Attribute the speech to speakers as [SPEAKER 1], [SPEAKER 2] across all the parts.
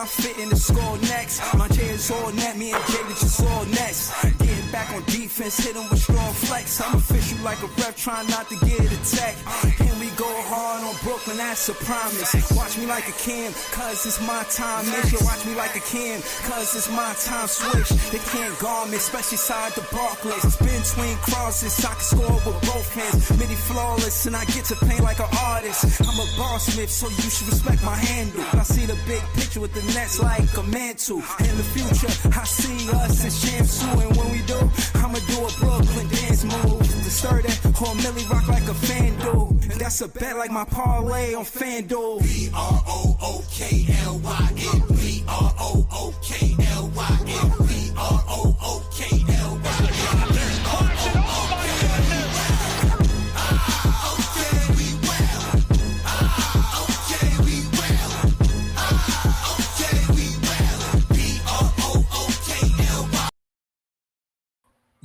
[SPEAKER 1] I'm fitting to score next. My J is all net, me and Jada just all next. Getting back on defense, hit him with strong flex. I'm official like a ref, trying not to get attacked. And we go hard on Brooklyn, that's a promise. Watch me like a Cam, cause it's my time. Nigga, watch me like a Cam, cause it's my time. Switch, they can't guard me, especially side the Barclays. Spin between crosses, I can score with both hands. Midi flawless, and I get to paint like an artist. I'm a boss smith, so you should respect my handle. I see the big picture with the Nets like a mantle. In the future, I see us as champs too. And when we do, I'ma do a Brooklyn dance move. To stir that whole Millie rock like a fan do. And that's a bet like my parlay on FanDuel.
[SPEAKER 2] B-R-O-O-K-L-Y-N. B-R-O-O-K-L-Y-N. B-R-O-O-K-L-Y-N.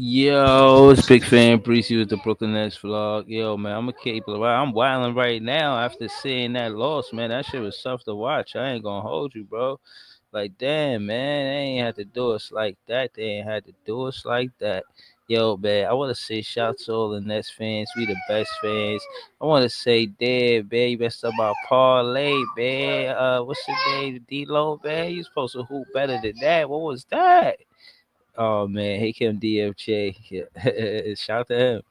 [SPEAKER 3] Yo, it's Big Fan Breezy with the Brooklyn Nets vlog. Yo, man, I'm gonna keep it right. I'm wilding right now after seeing that loss, man. That shit was tough to watch. I ain't gonna hold you, bro. Like, damn, man, they ain't had to do us like that. They ain't had to do us like that. Yo, man, I want to say shout to all the Nets fans. We the best fans. I want to say, damn, man, you messed up our parlay, man. What's his name? D-Lo, man. You supposed to hoop better than that. What was that? Oh man, hey Kim DFJ. Yeah. Shout to him.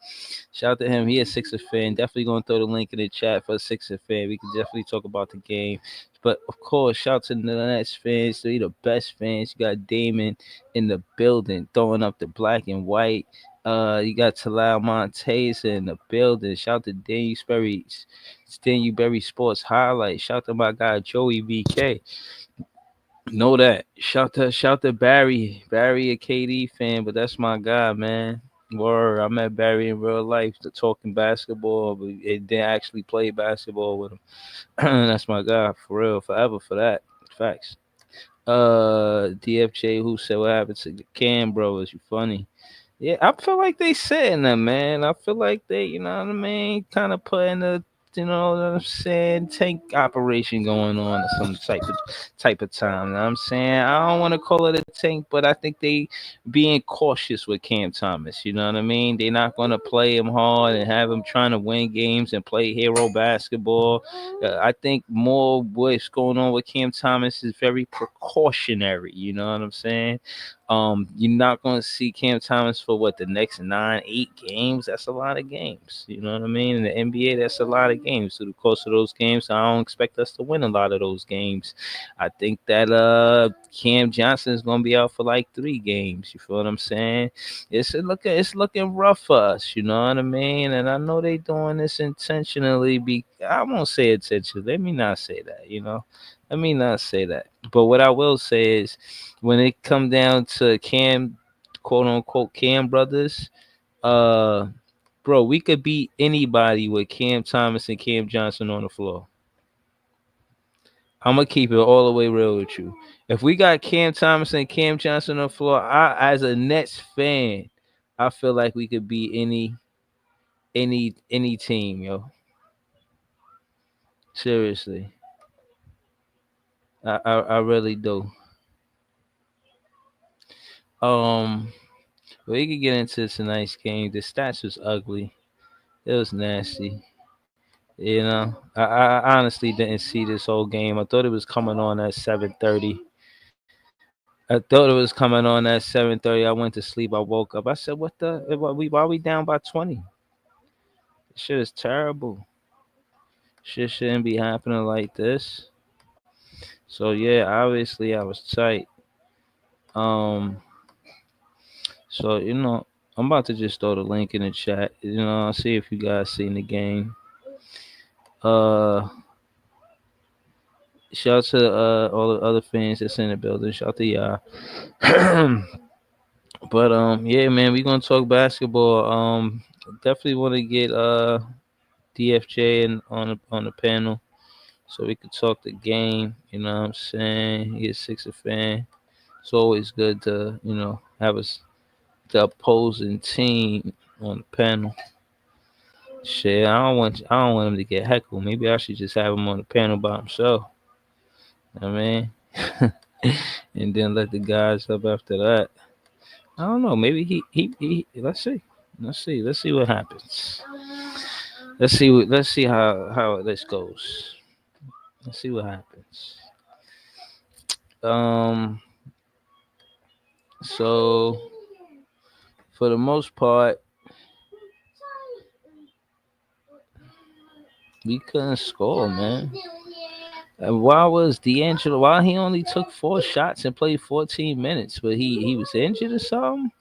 [SPEAKER 3] Shout to him. He a Sixer fan. Definitely gonna throw the link in the chat for a Sixer fan. We can definitely talk about the game. But of course, shout to the Nets fans. They the best fans. You got Damon in the building throwing up the black and white. You got Talal Montez in the building. Shout to Daniel Berry Sports Highlight. Shout to my guy Joey BK. Know that. Shout to Barry. Barry, a KD fan, but that's my guy, man. Word. I met Barry in real life, talking basketball, but it didn't actually play basketball with him. That's my guy, for real, forever for that. Facts. DFJ, who said what happened to the Cam brothers? You funny. Yeah, I feel like they saying that, man. I feel like they, you know what I mean, kind of putting the, you know what I'm saying, tank operation going on or some type of time. You know what I'm saying? I don't want to call it a tank, but I think they being cautious with Cam Thomas. You know what I mean? They're not going to play him hard and have him trying to win games and play hero basketball. I think more what's going on with Cam Thomas is very precautionary. You know what I'm saying? You're not going to see Cam Thomas for the next 9-8 games. That's a lot of games. You know what I mean? In the NBA, that's a lot of games. Through the course of those games, I don't expect us to win a lot of those games. I think that Cam Johnson is going to be out for like 3 games. You feel what I'm saying? It's looking rough for us. You know what I mean? And I know they doing this intentionally. I won't say intentionally. Let me not say that. You know. Let me not say that. But what I will say is, when it come down to Cam, quote unquote Cam brothers, bro, we could beat anybody with Cam Thomas and Cam Johnson on the floor. I'm gonna keep it all the way real with you. If we got Cam Thomas and Cam Johnson on the floor, as a Nets fan, I feel like we could beat any team, yo. Seriously. I really do. We could get into tonight's game. The stats was ugly. It was nasty. You know, I honestly didn't see this whole game. I thought it was coming on at 7:30. I thought it was coming on at 7:30. I went to sleep. I woke up. I said, why we down by 20? This shit is terrible. Shit shouldn't be happening like this. So yeah, obviously I was tight. So you know, I'm about to just throw the link in the chat. You know, I'll see if you guys seen the game. Shout out to all the other fans that's in the building. Shout out to y'all. But yeah, man, we gonna talk basketball. Definitely want to get DFJ on the panel so we could talk the game. You know what I'm saying? He's a Sixer fan. It's always good to, you know, have the opposing team on the panel. Shit, I don't want him to get heckled. Maybe I should just have him on the panel by himself. I mean, and then let the guys up after that. I don't know. Maybe he let's see. Let's see. Let's see what happens. Let's see how this goes. Let's see what happens. Um so for the most part, we couldn't score, man. And why was D'Angelo? Why he only took 4 shots and played 14 minutes, but he was injured or something?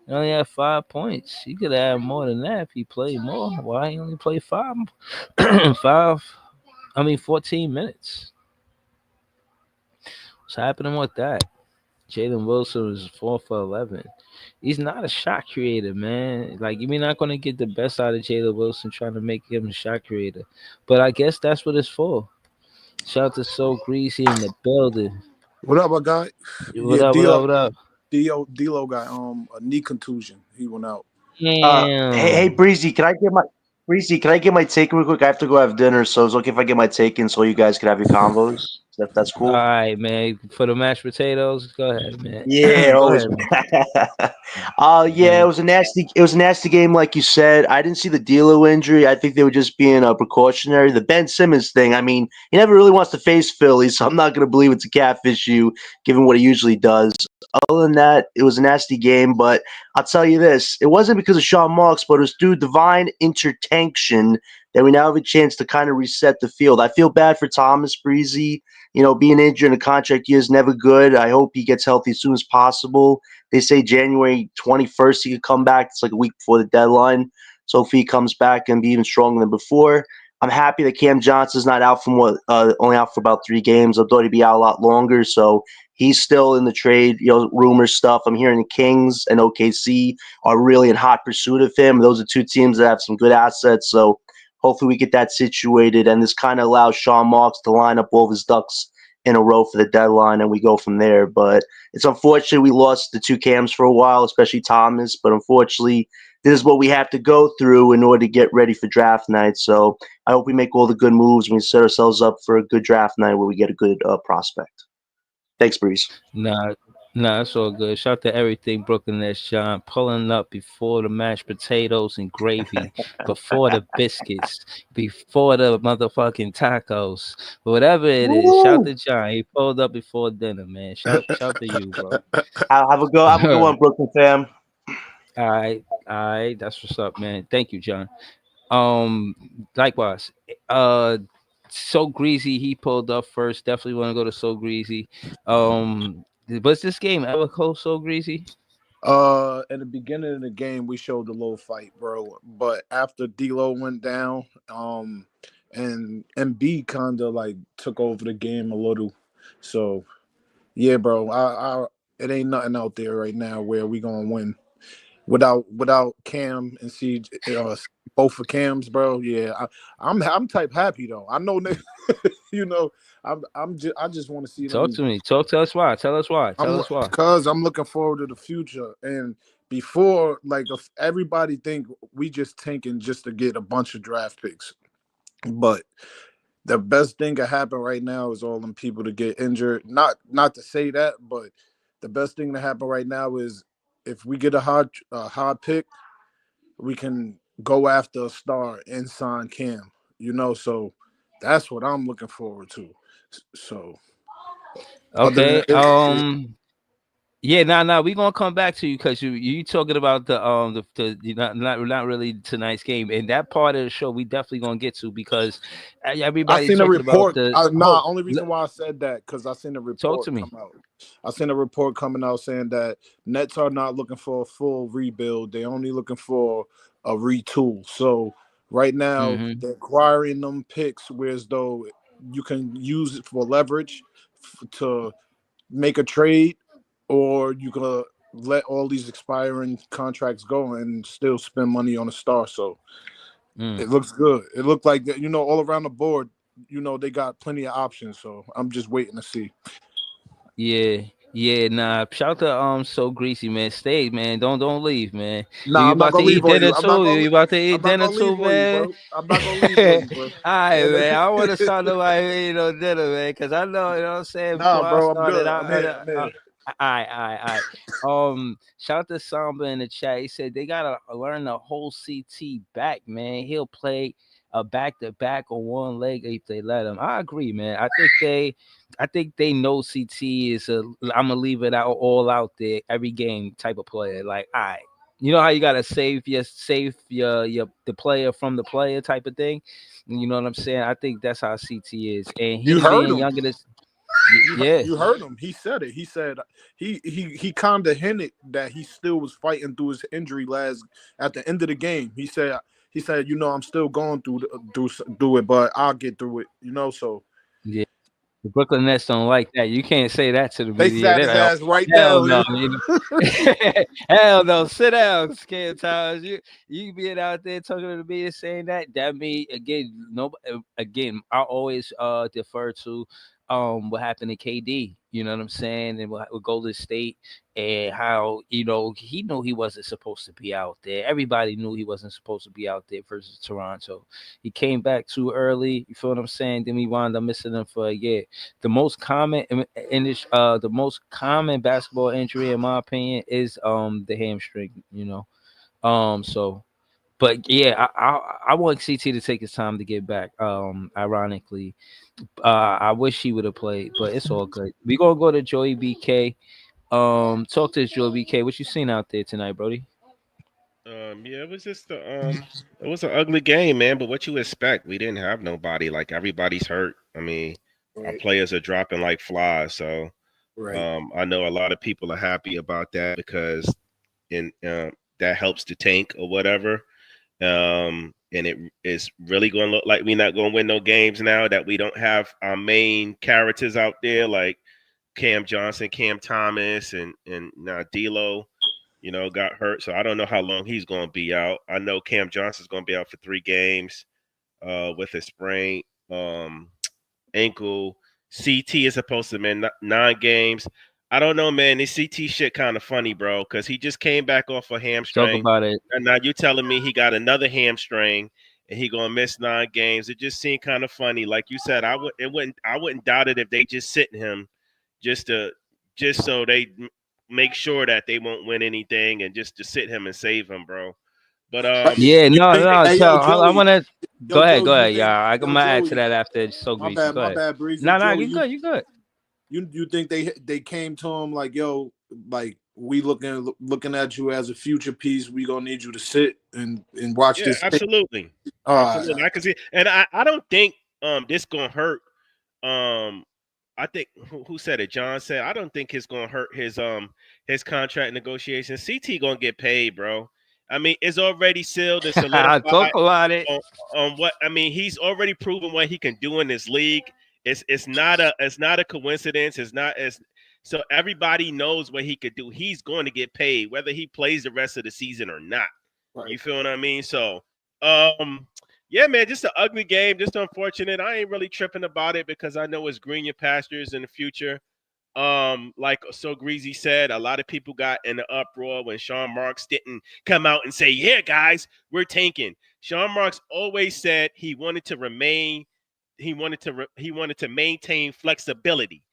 [SPEAKER 3] He only had 5 points. He could have had more than that if he played more. Why he only played five? Five. I mean, 14 minutes. What's happening with that? Jalen Wilson was 4 for 11. He's not a shot creator, man. Like you're not gonna get the best out of Jalen Wilson trying to make him a shot creator. But I guess that's what it's for. Shout out to So Greasy in the building.
[SPEAKER 2] What up, my guy?
[SPEAKER 3] What
[SPEAKER 2] Yeah,
[SPEAKER 3] up? What up? What up?
[SPEAKER 2] D'Lo got a knee contusion. He went out.
[SPEAKER 4] Hey,
[SPEAKER 3] Damn.
[SPEAKER 4] Breezy, can I get my take real quick? I have to go have dinner, so it's okay if I get my take in so you guys can have your convos. That's
[SPEAKER 3] All
[SPEAKER 4] cool.
[SPEAKER 3] right, man. For the mashed potatoes, go ahead, man.
[SPEAKER 4] Yeah,
[SPEAKER 3] Go
[SPEAKER 4] always.
[SPEAKER 3] ahead, man.
[SPEAKER 4] Yeah, it was a nasty game, like you said. I didn't see the D'Lo injury. I think they were just being precautionary. The Ben Simmons thing. I mean, he never really wants to face Philly, so I'm not going to believe it's a calf issue, given what he usually does. Other than that, it was a nasty game. But I'll tell you this: it wasn't because of Sean Marks, but it was through divine intertenction that we now have a chance to kind of reset the field. I feel bad for Thomas Breezy. Being injured in a contract year is never good. I hope he gets healthy as soon as possible. They say January 21st he could come back. It's like a week before the deadline. So if he comes back and be even stronger than before, I'm happy that Cam Johnson's not out from only out for about 3 games. I thought he'd be out a lot longer. So he's still in the trade, rumor stuff. I'm hearing the Kings and OKC are really in hot pursuit of him. Those are two teams that have some good assets. So hopefully we get that situated. And this kind of allows Sean Marks to line up all of his ducks in a row for the deadline, and we go from there. But it's unfortunate we lost the two Cams for a while, especially Thomas. But unfortunately, this is what we have to go through in order to get ready for draft night. So I hope we make all the good moves and we set ourselves up for a good draft night where we get a good prospect. Thanks, Breeze.
[SPEAKER 3] Nah, nah, it's all good. Shout out to everything Brooklyn Nets, John. Pulling up before the mashed potatoes and gravy, before the biscuits, before the motherfucking tacos, whatever it is. Shout
[SPEAKER 4] Woo!
[SPEAKER 3] to John. He pulled up before dinner, man. Shout to you, bro.
[SPEAKER 4] Have a good one, Brooklyn fam.
[SPEAKER 3] All right. That's what's up, man. Thank you, John. Likewise. So greasy. He pulled up first. Definitely want to go to so greasy. Was this game ever close? So greasy.
[SPEAKER 2] At the beginning of the game, we showed a little fight, bro. But after D'Lo went down, and MB kind of like took over the game a little. So yeah, bro, it ain't nothing out there right now where we gonna win without Cam and C, both for Cams, bro. Yeah, I'm type happy though. I know, you know, I just want to see
[SPEAKER 3] Talk
[SPEAKER 2] them.
[SPEAKER 3] to me. Talk. Tell us why. Tell us why.
[SPEAKER 2] I'm
[SPEAKER 3] Tell us why.
[SPEAKER 2] because I'm looking forward to the future. And before, like, if everybody think we just tanking just to get a bunch of draft picks, but the best thing that happen right now is all them people to get injured. Not to say that, but the best thing to happen right now is if we get a hard pick, we can go after a star and sign Cam. So that's what I'm looking forward to. So other than
[SPEAKER 3] Okay.
[SPEAKER 2] it,
[SPEAKER 3] Yeah, nah. We gonna come back to you because you talking about the not really tonight's game and that part of the show we definitely gonna get to because
[SPEAKER 2] I
[SPEAKER 3] everybody
[SPEAKER 2] seen a
[SPEAKER 3] talking about
[SPEAKER 2] report.
[SPEAKER 3] the
[SPEAKER 2] Nah, only reason why I said that because I seen a
[SPEAKER 3] talk to
[SPEAKER 2] report
[SPEAKER 3] me.
[SPEAKER 2] come out. I seen a report coming out saying that Nets are not looking for a full rebuild. They're only looking for a retool. So right now
[SPEAKER 3] Mm-hmm.
[SPEAKER 2] they're acquiring them picks, whereas though you can use it for leverage to make a trade, or you can let all these expiring contracts go and still spend money on a star. So
[SPEAKER 3] Mm.
[SPEAKER 2] it looks good. It looked like that, all around the board, they got plenty of options. So I'm just waiting to see.
[SPEAKER 3] Yeah. Yeah, nah. Shout to So Greasy, man. Stay, man. Don't leave, man. You
[SPEAKER 2] Nah, I'm not
[SPEAKER 3] about to
[SPEAKER 2] gonna
[SPEAKER 3] eat
[SPEAKER 2] leave on
[SPEAKER 3] dinner
[SPEAKER 2] you.
[SPEAKER 3] too? You about to eat
[SPEAKER 2] I'm not
[SPEAKER 3] dinner
[SPEAKER 2] gonna
[SPEAKER 3] too,
[SPEAKER 2] leave on you,
[SPEAKER 3] man?
[SPEAKER 2] bro. I'm not gonna leave
[SPEAKER 3] All
[SPEAKER 2] on you, bro.
[SPEAKER 3] right,
[SPEAKER 2] And
[SPEAKER 3] man. I want to start nobody eating no dinner, man, because I know, you know what I'm saying.
[SPEAKER 2] nah,
[SPEAKER 3] Before I
[SPEAKER 2] bro, I'm
[SPEAKER 3] started,
[SPEAKER 2] good. I'm here. I'm here.
[SPEAKER 3] all right, all right, all right. Shout out to Samba in the chat. He said they gotta learn the whole CT back, man. He'll play a back to back on one leg if they let him. I agree, man. I think they know CT is a. I'm gonna leave it out all out there every game type of player. Like, all right, you know how you gotta save your the player from the player type of thing. You know what I'm saying? I think that's how CT is, and
[SPEAKER 2] You
[SPEAKER 3] him
[SPEAKER 2] heard
[SPEAKER 3] being
[SPEAKER 2] him.
[SPEAKER 3] younger than yeah.
[SPEAKER 2] You heard him. He said it. He said he kind of hinted that he still was fighting through his injury last at the end of the game. He said you know I'm still going through it, but I'll get through it. You know, so
[SPEAKER 3] Yeah. The Brooklyn Nets don't like that. You can't say that to the
[SPEAKER 2] they
[SPEAKER 3] media.
[SPEAKER 2] sat
[SPEAKER 3] They're
[SPEAKER 2] his
[SPEAKER 3] like, oh,
[SPEAKER 2] ass right
[SPEAKER 3] hell
[SPEAKER 2] down.
[SPEAKER 3] no, you know. Hell no. Sit down, Cam Towers. You being out there talking to the media saying that mean again, no again, I always defer to what happened to KD. You know what I'm saying? And with Golden State and how, he knew he wasn't supposed to be out there. Everybody knew he wasn't supposed to be out there versus Toronto. He came back too early. You feel what I'm saying? Then we wound up missing him for a year. The most common in this the most common basketball injury in my opinion is the hamstring, so but yeah, I want CT to take his time to get back. Ironically, I wish he would have played, but it's all good. We gonna go to Joey BK. Talk to us, Joey BK. What you seen out there tonight, Brody?
[SPEAKER 5] Yeah, it was just it was an ugly game, man. But what you expect? We didn't have nobody. Like everybody's hurt. I mean, our
[SPEAKER 2] Right,
[SPEAKER 5] players are dropping like flies. So,
[SPEAKER 2] right.
[SPEAKER 5] I know a lot of people are happy about that because in that helps the tank or whatever. And it is really going to look like we're not going to win no games now that we don't have our main characters out there like Cam Johnson, Cam Thomas, and now D'Lo, got hurt. So I don't know how long he's going to be out. I know Cam Johnson's going to be out for 3 games with a sprain ankle. CT is supposed to man 9 games. I don't know, man. This CT shit kind of funny, bro, because he just came back off a
[SPEAKER 3] Talk
[SPEAKER 5] hamstring,
[SPEAKER 3] about it.
[SPEAKER 5] and now you telling me he got another hamstring and he gonna miss 9 games. It just seemed kind of funny. Like you said, I wouldn't doubt it if they just sit him just to just so they make sure that they won't win anything and just to sit him and save him, bro. But
[SPEAKER 3] Yeah,
[SPEAKER 2] You
[SPEAKER 3] no,
[SPEAKER 2] think?
[SPEAKER 3] no.
[SPEAKER 2] Hey, yo,
[SPEAKER 3] I
[SPEAKER 2] Joey.
[SPEAKER 3] want to
[SPEAKER 2] Yo,
[SPEAKER 3] go
[SPEAKER 2] Joey. You
[SPEAKER 3] ahead.
[SPEAKER 2] think?
[SPEAKER 3] Yeah, I'm
[SPEAKER 2] Yo,
[SPEAKER 3] gonna add to
[SPEAKER 2] Joey.
[SPEAKER 3] that after so greasy. Go
[SPEAKER 2] My
[SPEAKER 3] ahead.
[SPEAKER 2] bad, Breezy.
[SPEAKER 3] No, no,
[SPEAKER 2] Joey,
[SPEAKER 3] you good. You good.
[SPEAKER 2] you think they came to him like, yo, like we looking at you as a future piece. We gonna need you to sit and watch
[SPEAKER 5] yeah,
[SPEAKER 2] this.
[SPEAKER 5] absolutely,
[SPEAKER 2] Uh,
[SPEAKER 5] absolutely. I can see, and I don't think this gonna hurt. Um, I think who said it? John said I don't think it's gonna hurt his contract negotiations. CT gonna get paid, bro. I mean, it's already sealed and
[SPEAKER 3] Talk
[SPEAKER 5] solidified
[SPEAKER 3] about it.
[SPEAKER 5] on, on what I mean. He's already proven what he can do in this league. It's not a coincidence. It's not as so everybody knows what he could do. He's going to get paid whether he plays the rest of the season or not.
[SPEAKER 2] right.
[SPEAKER 5] You feel what I mean? So, um, yeah, man, just an ugly game, just unfortunate. I ain't really tripping about it because I know it's greener pastures in the future. Like So Greasy said, a lot of people got in the uproar when Sean Marks didn't come out and say, "Yeah, guys, we're tanking." Sean Marks always said he wanted to remain, he wanted to maintain flexibility.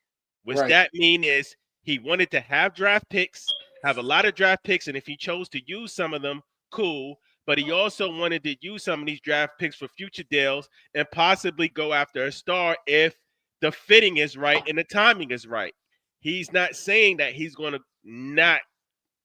[SPEAKER 5] Which
[SPEAKER 2] Right.
[SPEAKER 5] that mean is he wanted to have draft picks, have a lot of draft picks, and if he chose to use some of them, cool. But he also wanted to use some of these draft picks for future deals and possibly go after a star if the fitting is right and the timing is right. He's not saying that he's going to not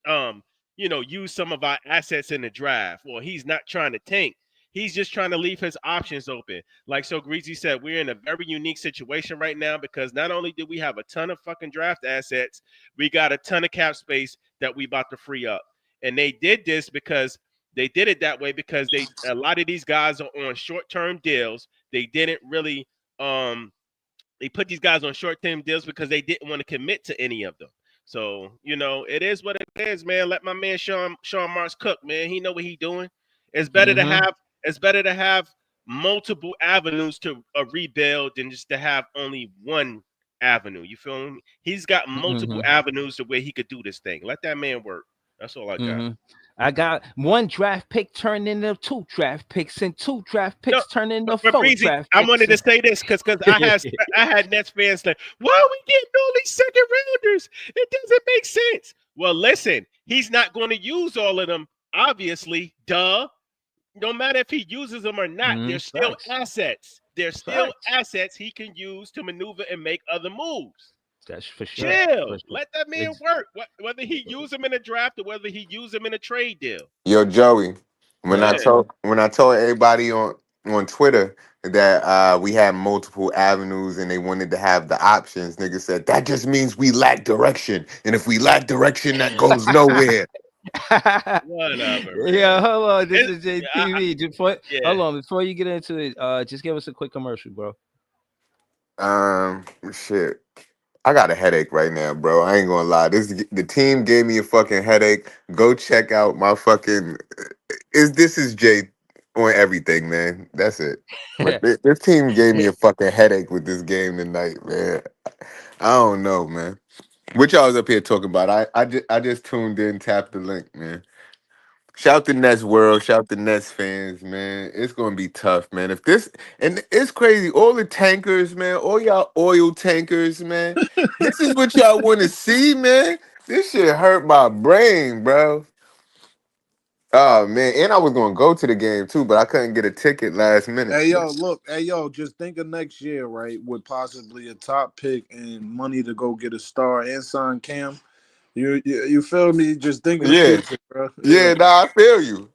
[SPEAKER 5] um, use some of our assets in the draft. Well, he's not trying to tank. He's just trying to leave his options open. Like So Greasy said, we're in a very unique situation right now because not only do we have a ton of fucking draft assets, we got a ton of cap space that we about to free up. And they did this because they did it that way because a lot of these guys are on short-term deals. They didn't really they put these guys on short-term deals because they didn't want to commit to any of them. So, it is what it is, man. Let my man Sean Marks cook, man. He know what he doing. It's better to
[SPEAKER 3] Mm-hmm.
[SPEAKER 5] have it's better to have multiple avenues to rebuild than just to have only one avenue. You feel me? He's got multiple avenues to where he could do this thing. Let that man work. That's all I got.
[SPEAKER 3] I got one draft pick turned into 2 draft picks, and 2 draft
[SPEAKER 5] No,
[SPEAKER 3] picks turned into
[SPEAKER 5] but
[SPEAKER 3] 4
[SPEAKER 5] Breezy,
[SPEAKER 3] draft
[SPEAKER 5] I
[SPEAKER 3] picks.
[SPEAKER 5] wanted to say this because I had Nets fans like, why are we getting all these second rounders? It doesn't make sense. Well, listen, he's not going to use all of them, obviously. Duh. No matter if he uses them or not, they're still
[SPEAKER 3] Facts.
[SPEAKER 5] assets. They're still
[SPEAKER 3] Facts.
[SPEAKER 5] assets he can use to maneuver and make other moves.
[SPEAKER 3] That's for sure.
[SPEAKER 5] Chill.
[SPEAKER 3] For sure.
[SPEAKER 5] Let that man work. Whether he use them in a draft or whether he use them in a trade deal.
[SPEAKER 6] Yo, Joey, when I
[SPEAKER 5] Yeah.
[SPEAKER 6] told everybody on Twitter that we had multiple avenues and they wanted to have the options, niggas said that just means we lack direction, and if we lack direction, that goes nowhere.
[SPEAKER 5] Whatever, man.
[SPEAKER 3] Yeah, hold on. This
[SPEAKER 5] It-
[SPEAKER 3] is
[SPEAKER 5] I-
[SPEAKER 3] JTV. Hold on, before you get into it, just give us a quick commercial, bro.
[SPEAKER 6] Shit. I got a headache right now, bro. I ain't gonna lie. The team gave me a fucking headache. Go check out my fucking this is Jay on everything, man. That's it. But this team gave me a fucking headache with this game tonight, man. I don't know, man. What y'all was up here talking about? I just tuned in, tapped the link, man. Shout the Nets world, shout the Nets fans, man. It's gonna be tough, man. If this and it's crazy, all the tankers, man, all y'all oil tankers, man. This is what y'all want to see, man. This shit hurt my brain, bro. Oh man, and I was gonna go to the game too, but I couldn't get a ticket last minute.
[SPEAKER 2] Hey yo, look, hey yo, just think of next year, right? With possibly a top pick and money to go get a star and sign Cam. You feel me? Just think of the
[SPEAKER 6] Yeah,
[SPEAKER 2] future, bro.
[SPEAKER 6] yeah, nah,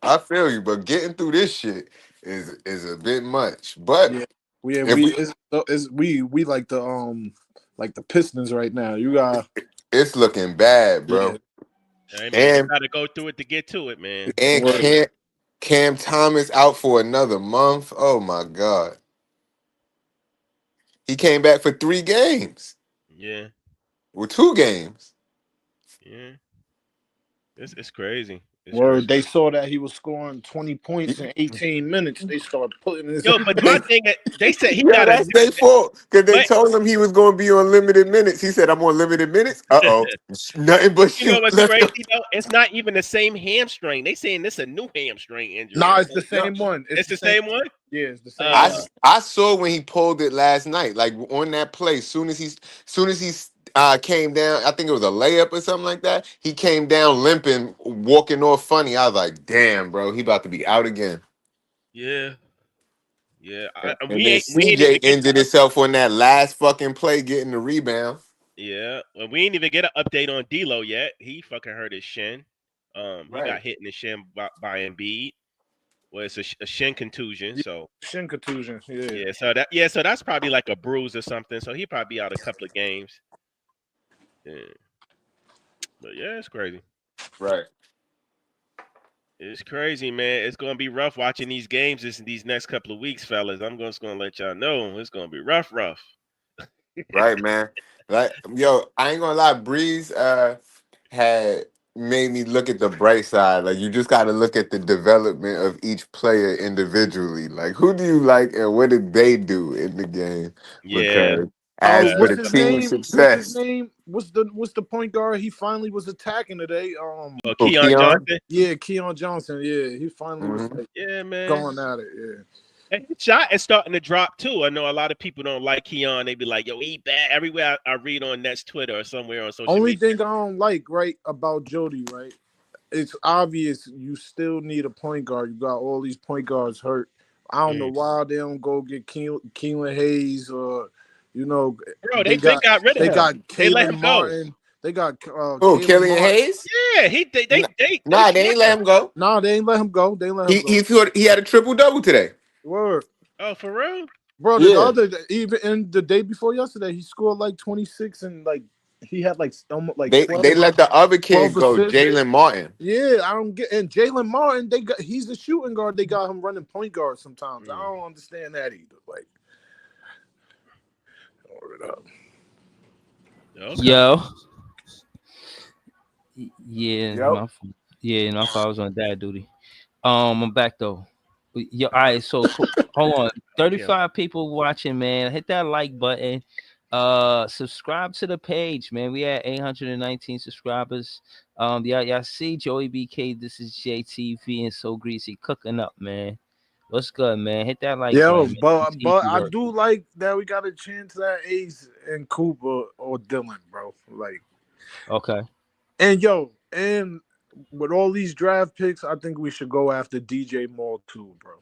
[SPEAKER 6] I feel you, but getting through this shit is a bit much. But
[SPEAKER 2] Yeah, we
[SPEAKER 6] if we,
[SPEAKER 2] we like the Pistons right now. You got
[SPEAKER 6] it's looking bad, bro.
[SPEAKER 2] yeah.
[SPEAKER 5] Hey, man, you
[SPEAKER 6] And
[SPEAKER 5] got to go through it to get to it, man.
[SPEAKER 6] and Cam Thomas out for another month. Oh my God. He came back for 3 games.
[SPEAKER 5] Yeah,
[SPEAKER 6] Well, 2 games.
[SPEAKER 5] yeah. It's crazy. It's
[SPEAKER 2] Word,
[SPEAKER 5] crazy.
[SPEAKER 2] they saw that he was scoring 20 points in 18 minutes. They started putting this.
[SPEAKER 5] Yo, but my thing, they said he
[SPEAKER 6] Yeah,
[SPEAKER 5] got
[SPEAKER 6] that's
[SPEAKER 5] a.
[SPEAKER 6] their fault. Because they
[SPEAKER 5] But
[SPEAKER 6] told him he was going to be on limited minutes. He said, I'm on limited minutes. Uh-oh. Nothing but
[SPEAKER 5] you know
[SPEAKER 6] shoot.
[SPEAKER 5] what's
[SPEAKER 6] Let's go.
[SPEAKER 5] crazy though? It's not even the same hamstring. They saying this a new hamstring injury.
[SPEAKER 2] Nah, it's the same one.
[SPEAKER 5] It's the same one.
[SPEAKER 2] Yeah, it's the same
[SPEAKER 6] I,
[SPEAKER 2] one.
[SPEAKER 6] I saw when he pulled it last night, like on that play. Soon as he came down, I think it was a layup or something like that. He came down limping, walking off funny. I was like, damn, bro, he about to be out again.
[SPEAKER 5] Yeah, yeah.
[SPEAKER 6] And
[SPEAKER 5] We
[SPEAKER 6] then
[SPEAKER 5] ain't even
[SPEAKER 6] CJ
[SPEAKER 5] get.
[SPEAKER 6] ended himself on that last fucking play, getting the rebound.
[SPEAKER 5] Yeah, well, we ain't even get an update on D'Lo yet. He fucking hurt his shin. He got hit in the shin by Embiid. Well, it's a shin contusion. So
[SPEAKER 2] Shin contusion. Yeah.
[SPEAKER 5] So that's probably like a bruise or something. So he probably out a couple of games. Yeah, but yeah, it's crazy.
[SPEAKER 6] Right.
[SPEAKER 5] It's crazy, man. It's gonna be rough watching these games these next couple of weeks, fellas. I'm just gonna let y'all know it's gonna be rough.
[SPEAKER 6] Right, man. Like, yo, I ain't gonna lie, Breeze had made me look at the bright side. Like, you just gotta look at the development of each player individually. Like, who do you like and what did they do in the game?
[SPEAKER 5] Yeah.
[SPEAKER 6] Because as for
[SPEAKER 2] What's
[SPEAKER 6] the
[SPEAKER 2] his
[SPEAKER 6] team
[SPEAKER 2] name? What's his
[SPEAKER 6] success,
[SPEAKER 2] name? What's the point guard? He finally was attacking today.
[SPEAKER 5] Oh,
[SPEAKER 6] oh,
[SPEAKER 5] Keon
[SPEAKER 6] Keon?
[SPEAKER 5] Johnson.
[SPEAKER 2] Yeah, Keon Johnson. Yeah, he finally was
[SPEAKER 6] Mhm.
[SPEAKER 2] like
[SPEAKER 5] Yeah, man.
[SPEAKER 2] going at it. Yeah.
[SPEAKER 5] And his shot is starting to drop too. I know a lot of people don't like Keon. They be like, "Yo, he bad." Everywhere I read on Nets Twitter or somewhere on social
[SPEAKER 2] Only
[SPEAKER 5] media.
[SPEAKER 2] thing I don't like, right, about Jody, right? It's obvious you still need a point guard. You got all these point guards hurt. I don't know why they don't go get Keelan Hayes or,
[SPEAKER 5] Bro, they got rid of him.
[SPEAKER 2] they got
[SPEAKER 5] They let him
[SPEAKER 2] Kalen
[SPEAKER 5] go.
[SPEAKER 2] Martin. They got
[SPEAKER 6] Oh,
[SPEAKER 2] Kalen
[SPEAKER 6] Killian
[SPEAKER 2] Martin.
[SPEAKER 6] Hayes?
[SPEAKER 5] Yeah,
[SPEAKER 6] Nah, they ain't let him go.
[SPEAKER 2] No, they ain't let him go. They let him go.
[SPEAKER 6] He had a triple-double today.
[SPEAKER 2] Word.
[SPEAKER 5] Oh, for real?
[SPEAKER 2] Bro, the
[SPEAKER 6] Yeah.
[SPEAKER 2] other even in the day before yesterday, he scored like 26 and like he had like almost like
[SPEAKER 6] They
[SPEAKER 2] 12,
[SPEAKER 6] let the other kid
[SPEAKER 2] 12
[SPEAKER 6] go,
[SPEAKER 2] assists.
[SPEAKER 6] Jalen Martin.
[SPEAKER 2] Yeah, I don't get. And Jalen Martin, he's a shooting guard. They got him running point guard sometimes. I don't understand that either. Like, hold it up.
[SPEAKER 5] Okay.
[SPEAKER 3] Yo. Yeah,
[SPEAKER 6] Yep.
[SPEAKER 3] my fault. I was on dad duty. I'm back though. Yo, all right. So hold on. 35 people watching, man. Hit that like button. Subscribe to the page, man. We at 819 subscribers. Y'all see Joey BK. This is JTV and So Greasy cooking up, man. What's good, man? Hit that like
[SPEAKER 2] Yo,
[SPEAKER 3] button, man.
[SPEAKER 2] but
[SPEAKER 3] It's
[SPEAKER 2] but
[SPEAKER 3] easy
[SPEAKER 2] I
[SPEAKER 3] work.
[SPEAKER 2] do like that we got a chance that Ace and Cooper or Dylan, bro. Like,
[SPEAKER 3] Okay.
[SPEAKER 2] and yo, and with all these draft picks, I think we should go after DJ Moore too, bro.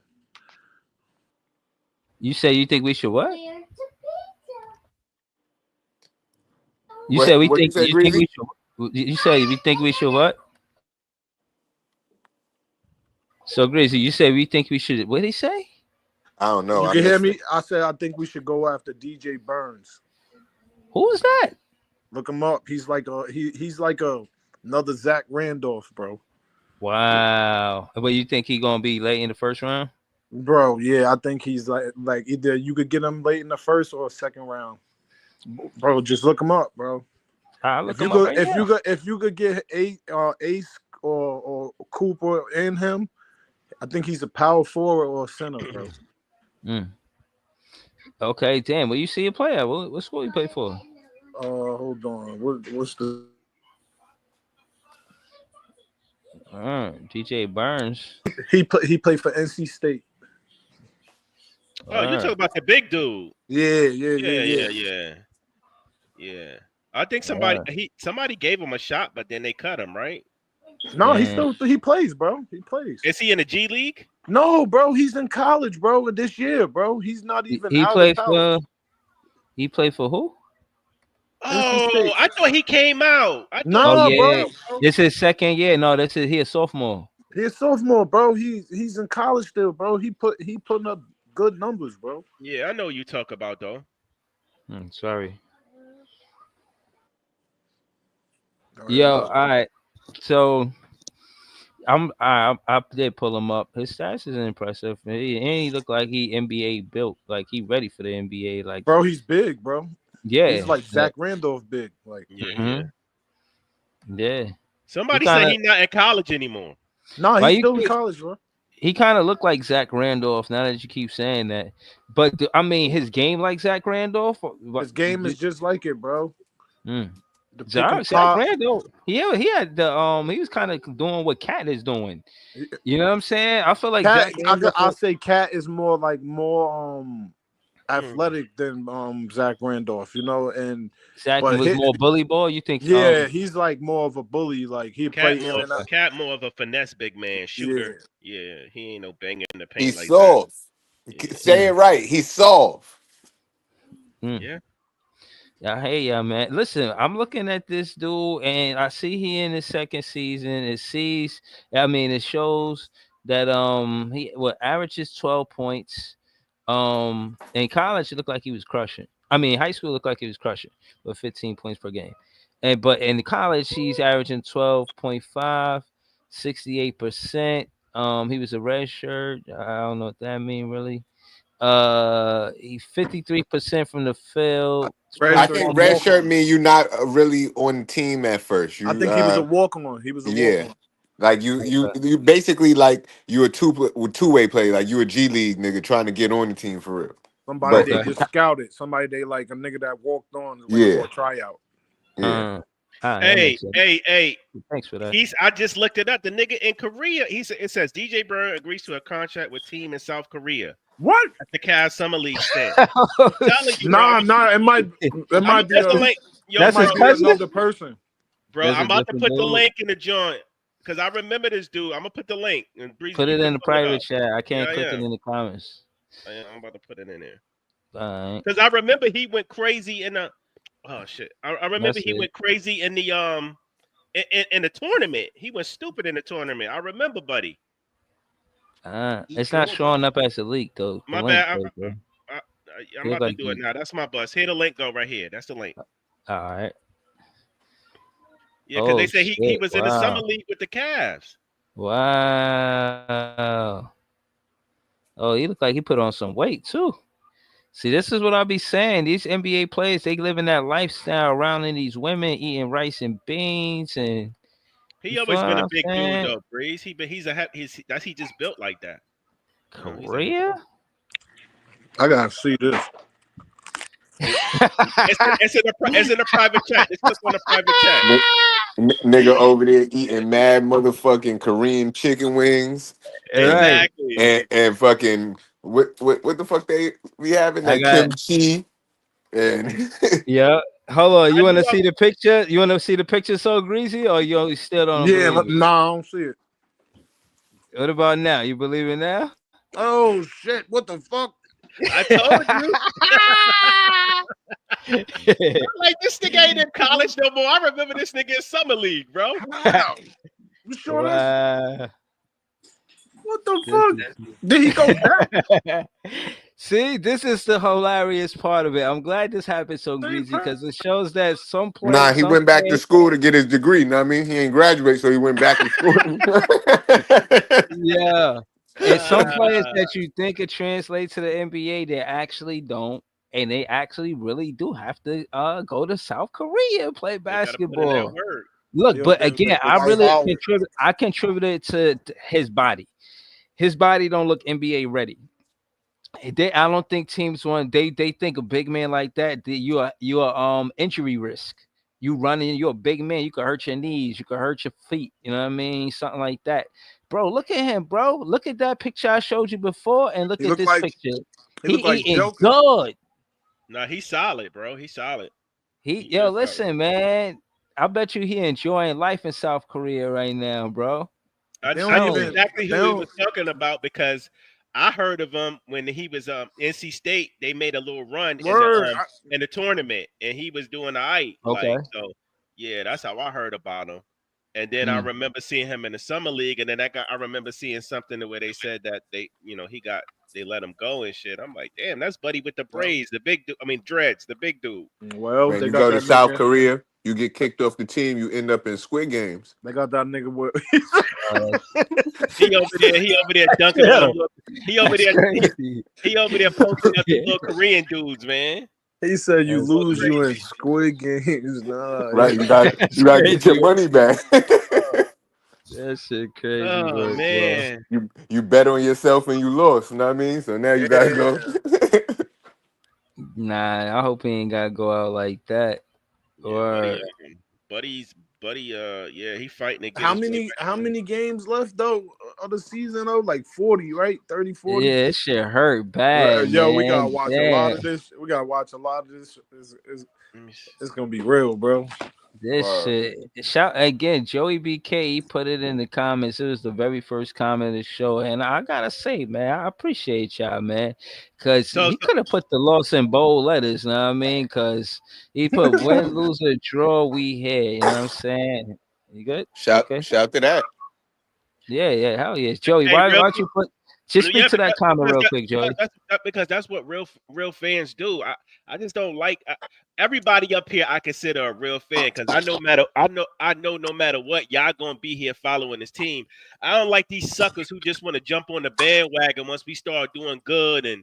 [SPEAKER 3] You say you think we should what? You
[SPEAKER 6] What
[SPEAKER 3] said we
[SPEAKER 6] what you
[SPEAKER 3] think
[SPEAKER 6] say,
[SPEAKER 3] you think
[SPEAKER 6] Greasy?
[SPEAKER 3] we should. You say we think we should what? So Greasy, you say we think we should. What did he say?
[SPEAKER 6] I don't know.
[SPEAKER 2] You
[SPEAKER 6] I
[SPEAKER 2] can hear
[SPEAKER 6] missed it.
[SPEAKER 2] me? I said I think we should go after DJ Burns.
[SPEAKER 3] Who is that?
[SPEAKER 2] Look him up. He's like he's like another Zach Randolph, bro.
[SPEAKER 3] Wow. But you think he gonna be late in the first round?
[SPEAKER 2] Bro, yeah, I think he's like either you could get him late in the first or second round. Bro, just look him up, bro.
[SPEAKER 3] I'll look
[SPEAKER 2] If you
[SPEAKER 3] him up
[SPEAKER 2] could
[SPEAKER 3] right now.
[SPEAKER 2] if you could get Ace or Cooper in him, I think he's a power forward or a center, bro.
[SPEAKER 3] Mm. Okay, damn. Well, you see a player. What school you play for?
[SPEAKER 2] Hold on. What's the
[SPEAKER 3] DJ Burns.
[SPEAKER 2] he played for NC State.
[SPEAKER 5] Oh, you talking about the big dude?
[SPEAKER 2] Yeah.
[SPEAKER 5] Yeah. I think somebody gave him a shot, but then they cut him, right?
[SPEAKER 2] No,
[SPEAKER 3] Man.
[SPEAKER 2] he plays, bro. He plays.
[SPEAKER 5] Is he in the G League?
[SPEAKER 2] No, bro, he's in college, bro. This year, bro. He's not even
[SPEAKER 3] He
[SPEAKER 2] out of
[SPEAKER 3] played
[SPEAKER 2] college.
[SPEAKER 3] for. He played for who?
[SPEAKER 2] NC State.
[SPEAKER 5] Oh, I thought he came out.
[SPEAKER 3] Oh
[SPEAKER 2] No,
[SPEAKER 3] yeah,
[SPEAKER 2] bro.
[SPEAKER 3] this is second year. No, this is he a sophomore.
[SPEAKER 2] He's a sophomore, bro. He's in college still, bro. He putting up good numbers, bro.
[SPEAKER 5] Yeah, I know you talk about though.
[SPEAKER 3] Sorry.
[SPEAKER 2] All right,
[SPEAKER 3] Yo,
[SPEAKER 2] look.
[SPEAKER 3] all right. So I did pull him up. His stats is impressive. He looked like he NBA built, like he ready for the NBA. Like,
[SPEAKER 2] Bro, he's big, bro.
[SPEAKER 3] yeah,
[SPEAKER 2] He's like Zach Randolph big. Like,
[SPEAKER 5] Yeah.
[SPEAKER 3] yeah.
[SPEAKER 5] Somebody
[SPEAKER 3] He
[SPEAKER 5] said
[SPEAKER 3] kinda-
[SPEAKER 5] he's not in college anymore.
[SPEAKER 2] no,
[SPEAKER 3] Why
[SPEAKER 2] he's
[SPEAKER 3] you
[SPEAKER 2] still in
[SPEAKER 3] keep-
[SPEAKER 2] college, bro.
[SPEAKER 3] He kind of looked like Zach Randolph. Now that you keep saying that, but I mean, his game like Zach Randolph.
[SPEAKER 2] His game is just like it, bro.
[SPEAKER 3] Mm.
[SPEAKER 2] The pick and
[SPEAKER 3] Zach
[SPEAKER 2] pop.
[SPEAKER 3] Randolph. He had the he was kind of doing what Cat is doing. You know what I'm saying? I feel like
[SPEAKER 2] Cat,
[SPEAKER 3] Zach Randolph.
[SPEAKER 2] I'll say Cat is more athletic than Zach Randolph, you know, and
[SPEAKER 3] Zach
[SPEAKER 2] but
[SPEAKER 3] was more bully ball. You think?
[SPEAKER 2] yeah, he's like more of a bully. Like he
[SPEAKER 5] Cat
[SPEAKER 2] play
[SPEAKER 5] more,
[SPEAKER 2] in and out.
[SPEAKER 5] Cat more of a finesse big man shooter. Yeah, he ain't no banger in the paint
[SPEAKER 6] He's
[SPEAKER 5] like
[SPEAKER 6] soft.
[SPEAKER 5] that.
[SPEAKER 6] Say it right. He's soft.
[SPEAKER 5] Yeah.
[SPEAKER 3] Yeah, hey, yeah, man. Listen, I'm looking at this dude, and I see he in his second season. It shows that he averages 12 points. In college, it looked like he was crushing. I mean, high school looked like he was crushing with 15 points per game. But in college, he's averaging 12.5, 68%. He was a red shirt. I don't know what that means really. He's 53% from the field.
[SPEAKER 6] I think red shirt mean you're not really on the team at first.
[SPEAKER 2] I think he was a walk-on. He was a walk-on.
[SPEAKER 6] Like you basically like you a two-way player. Like you a G League nigga trying to get on the team for real.
[SPEAKER 2] Somebody they just scouted. Somebody they like a nigga that walked on for a tryout.
[SPEAKER 6] Yeah.
[SPEAKER 5] Hey.
[SPEAKER 3] Thanks for that.
[SPEAKER 5] I just looked it up. The nigga in Korea. It says DJ Burn agrees to a contract with team in South Korea.
[SPEAKER 2] What?
[SPEAKER 5] At the Cavs Summer League stand.
[SPEAKER 2] Nah. It might be another person.
[SPEAKER 5] Bro, I'm about to put the link in the joint because I remember this dude. I'm gonna put the link and
[SPEAKER 3] put it in the private chat. I can't click it in the comments.
[SPEAKER 5] I'm about to put it in there.
[SPEAKER 3] All right.
[SPEAKER 5] Because I remember he went crazy in the. Oh shit! I remember he went crazy in the in the tournament. He went stupid in the tournament. I remember, buddy.
[SPEAKER 3] It's not showing up as a leak though.
[SPEAKER 5] My bad. I'm about to do it now. That's my bus. Here the link go right here. That's the link.
[SPEAKER 3] All right.
[SPEAKER 5] Yeah, because they say he was in the summer league with the Cavs.
[SPEAKER 3] Wow. Oh, he looked like he put on some weight too. See, this is what I'll be saying. These NBA players, they live in that lifestyle around in these women eating rice and beans, and
[SPEAKER 5] he always been a big dude though, Breeze. He just built like that.
[SPEAKER 3] Korea?
[SPEAKER 2] I gotta see this.
[SPEAKER 5] It's in a private chat. Just click on the private chat.
[SPEAKER 6] Nigga over there eating mad motherfucking Korean chicken wings and
[SPEAKER 5] Exactly.
[SPEAKER 6] and fucking what the fuck they be having
[SPEAKER 3] I
[SPEAKER 6] that
[SPEAKER 3] got
[SPEAKER 6] kimchi and
[SPEAKER 3] yeah. Hold on,
[SPEAKER 5] I
[SPEAKER 3] you want
[SPEAKER 5] knew
[SPEAKER 3] to see the picture? You want to see the picture so greasy, or you still don't
[SPEAKER 2] Yeah,
[SPEAKER 3] believe it?
[SPEAKER 2] nah, I don't see it.
[SPEAKER 3] What about now? You believe it now?
[SPEAKER 2] Oh shit! What the fuck?
[SPEAKER 5] I told you. Like this nigga ain't in college no more. I remember this nigga in summer league, bro.
[SPEAKER 2] How? You sure that's
[SPEAKER 3] Wow.
[SPEAKER 2] what the
[SPEAKER 3] This
[SPEAKER 2] fuck? Did he go back?
[SPEAKER 3] See, this is the hilarious part of it. I'm glad this happened so
[SPEAKER 2] They
[SPEAKER 3] greasy because it shows that some
[SPEAKER 6] nah,
[SPEAKER 3] players,
[SPEAKER 6] he went back to school to get his degree. Know what I mean, he ain't graduate, so he went back to school.
[SPEAKER 3] yeah, and some players
[SPEAKER 5] Uh,
[SPEAKER 3] that you think it translates to the NBA, they actually don't, and they actually really do have to go to South Korea and play
[SPEAKER 5] they gotta put in that
[SPEAKER 3] basketball.
[SPEAKER 5] work.
[SPEAKER 3] Look,
[SPEAKER 2] Yo,
[SPEAKER 3] but
[SPEAKER 2] them
[SPEAKER 3] again, I
[SPEAKER 2] niggas
[SPEAKER 3] really
[SPEAKER 2] solid.
[SPEAKER 3] contributed to his body. His body don't look NBA ready. I don't think teams want they think a big man like that, you are injury risk. You running, you're a big man, you could hurt your knees, you could hurt your feet, you know what I mean? Something like that. Bro, look at him, bro. Look at that picture I showed you before and look
[SPEAKER 2] He
[SPEAKER 3] at
[SPEAKER 2] looked
[SPEAKER 3] this
[SPEAKER 2] like
[SPEAKER 3] picture.
[SPEAKER 2] he
[SPEAKER 3] He
[SPEAKER 2] looked like
[SPEAKER 3] eating
[SPEAKER 2] Joker.
[SPEAKER 3] good.
[SPEAKER 5] Nah, he's solid, bro. He's solid. He
[SPEAKER 3] Yo,
[SPEAKER 5] is solid.
[SPEAKER 3] listen, man. I bet you he enjoying life in South Korea right now, bro.
[SPEAKER 5] I,
[SPEAKER 2] They
[SPEAKER 5] I
[SPEAKER 2] don't
[SPEAKER 5] knew
[SPEAKER 2] even.
[SPEAKER 3] Telling
[SPEAKER 5] exactly
[SPEAKER 2] They
[SPEAKER 5] who he
[SPEAKER 2] don't.
[SPEAKER 5] was talking about because I heard of him when he was NC State. They made a little run
[SPEAKER 2] Word.
[SPEAKER 5] in the tournament, and he was doing all right.
[SPEAKER 3] you. Okay.
[SPEAKER 5] Like so, yeah, that's how I heard about him. And then I
[SPEAKER 3] Mm.
[SPEAKER 5] remember seeing him in the summer league, and then I remember seeing something where they said that they let him go and shit. I'm like, damn, that's Buddy with the
[SPEAKER 2] Well,
[SPEAKER 5] braids, the big dude. I mean, dreads, the big dude.
[SPEAKER 2] well,
[SPEAKER 6] Man,
[SPEAKER 2] they
[SPEAKER 6] you
[SPEAKER 2] got
[SPEAKER 6] go to
[SPEAKER 2] that
[SPEAKER 6] South
[SPEAKER 2] nigga.
[SPEAKER 6] Korea, you get kicked off the team, you end up in Squid Games.
[SPEAKER 2] They got that nigga with.
[SPEAKER 5] He over there. He over there dunking on them.
[SPEAKER 3] Yo,
[SPEAKER 5] He over
[SPEAKER 3] that's
[SPEAKER 5] there.
[SPEAKER 3] crazy.
[SPEAKER 5] He over there posting up the little Korean dudes, man.
[SPEAKER 2] He said you
[SPEAKER 3] That's
[SPEAKER 5] So
[SPEAKER 2] lose, you in
[SPEAKER 5] crazy.
[SPEAKER 2] Squid Games. Nah,
[SPEAKER 6] Right,
[SPEAKER 2] yeah.
[SPEAKER 3] That's
[SPEAKER 6] you got to get your
[SPEAKER 3] crazy.
[SPEAKER 6] money back.
[SPEAKER 3] That shit crazy
[SPEAKER 5] Oh
[SPEAKER 3] work, bro.
[SPEAKER 5] man.
[SPEAKER 6] you bet on yourself and you lost. You know what I mean? So now you got to go.
[SPEAKER 3] Nah, I hope he ain't gotta go out like that.
[SPEAKER 5] Yeah,
[SPEAKER 3] Or
[SPEAKER 5] buddy. Yeah, he fighting to get
[SPEAKER 2] How
[SPEAKER 5] his way
[SPEAKER 2] many
[SPEAKER 5] back
[SPEAKER 2] how
[SPEAKER 5] in.
[SPEAKER 2] many games left though of the season though? Like 40, right? 30, 40.
[SPEAKER 3] yeah, it shit hurt bad,
[SPEAKER 2] Yo, we gotta
[SPEAKER 3] man.
[SPEAKER 2] watch a lot
[SPEAKER 3] Damn,
[SPEAKER 2] of this. We gotta watch a lot of this.
[SPEAKER 5] Let me see.
[SPEAKER 2] It's gonna be real, bro.
[SPEAKER 3] this
[SPEAKER 6] Wow.
[SPEAKER 3] shit. Shout again, Joey BK. He put it in the comments. It was the very first comment of the show, and I gotta say, man, I appreciate y'all, man, because
[SPEAKER 5] So,
[SPEAKER 3] he could have put the loss in bold letters. You know what I mean? Because he put win, lose, or draw. We here. You know what I'm saying? You good?
[SPEAKER 6] Shout
[SPEAKER 3] Okay.
[SPEAKER 6] shout to that.
[SPEAKER 3] Yeah, hell yeah, Joey.
[SPEAKER 5] hey,
[SPEAKER 3] Why
[SPEAKER 5] real
[SPEAKER 3] don't
[SPEAKER 5] quick.
[SPEAKER 3] you put? Just speak
[SPEAKER 5] Yeah,
[SPEAKER 3] to that comment real quick,
[SPEAKER 5] because
[SPEAKER 3] Joey.
[SPEAKER 5] because that's what real fans do. I just don't like everybody up here. I consider a real fan because I know no matter what y'all gonna be here following this team. I don't like these suckers who just want to jump on the bandwagon once we start doing good and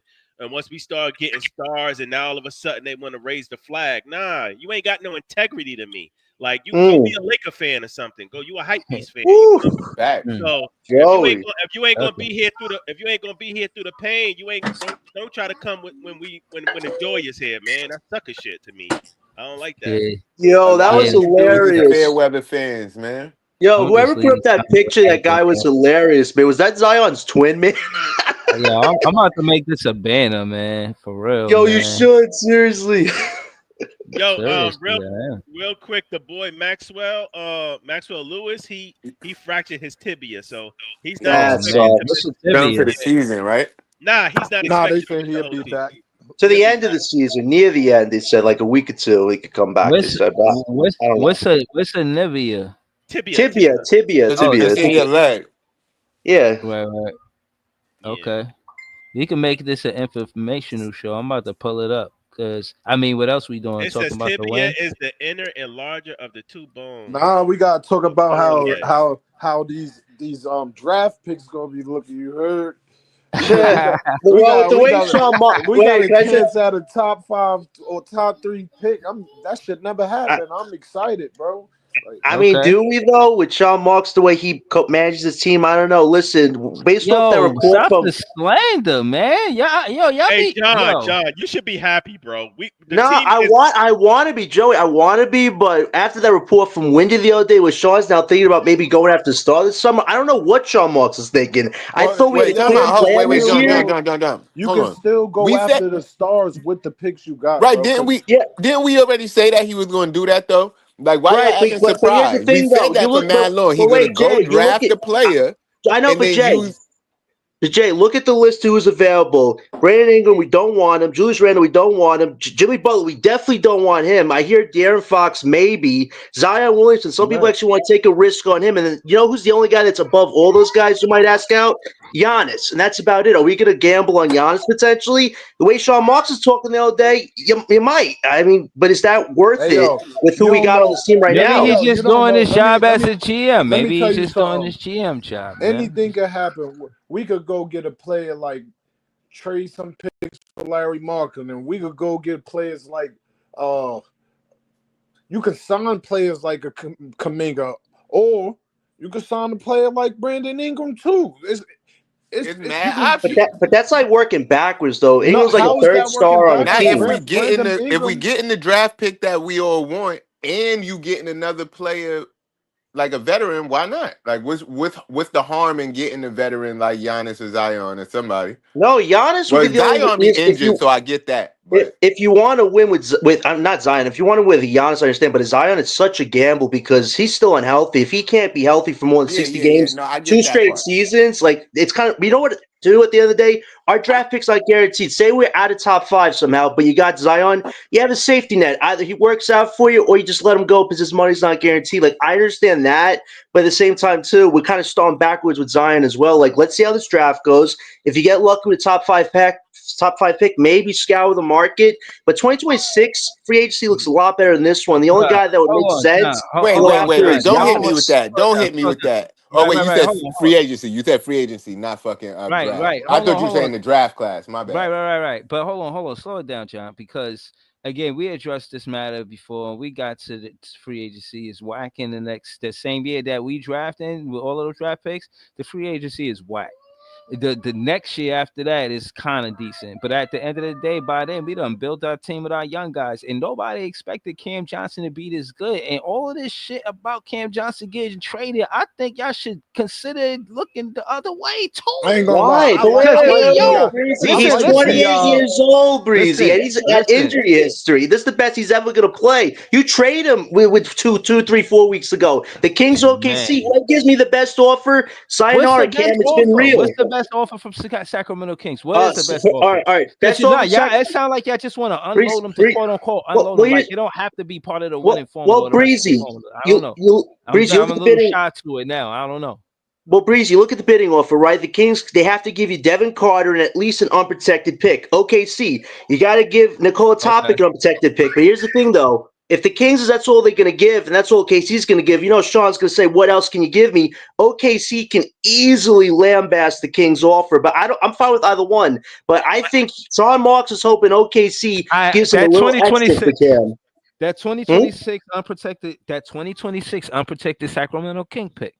[SPEAKER 5] once we start getting stars and now all of a sudden they want to raise the flag. Nah, you ain't got no integrity to me. Like you go be a Laker fan or something. Go you a hype beast fan. You
[SPEAKER 4] Woo,
[SPEAKER 5] feel me?
[SPEAKER 6] Facts.
[SPEAKER 3] Mm,
[SPEAKER 5] So
[SPEAKER 4] Joey.
[SPEAKER 5] if you ain't gonna
[SPEAKER 3] okay.
[SPEAKER 5] be here through the pain, you ain't don't try to come when the joy is here, man. That's sucker shit to me. I don't like that.
[SPEAKER 3] Yeah,
[SPEAKER 4] Yo,
[SPEAKER 6] A
[SPEAKER 4] that
[SPEAKER 6] lot
[SPEAKER 3] yeah.
[SPEAKER 4] was
[SPEAKER 6] of you dudes is fair
[SPEAKER 4] hilarious.
[SPEAKER 6] weather fans, man.
[SPEAKER 4] Yo,
[SPEAKER 3] I'm
[SPEAKER 4] whoever
[SPEAKER 3] just
[SPEAKER 4] put up
[SPEAKER 3] leaving
[SPEAKER 4] that picture, that guy was
[SPEAKER 3] comments.
[SPEAKER 4] hilarious, man. Was that Zion's twin, man?
[SPEAKER 3] Yeah, I'm about to make this a banner, man. For real,
[SPEAKER 4] Yo, you
[SPEAKER 3] man.
[SPEAKER 4] should, seriously.
[SPEAKER 5] Yo,
[SPEAKER 3] Seriously, I am.
[SPEAKER 5] real quick, the boy Maxwell Lewis, he fractured his tibia, so he's not
[SPEAKER 3] Oh
[SPEAKER 4] That
[SPEAKER 5] expected
[SPEAKER 3] man,
[SPEAKER 5] to
[SPEAKER 4] sucks.
[SPEAKER 3] what's
[SPEAKER 5] miss.
[SPEAKER 3] the
[SPEAKER 6] Done for
[SPEAKER 3] tibia?
[SPEAKER 6] the season, right?
[SPEAKER 5] Nah, he's not
[SPEAKER 2] Nah, they
[SPEAKER 5] expected to
[SPEAKER 2] said
[SPEAKER 5] miss the
[SPEAKER 2] he'll
[SPEAKER 5] whole
[SPEAKER 2] be
[SPEAKER 5] season.
[SPEAKER 2] back.
[SPEAKER 4] To
[SPEAKER 5] He'll
[SPEAKER 4] the
[SPEAKER 5] be
[SPEAKER 4] end of the season, near the end, they said like a week or two he could come back. They
[SPEAKER 3] What's
[SPEAKER 4] said, but
[SPEAKER 3] what's
[SPEAKER 4] I don't know.
[SPEAKER 3] what's a Nivea?
[SPEAKER 5] tibia.
[SPEAKER 4] Tibia.
[SPEAKER 3] Oh, the
[SPEAKER 6] It's in your
[SPEAKER 3] tibia.
[SPEAKER 6] leg.
[SPEAKER 4] Yeah.
[SPEAKER 3] Right.
[SPEAKER 5] Yeah.
[SPEAKER 3] Okay. You can make this an informational show. I'm about to pull it up because I mean, what else we doing?
[SPEAKER 5] It says
[SPEAKER 3] Talking about the
[SPEAKER 5] tibia
[SPEAKER 3] win?
[SPEAKER 5] is the inner and larger of the two bones.
[SPEAKER 2] Nah, we gotta talk
[SPEAKER 5] The
[SPEAKER 2] about
[SPEAKER 5] bone head.
[SPEAKER 2] how these draft picks gonna be looking. You heard?
[SPEAKER 4] The one with the
[SPEAKER 2] We
[SPEAKER 4] way
[SPEAKER 2] got
[SPEAKER 4] Sean
[SPEAKER 2] we got
[SPEAKER 4] wait,
[SPEAKER 2] a
[SPEAKER 4] can I say
[SPEAKER 2] chance at a top 5 or top 3 pick. That should never
[SPEAKER 4] I,
[SPEAKER 2] happen. I'm excited, bro.
[SPEAKER 4] I mean,
[SPEAKER 3] Okay.
[SPEAKER 4] do we though? With Sean Marks, the way he manages his team, I don't know. Listen, based off that
[SPEAKER 3] Yo,
[SPEAKER 4] report
[SPEAKER 3] stop
[SPEAKER 4] from
[SPEAKER 3] the slander, man. Y'all
[SPEAKER 5] Hey,
[SPEAKER 3] be yo.
[SPEAKER 5] John, you should be happy, bro. The
[SPEAKER 4] no,
[SPEAKER 5] team is
[SPEAKER 4] I want to be Joey. I want to be, but after that report from Wendy the other day, where Sean's now thinking about maybe going after the start this summer, I don't know what Sean Marks is thinking. I
[SPEAKER 2] Well,
[SPEAKER 4] thought we had
[SPEAKER 6] Wait,
[SPEAKER 4] a
[SPEAKER 6] time
[SPEAKER 4] clear
[SPEAKER 6] out.
[SPEAKER 2] you
[SPEAKER 6] Wait,
[SPEAKER 4] plan
[SPEAKER 2] can
[SPEAKER 6] wait,
[SPEAKER 4] this
[SPEAKER 2] still
[SPEAKER 4] year.
[SPEAKER 2] go. You
[SPEAKER 6] Hold
[SPEAKER 2] can
[SPEAKER 6] on.
[SPEAKER 2] still go
[SPEAKER 6] We said
[SPEAKER 2] after the stars with the picks you got,
[SPEAKER 6] right.
[SPEAKER 2] bro. Because
[SPEAKER 4] Yeah,
[SPEAKER 6] Didn't we already say that he was going to do that though? Like, why
[SPEAKER 4] right.
[SPEAKER 6] y'all acting
[SPEAKER 4] But here's the
[SPEAKER 6] surprised? We
[SPEAKER 4] thing,
[SPEAKER 6] said
[SPEAKER 4] though. You
[SPEAKER 6] that for
[SPEAKER 4] look,
[SPEAKER 6] mad long.
[SPEAKER 4] but
[SPEAKER 6] He's gonna
[SPEAKER 4] wait,
[SPEAKER 6] go
[SPEAKER 4] Jay. You look
[SPEAKER 6] draft
[SPEAKER 4] at.
[SPEAKER 6] the player
[SPEAKER 4] I know,
[SPEAKER 6] and
[SPEAKER 4] but
[SPEAKER 6] then
[SPEAKER 4] Jay.
[SPEAKER 6] use.
[SPEAKER 4] But Jay, look at the list who is available. Brandon Ingram, we don't want him. Julius Randle, we don't want him. Jimmy Butler, we definitely don't want him. I hear De'Aaron Fox, maybe. Zion Williamson, some people
[SPEAKER 2] right.
[SPEAKER 4] actually want to take a risk on him. And then, you know who's the only guy that's above all those guys you might ask out? Giannis. And that's about it. Are we going to gamble on Giannis potentially? The way Sean Marks is talking the other day, you might. I mean, but is that worth
[SPEAKER 2] Hey
[SPEAKER 4] it
[SPEAKER 2] yo,
[SPEAKER 4] with who
[SPEAKER 2] you
[SPEAKER 4] we
[SPEAKER 2] don't
[SPEAKER 4] got on
[SPEAKER 2] know.
[SPEAKER 4] this team right
[SPEAKER 3] Maybe
[SPEAKER 2] Hey
[SPEAKER 4] now?
[SPEAKER 3] he's
[SPEAKER 2] yo, you
[SPEAKER 3] just
[SPEAKER 2] don't
[SPEAKER 3] doing
[SPEAKER 2] know.
[SPEAKER 3] his job as a GM.
[SPEAKER 2] Let me
[SPEAKER 3] Maybe
[SPEAKER 2] tell
[SPEAKER 3] he's
[SPEAKER 2] you
[SPEAKER 3] just doing
[SPEAKER 2] something.
[SPEAKER 3] his GM job, man.
[SPEAKER 2] Anything can happen. We could go get a player like trade some picks for Larry Markin, and we could go get players like you could sign players like a Kuminga, or you could sign a player like Brandon Ingram too.
[SPEAKER 6] It's
[SPEAKER 2] It's you
[SPEAKER 6] mad
[SPEAKER 2] can
[SPEAKER 4] But
[SPEAKER 6] options.
[SPEAKER 4] that's like working backwards, though.
[SPEAKER 2] no.
[SPEAKER 4] Ingram's like a
[SPEAKER 2] How is
[SPEAKER 4] third
[SPEAKER 2] that working
[SPEAKER 4] star on a
[SPEAKER 6] Now,
[SPEAKER 2] backwards?
[SPEAKER 6] if
[SPEAKER 4] team.
[SPEAKER 6] we
[SPEAKER 2] Brandon
[SPEAKER 6] if we
[SPEAKER 2] Ingram.
[SPEAKER 6] getting the draft pick that we all want, and you getting another player like a veteran, why not? Like, what's the harm in getting a veteran like Giannis or Zion or somebody?
[SPEAKER 4] No, Giannis would be
[SPEAKER 6] Well,
[SPEAKER 4] the only.
[SPEAKER 6] Zion be
[SPEAKER 4] If
[SPEAKER 6] injured,
[SPEAKER 4] you
[SPEAKER 6] so I get that.
[SPEAKER 4] If,
[SPEAKER 6] But
[SPEAKER 4] if you want to win with I'm not Zion, if you want to win with Giannis, I understand. But Zion, it's such a gamble because he's still unhealthy. If he can't be healthy for more than
[SPEAKER 6] yeah,
[SPEAKER 4] 60
[SPEAKER 6] yeah, yeah.
[SPEAKER 4] games,
[SPEAKER 6] No, I
[SPEAKER 4] two
[SPEAKER 6] get that
[SPEAKER 4] straight
[SPEAKER 6] part.
[SPEAKER 4] seasons, like it's kind of you know what to do at the end of the day. Our draft picks are guaranteed. Say we're out of top 5 somehow, but you got Zion, you have a safety net. Either he works out for you or you just let him go because his money's not guaranteed. Like I understand that, but at the same time too, we're kind of starting backwards with Zion as well. Like let's see how this draft goes. If you get lucky with top five pick, maybe scour the market. But 2026 free agency looks a lot better than this one. The only
[SPEAKER 3] Bruh,
[SPEAKER 4] guy that would make
[SPEAKER 3] hold on, John.
[SPEAKER 4] sense
[SPEAKER 3] Hold,
[SPEAKER 6] Wait,
[SPEAKER 4] to
[SPEAKER 3] hold
[SPEAKER 4] go
[SPEAKER 6] wait,
[SPEAKER 3] on,
[SPEAKER 6] wait,
[SPEAKER 4] after
[SPEAKER 6] wait.
[SPEAKER 3] John.
[SPEAKER 4] is
[SPEAKER 6] Don't hit me
[SPEAKER 3] Hold
[SPEAKER 6] with
[SPEAKER 4] Giannis.
[SPEAKER 6] that.
[SPEAKER 3] on,
[SPEAKER 6] Don't
[SPEAKER 3] slow
[SPEAKER 6] hit
[SPEAKER 3] down,
[SPEAKER 6] me
[SPEAKER 3] slow
[SPEAKER 6] with
[SPEAKER 3] down.
[SPEAKER 6] that. Oh,
[SPEAKER 3] Right,
[SPEAKER 6] wait,
[SPEAKER 3] right,
[SPEAKER 6] you
[SPEAKER 3] right.
[SPEAKER 6] said
[SPEAKER 3] Hold on,
[SPEAKER 6] free agency. You said free agency, not fucking
[SPEAKER 3] right,
[SPEAKER 6] draft.
[SPEAKER 3] right.
[SPEAKER 6] I
[SPEAKER 3] Hold on,
[SPEAKER 6] thought you were
[SPEAKER 3] hold on.
[SPEAKER 6] saying the draft class. My
[SPEAKER 3] Right,
[SPEAKER 6] bad.
[SPEAKER 3] right, right, right. But hold on, slow it down, John, because again, we addressed this matter before. We got to the free agency is whack in the same year that we drafted with all of those draft picks. The free agency is whack. The next year after that is kind of decent, but at the end of the day, by then we done built our team with our young guys, and nobody expected Cam Johnson to be this good. And all of this shit about Cam Johnson getting traded, I think y'all should consider looking the other way
[SPEAKER 2] I ain't
[SPEAKER 3] too.
[SPEAKER 2] gonna lie.
[SPEAKER 4] Why?
[SPEAKER 2] I
[SPEAKER 4] But wait,
[SPEAKER 2] like
[SPEAKER 3] Because
[SPEAKER 4] wait,
[SPEAKER 2] I
[SPEAKER 4] wait,
[SPEAKER 2] like
[SPEAKER 3] he,
[SPEAKER 4] wait, wait.
[SPEAKER 2] Bi.
[SPEAKER 3] yo,
[SPEAKER 4] Breezy,
[SPEAKER 2] I
[SPEAKER 4] he's
[SPEAKER 3] listen,
[SPEAKER 2] like
[SPEAKER 4] 28
[SPEAKER 3] listen,
[SPEAKER 2] Bi.
[SPEAKER 4] years old, Breezy, and
[SPEAKER 3] listen,
[SPEAKER 4] he's got
[SPEAKER 3] listen.
[SPEAKER 4] injury history. This is the best he's ever going to play. You trade him with 4 weeks ago. The Kings
[SPEAKER 3] Man,
[SPEAKER 4] OKC, what gives me the best offer?
[SPEAKER 3] what's the
[SPEAKER 4] Sayonara, Cam,
[SPEAKER 3] best
[SPEAKER 4] it's been
[SPEAKER 3] offer?
[SPEAKER 4] real.
[SPEAKER 3] What's the best offer from Sacramento Kings? What is the best
[SPEAKER 4] All
[SPEAKER 3] offer?
[SPEAKER 4] right, all right.
[SPEAKER 3] Because
[SPEAKER 4] Best
[SPEAKER 3] you know,
[SPEAKER 4] offer,
[SPEAKER 3] yeah, it sounds like y'all just want to
[SPEAKER 4] Breezy,
[SPEAKER 3] unload them to quote unquote
[SPEAKER 4] well,
[SPEAKER 3] unload
[SPEAKER 4] well,
[SPEAKER 3] them. Like
[SPEAKER 4] here's,
[SPEAKER 3] they don't have to be part of the winning formula
[SPEAKER 4] well,
[SPEAKER 3] or the recipe
[SPEAKER 4] Breezy,
[SPEAKER 3] formula. I don't know.
[SPEAKER 4] Breezy,
[SPEAKER 3] I'm
[SPEAKER 4] look
[SPEAKER 3] a
[SPEAKER 4] at the
[SPEAKER 3] little
[SPEAKER 4] bidding.
[SPEAKER 3] shy to it now. I don't know.
[SPEAKER 4] Well, Breezy, look at the bidding offer, right? The Kings, they have to give you Devin Carter and at least an unprotected pick. OKC, you got to give Nikola
[SPEAKER 3] Okay.
[SPEAKER 4] Topic an unprotected pick. But here's the thing, though. If the Kings is that's all they're going to give, and that's all OKC's going to give, you know, Sean's going to say, "What else can you give me?" OKC can easily lambast the Kings offer, but I'm fine with either one. But I think Sean Marks is hoping OKC gives him a
[SPEAKER 3] That
[SPEAKER 4] little extra for
[SPEAKER 3] 2026,
[SPEAKER 4] Cam.
[SPEAKER 3] that
[SPEAKER 4] Hmm?
[SPEAKER 3] 2026 unprotected, that 2026 unprotected Sacramento King pick.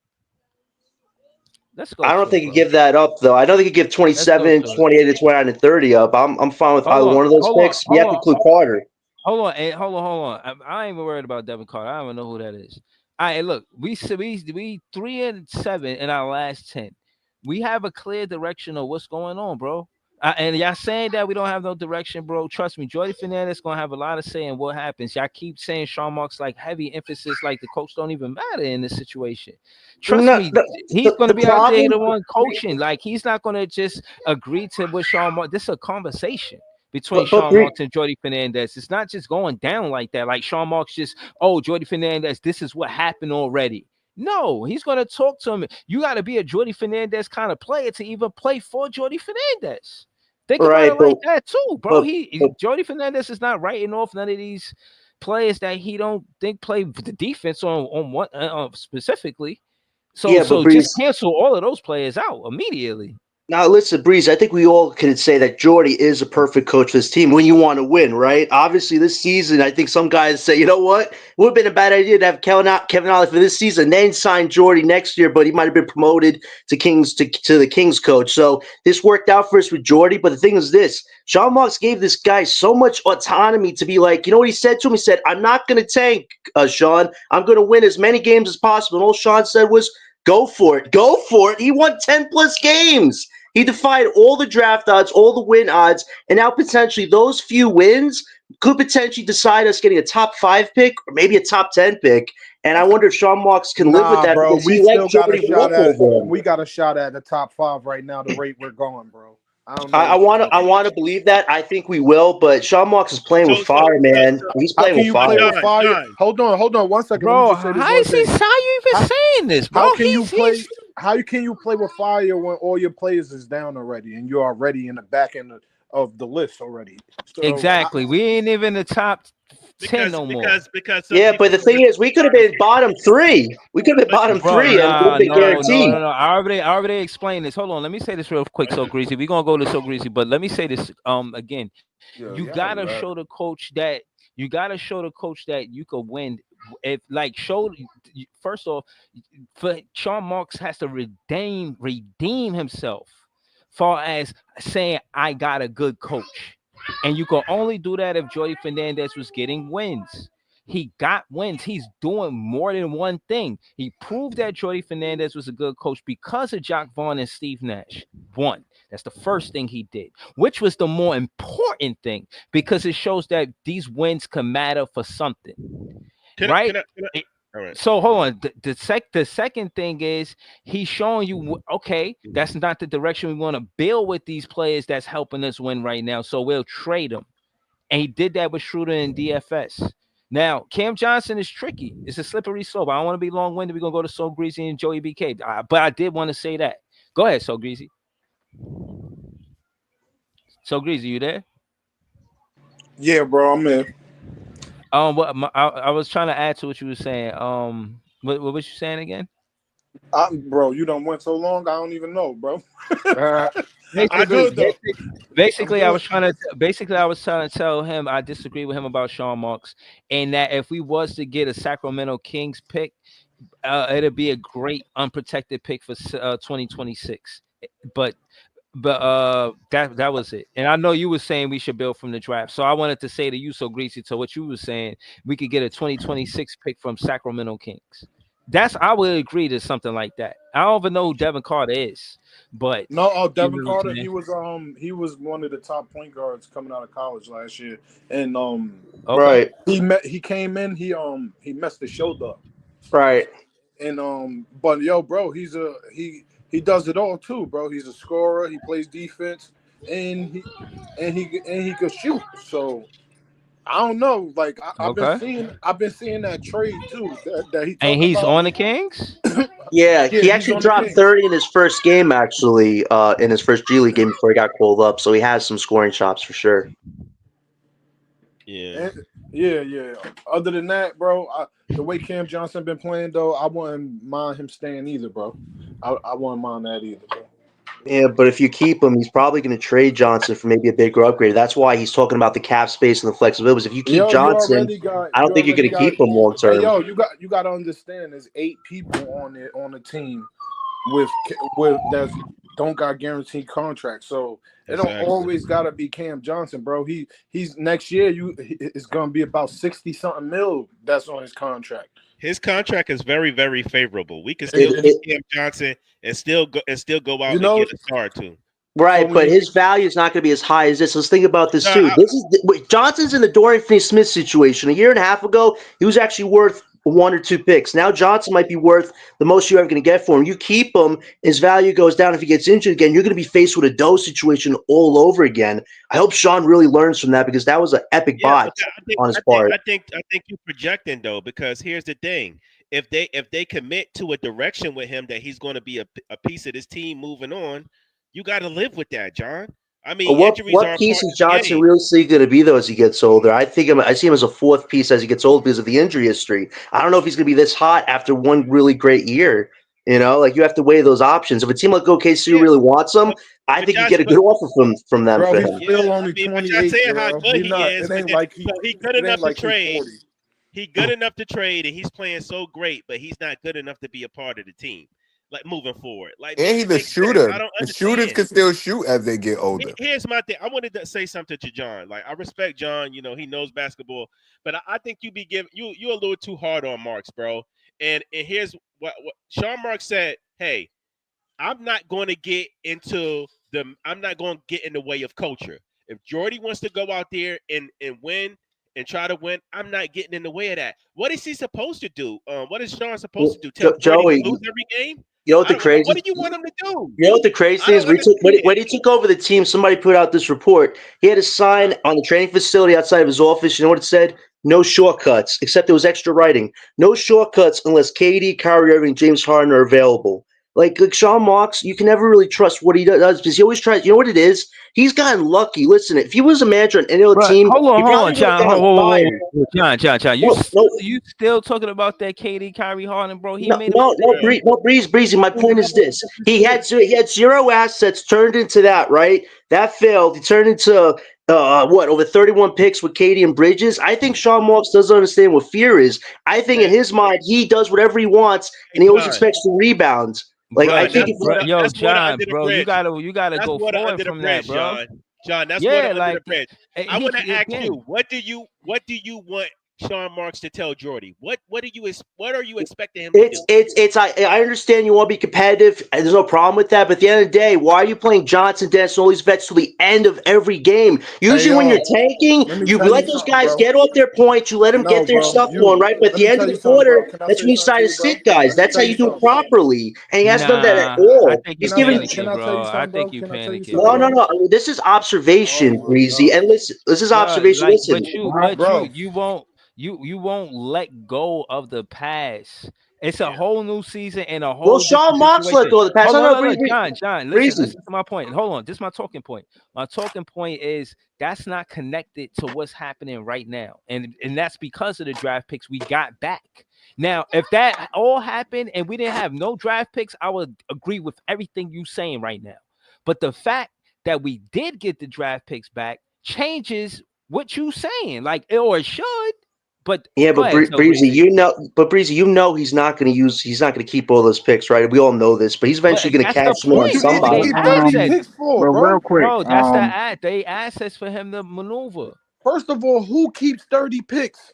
[SPEAKER 3] Let's go
[SPEAKER 4] I don't
[SPEAKER 3] to it,
[SPEAKER 4] think you
[SPEAKER 3] bro.
[SPEAKER 4] give that up, though. I don't think you give
[SPEAKER 3] Let's go
[SPEAKER 4] 27,
[SPEAKER 3] to it.
[SPEAKER 4] 28, and 29, and 30 up. I'm fine with
[SPEAKER 3] Hold
[SPEAKER 4] either
[SPEAKER 3] on,
[SPEAKER 4] one of those
[SPEAKER 3] hold on,
[SPEAKER 4] picks. You
[SPEAKER 3] hold
[SPEAKER 4] have to
[SPEAKER 3] on,
[SPEAKER 4] include Carter.
[SPEAKER 3] hold on. I ain't even worried about Devin Carter. I don't even know who that is. All right, look, we 3-7 in our last 10. We have a clear direction of what's going on, bro. And y'all saying that we don't have no direction, bro. Trust me, Jordy Fernandez gonna have a lot of say in what happens. Y'all keep saying Sean Marks like heavy emphasis, like the coach don't even matter in this situation. Trust
[SPEAKER 4] No,
[SPEAKER 3] me, he's gonna
[SPEAKER 4] the
[SPEAKER 3] be out there
[SPEAKER 4] problem,
[SPEAKER 3] the one coaching. Like he's not gonna just agree to what Sean Marks. This is a conversation between
[SPEAKER 4] but
[SPEAKER 3] Sean Marks and Jordy Fernandez. It's not just going down like that. Like Sean Marks just, oh, Jordy Fernandez, this is what happened already. No, he's gonna talk to him. You got to be a Jordy Fernandez kind of player to even play for Jordy Fernandez. Think about
[SPEAKER 4] right,
[SPEAKER 3] it like that too, bro.
[SPEAKER 4] but, but
[SPEAKER 3] Jordy Fernandez is not writing off none of these players that he don't think play the defense on what specifically. So
[SPEAKER 4] yeah, but
[SPEAKER 3] so just
[SPEAKER 4] Breeze,
[SPEAKER 3] cancel all of those players out immediately.
[SPEAKER 4] Now, listen, Breeze, I think we all can say that Jordy is a perfect coach for this team when you want to win, right? Obviously, this season, I think some guys say, you know what? It would have been a bad idea to have Kevin Ollie for this season, then sign Jordy next year, but he might have been promoted to the Kings coach. So this worked out for us with Jordy. But the thing is this, Sean Marks gave this guy so much autonomy to be like, you know what he said to him? He said, I'm not going to tank, Sean. I'm going to win as many games as possible. And all Sean said was, go for it. Go for it. He won 10 plus games. He defied all the draft odds, all the win odds, and now potentially those few wins could potentially decide us getting a top 5 pick or maybe a top 10 pick. And I wonder if Sean Marks can live with
[SPEAKER 2] Nah,
[SPEAKER 4] that
[SPEAKER 2] bro,
[SPEAKER 4] because
[SPEAKER 2] we
[SPEAKER 4] he let
[SPEAKER 2] still got a
[SPEAKER 4] Jordy
[SPEAKER 2] shot
[SPEAKER 4] walk
[SPEAKER 2] at.
[SPEAKER 4] over him.
[SPEAKER 2] We got a shot at the top 5 right now. The rate we're going, bro. I don't know
[SPEAKER 4] I
[SPEAKER 2] what you're
[SPEAKER 4] want to. I
[SPEAKER 2] talking
[SPEAKER 4] want
[SPEAKER 2] about.
[SPEAKER 4] to believe that. I think we will, but Sean Marks is playing with fire, man. He's
[SPEAKER 2] How
[SPEAKER 4] playing
[SPEAKER 2] can
[SPEAKER 4] with
[SPEAKER 2] you play
[SPEAKER 4] fire.
[SPEAKER 2] with fire?
[SPEAKER 5] John.
[SPEAKER 2] Hold on, 1 second. Let me
[SPEAKER 3] Bro,
[SPEAKER 2] just say this
[SPEAKER 3] how
[SPEAKER 2] one
[SPEAKER 3] is he?
[SPEAKER 2] thing.
[SPEAKER 3] How you even
[SPEAKER 2] How,
[SPEAKER 3] saying this,
[SPEAKER 2] how
[SPEAKER 3] bro?
[SPEAKER 2] can you play?
[SPEAKER 3] He's
[SPEAKER 2] How can you play with fire when all your players is down already and you're already in the back end of the list already? So,
[SPEAKER 3] exactly. We ain't even the top 10
[SPEAKER 5] Because
[SPEAKER 3] no more.
[SPEAKER 5] because because some
[SPEAKER 4] Yeah,
[SPEAKER 5] people
[SPEAKER 4] but the
[SPEAKER 5] don't
[SPEAKER 4] thing is, we could have
[SPEAKER 5] understand.
[SPEAKER 4] been bottom 3. We could have been
[SPEAKER 5] But
[SPEAKER 4] bottom
[SPEAKER 3] Bro,
[SPEAKER 4] 3, and it would
[SPEAKER 3] nah,
[SPEAKER 4] have been guaranteed.
[SPEAKER 3] no. I already explained this. Hold on, let me say this real quick. So greasy, we're gonna go to so greasy, but let me say this again.
[SPEAKER 6] Yo,
[SPEAKER 3] You
[SPEAKER 6] y'all
[SPEAKER 3] gotta
[SPEAKER 6] love.
[SPEAKER 3] show the coach that you could win. If like show first off, for Sean Marks has to redeem himself, far as saying I got a good coach, and you can only do that if Jordy Fernandez was getting wins. He got wins. He's doing more than one thing. He proved that Jordy Fernandez was a good coach because of Jock Vaughn and Steve Nash. One. That's the first thing he did, which was the more important thing because it shows that these wins can matter for something, right? Eh,
[SPEAKER 5] all right.
[SPEAKER 3] So hold on. The second thing is he's showing you okay, that's not the direction we want to build with these players that's helping us win right now. So we'll trade them. And he did that with Schroeder and DFS. Now, Cam Johnson is tricky. It's a slippery slope. I don't want to be long winded. We're going to go to So Greasy and Joey BK. But I did want to say that. Go ahead, So Greasy. So Greasy, you there?
[SPEAKER 2] yeah, bro, I'm in.
[SPEAKER 3] I was trying to add to what you were saying. What was you saying again?
[SPEAKER 2] Bro, you done went so long, I don't even know, bro. I'm
[SPEAKER 3] Basically,
[SPEAKER 2] good though. I'm
[SPEAKER 3] basically,
[SPEAKER 2] good.
[SPEAKER 3] I was trying to tell him I disagree with him about Sean Marks, and that if we was to get a Sacramento Kings pick, it'd be a great unprotected pick for 2026. But that was it. And I know you were saying we should build from the draft. So I wanted to say to you, so greasy, to what you were saying, we could get a 2026 pick from Sacramento Kings. That's I would agree to something like that. I don't even know who Devin Carter is, but
[SPEAKER 2] No,
[SPEAKER 3] you
[SPEAKER 2] Devin
[SPEAKER 3] know what
[SPEAKER 2] Carter,
[SPEAKER 3] I'm saying?
[SPEAKER 2] he was one of the top point guards coming out of college last year. And
[SPEAKER 3] Okay.
[SPEAKER 4] Right,
[SPEAKER 2] he came in, he messed the shoulder up.
[SPEAKER 4] right.
[SPEAKER 2] And but yo, bro, he does it all too, bro. He's a scorer, he plays defense, and he could shoot. So I don't know. Like
[SPEAKER 3] Okay.
[SPEAKER 2] I've been seeing that trade too that he
[SPEAKER 3] And
[SPEAKER 2] talking
[SPEAKER 3] he's
[SPEAKER 2] about.
[SPEAKER 3] on the Kings?
[SPEAKER 4] Yeah,
[SPEAKER 2] Yeah,
[SPEAKER 4] he
[SPEAKER 2] he's
[SPEAKER 4] actually
[SPEAKER 2] on the
[SPEAKER 4] dropped
[SPEAKER 2] Kings.
[SPEAKER 4] 30 in his first game, actually, in his first G League game before he got called up. So he has some scoring chops for sure.
[SPEAKER 5] Yeah.
[SPEAKER 2] And, yeah. Other than that, bro, the way Cam Johnson been playing though, I wouldn't mind him staying either, bro. I wouldn't mind that either, bro.
[SPEAKER 4] Yeah, but if you keep him, he's probably going to trade Johnson for maybe a bigger upgrade. That's why he's talking about the cap space and the flexibility. Because if you keep
[SPEAKER 2] Yo,
[SPEAKER 4] Johnson, I don't think you're going to keep him long
[SPEAKER 2] hey
[SPEAKER 4] term.
[SPEAKER 2] yo, you got to understand there's 8 people on the team with that's don't got guaranteed contracts. So it don't
[SPEAKER 5] Exactly.
[SPEAKER 2] always got to be Cam Johnson, bro. He's next year it's going to be about 60 something mil that's on his contract.
[SPEAKER 5] His contract is very, very favorable. We can
[SPEAKER 2] And,
[SPEAKER 5] still
[SPEAKER 2] and
[SPEAKER 5] keep Cam Johnson and still go
[SPEAKER 2] you
[SPEAKER 5] out and
[SPEAKER 2] know,
[SPEAKER 5] get a star too.
[SPEAKER 2] so
[SPEAKER 4] Right,
[SPEAKER 2] when
[SPEAKER 4] but
[SPEAKER 2] you
[SPEAKER 4] his value is not going to be as high as this. Let's think about this
[SPEAKER 5] No,
[SPEAKER 4] too. Johnson's in the Dorian Finney-Smith situation. A year and a half ago, he was actually worth 1 or 2 picks. Now Johnson might be worth the most you're ever going to get for him. You keep him, his value goes down. If he gets injured again, you're going to be faced with a Doe situation all over again. I hope Sean really learns from that because that was an epic
[SPEAKER 5] yeah,
[SPEAKER 4] bot
[SPEAKER 5] but I think
[SPEAKER 4] on his
[SPEAKER 5] I think
[SPEAKER 4] part.
[SPEAKER 5] I think I think you're projecting though, because here's the thing: if they commit to a direction with him that he's going to be a piece of this team moving on, you got to live with that, John. I
[SPEAKER 4] But
[SPEAKER 5] mean,
[SPEAKER 4] what
[SPEAKER 5] injuries
[SPEAKER 4] what
[SPEAKER 5] are a
[SPEAKER 4] piece
[SPEAKER 5] part
[SPEAKER 4] is
[SPEAKER 5] of the
[SPEAKER 4] Johnson
[SPEAKER 5] game.
[SPEAKER 4] really going to be though as he gets older? I see him as a fourth piece as he gets older because of the injury history. I don't know if he's going to be this hot after one really great year. You know, like you have to weigh those options. If a team like OKC
[SPEAKER 5] Yeah,
[SPEAKER 4] really wants him,
[SPEAKER 5] but,
[SPEAKER 4] I
[SPEAKER 5] but
[SPEAKER 4] think you
[SPEAKER 5] Josh,
[SPEAKER 4] get a
[SPEAKER 5] but
[SPEAKER 4] good offer from them
[SPEAKER 2] Bro,
[SPEAKER 4] for
[SPEAKER 2] he's
[SPEAKER 4] him.
[SPEAKER 5] yeah,
[SPEAKER 2] still
[SPEAKER 5] I
[SPEAKER 2] only
[SPEAKER 5] mean, but y'all
[SPEAKER 2] 28,
[SPEAKER 5] saying how
[SPEAKER 2] bro.
[SPEAKER 5] good
[SPEAKER 2] He
[SPEAKER 5] he
[SPEAKER 2] not.
[SPEAKER 5] is,
[SPEAKER 2] It
[SPEAKER 5] but
[SPEAKER 2] ain't like
[SPEAKER 5] so he good
[SPEAKER 2] It ain't
[SPEAKER 5] enough to
[SPEAKER 2] like he's
[SPEAKER 5] trade.
[SPEAKER 2] 40.
[SPEAKER 5] He good enough to trade, and he's playing so great, but he's not good enough to be a part of the team. Like moving forward, like
[SPEAKER 6] And
[SPEAKER 5] make
[SPEAKER 6] he's
[SPEAKER 5] it
[SPEAKER 6] a
[SPEAKER 5] make sense. I
[SPEAKER 6] shooter.
[SPEAKER 5] don't
[SPEAKER 6] The shooters
[SPEAKER 5] understand.
[SPEAKER 6] can still shoot as they get older.
[SPEAKER 5] Here's my thing. I wanted to say something to John. Like I respect John. You know he knows basketball, but I think you be giving you a little too hard on Marks, bro. And here's what Sean Marks said. Hey, I'm not going to get into the. I'm not going to get in the way of culture. If Jordy wants to go out there and win and try to win, I'm not getting in the way of that. What is he supposed to do? What is Sean supposed to do? Tell Jordy to
[SPEAKER 4] Joey,
[SPEAKER 5] lose every game?
[SPEAKER 4] you know what
[SPEAKER 5] I
[SPEAKER 4] the
[SPEAKER 5] don't. What
[SPEAKER 4] crazy?
[SPEAKER 5] do you want him to do?
[SPEAKER 4] You know what the crazy
[SPEAKER 5] I
[SPEAKER 4] thing is?
[SPEAKER 5] don't
[SPEAKER 4] When
[SPEAKER 5] understand.
[SPEAKER 4] he took over the team, somebody put out this report. He had a sign on the training facility outside of his office. You know what it said? No shortcuts, except there was extra writing. No shortcuts unless Katie, Kyrie Irving, James Harden are available. Like Sean Marks, you can never really trust what he does because he always tries. You know what it is? He's gotten lucky. Listen, if he was a manager on any other
[SPEAKER 3] But
[SPEAKER 4] team, he
[SPEAKER 3] hold
[SPEAKER 4] probably
[SPEAKER 3] on,
[SPEAKER 4] would have
[SPEAKER 3] John.
[SPEAKER 4] gotten fired.
[SPEAKER 3] John.
[SPEAKER 4] No, no,
[SPEAKER 3] You still talking about that KD Kyrie Harden, bro? He made a
[SPEAKER 5] Bro,
[SPEAKER 4] Breezy. My point is this: he had zero assets, turned into that, right? That failed. He turned into what, over 31 picks with Katie and Bridges. I think Sean Marks doesn't understand what fear is. I think in
[SPEAKER 5] man.
[SPEAKER 4] his mind, he does whatever he wants,
[SPEAKER 5] Hey
[SPEAKER 4] and he always
[SPEAKER 5] John,
[SPEAKER 4] expects to rebound. Like I
[SPEAKER 3] bro.
[SPEAKER 4] think
[SPEAKER 5] That's
[SPEAKER 4] if
[SPEAKER 5] water.
[SPEAKER 3] Yo,
[SPEAKER 5] That's water
[SPEAKER 3] John,
[SPEAKER 5] under the
[SPEAKER 3] bro,
[SPEAKER 5] bridge.
[SPEAKER 3] you gotta
[SPEAKER 5] That's
[SPEAKER 3] go
[SPEAKER 5] water
[SPEAKER 3] forward
[SPEAKER 5] under the
[SPEAKER 3] from that,
[SPEAKER 5] bridge,
[SPEAKER 3] bro.
[SPEAKER 5] John. John, that's water
[SPEAKER 3] Yeah,
[SPEAKER 5] under the
[SPEAKER 3] like
[SPEAKER 5] bridge. I
[SPEAKER 3] he
[SPEAKER 5] want to ask
[SPEAKER 3] again.
[SPEAKER 5] you, what do you want Sean Marks to tell Jordy? What are you expecting him to do?
[SPEAKER 4] I understand you want to be competitive, and there's no problem with that. But at the end of the day, why are you playing Johnson, Dennis, and all these vets till the end of every game?
[SPEAKER 2] Hey,
[SPEAKER 4] Usually, when you're
[SPEAKER 2] yo,
[SPEAKER 4] tanking,
[SPEAKER 2] let me
[SPEAKER 4] you
[SPEAKER 2] tell you
[SPEAKER 4] let those
[SPEAKER 2] something,
[SPEAKER 4] guys
[SPEAKER 2] bro.
[SPEAKER 4] get off their points. You let them
[SPEAKER 2] No,
[SPEAKER 4] get their
[SPEAKER 2] bro.
[SPEAKER 4] stuff going, right? But at
[SPEAKER 2] Let
[SPEAKER 4] the
[SPEAKER 2] me
[SPEAKER 4] end
[SPEAKER 2] tell
[SPEAKER 4] of
[SPEAKER 2] you
[SPEAKER 4] the
[SPEAKER 2] something,
[SPEAKER 4] quarter,
[SPEAKER 2] bro. Can I
[SPEAKER 4] that's
[SPEAKER 2] say
[SPEAKER 4] when you
[SPEAKER 2] something
[SPEAKER 4] decide
[SPEAKER 2] to
[SPEAKER 4] to
[SPEAKER 2] you, bro?
[SPEAKER 4] sit guys.
[SPEAKER 2] Let me
[SPEAKER 4] That's how
[SPEAKER 2] tell you
[SPEAKER 4] you do it
[SPEAKER 2] something.
[SPEAKER 4] properly. And he hasn't done that at
[SPEAKER 3] Nah, I
[SPEAKER 4] all.
[SPEAKER 3] think
[SPEAKER 4] He's
[SPEAKER 3] you're
[SPEAKER 2] Can I
[SPEAKER 4] given.
[SPEAKER 2] can
[SPEAKER 3] panicking,
[SPEAKER 2] I tell you
[SPEAKER 3] bro. I
[SPEAKER 2] something,
[SPEAKER 3] think
[SPEAKER 2] bro?
[SPEAKER 3] you're
[SPEAKER 2] Can I tell you
[SPEAKER 3] panicking,
[SPEAKER 2] something,
[SPEAKER 4] No, no,
[SPEAKER 2] bro?
[SPEAKER 3] bro.
[SPEAKER 4] no. I mean, this is
[SPEAKER 2] Oh
[SPEAKER 4] observation,
[SPEAKER 2] my
[SPEAKER 4] Breezy.
[SPEAKER 2] god,
[SPEAKER 4] And listen, this is
[SPEAKER 3] Bro,
[SPEAKER 4] observation.
[SPEAKER 3] like,
[SPEAKER 4] Listen,
[SPEAKER 2] bro.
[SPEAKER 3] you won't let go of the past. It's a
[SPEAKER 5] Yeah.
[SPEAKER 3] whole new season and a
[SPEAKER 4] well,
[SPEAKER 3] whole
[SPEAKER 4] Sean
[SPEAKER 3] different
[SPEAKER 4] Marks let
[SPEAKER 3] situation.
[SPEAKER 4] go of the pass.
[SPEAKER 3] Hold
[SPEAKER 4] No,
[SPEAKER 3] on,
[SPEAKER 4] no,
[SPEAKER 3] look, John,
[SPEAKER 4] Breezy.
[SPEAKER 3] listen to my point. Hold on, this is my talking point. My talking point is that's not connected to what's happening right now, and that's because of the draft picks we got back. Now, if that all happened and we didn't have no draft picks, I would agree with everything you saying right now. But the fact that we did get the draft picks back changes what you saying, like, or it should. But
[SPEAKER 4] Yeah,
[SPEAKER 3] go
[SPEAKER 4] but
[SPEAKER 3] ahead, so
[SPEAKER 4] Breezy,
[SPEAKER 3] Breezy.
[SPEAKER 4] He's not going to he's not going to keep all those picks, right? We all know this, but he's
[SPEAKER 3] But
[SPEAKER 4] eventually going to
[SPEAKER 3] that's the
[SPEAKER 4] cash them in on
[SPEAKER 2] What
[SPEAKER 3] point.
[SPEAKER 2] you need to
[SPEAKER 3] They
[SPEAKER 4] somebody.
[SPEAKER 2] keep 30
[SPEAKER 3] assets,
[SPEAKER 2] picks for,
[SPEAKER 7] But
[SPEAKER 2] bro?
[SPEAKER 7] real quick,
[SPEAKER 3] bro. That's they assets for him to maneuver.
[SPEAKER 2] First of all, who keeps 30 picks?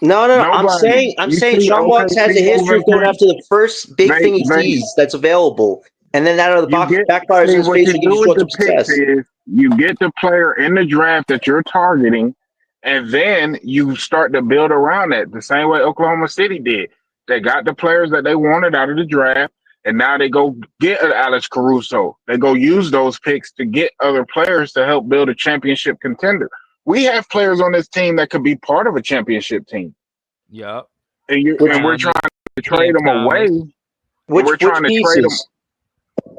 [SPEAKER 4] No, no, no.
[SPEAKER 7] nobody.
[SPEAKER 4] I'm
[SPEAKER 7] You
[SPEAKER 4] saying
[SPEAKER 7] see
[SPEAKER 4] Sean Marks has a
[SPEAKER 7] OKC
[SPEAKER 4] history
[SPEAKER 7] moving
[SPEAKER 4] of going
[SPEAKER 7] points.
[SPEAKER 4] after the first big
[SPEAKER 7] They
[SPEAKER 4] thing he
[SPEAKER 7] they
[SPEAKER 4] sees that's available, and then that other
[SPEAKER 7] you
[SPEAKER 4] box
[SPEAKER 7] get
[SPEAKER 4] backfires
[SPEAKER 7] see
[SPEAKER 4] in his
[SPEAKER 7] what
[SPEAKER 4] face
[SPEAKER 7] you
[SPEAKER 4] and gives
[SPEAKER 7] do
[SPEAKER 4] you
[SPEAKER 7] with the
[SPEAKER 4] short-term
[SPEAKER 7] picks
[SPEAKER 4] success.
[SPEAKER 7] is you get the player in the draft that you're targeting, and then you start to build around that the same way Oklahoma City did. They got the players that they wanted out of the draft, and now they go get an Alex Caruso. They go use those picks to get other players to help build a championship contender. We have players on this team that could be part of a championship team,
[SPEAKER 3] Yup.
[SPEAKER 7] and we're trying
[SPEAKER 3] Clowney,
[SPEAKER 7] to trade
[SPEAKER 3] Cam
[SPEAKER 7] them away,
[SPEAKER 3] Thomas,
[SPEAKER 7] and we're
[SPEAKER 4] Which
[SPEAKER 7] trying to trade them,
[SPEAKER 4] pieces?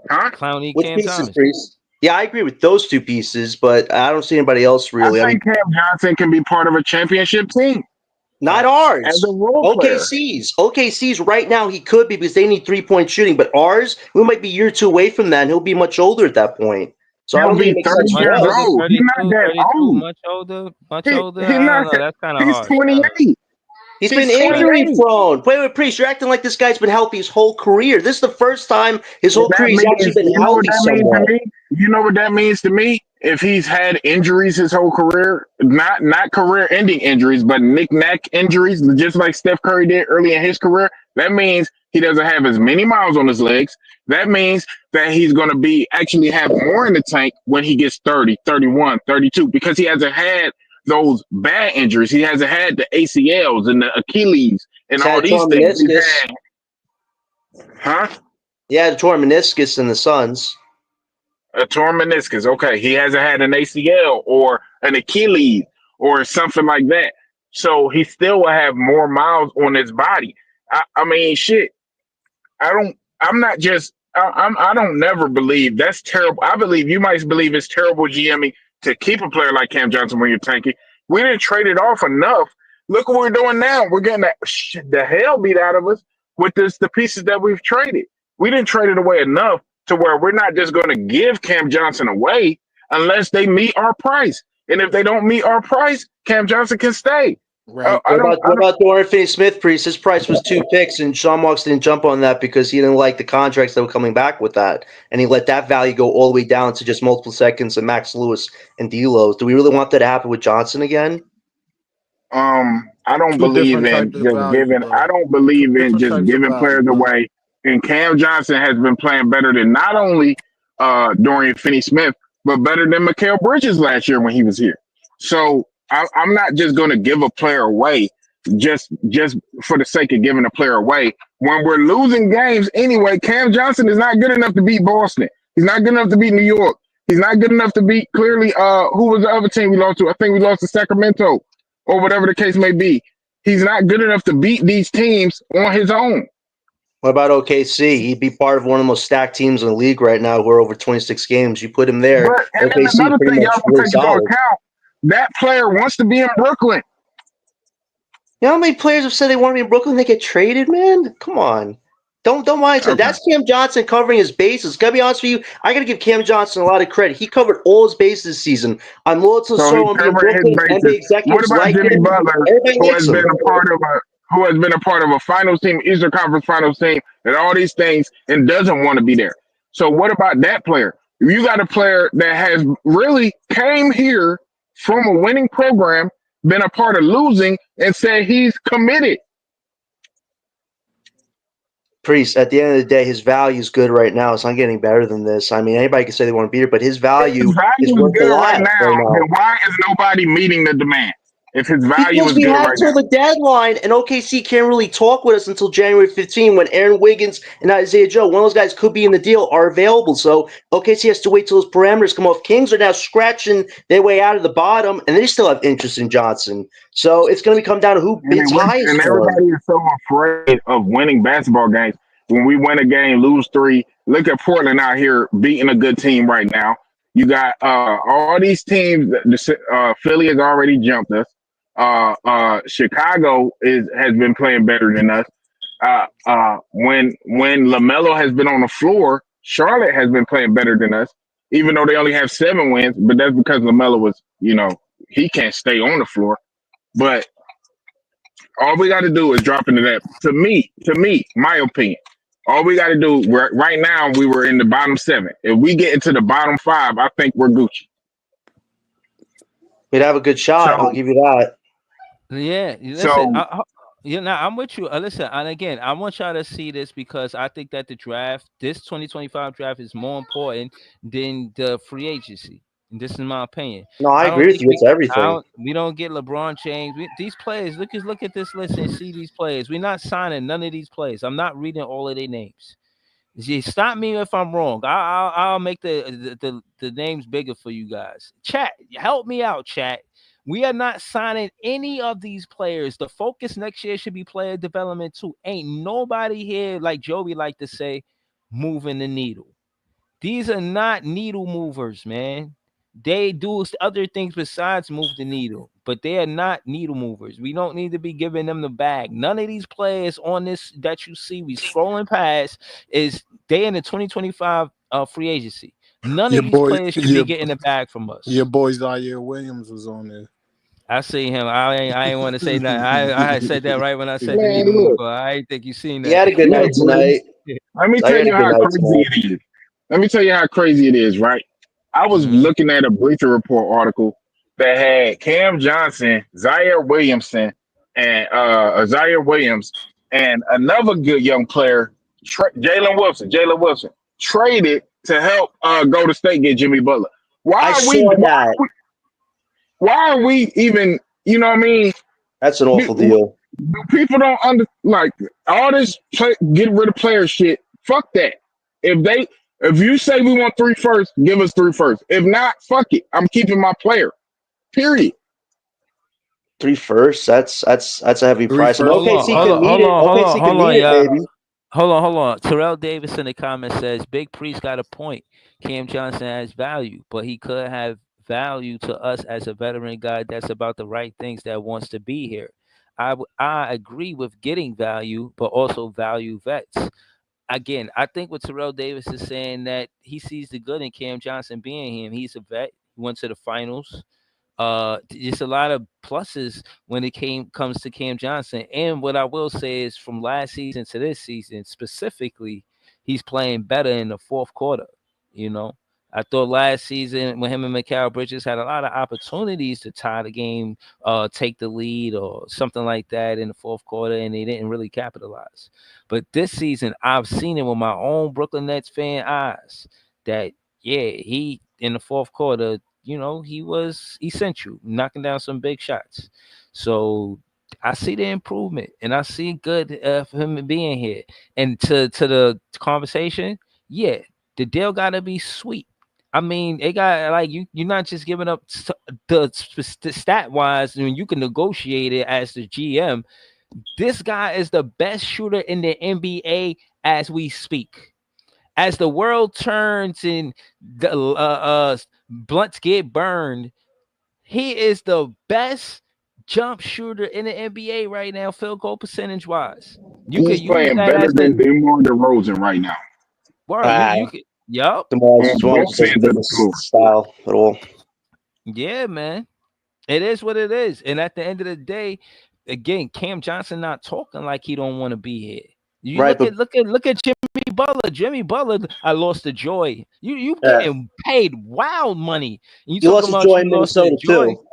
[SPEAKER 7] huh?
[SPEAKER 3] Clowney,
[SPEAKER 4] Which
[SPEAKER 3] Cam
[SPEAKER 4] pieces,
[SPEAKER 3] Thomas.
[SPEAKER 4] Breeze? Yeah, I agree with those two pieces, but I don't see anybody else
[SPEAKER 7] I
[SPEAKER 4] really. I mean,
[SPEAKER 7] think Cam Johnson can be part of a championship team
[SPEAKER 4] not
[SPEAKER 3] Facts.
[SPEAKER 7] as a
[SPEAKER 4] ours.
[SPEAKER 7] role player.
[SPEAKER 4] OKC's right now he could be because they need 3-point shooting, but ours, we might be year two away from that, and he'll be much older at that point. So I
[SPEAKER 7] He'll
[SPEAKER 4] don't think
[SPEAKER 7] be
[SPEAKER 4] it makes
[SPEAKER 7] 30
[SPEAKER 4] sense
[SPEAKER 3] Much
[SPEAKER 4] for
[SPEAKER 7] years
[SPEAKER 3] older,
[SPEAKER 4] us.
[SPEAKER 7] old. He's not that
[SPEAKER 3] 32,
[SPEAKER 7] old.
[SPEAKER 3] much older, much
[SPEAKER 7] He,
[SPEAKER 3] older.
[SPEAKER 7] he's
[SPEAKER 3] I don't
[SPEAKER 7] not
[SPEAKER 3] know.
[SPEAKER 7] that.
[SPEAKER 3] That's kind of
[SPEAKER 7] He's
[SPEAKER 3] harsh.
[SPEAKER 7] 28.
[SPEAKER 4] He's been
[SPEAKER 7] He's
[SPEAKER 3] Facts.
[SPEAKER 4] injury
[SPEAKER 7] 28.
[SPEAKER 4] prone. Wait, Priest, you're acting like this guy's been healthy his whole career. This is the first time his
[SPEAKER 7] And
[SPEAKER 4] whole
[SPEAKER 7] that
[SPEAKER 4] career he's actually
[SPEAKER 7] means,
[SPEAKER 4] been
[SPEAKER 7] you know what
[SPEAKER 4] healthy
[SPEAKER 7] that means to
[SPEAKER 4] somewhat.
[SPEAKER 7] me? You know what that means to me? If he's had injuries his whole career, not career ending injuries, but knick-knack injuries, just like Steph Curry did early in his career, that means he doesn't have as many miles on his legs. That means that he's going to be actually have more in the tank when he gets 30, 31, 32, because he hasn't had those bad injuries. He hasn't had the ACLs and the Achilles and
[SPEAKER 4] He's
[SPEAKER 7] all
[SPEAKER 4] had a
[SPEAKER 7] these
[SPEAKER 4] torn
[SPEAKER 7] things. He's
[SPEAKER 4] meniscus.
[SPEAKER 7] had, huh?
[SPEAKER 4] He had a torn meniscus in the Suns.
[SPEAKER 7] A torn meniscus. Okay, he hasn't had an ACL or an Achilles or something like that. So he still will have more miles on his body. I mean, shit. I don't. I'm not just. I don't never believe that's terrible. I believe you might believe it's terrible GMing to keep a player like Cam Johnson when you're tanking. We didn't trade it off enough. Look what we're doing now. We're getting the hell beat out of us with the pieces that we've traded. We didn't trade it away enough to where we're not just going to give Cam Johnson away unless they meet our price. And if they don't meet our price, Cam Johnson can stay.
[SPEAKER 2] Right.
[SPEAKER 7] I don't.
[SPEAKER 4] What about Dorian Finney-Smith, Priest? His price was 2 picks, and Sean Marks didn't jump on that because he didn't like the contracts that were coming back with that, and he let that value go all the way down to just multiple seconds and Max Lewis and D'Lo. Do we really want that to happen with Johnson again?
[SPEAKER 7] I don't
[SPEAKER 2] Two
[SPEAKER 7] believe
[SPEAKER 2] different
[SPEAKER 7] in
[SPEAKER 2] types of
[SPEAKER 7] just
[SPEAKER 2] value,
[SPEAKER 7] giving. I
[SPEAKER 2] bro.
[SPEAKER 7] don't
[SPEAKER 2] Two
[SPEAKER 7] believe in
[SPEAKER 2] different
[SPEAKER 7] just
[SPEAKER 2] types of
[SPEAKER 7] giving
[SPEAKER 2] value,
[SPEAKER 7] players
[SPEAKER 2] bro.
[SPEAKER 7] away. And Cam Johnson has been playing better than not only Dorian Finney-Smith, but better than Mikal Bridges last year when he was here. So I'm not just going to give a player away just for the sake of giving a player away. When we're losing games anyway, Cam Johnson is not good enough to beat Boston. He's not good enough to beat New York. He's not good enough to beat clearly. Who was the other team we lost to? I think we lost to Sacramento or whatever the case may be. He's not good enough to beat these teams on his own.
[SPEAKER 4] What about OKC? He'd be part of one of the most stacked teams in the league right now. We're over 26 games. You put him there,
[SPEAKER 7] And then
[SPEAKER 4] OKC
[SPEAKER 7] another
[SPEAKER 4] pretty
[SPEAKER 7] thing
[SPEAKER 4] much
[SPEAKER 7] y'all can
[SPEAKER 4] really
[SPEAKER 7] take into
[SPEAKER 4] solid.
[SPEAKER 7] account, that player wants to be in Brooklyn.
[SPEAKER 4] You know how many players have said they want to be in Brooklyn? They get traded, man. Come on, don't mind that.
[SPEAKER 7] Okay.
[SPEAKER 4] That's Cam Johnson covering his bases. Gotta be honest with you, I gotta give Cam Johnson a lot of credit. He covered all his bases this season. I'm loyal to the
[SPEAKER 7] So
[SPEAKER 4] soul
[SPEAKER 7] he's
[SPEAKER 4] and be in
[SPEAKER 7] covering his
[SPEAKER 4] Brooklyn. NBA
[SPEAKER 7] bases. What
[SPEAKER 4] executives
[SPEAKER 7] about
[SPEAKER 4] like
[SPEAKER 7] Jimmy
[SPEAKER 4] him.
[SPEAKER 7] Butler,
[SPEAKER 4] Everybody
[SPEAKER 7] who
[SPEAKER 4] likes
[SPEAKER 7] has
[SPEAKER 4] him.
[SPEAKER 7] been a part of a finals team, Eastern Conference Finals team, and all these things, and doesn't want to be there? So what about that player? You got a player that has really came here from a winning program, been a part of losing, and said he's committed.
[SPEAKER 4] Priest, at the end of the day, his value is good right now. It's not getting better than this. I mean, anybody can say they want to beat it, but his
[SPEAKER 7] If his
[SPEAKER 4] value is
[SPEAKER 7] value is
[SPEAKER 4] worth a
[SPEAKER 7] good right
[SPEAKER 4] lot
[SPEAKER 7] now,
[SPEAKER 4] right
[SPEAKER 7] then
[SPEAKER 4] now.
[SPEAKER 7] why is nobody meeting the demand? If his value
[SPEAKER 4] Because
[SPEAKER 7] is
[SPEAKER 4] we
[SPEAKER 7] good
[SPEAKER 4] have
[SPEAKER 7] right
[SPEAKER 4] till
[SPEAKER 7] now.
[SPEAKER 4] the deadline, and OKC can't really talk with us until January 15 when Aaron Wiggins and Isaiah Joe, one of those guys could be in the deal, are available. So OKC has to wait till those parameters come off. Kings are now scratching their way out of the bottom, and they still have interest in Johnson. So it's going to come down to who
[SPEAKER 7] And,
[SPEAKER 4] bids highest
[SPEAKER 7] and
[SPEAKER 4] for him.
[SPEAKER 7] everybody is so afraid of winning basketball games. When we win a game, lose three. Look at Portland out here beating a good team right now. You got all these teams. Philly has already jumped us. Chicago has been playing better than us. When LaMelo has been on the floor, Charlotte has been playing better than us. Even though they only have 7 wins, but that's because LaMelo was, he can't stay on the floor. But all we got to do is drop into that. To me, my opinion. All we got to do right now, we were in the bottom 7. If we get into the bottom 5, I think we're Gucci.
[SPEAKER 4] We'd have a good shot. I'll
[SPEAKER 7] So,
[SPEAKER 4] give you that.
[SPEAKER 3] Yeah, listen,
[SPEAKER 7] so
[SPEAKER 3] I'm with you. Listen, and again, I want y'all to see this because I think that the draft, this 2025 draft, is more important than the free agency. And this is my opinion.
[SPEAKER 4] No, I
[SPEAKER 3] I
[SPEAKER 4] agree
[SPEAKER 3] don't
[SPEAKER 4] with
[SPEAKER 3] think
[SPEAKER 4] you. It's everything.
[SPEAKER 3] we don't get LeBron James. These players, look at this list and see these players. We're not signing none of these players. I'm not reading all of their names. You stop me if I'm wrong. I'll make the names bigger for you guys. Chat, help me out, chat. We are not signing any of these players. The focus next year should be player development too. Ain't nobody here, like Joey like to say, moving the needle. These are not needle movers, man. They do other things besides move the needle, but they are not needle movers. We don't need to be giving them the bag. None of these players on this that you see we scrolling past is they in the 2025 free agency. None
[SPEAKER 2] Your
[SPEAKER 3] of these
[SPEAKER 2] boy,
[SPEAKER 3] players should be getting the bag from
[SPEAKER 2] your
[SPEAKER 3] us.
[SPEAKER 2] boy Zaire Williams was on there.
[SPEAKER 3] I see him. I ain't want to say nothing. I had said that right when I said the
[SPEAKER 7] man,
[SPEAKER 3] needle
[SPEAKER 7] look,
[SPEAKER 3] mover. I ain't think you seen
[SPEAKER 4] He had a good
[SPEAKER 3] that.
[SPEAKER 4] night
[SPEAKER 7] look, Breeze.
[SPEAKER 4] tonight.
[SPEAKER 7] Let me
[SPEAKER 4] I
[SPEAKER 7] tell
[SPEAKER 4] had a
[SPEAKER 7] you
[SPEAKER 4] good
[SPEAKER 7] how
[SPEAKER 4] night
[SPEAKER 7] crazy
[SPEAKER 4] tonight.
[SPEAKER 7] it is. Let me tell you how crazy it is, right? I was
[SPEAKER 3] hmm
[SPEAKER 7] looking at a Bleacher Report article that had Cam Johnson, Zaire Williams, and another good young player, Jalen Wilson, traded to help Golden State get Jimmy Butler.
[SPEAKER 4] I
[SPEAKER 7] Why are we?
[SPEAKER 4] saw that.
[SPEAKER 7] Why are we even? You know what I mean?
[SPEAKER 4] That's an awful
[SPEAKER 7] Do
[SPEAKER 4] deal.
[SPEAKER 7] people don't like all this get rid of player shit? Fuck that. If they if you say we want three first, give us three first. If not, fuck it. I'm keeping my player. Period.
[SPEAKER 4] 3 firsts. That's a heavy
[SPEAKER 2] Three
[SPEAKER 4] price. And
[SPEAKER 2] first
[SPEAKER 3] Hold
[SPEAKER 2] and a
[SPEAKER 3] on,
[SPEAKER 4] OKC
[SPEAKER 3] hold
[SPEAKER 4] can
[SPEAKER 3] on,
[SPEAKER 2] five.
[SPEAKER 4] meet
[SPEAKER 3] hold
[SPEAKER 4] it.
[SPEAKER 3] on, hold on,
[SPEAKER 4] OKC can
[SPEAKER 3] hold on,
[SPEAKER 4] meet it,
[SPEAKER 3] y'all.
[SPEAKER 4] baby.
[SPEAKER 3] Hold on. Terrell Davis in the comments says Big Priest got a point. Cam Johnson has value, but he could have value to us as a veteran guy that's about the right things that wants to be here. I agree with getting value, but also value vets. again, I think what Terrell Davis is saying that he sees the good in Cam Johnson being him. He's a vet. He went to the finals. Just a lot of pluses when it comes to Cam Johnson. And what I will say is from last season to this season specifically, he's playing better in the fourth quarter. You know, I thought last season when him and Mikal Bridges had a lot of opportunities to tie the game, take the lead or something like that in the fourth quarter, and they didn't really capitalize. But this season, I've seen it with my own Brooklyn Nets fan eyes that yeah, he in the fourth quarter, you know, he was essential, knocking down some big shots. So I see the improvement, and I see good for him being here. And to the conversation, yeah, the deal got to be sweet. I mean, it got like you're not just giving up the stat wise, and you can negotiate it as the GM. This guy is the best shooter in the NBA as we speak. As the world turns and the blunts get burned, he is the best jump shooter in the NBA right now, field goal percentage wise. You could
[SPEAKER 7] He's
[SPEAKER 3] use
[SPEAKER 7] playing
[SPEAKER 3] that
[SPEAKER 7] better
[SPEAKER 3] as the
[SPEAKER 7] than DeMar DeRozan right now
[SPEAKER 3] word.
[SPEAKER 4] Ah,
[SPEAKER 3] You could, yup,
[SPEAKER 4] DeMar
[SPEAKER 7] on
[SPEAKER 4] DeRozan
[SPEAKER 7] both
[SPEAKER 4] just doesn't
[SPEAKER 7] ends
[SPEAKER 4] fit
[SPEAKER 7] of the
[SPEAKER 4] his
[SPEAKER 7] floor.
[SPEAKER 4] style at all.
[SPEAKER 3] yeah, man. It is what it is. And at the end of the day, again, Cam Johnson not talking like he don't want to be here. You
[SPEAKER 4] Right,
[SPEAKER 3] look
[SPEAKER 4] but
[SPEAKER 3] at Jimmy Butler. Jimmy Butler, I lost the joy. You
[SPEAKER 4] uh,
[SPEAKER 3] getting paid wild money. And you
[SPEAKER 4] he
[SPEAKER 3] talking
[SPEAKER 4] lost his
[SPEAKER 3] about
[SPEAKER 4] joy
[SPEAKER 3] you
[SPEAKER 4] in
[SPEAKER 3] lost the
[SPEAKER 4] Minnesota
[SPEAKER 3] joy,
[SPEAKER 4] too.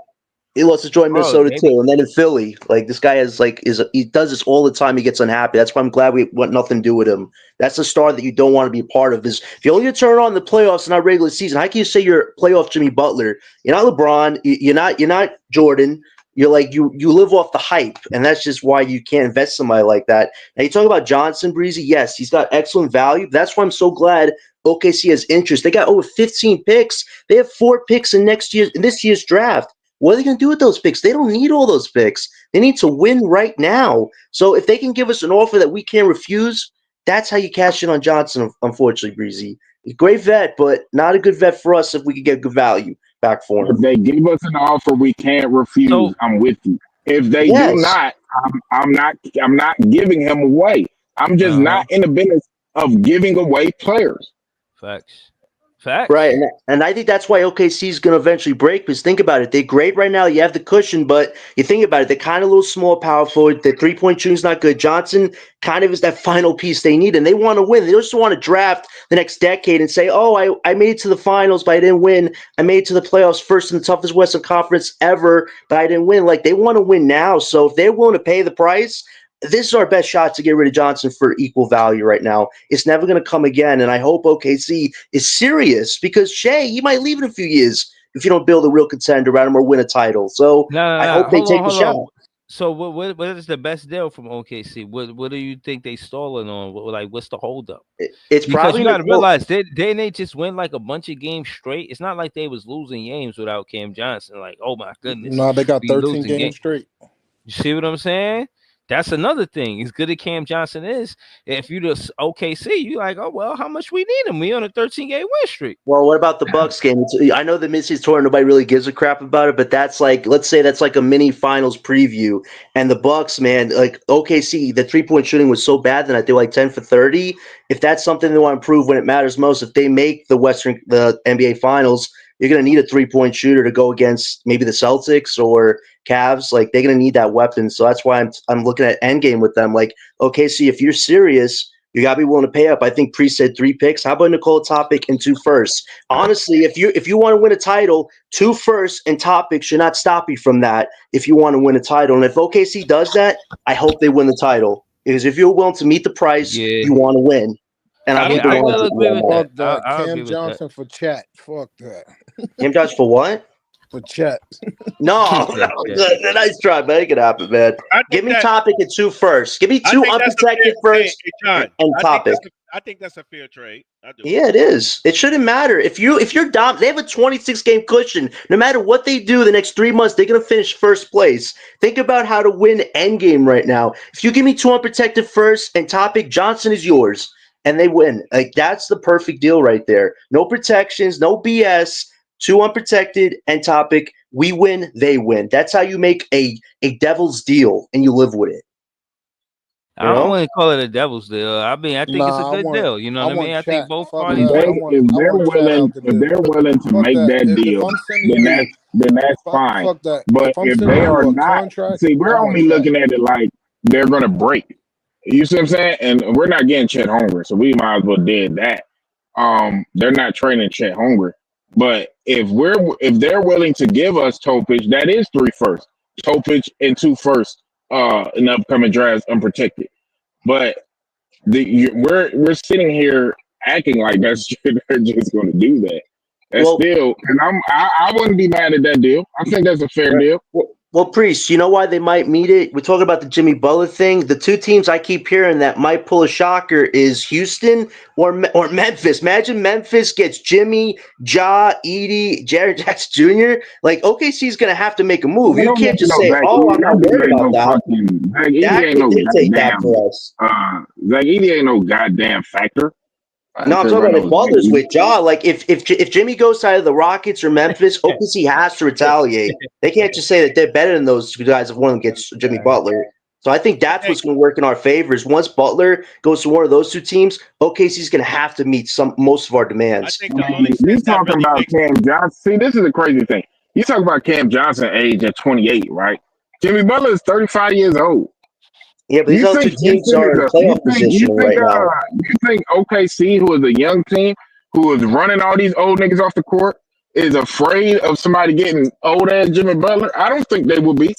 [SPEAKER 4] He lost his joy in
[SPEAKER 3] bro.
[SPEAKER 4] Minnesota too, and then in Philly, like this guy is like he does this all the time. He gets unhappy. That's why I'm glad we want nothing to do with him. That's a star that you don't want to be a part of. Is if you only turn on the playoffs and not regular season, how can you say you're playoff Jimmy Butler? You're not LeBron. You're not Jordan. You're like you live off the hype, and that's just why you can't invest somebody like that. Now you talk about Johnson Breezy. Yes, he's got excellent value. That's why I'm so glad OKC has interest. They got over 15 picks. They have 4 picks in this year's draft. What are they going to do with those picks? They don't need all those picks. They need to win right now. So if they can give us an offer that we can't refuse, that's how you cash in on Johnson, unfortunately, Breezy. Great vet, but not a good vet for us if we could get good value back for
[SPEAKER 7] If
[SPEAKER 4] him.
[SPEAKER 7] they give us an offer we can't refuse,
[SPEAKER 3] So
[SPEAKER 7] I'm with you. If they do
[SPEAKER 4] Yes.
[SPEAKER 7] not, I'm not giving him away. I'm just
[SPEAKER 3] uh-huh.
[SPEAKER 7] not in the business of giving away players.
[SPEAKER 3] Facts.
[SPEAKER 4] Right,
[SPEAKER 3] Facts.
[SPEAKER 4] and I think that's why OKC is going to eventually break. Because think about it, they're great right now. You have the cushion, but you think about it, they're kind of a little small, power forward. The 3-point shooting's not good. Johnson kind of is that final piece they need, and they want to win. They just want to draft the next decade and say, "Oh, I made it to the finals, but I didn't win. I made it to the playoffs first in the toughest Western Conference ever, but I didn't win." Like they want to win now, so if they're willing to pay the price. This is our best shot to get rid of Johnson for equal value right now. It's never going to come again, and I hope OKC is serious because Shea, he might leave in a few years if you don't build a real contender around him or win a title. So
[SPEAKER 3] No, no,
[SPEAKER 4] I
[SPEAKER 3] no.
[SPEAKER 4] hope they
[SPEAKER 3] Hold on,
[SPEAKER 4] take the
[SPEAKER 3] hold
[SPEAKER 4] shot.
[SPEAKER 3] on. So what is the best deal from OKC? What do you think they stalling on? Like what's the holdup?
[SPEAKER 4] It's
[SPEAKER 3] Because
[SPEAKER 4] probably
[SPEAKER 3] you got to
[SPEAKER 4] well,
[SPEAKER 3] realize they didn't they just win like a bunch of games straight. It's not like they was losing games without Cam Johnson. Like, oh my goodness,
[SPEAKER 2] No, they got
[SPEAKER 3] we
[SPEAKER 2] 13
[SPEAKER 3] losing
[SPEAKER 2] games
[SPEAKER 3] games.
[SPEAKER 2] straight.
[SPEAKER 3] You see what I'm saying? That's another thing. As good as Cam Johnson is, if you just OKC, you like, oh well, how much we need him? We on a 13-game win streak.
[SPEAKER 4] well, what about the Bucks game? I know the mid-season tournament, nobody really gives a crap about it, but that's like, let's say that's like a mini finals preview. And the Bucks, man, like OKC, the 3-point shooting was so bad that they were like 10 for 30. If that's something they want to improve when it matters most, if they make the NBA Finals, you're going to need a 3-point shooter to go against maybe the Celtics or Cavs. Like they're going to need that weapon. So that's why I'm looking at endgame with them. Like, OKC, if you're serious, you gotta be willing to pay up. I think Pre said 3 picks. How about Nicole Topic and 2 firsts? Honestly, if you want to win a title, 2 firsts and Topic should not stop you from that. If you want to win a title, and if OKC does that, I hope they win the title because if you're willing to meet the price,
[SPEAKER 3] Yeah,
[SPEAKER 4] you want to win. And I
[SPEAKER 3] yeah,
[SPEAKER 4] think the
[SPEAKER 3] I
[SPEAKER 4] Lions
[SPEAKER 3] will
[SPEAKER 4] will
[SPEAKER 3] agree
[SPEAKER 4] win
[SPEAKER 3] with
[SPEAKER 4] that.
[SPEAKER 3] that.
[SPEAKER 2] Fuck that.
[SPEAKER 3] I'll agree
[SPEAKER 2] Cam
[SPEAKER 3] with that.
[SPEAKER 2] Johnson for chat. Fuck that.
[SPEAKER 4] Cam Johnson for what?
[SPEAKER 2] For chat.
[SPEAKER 4] No, nice try, make it happen, man.
[SPEAKER 5] I
[SPEAKER 4] Give
[SPEAKER 5] think
[SPEAKER 4] me
[SPEAKER 5] that
[SPEAKER 4] Topic and 2 firsts. Give me
[SPEAKER 5] I
[SPEAKER 4] 2
[SPEAKER 5] think that's a fair.
[SPEAKER 4] unprotected
[SPEAKER 5] Hey,
[SPEAKER 4] firsts
[SPEAKER 5] hey John,
[SPEAKER 4] and Topic.
[SPEAKER 5] I think that's a fair trade. I do.
[SPEAKER 4] Yeah, it is. It shouldn't matter if you're dom. They have a 26-game cushion. No matter what they do the next 3 months, they're gonna finish first place. Think about how to win endgame right now. If you give me 2 unprotected first and Topic, Johnson is yours, and they win. Like that's the perfect deal right there. No protections, no BS. 2 unprotected and Topic. We win, they win. That's how you make a devil's deal, and you live with it.
[SPEAKER 3] I don't want to call it a devil's deal. I mean, I think it's a
[SPEAKER 2] Nah,
[SPEAKER 3] good deal. You know
[SPEAKER 2] I
[SPEAKER 3] what I
[SPEAKER 2] want
[SPEAKER 3] mean? I think
[SPEAKER 2] chat.
[SPEAKER 3] both
[SPEAKER 2] Fuck
[SPEAKER 3] parties
[SPEAKER 2] that.
[SPEAKER 3] win.
[SPEAKER 2] I want chat out the
[SPEAKER 7] if
[SPEAKER 2] deal.
[SPEAKER 7] they're willing to
[SPEAKER 2] Fuck
[SPEAKER 7] make
[SPEAKER 2] that.
[SPEAKER 7] that
[SPEAKER 2] If
[SPEAKER 7] deal,
[SPEAKER 2] I'm sending you,
[SPEAKER 7] then that's fine.
[SPEAKER 2] fuck that.
[SPEAKER 7] But
[SPEAKER 2] If I'm
[SPEAKER 7] if
[SPEAKER 2] sending
[SPEAKER 7] they
[SPEAKER 2] you
[SPEAKER 7] are
[SPEAKER 2] a
[SPEAKER 7] not,
[SPEAKER 2] contract,
[SPEAKER 7] see,
[SPEAKER 2] I
[SPEAKER 7] we're
[SPEAKER 2] want
[SPEAKER 7] only
[SPEAKER 2] chat.
[SPEAKER 7] looking at it like they're gonna break. You see what I'm saying? And we're not getting Chet Holmgren, so we might as well did that. They're not trading Chet Holmgren. But if they're willing to give us Topic, that is 3 firsts. Topic and 2 firsts in the upcoming drafts unprotected. But we're sitting here acting like that's they're just going to do that. That's still, and I wouldn't be mad at that deal. I think that's a fair deal.
[SPEAKER 4] Well, Priest, you know why they might meet it? We're talking about the Jimmy Butler thing. The two teams I keep hearing that might pull a shocker is Houston or Memphis. Imagine Memphis gets Jimmy, Ja, Edie, Jared Jackson Jr. Like, OKC's going to have to make a move.
[SPEAKER 7] I
[SPEAKER 4] You
[SPEAKER 7] don't
[SPEAKER 4] can't
[SPEAKER 7] want
[SPEAKER 4] just
[SPEAKER 7] no
[SPEAKER 4] say,
[SPEAKER 7] Zach
[SPEAKER 4] oh,
[SPEAKER 7] Edey.
[SPEAKER 4] I'm not
[SPEAKER 7] That dude
[SPEAKER 4] worried
[SPEAKER 7] ain't
[SPEAKER 4] about
[SPEAKER 7] no
[SPEAKER 4] that.
[SPEAKER 7] fucking Zach Edey
[SPEAKER 4] Dak
[SPEAKER 7] ain't
[SPEAKER 4] can
[SPEAKER 7] no
[SPEAKER 4] dictate that
[SPEAKER 7] goddamn
[SPEAKER 4] for us.
[SPEAKER 7] Zach Edey ain't no goddamn factor. I
[SPEAKER 4] No,
[SPEAKER 7] ain't
[SPEAKER 4] I'm
[SPEAKER 7] care
[SPEAKER 4] talking
[SPEAKER 7] about
[SPEAKER 4] about
[SPEAKER 7] no
[SPEAKER 4] if
[SPEAKER 7] Zach
[SPEAKER 4] Butler's
[SPEAKER 7] Edey.
[SPEAKER 4] with Ja. Like, if Jimmy goes to either the Rockets or Memphis, OKC has to retaliate. They can't just say that they're better than those two guys if one of them gets Jimmy Butler. So I think that's what's going to work in our favor. Is once Butler goes to one of those two teams, OKC's going to have to meet most of our
[SPEAKER 5] I
[SPEAKER 4] demands.
[SPEAKER 5] think the only
[SPEAKER 7] You
[SPEAKER 5] sense that
[SPEAKER 7] talking
[SPEAKER 5] really
[SPEAKER 7] about
[SPEAKER 5] makes
[SPEAKER 7] Cam Johnson? See, this is the crazy thing. You talk about Cam Johnson age at 28, right? Jimmy Butler is 35 years old.
[SPEAKER 4] Yeah, but these
[SPEAKER 7] You
[SPEAKER 4] other two
[SPEAKER 7] think
[SPEAKER 4] teams
[SPEAKER 7] Houston
[SPEAKER 4] are
[SPEAKER 7] is
[SPEAKER 4] in
[SPEAKER 7] a
[SPEAKER 4] playoff positioning right now.
[SPEAKER 7] you think OKC, who is a young team, who is running all these old niggas off the court, is afraid of somebody getting old as Jimmy Butler? I don't think they will be.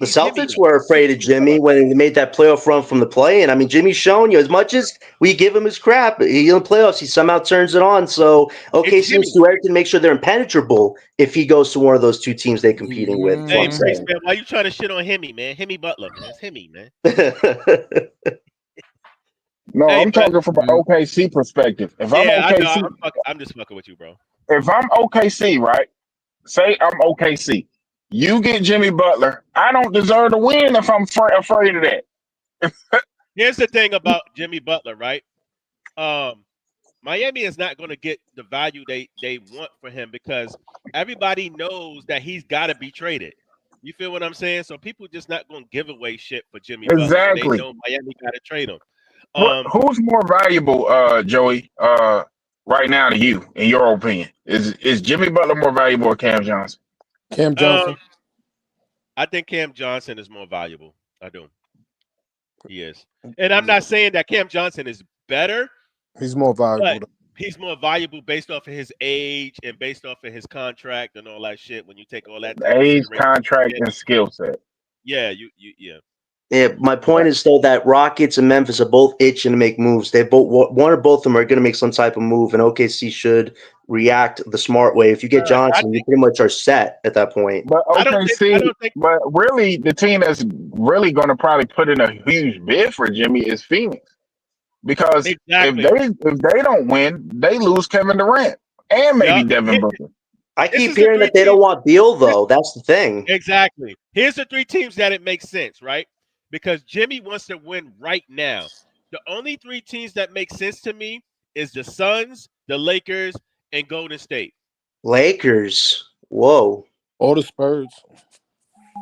[SPEAKER 4] The
[SPEAKER 5] he's Jimmy
[SPEAKER 4] Celtics
[SPEAKER 5] though.
[SPEAKER 4] were afraid of
[SPEAKER 5] Jimmy
[SPEAKER 4] Jimmy
[SPEAKER 5] Butler.
[SPEAKER 4] when they made that playoff run from the play. And I mean, Jimmy's shown you as much as we give him his crap, in the playoffs, he somehow turns it on. So
[SPEAKER 5] It's
[SPEAKER 4] OKC needs
[SPEAKER 5] Jimmy.
[SPEAKER 4] to do everything to make sure they're impenetrable if he goes to one of those two teams they're competing with. That's what
[SPEAKER 5] Hey,
[SPEAKER 4] I'm
[SPEAKER 5] Priest,
[SPEAKER 4] saying.
[SPEAKER 5] man, why you trying to shit on Hemi, man? Hemi Butler, man. It's Hemi, man.
[SPEAKER 7] No,
[SPEAKER 5] Hey,
[SPEAKER 7] I'm
[SPEAKER 5] but
[SPEAKER 7] talking from an OKC perspective. If I'm
[SPEAKER 5] yeah, I know.
[SPEAKER 7] OKC,
[SPEAKER 5] I'm just fucking with you, bro.
[SPEAKER 7] if I'm OKC, right? Say I'm OKC. You get Jimmy Butler. I don't deserve to win if I'm afraid of that.
[SPEAKER 5] Here's the thing about Jimmy Butler, right? Miami is not going to get the value they want for him because everybody knows that he's got to be traded. You feel what I'm saying? So people just not going to give away shit for Jimmy Butler when they
[SPEAKER 7] Exactly.
[SPEAKER 5] know Miami got to trade him.
[SPEAKER 7] Who's more valuable, Joey, right now to you, in your opinion? Is Jimmy Butler more valuable or Cam Johnson?
[SPEAKER 2] Cam Johnson.
[SPEAKER 5] I think Cam Johnson is more valuable. I do. He is. And I'm not saying that Cam Johnson is better.
[SPEAKER 2] He's more valuable.
[SPEAKER 5] But he's more valuable based off of his age and based off of his contract and all that shit. When you take all that
[SPEAKER 7] Age,
[SPEAKER 5] consideration,
[SPEAKER 7] contract, and skill set.
[SPEAKER 5] yeah.
[SPEAKER 4] Yeah, my point is though that Rockets and Memphis are both itching to make moves. They both one or both of them are going to make some type of move, and OKC should react the smart way. If you get Johnson, you pretty much are set at that point.
[SPEAKER 7] But
[SPEAKER 5] I don't think.
[SPEAKER 7] But really, the team that's really going to probably put in a huge bid for Jimmy is Phoenix, because
[SPEAKER 5] Exactly.
[SPEAKER 7] if they don't win, they lose Kevin Durant and maybe
[SPEAKER 5] Yup.
[SPEAKER 7] Devin Booker.
[SPEAKER 4] I
[SPEAKER 5] This
[SPEAKER 4] keep
[SPEAKER 5] is the
[SPEAKER 4] hearing
[SPEAKER 5] three
[SPEAKER 4] that they don't want Beal though. That's the thing.
[SPEAKER 5] Exactly. Here's the 3 teams that it makes sense, right? Because Jimmy wants to win right now. The only 3 teams that make sense to me is the Suns, the Lakers, and Golden State.
[SPEAKER 4] Lakers. Whoa.
[SPEAKER 2] Or the Spurs.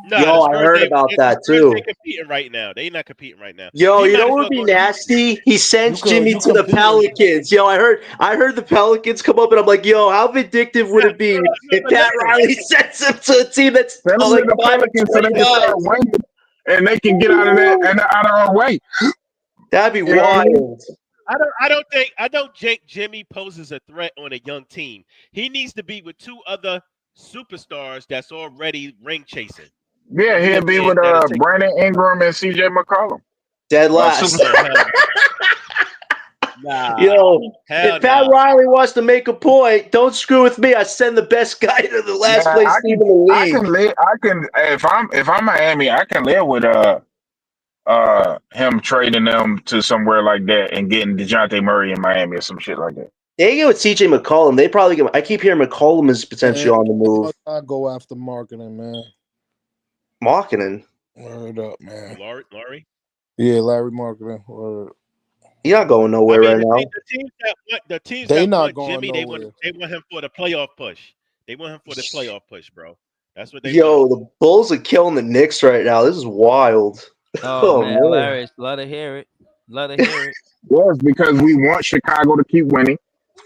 [SPEAKER 5] Nah,
[SPEAKER 4] Yo, I heard about that too.
[SPEAKER 5] They're competing right now. They're not competing right now.
[SPEAKER 4] Yo, you know
[SPEAKER 5] might as
[SPEAKER 4] what
[SPEAKER 5] well
[SPEAKER 4] would be
[SPEAKER 5] go to
[SPEAKER 4] nasty? He sends Jimmy
[SPEAKER 2] you
[SPEAKER 4] to the
[SPEAKER 2] competing.
[SPEAKER 4] Pelicans. Yo, I heard the Pelicans come up, and I'm like, yo, how vindictive would it be if Pat Riley sends him to a team that's
[SPEAKER 7] Send them
[SPEAKER 4] like
[SPEAKER 7] to the
[SPEAKER 4] 5 and
[SPEAKER 7] Pelicans so they
[SPEAKER 4] 20
[SPEAKER 7] can start
[SPEAKER 4] guys?
[SPEAKER 7] winning, and they can get out of that and out of our way.
[SPEAKER 4] That'd be
[SPEAKER 7] You know what I mean?
[SPEAKER 4] wild.
[SPEAKER 5] I don't think Jimmy poses a threat on a young team. He needs to be with 2 other superstars that's already ring chasing.
[SPEAKER 7] Yeah, he'll be with Brandon Ingram and CJ McCollum.
[SPEAKER 4] Dead last.
[SPEAKER 5] Nah,
[SPEAKER 4] yo, if Pat Riley wants to make a point, don't screw with me. I send the best guy to the last place team in the league.
[SPEAKER 7] If I'm Miami, I can live with him trading them to somewhere like that and getting DeJounte Murray in Miami or some shit like that.
[SPEAKER 4] They get with CJ McCollum. They probably get. I keep hearing McCollum is potentially on the move.
[SPEAKER 2] I go after marketing, man.
[SPEAKER 4] Marketing.
[SPEAKER 2] Word up, man.
[SPEAKER 5] Laurie?
[SPEAKER 2] Yeah, Larry Marketing. Word.
[SPEAKER 4] He's not going nowhere right now.
[SPEAKER 5] The teams
[SPEAKER 2] they
[SPEAKER 5] that
[SPEAKER 2] not
[SPEAKER 5] want
[SPEAKER 2] going
[SPEAKER 5] Jimmy,
[SPEAKER 2] nowhere.
[SPEAKER 5] they want him for the playoff push. They want him for the playoff push, bro. That's what they
[SPEAKER 4] Yo,
[SPEAKER 5] want.
[SPEAKER 4] the Bulls are killing the Knicks right now. This is wild.
[SPEAKER 3] Oh
[SPEAKER 4] Oh
[SPEAKER 3] man,
[SPEAKER 4] man.
[SPEAKER 3] hilarious. Love to hear it. Love to hear it.
[SPEAKER 7] Yes, because we want Chicago to keep winning.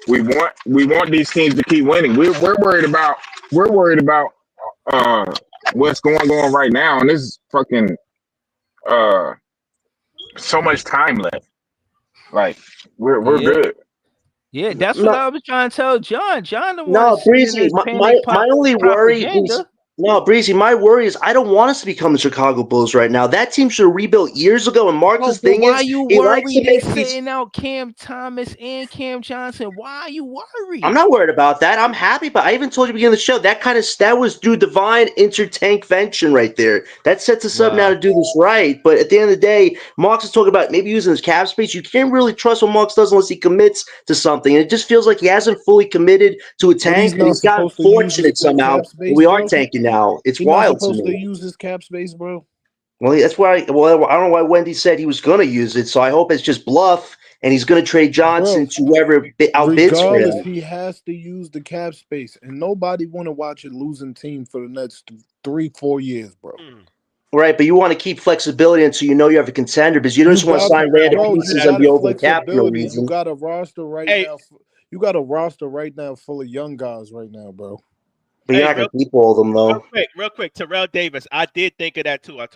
[SPEAKER 7] We want these teams to keep winning. We're worried about uh what's going on right now, and this is fucking uh so much time left. Like we're
[SPEAKER 3] Yeah.
[SPEAKER 7] good.
[SPEAKER 3] Yeah, that's what
[SPEAKER 4] No,
[SPEAKER 3] I was trying to tell John. John the one
[SPEAKER 4] no,
[SPEAKER 3] sending
[SPEAKER 4] Breezy.
[SPEAKER 3] this
[SPEAKER 4] My only worry is
[SPEAKER 3] propaganda.
[SPEAKER 4] no, Breezy. My worry is I don't want us to become the Chicago Bulls right now. That team should have rebuilt years ago. And
[SPEAKER 3] Bro,
[SPEAKER 4] Marx's
[SPEAKER 3] but
[SPEAKER 4] thing
[SPEAKER 3] why
[SPEAKER 4] is
[SPEAKER 3] you
[SPEAKER 4] he likes to
[SPEAKER 3] worried? They
[SPEAKER 4] make these.
[SPEAKER 3] sitting out Cam Thomas and Cam Johnson. Why are you
[SPEAKER 4] I'm
[SPEAKER 3] worried?
[SPEAKER 4] not worried about that. I'm happy, but I even told you at the beginning of the show that was due divine intertankvention right there. That sets us up now
[SPEAKER 3] Wow.
[SPEAKER 4] to do this right. But at the end of the day, Marx is talking about maybe using his cap space. You can't really trust what Marx does unless he commits to something. And it just feels like he hasn't fully committed to a
[SPEAKER 2] But he's
[SPEAKER 4] tank, and
[SPEAKER 2] not
[SPEAKER 4] he's gotten
[SPEAKER 2] supposed to use
[SPEAKER 4] fortunate
[SPEAKER 2] his
[SPEAKER 4] somehow.
[SPEAKER 2] cap
[SPEAKER 4] And
[SPEAKER 2] space,
[SPEAKER 4] we are
[SPEAKER 2] bro.
[SPEAKER 4] tanking now. It's
[SPEAKER 2] He's not
[SPEAKER 4] wild to
[SPEAKER 2] supposed to
[SPEAKER 4] me.
[SPEAKER 2] use his cap space, bro.
[SPEAKER 4] Well, that's why. Well, I don't know why Wendy said he was going to use it. So I hope it's just bluff, and he's going to trade Johnson
[SPEAKER 2] Bro,
[SPEAKER 4] to whoever outbids for
[SPEAKER 2] regardless,
[SPEAKER 4] him.
[SPEAKER 2] he has to use the cap space, and nobody want to watch a losing team for the next 3-4 years, bro.
[SPEAKER 5] Mm.
[SPEAKER 4] Right, but you want to keep flexibility until you know you have a contender because you don't
[SPEAKER 2] You
[SPEAKER 4] just want to
[SPEAKER 2] got,
[SPEAKER 4] sign random
[SPEAKER 2] bro. You
[SPEAKER 4] pieces and
[SPEAKER 2] got
[SPEAKER 4] be
[SPEAKER 2] a
[SPEAKER 4] over the cap for no
[SPEAKER 2] flexibility. You
[SPEAKER 4] reason.
[SPEAKER 2] got a roster right
[SPEAKER 5] Hey,
[SPEAKER 2] now. You got a roster right now full of young guys right now, bro.
[SPEAKER 4] But you're
[SPEAKER 5] hey,
[SPEAKER 4] not going to keep all of them, though.
[SPEAKER 5] real quick. Terrell Davis. I did think of that too. I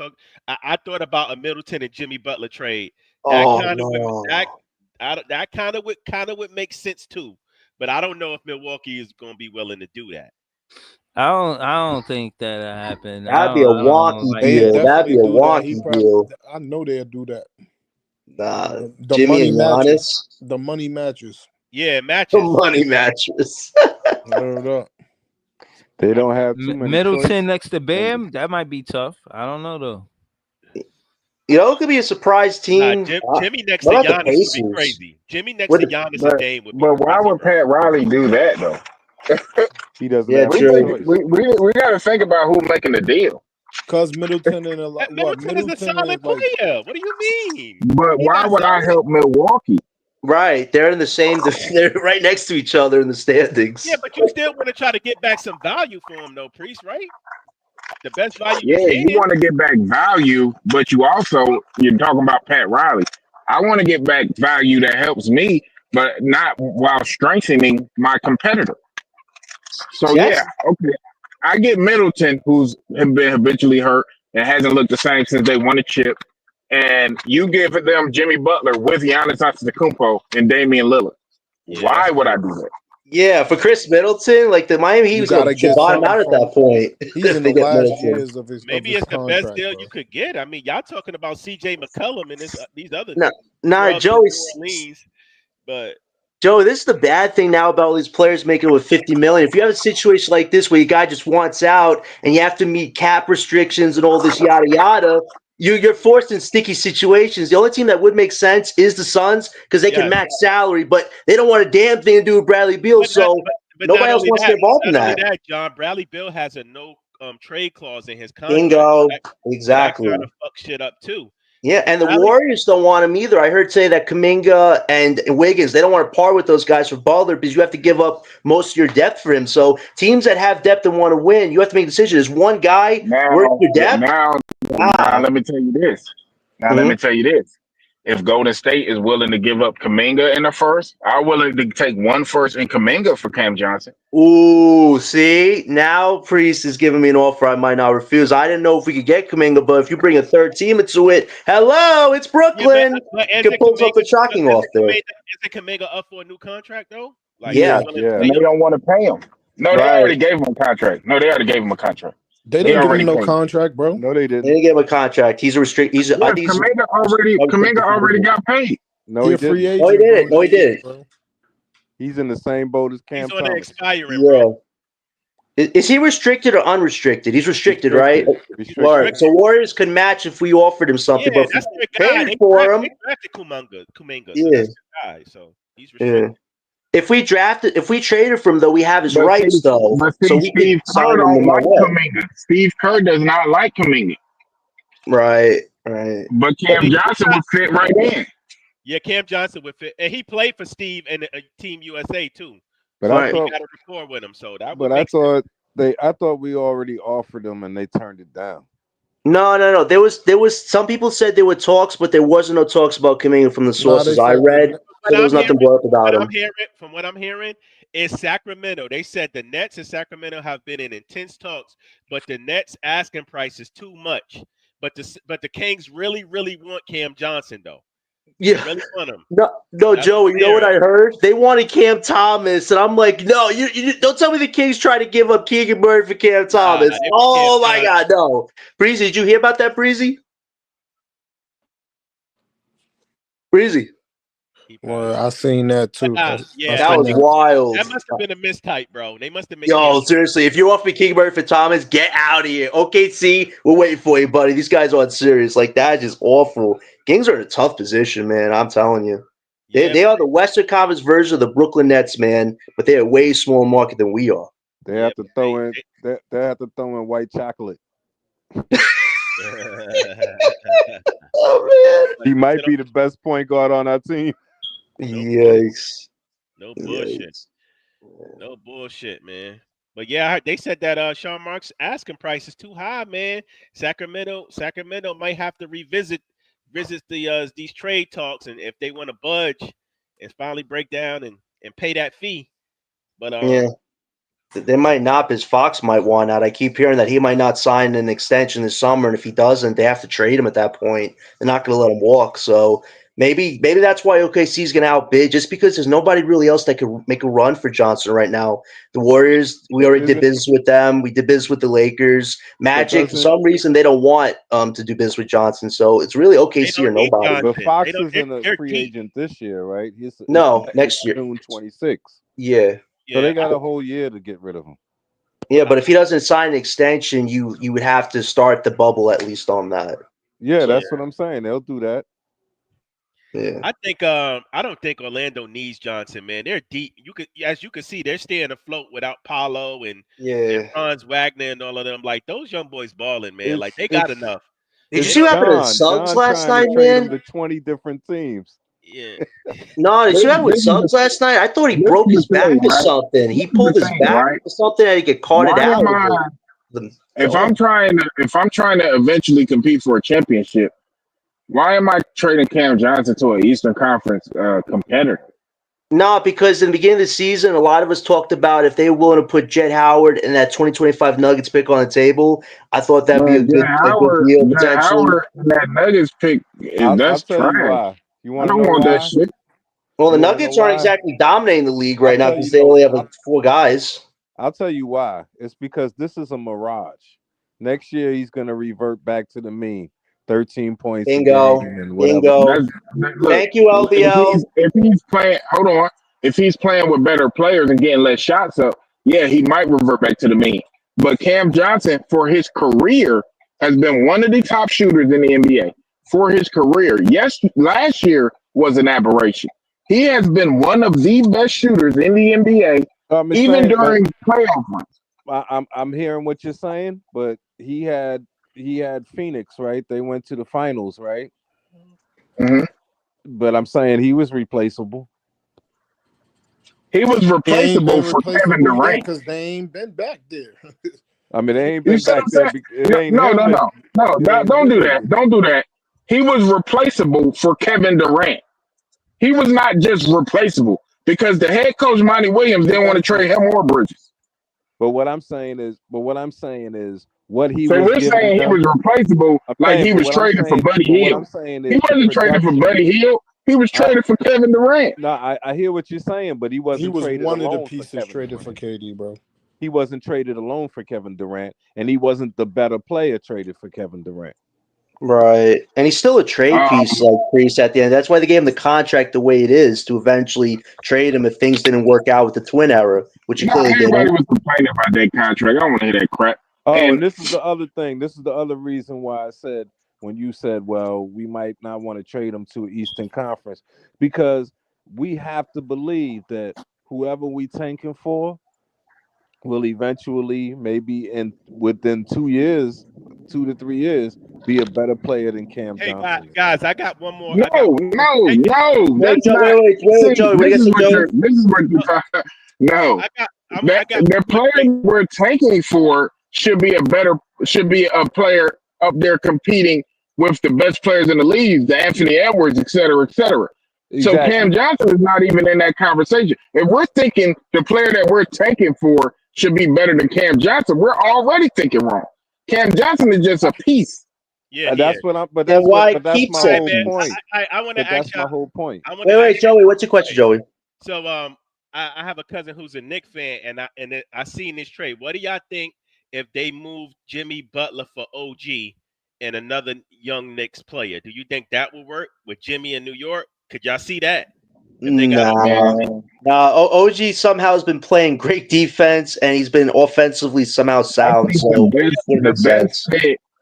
[SPEAKER 5] thought about a Middleton and Jimmy Butler trade. That
[SPEAKER 4] Oh,
[SPEAKER 5] kind of would that
[SPEAKER 4] no.
[SPEAKER 5] that kind of would make sense too. But I don't know if Milwaukee is going to be willing to do that.
[SPEAKER 3] I don't think that'll happen.
[SPEAKER 4] That'd be a
[SPEAKER 3] I don't
[SPEAKER 4] wonky
[SPEAKER 3] like
[SPEAKER 2] They'll
[SPEAKER 3] that.
[SPEAKER 4] deal. That'd
[SPEAKER 2] definitely
[SPEAKER 4] be a
[SPEAKER 2] do that. He
[SPEAKER 4] wonky
[SPEAKER 2] probably.
[SPEAKER 4] deal.
[SPEAKER 2] I know they'll do that. The
[SPEAKER 4] Jimmy
[SPEAKER 2] money
[SPEAKER 4] and
[SPEAKER 2] matches.
[SPEAKER 4] Giannis.
[SPEAKER 2] The money matches.
[SPEAKER 5] Yeah,
[SPEAKER 4] The
[SPEAKER 5] matches.
[SPEAKER 4] money mattress.
[SPEAKER 2] Word up.
[SPEAKER 8] They don't have too many
[SPEAKER 3] Middleton
[SPEAKER 8] choices.
[SPEAKER 3] next to Bam, that might be tough. I don't know though.
[SPEAKER 4] You know, it could be a surprise team.
[SPEAKER 5] Jimmy next
[SPEAKER 4] What
[SPEAKER 5] to
[SPEAKER 4] about the
[SPEAKER 5] Giannis would be
[SPEAKER 4] Pacers?
[SPEAKER 5] crazy. Jimmy next
[SPEAKER 4] With
[SPEAKER 5] to
[SPEAKER 4] the,
[SPEAKER 5] Giannis and
[SPEAKER 7] But
[SPEAKER 5] Dame would be
[SPEAKER 7] but why
[SPEAKER 5] crazy,
[SPEAKER 7] would
[SPEAKER 5] bro.
[SPEAKER 7] Pat Riley do that though?
[SPEAKER 8] He doesn't
[SPEAKER 4] yeah,
[SPEAKER 8] have
[SPEAKER 7] We
[SPEAKER 8] a
[SPEAKER 4] true.
[SPEAKER 7] think
[SPEAKER 8] choice.
[SPEAKER 7] we got to think about who's making the deal.
[SPEAKER 2] Cause Middleton and
[SPEAKER 5] Middleton is a
[SPEAKER 2] Middleton is
[SPEAKER 5] solid
[SPEAKER 2] like
[SPEAKER 5] player. What do you mean?
[SPEAKER 7] But
[SPEAKER 5] He
[SPEAKER 7] why
[SPEAKER 5] not
[SPEAKER 7] would I
[SPEAKER 5] solid?
[SPEAKER 7] help Milwaukee?
[SPEAKER 4] Right, they're in the same. They're right next to each other in the
[SPEAKER 5] Yeah,
[SPEAKER 4] standings.
[SPEAKER 5] but you still want to try to get back some value for him, though, Priest, right? The best value you
[SPEAKER 7] Yeah, you
[SPEAKER 5] can.
[SPEAKER 7] want to get back value, but you're talking about Pat Riley. I want to get back value that helps me, but not while strengthening my competitor. So yeah,
[SPEAKER 4] Yes,
[SPEAKER 7] okay. I get Middleton, who's been habitually hurt and hasn't looked the same since they won a chip, and you give them Jimmy Butler with Giannis Antetokounmpo and Damian Lillard.
[SPEAKER 5] Yeah, that's
[SPEAKER 7] Why would I
[SPEAKER 5] true.
[SPEAKER 7] do that?
[SPEAKER 4] yeah. For Chris Middleton, like the Miami Heat
[SPEAKER 2] you
[SPEAKER 4] was going
[SPEAKER 2] gotta
[SPEAKER 4] to
[SPEAKER 2] get
[SPEAKER 4] bottom
[SPEAKER 2] something
[SPEAKER 4] out at that
[SPEAKER 2] from.
[SPEAKER 4] point
[SPEAKER 2] He's
[SPEAKER 4] if
[SPEAKER 2] in the
[SPEAKER 4] they get
[SPEAKER 2] last
[SPEAKER 4] Middleton.
[SPEAKER 2] years of
[SPEAKER 5] Maybe
[SPEAKER 2] his
[SPEAKER 5] it's the best
[SPEAKER 2] contract,
[SPEAKER 5] deal
[SPEAKER 2] bro.
[SPEAKER 5] you could get. I mean, y'all talking about C.J. McCollum and these other
[SPEAKER 4] No, nah,
[SPEAKER 5] scrubs in
[SPEAKER 4] Joey.
[SPEAKER 5] New Orleans, but
[SPEAKER 4] Joey, this is the bad thing now about all these players making it with 50 million. If you have a situation like this where your guy just wants out and you have to meet cap restrictions and all this yada yada, you're forced in sticky situations. The only team that would make sense is the Suns because they can
[SPEAKER 5] yes,
[SPEAKER 4] match salary, but they don't want a damn thing to do with Bradley Beal,
[SPEAKER 5] but not
[SPEAKER 4] so
[SPEAKER 5] but
[SPEAKER 4] nobody else wants to get involved in
[SPEAKER 5] not only
[SPEAKER 4] that.
[SPEAKER 5] that, John Bradley Bill has a no trade clause in his contract,
[SPEAKER 4] Bingo,
[SPEAKER 5] so that
[SPEAKER 4] exactly.
[SPEAKER 5] kind of fucks shit up too.
[SPEAKER 4] Yeah, and the
[SPEAKER 5] Bradley,
[SPEAKER 4] Warriors don't want him either. I heard say that Kuminga and Wiggins, they don't want to part with those guys for Butler because you have to give up most of your depth for him. So teams that have depth and want to win, you have to make a decision. Is one guy worth
[SPEAKER 7] Now,
[SPEAKER 4] your depth?
[SPEAKER 7] now, now,
[SPEAKER 4] Ah.
[SPEAKER 7] let me tell you this. Now, let
[SPEAKER 4] Mhm.
[SPEAKER 7] me tell you this. If Golden State is willing to give up Kuminga in the first, I'm willing to take one first in Kuminga for Cam Johnson.
[SPEAKER 4] Ooh, see? Now Priest is giving me an offer I might not refuse. I didn't know if we could get Kuminga, but if you bring a third team into it, hello, it's
[SPEAKER 5] yeah, but
[SPEAKER 4] Brooklyn.
[SPEAKER 5] but
[SPEAKER 4] You
[SPEAKER 5] is
[SPEAKER 4] can
[SPEAKER 5] it
[SPEAKER 4] pull
[SPEAKER 5] Kuminga?
[SPEAKER 4] something shocking off there.
[SPEAKER 5] Is it Kuminga up for a new contract though? Like, is he
[SPEAKER 4] Yeah,
[SPEAKER 2] Yeah,
[SPEAKER 5] willing to
[SPEAKER 8] Yeah.
[SPEAKER 5] pay
[SPEAKER 7] And they
[SPEAKER 5] him?
[SPEAKER 7] don't want to pay him. No, they
[SPEAKER 4] right.
[SPEAKER 7] already gave him a contract. No, they already gave him a contract.
[SPEAKER 2] they
[SPEAKER 7] He
[SPEAKER 2] didn't give him
[SPEAKER 7] already
[SPEAKER 2] no
[SPEAKER 7] paid.
[SPEAKER 2] contract, bro.
[SPEAKER 8] No, they
[SPEAKER 4] They
[SPEAKER 8] didn't.
[SPEAKER 4] didn't give him a contract. He's a restrict. I
[SPEAKER 7] Yeah,
[SPEAKER 4] think he's
[SPEAKER 7] Kuminga already got paid.
[SPEAKER 8] No,
[SPEAKER 2] He
[SPEAKER 8] he
[SPEAKER 2] a free
[SPEAKER 8] didn't.
[SPEAKER 4] No, he
[SPEAKER 2] agent,
[SPEAKER 4] did it.
[SPEAKER 2] bro.
[SPEAKER 4] No, he
[SPEAKER 2] Next year,
[SPEAKER 4] did it.
[SPEAKER 2] bro.
[SPEAKER 8] He's in the same boat as
[SPEAKER 5] He's
[SPEAKER 8] Cam
[SPEAKER 5] on the
[SPEAKER 8] Thomas.
[SPEAKER 5] expiring, bro.
[SPEAKER 4] Yeah. Is he restricted or unrestricted? He's restricted, right?
[SPEAKER 8] Restricted.
[SPEAKER 5] He's
[SPEAKER 4] All right.
[SPEAKER 8] Restricted.
[SPEAKER 4] So
[SPEAKER 5] restricted.
[SPEAKER 4] Warriors could match if we offered him
[SPEAKER 5] Yeah,
[SPEAKER 4] something, but if we
[SPEAKER 5] that's their guy.
[SPEAKER 4] traded for
[SPEAKER 5] They
[SPEAKER 4] him,
[SPEAKER 5] drafted Kuminga, so
[SPEAKER 4] yeah,
[SPEAKER 5] that's their guy. So he's
[SPEAKER 4] yeah.
[SPEAKER 5] restricted.
[SPEAKER 4] If we traded for him, though, we have his
[SPEAKER 7] But see,
[SPEAKER 4] rights, though,
[SPEAKER 7] but
[SPEAKER 4] so
[SPEAKER 7] see,
[SPEAKER 4] we could
[SPEAKER 7] Steve Kerr
[SPEAKER 4] sign him no
[SPEAKER 7] don't
[SPEAKER 4] matter
[SPEAKER 7] like
[SPEAKER 4] what.
[SPEAKER 7] Kuminga. Steve Kerr does not like Kuminga.
[SPEAKER 4] Right, right.
[SPEAKER 7] But
[SPEAKER 5] Yeah,
[SPEAKER 7] Cam Johnson would fit right in.
[SPEAKER 5] yeah, Cam Johnson would fit, and he played for Steve and Team USA too.
[SPEAKER 8] But
[SPEAKER 5] So
[SPEAKER 8] I
[SPEAKER 4] Right.
[SPEAKER 5] he
[SPEAKER 8] thought
[SPEAKER 5] got a rapport with him, so that
[SPEAKER 8] but
[SPEAKER 5] would
[SPEAKER 8] I
[SPEAKER 5] make sense.
[SPEAKER 8] thought we already offered them and they turned it down.
[SPEAKER 4] No. There was some people said there were talks, but there wasn't no talks about Kuminga from the
[SPEAKER 2] Nah, they
[SPEAKER 4] sources I
[SPEAKER 2] said
[SPEAKER 4] read.
[SPEAKER 2] that.
[SPEAKER 4] So there was nothing brought up about him.
[SPEAKER 5] From what I'm hearing, is Sacramento. They said the Nets and Sacramento have been in intense talks, but the Nets asking price is too much. But the Kings really want Cam Johnson though.
[SPEAKER 4] Yeah.
[SPEAKER 5] They really want him.
[SPEAKER 4] No, Joe. You know what I heard? They wanted Cam Thomas, and I'm like, no, you don't tell me the Kings tried to give up Keegan Murray for Cam Thomas. Oh my God, no. Breezy, did you hear about that, Breezy? Breezy.
[SPEAKER 2] Well, I seen that too.
[SPEAKER 4] That was wild.
[SPEAKER 5] That must have been a mistype, bro. They must have made.
[SPEAKER 4] Yo, seriously, if you offer me Keegan Murray for Thomas, get out of here. OKC, we're waiting for you, buddy. These guys aren't serious. Like, that is just awful. Kings are in a tough position, man. I'm telling you. They are the Western Conference version of the Brooklyn Nets, man, but they're a way smaller market than we are.
[SPEAKER 8] They have to throw in. They have to throw in white chocolate.
[SPEAKER 4] Oh man,
[SPEAKER 8] he might be the best point guard on our team.
[SPEAKER 4] Yikes!
[SPEAKER 5] No bullshit. No bullshit, man. But yeah, they said that Sean Marks' asking price is too high, man. Sacramento might have to revisit these trade talks, and if they want to budge and finally break down and pay that fee. But
[SPEAKER 4] yeah, they might not, because Fox might want out. I keep hearing that he might not sign an extension this summer, and if he doesn't, they have to trade him at that point. They're not going to let him walk. So maybe that's why OKC is going to outbid, just because there's nobody really else that could make a run for Johnson right now. The Warriors, we already did business with them. We did business with the Lakers. Magic, for some reason, they don't want to do business with Johnson. So it's really OKC or nobody.
[SPEAKER 8] But Fox isn't a free agent this year, right?
[SPEAKER 4] No, next year.
[SPEAKER 8] June 26th.
[SPEAKER 4] Yeah.
[SPEAKER 8] So they got a whole year to get rid of him.
[SPEAKER 4] Yeah, but if he doesn't sign an extension, you would have to start the bubble at least on that.
[SPEAKER 8] Yeah, that's what I'm saying. They'll do that.
[SPEAKER 4] Yeah.
[SPEAKER 5] I don't think Orlando needs Johnson, man. They're deep. As you can see, they're staying afloat without Paolo and Franz Wagner and all of them. Like, those young boys balling, man. Like, they got enough.
[SPEAKER 4] Did you see what happened to the Suggs last night, man?
[SPEAKER 8] To 20 different teams.
[SPEAKER 5] Yeah.
[SPEAKER 4] No, did you see what happened with Suggs last night? I thought he broke his back or something. He pulled his back or something and he get carted out.
[SPEAKER 7] If I'm trying to eventually compete for a championship, why am I trading Cam Johnson to an Eastern Conference competitor?
[SPEAKER 4] No, because in the beginning of the season, a lot of us talked about if they were willing to put Jet Howard and that 2025 Nuggets pick on the table. I thought that'd be a good deal.
[SPEAKER 7] Jet Howard, that Nuggets pick, that's trash. I don't want that shit.
[SPEAKER 4] Well, the Nuggets aren't exactly dominating the league right now because they only have like 4 guys.
[SPEAKER 8] I'll tell you why. It's because this is a mirage. Next year, he's going to revert back to the mean. 13 points.
[SPEAKER 4] Bingo. Thank you, LBL.
[SPEAKER 7] If he's playing, hold on. If he's playing with better players and getting less shots up, yeah, he might revert back to the mean. But Cam Johnson, for his career, has been one of the top shooters in the NBA. For his career, yes, last year was an aberration. He has been one of the best shooters in the NBA, even during playoff runs.
[SPEAKER 8] I'm hearing what you're saying, but he had Phoenix, right? They went to the finals, right?
[SPEAKER 7] Mm-hmm.
[SPEAKER 8] But I'm saying he was replaceable.
[SPEAKER 7] He was replaceable for Kevin Durant
[SPEAKER 2] because they ain't been back there.
[SPEAKER 8] I mean, they ain't been back there.
[SPEAKER 7] No, don't do that. Don't do that. He was replaceable for Kevin Durant. He was not just replaceable because the head coach Monty Williams didn't want to trade him or Bridges.
[SPEAKER 8] But what I'm saying is what he
[SPEAKER 7] so
[SPEAKER 8] was.
[SPEAKER 7] We're saying he was replaceable, like he was traded for Buddy Hield. He wasn't traded for Buddy Hield. He was traded for Kevin Durant.
[SPEAKER 8] No, I hear what you're saying, but he wasn't.
[SPEAKER 2] He was
[SPEAKER 8] traded
[SPEAKER 2] one of the
[SPEAKER 8] alone
[SPEAKER 2] pieces traded for KD, bro.
[SPEAKER 8] He wasn't traded alone for Kevin Durant, and he wasn't the better player traded for Kevin Durant.
[SPEAKER 4] Right. And he's still a trade piece, like Priest, at the end. That's why they gave him the contract the way it is, to eventually trade him if things didn't work out with the twin era, which he clearly didn't.
[SPEAKER 7] Everybody was complaining about that contract. I don't want to hear that crap.
[SPEAKER 8] And this is the other thing. This is the other reason why I said, when you said, well, we might not want to trade him to Eastern Conference, because we have to believe that whoever we tanking for will eventually, maybe within 2 to 3 years, be a better player than Cam Johnson.
[SPEAKER 5] Guys, I got one more.
[SPEAKER 7] No.
[SPEAKER 4] Wait, Joey,
[SPEAKER 7] this is what you're talking. No, the player we're tanking for should be a player up there competing with the best players in the league, the Anthony Edwards, et cetera, et cetera. So Cam
[SPEAKER 8] Exactly.
[SPEAKER 7] Johnson is not even in that conversation. If we're thinking the player that we're tanking for should be better than Cam Johnson, we're already thinking wrong. Cam Johnson is just a piece.
[SPEAKER 5] Yeah, he is.
[SPEAKER 8] That's what I'm. But
[SPEAKER 4] Then
[SPEAKER 8] that's what.
[SPEAKER 4] why
[SPEAKER 8] But that's
[SPEAKER 4] keep
[SPEAKER 8] my
[SPEAKER 5] All right,
[SPEAKER 8] whole
[SPEAKER 5] man.
[SPEAKER 4] saying
[SPEAKER 8] point.
[SPEAKER 5] I want
[SPEAKER 8] But
[SPEAKER 5] to ask
[SPEAKER 8] that's my
[SPEAKER 5] y'all.
[SPEAKER 8] whole point.
[SPEAKER 5] I want to
[SPEAKER 4] Wait,
[SPEAKER 5] ask
[SPEAKER 4] Joey, what's your question, Joey?
[SPEAKER 5] So I have a cousin who's a Knicks fan, and I seen this trade. What do y'all think if they move Jimmy Butler for OG and another young Knicks player? Do you think that will work with Jimmy in New York? Could y'all see that? If they got
[SPEAKER 4] Nah, nah. OG somehow has been playing great defense, and he's been offensively somehow
[SPEAKER 7] I
[SPEAKER 4] sound.
[SPEAKER 7] think
[SPEAKER 4] So it makes sense.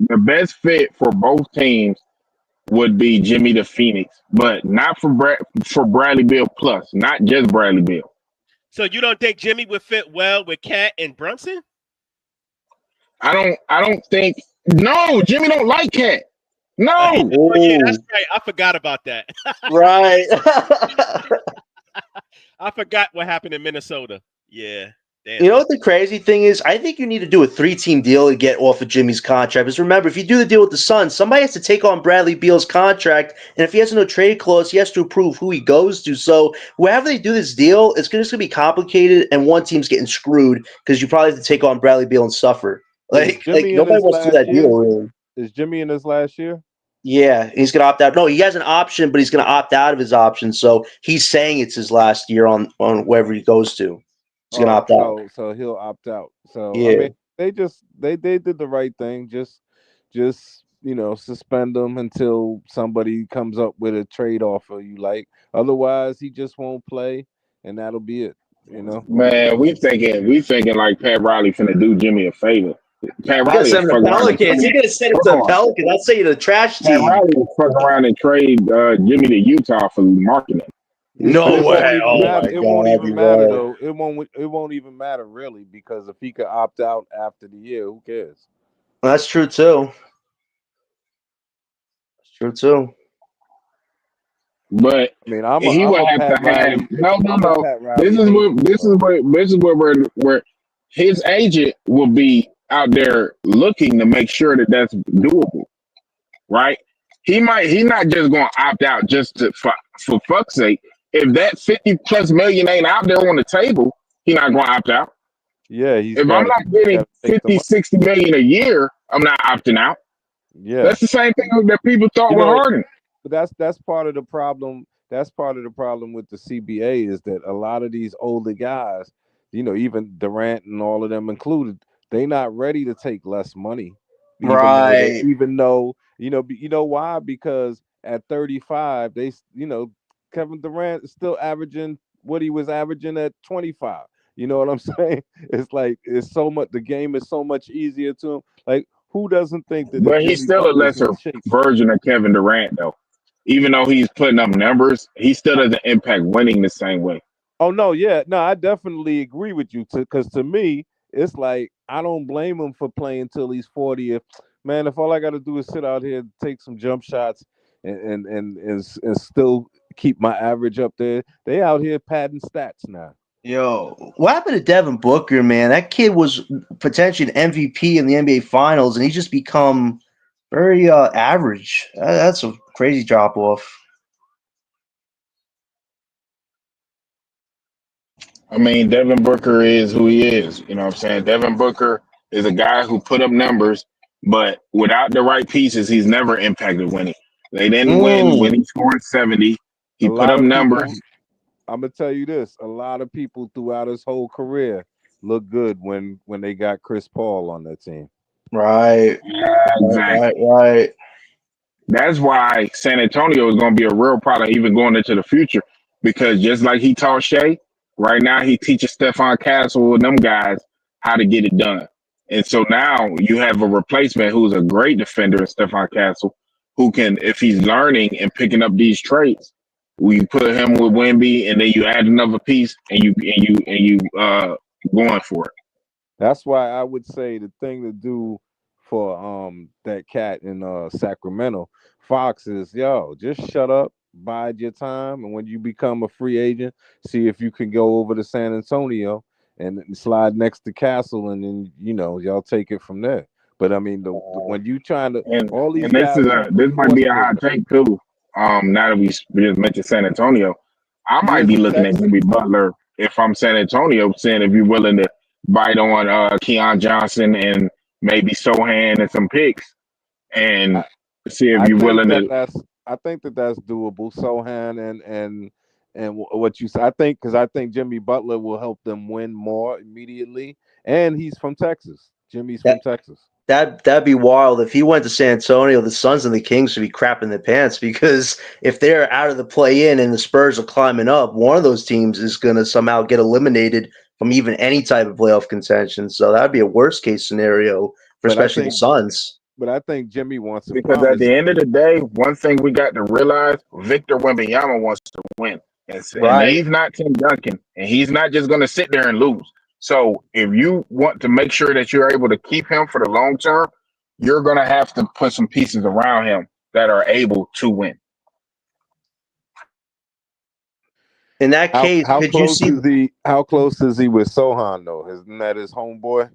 [SPEAKER 7] the best fit for both teams would be Jimmy to Phoenix, but not for Bradley Beal plus, not just Bradley Beal.
[SPEAKER 5] So you don't think Jimmy would fit well with Cat and Brunson?
[SPEAKER 7] I don't think no, Jimmy don't like Cat. No.
[SPEAKER 5] Oh yeah, that's
[SPEAKER 4] Ooh,
[SPEAKER 5] right. I forgot about that.
[SPEAKER 4] right.
[SPEAKER 5] I forgot what happened in Minnesota. Yeah, damn.
[SPEAKER 4] You know what the crazy thing is? I think you need to do a 3-team deal to get off of Jimmy's contract. Because remember, if you do the deal with the Suns, somebody has to take on Bradley Beal's contract, and if he has no trade clause, he has to approve who he goes to. So wherever they do this deal, it's just gonna be complicated, and one team's getting screwed because you probably have to take on Bradley Beal and suffer.
[SPEAKER 8] Is
[SPEAKER 4] Like
[SPEAKER 8] Jimmy in
[SPEAKER 4] nobody
[SPEAKER 8] his
[SPEAKER 4] wants to do
[SPEAKER 8] last
[SPEAKER 4] that
[SPEAKER 8] year?
[SPEAKER 4] deal, really.
[SPEAKER 8] Is Jimmy in his last year?
[SPEAKER 4] Yeah, he's gonna opt out. No, he has an option, but he's gonna opt out of his option. So he's saying it's his last year on wherever he goes to. He's gonna
[SPEAKER 8] Oh,
[SPEAKER 4] opt out.
[SPEAKER 8] so he'll opt out. So I
[SPEAKER 4] Yeah.
[SPEAKER 8] mean, they did the right thing. Just suspend him until somebody comes up with a trade offer you like. Otherwise, he just won't play, and that'll be it. You know.
[SPEAKER 7] Man, we thinking like Pat Riley finna do Jimmy a favor. Pat
[SPEAKER 4] You gotta
[SPEAKER 7] Riley will
[SPEAKER 4] send him
[SPEAKER 7] fuck
[SPEAKER 4] to
[SPEAKER 7] around and
[SPEAKER 4] Pelicans. You
[SPEAKER 7] trade.
[SPEAKER 4] gotta send him
[SPEAKER 7] Hold
[SPEAKER 4] to
[SPEAKER 7] on.
[SPEAKER 4] Pelicans. I'll say you the trash
[SPEAKER 7] Pat
[SPEAKER 4] team.
[SPEAKER 7] Riley will fuck around and trade Jimmy to Utah for marketing.
[SPEAKER 8] But
[SPEAKER 4] No
[SPEAKER 8] it won't
[SPEAKER 4] way.
[SPEAKER 8] even
[SPEAKER 4] Oh
[SPEAKER 8] matter.
[SPEAKER 4] my
[SPEAKER 8] It won't
[SPEAKER 4] god,
[SPEAKER 8] even
[SPEAKER 4] you
[SPEAKER 8] matter
[SPEAKER 4] right.
[SPEAKER 8] though. It won't even matter really because if he could opt out after the year, who cares?
[SPEAKER 4] That's true too. That's true too.
[SPEAKER 7] But
[SPEAKER 8] I mean,
[SPEAKER 7] he
[SPEAKER 8] I'm
[SPEAKER 7] would
[SPEAKER 8] a
[SPEAKER 7] have to
[SPEAKER 8] Pat
[SPEAKER 7] have
[SPEAKER 8] Riley.
[SPEAKER 7] no, no,
[SPEAKER 8] I'm a
[SPEAKER 7] no.
[SPEAKER 8] Pat
[SPEAKER 7] This
[SPEAKER 8] Riley
[SPEAKER 7] is
[SPEAKER 8] hater.
[SPEAKER 7] what this is
[SPEAKER 8] So
[SPEAKER 7] where this is where his agent will be out there looking to make sure that that's doable, right? He not just going to opt out just for fuck's sake. If that 50 plus million ain't out there on the table, he not going to opt out.
[SPEAKER 8] yeah,
[SPEAKER 7] If I'm not getting
[SPEAKER 8] gotta take the
[SPEAKER 7] 50,
[SPEAKER 8] money.
[SPEAKER 7] 60 million a year, I'm not opting out.
[SPEAKER 8] Yeah.
[SPEAKER 7] That's the same thing that people thought
[SPEAKER 8] You
[SPEAKER 7] with
[SPEAKER 8] know,
[SPEAKER 7] Harden.
[SPEAKER 8] but that's part of the problem. That's part of the problem with the CBA is that a lot of these older guys, even Durant and all of them included, they not ready to take less money,
[SPEAKER 4] Right.
[SPEAKER 8] even though why? Because at 35, Kevin Durant is still averaging what he was averaging at 25. You know what I'm saying? It's like the game is so much easier to him. Like who doesn't think that if
[SPEAKER 7] But he's
[SPEAKER 8] Jimmy
[SPEAKER 7] still a
[SPEAKER 8] Butler's
[SPEAKER 7] lesser
[SPEAKER 8] in shape?
[SPEAKER 7] version of Kevin Durant, though. Even though he's putting up numbers, he still doesn't impact winning the same way.
[SPEAKER 8] Oh no, yeah, no, I definitely agree with you. Because to me, it's like I don't blame him for playing till he's 40. If all I got to do is sit out here, take some jump shots, and still keep my average up there, they out here padding stats now.
[SPEAKER 4] Yo, what happened to Devin Booker, man? That kid was potentially an MVP in the NBA Finals, and he's just become very average. That's a crazy drop off.
[SPEAKER 7] I mean, Devin Booker is who he is. You know what I'm saying? Devin Booker is a guy who put up numbers, but without the right pieces, he's never impacted winning. They didn't win when
[SPEAKER 4] Mm,
[SPEAKER 7] he scored 70.
[SPEAKER 8] A
[SPEAKER 7] He put
[SPEAKER 8] lot
[SPEAKER 7] up
[SPEAKER 8] of
[SPEAKER 7] numbers.
[SPEAKER 8] people, I'm gonna tell you this: a lot of people throughout his whole career look good when they got Chris Paul on their team.
[SPEAKER 4] right,
[SPEAKER 7] Exactly.
[SPEAKER 4] right.
[SPEAKER 7] That's why San Antonio is going to be a real problem even going into the future because just like he taught Shea, right now he teaches Stephon Castle and them guys how to get it done. And so now you have a replacement who's a great defender in Stephon Castle who can, if he's learning and picking up these traits, we put him with Wemby and then you add another piece and you going for it.
[SPEAKER 8] That's why I would say the thing to do for that cat in Sacramento, Fox is just shut up, bide your time, and when you become a free agent, see if you can go over to San Antonio and slide next to Castle, and then y'all take it from there. But I mean, when you trying to
[SPEAKER 7] And
[SPEAKER 8] all these
[SPEAKER 7] this
[SPEAKER 8] guys
[SPEAKER 7] is
[SPEAKER 8] are
[SPEAKER 7] this might be a
[SPEAKER 8] forcing
[SPEAKER 7] hot take too. Now that we just mentioned San Antonio, I
[SPEAKER 8] he
[SPEAKER 7] might
[SPEAKER 8] is
[SPEAKER 7] be
[SPEAKER 8] in
[SPEAKER 7] looking at
[SPEAKER 8] Texas.
[SPEAKER 7] Jimmy Butler if I'm San Antonio, saying if you're willing to bite on Keon Johnson and maybe Sohan and some picks, and
[SPEAKER 8] I,
[SPEAKER 7] see if
[SPEAKER 8] I
[SPEAKER 7] you're
[SPEAKER 8] think
[SPEAKER 7] willing
[SPEAKER 8] that
[SPEAKER 7] to.
[SPEAKER 8] that's doable. Sohan and what you said. I think because I think Jimmy Butler will help them win more immediately, and he's from Texas. Jimmy's from
[SPEAKER 4] That
[SPEAKER 8] Texas.
[SPEAKER 4] that'd be wild if he went to San Antonio. The Suns and the Kings would be crapping their pants because if they're out of the play-in and the Spurs are climbing up, one of those teams is going to somehow get eliminated from even any type of playoff contention. So that'd be a worst-case scenario for
[SPEAKER 8] But I
[SPEAKER 4] especially the
[SPEAKER 8] think,
[SPEAKER 4] Suns.
[SPEAKER 8] Jimmy wants to
[SPEAKER 7] Because at
[SPEAKER 8] promise.
[SPEAKER 7] the end of the day, one thing we got to realize: Victor Wembanyama wants to win, and
[SPEAKER 4] Right.
[SPEAKER 7] he's not Tim Duncan, and he's not just going to sit there and lose. So if you want to make sure that you're able to keep him for the long term, you're going to have to put some pieces around him that are able to win.
[SPEAKER 4] In that
[SPEAKER 8] How
[SPEAKER 4] case,
[SPEAKER 8] how
[SPEAKER 4] could you
[SPEAKER 8] close
[SPEAKER 4] see?
[SPEAKER 8] is he? How close is he with Sohan though? Isn't that his homeboy?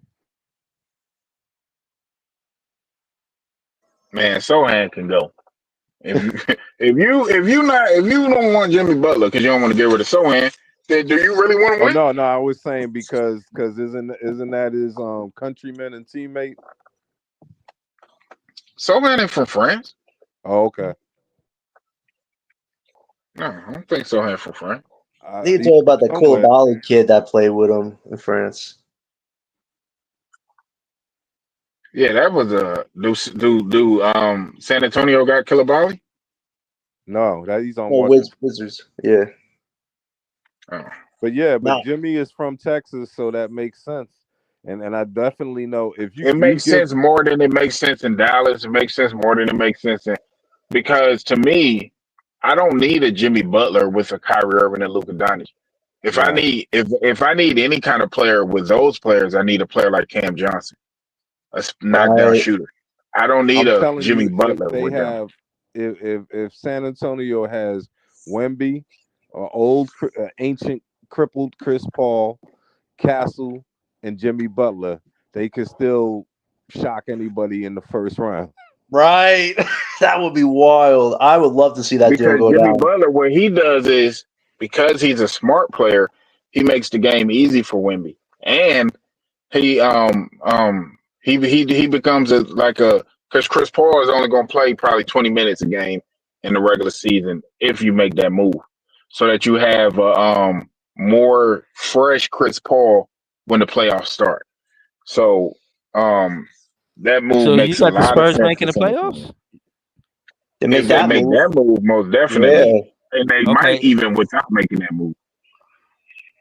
[SPEAKER 7] Man, Sohan can go. If you if you don't want Jimmy Butler because you don't want to get rid of Sohan, then do you really want to
[SPEAKER 8] Oh
[SPEAKER 7] win?
[SPEAKER 8] no, I was saying because isn't that his countryman and teammate?
[SPEAKER 7] Sohan ain't from France.
[SPEAKER 8] Oh, okay.
[SPEAKER 7] No, I don't think Sohan from France.
[SPEAKER 4] I think it's
[SPEAKER 8] He's
[SPEAKER 4] all
[SPEAKER 8] from
[SPEAKER 4] about the
[SPEAKER 8] somewhere.
[SPEAKER 4] Koulibaly kid that played with him in France.
[SPEAKER 7] Yeah, that was a San Antonio got Killabali?
[SPEAKER 8] No, that he's on
[SPEAKER 4] Oh,
[SPEAKER 8] Washington.
[SPEAKER 4] Wizards. Yeah.
[SPEAKER 7] Oh.
[SPEAKER 8] But yeah, but
[SPEAKER 4] Now,
[SPEAKER 8] Jimmy is from Texas, so that makes sense. And I definitely know if
[SPEAKER 7] It
[SPEAKER 8] you
[SPEAKER 7] makes
[SPEAKER 8] give
[SPEAKER 7] sense more than it makes sense in Dallas. It makes sense more than it makes sense in because to me, I don't need a Jimmy Butler with a Kyrie Irving and Luka Doncic.
[SPEAKER 8] right.
[SPEAKER 7] If I need any kind of player with those players, I need a player like Cam Johnson, a knockdown
[SPEAKER 4] right.
[SPEAKER 7] shooter. I don't need
[SPEAKER 8] I'm
[SPEAKER 7] a
[SPEAKER 8] telling
[SPEAKER 7] Jimmy
[SPEAKER 8] you, if
[SPEAKER 7] Butler
[SPEAKER 8] they
[SPEAKER 7] with them.
[SPEAKER 8] have if San Antonio has Wemby, old ancient crippled Chris Paul, Castle, and Jimmy Butler, they could still shock anybody in the first round.
[SPEAKER 4] Right. That would be wild. I would love to see that deal
[SPEAKER 7] Because
[SPEAKER 4] go
[SPEAKER 7] Jimmy
[SPEAKER 4] down.
[SPEAKER 7] Butler, what he does is because he's a smart player, he makes the game easy for Wemby, and he becomes like a because Chris Paul is only going to play probably 20 minutes a game in the regular season if you make that move, so that you have more fresh Chris Paul when the playoffs start. So um, that move
[SPEAKER 3] So you
[SPEAKER 7] makes a
[SPEAKER 3] got the
[SPEAKER 7] lot of
[SPEAKER 3] Spurs
[SPEAKER 7] sense for
[SPEAKER 3] making the
[SPEAKER 7] San Antonio.
[SPEAKER 3] playoffs?
[SPEAKER 4] To make
[SPEAKER 7] If they
[SPEAKER 4] that
[SPEAKER 7] make
[SPEAKER 4] move.
[SPEAKER 7] that move, most
[SPEAKER 4] Yeah.
[SPEAKER 7] definitely, and they might
[SPEAKER 3] Okay.
[SPEAKER 7] even without making that move.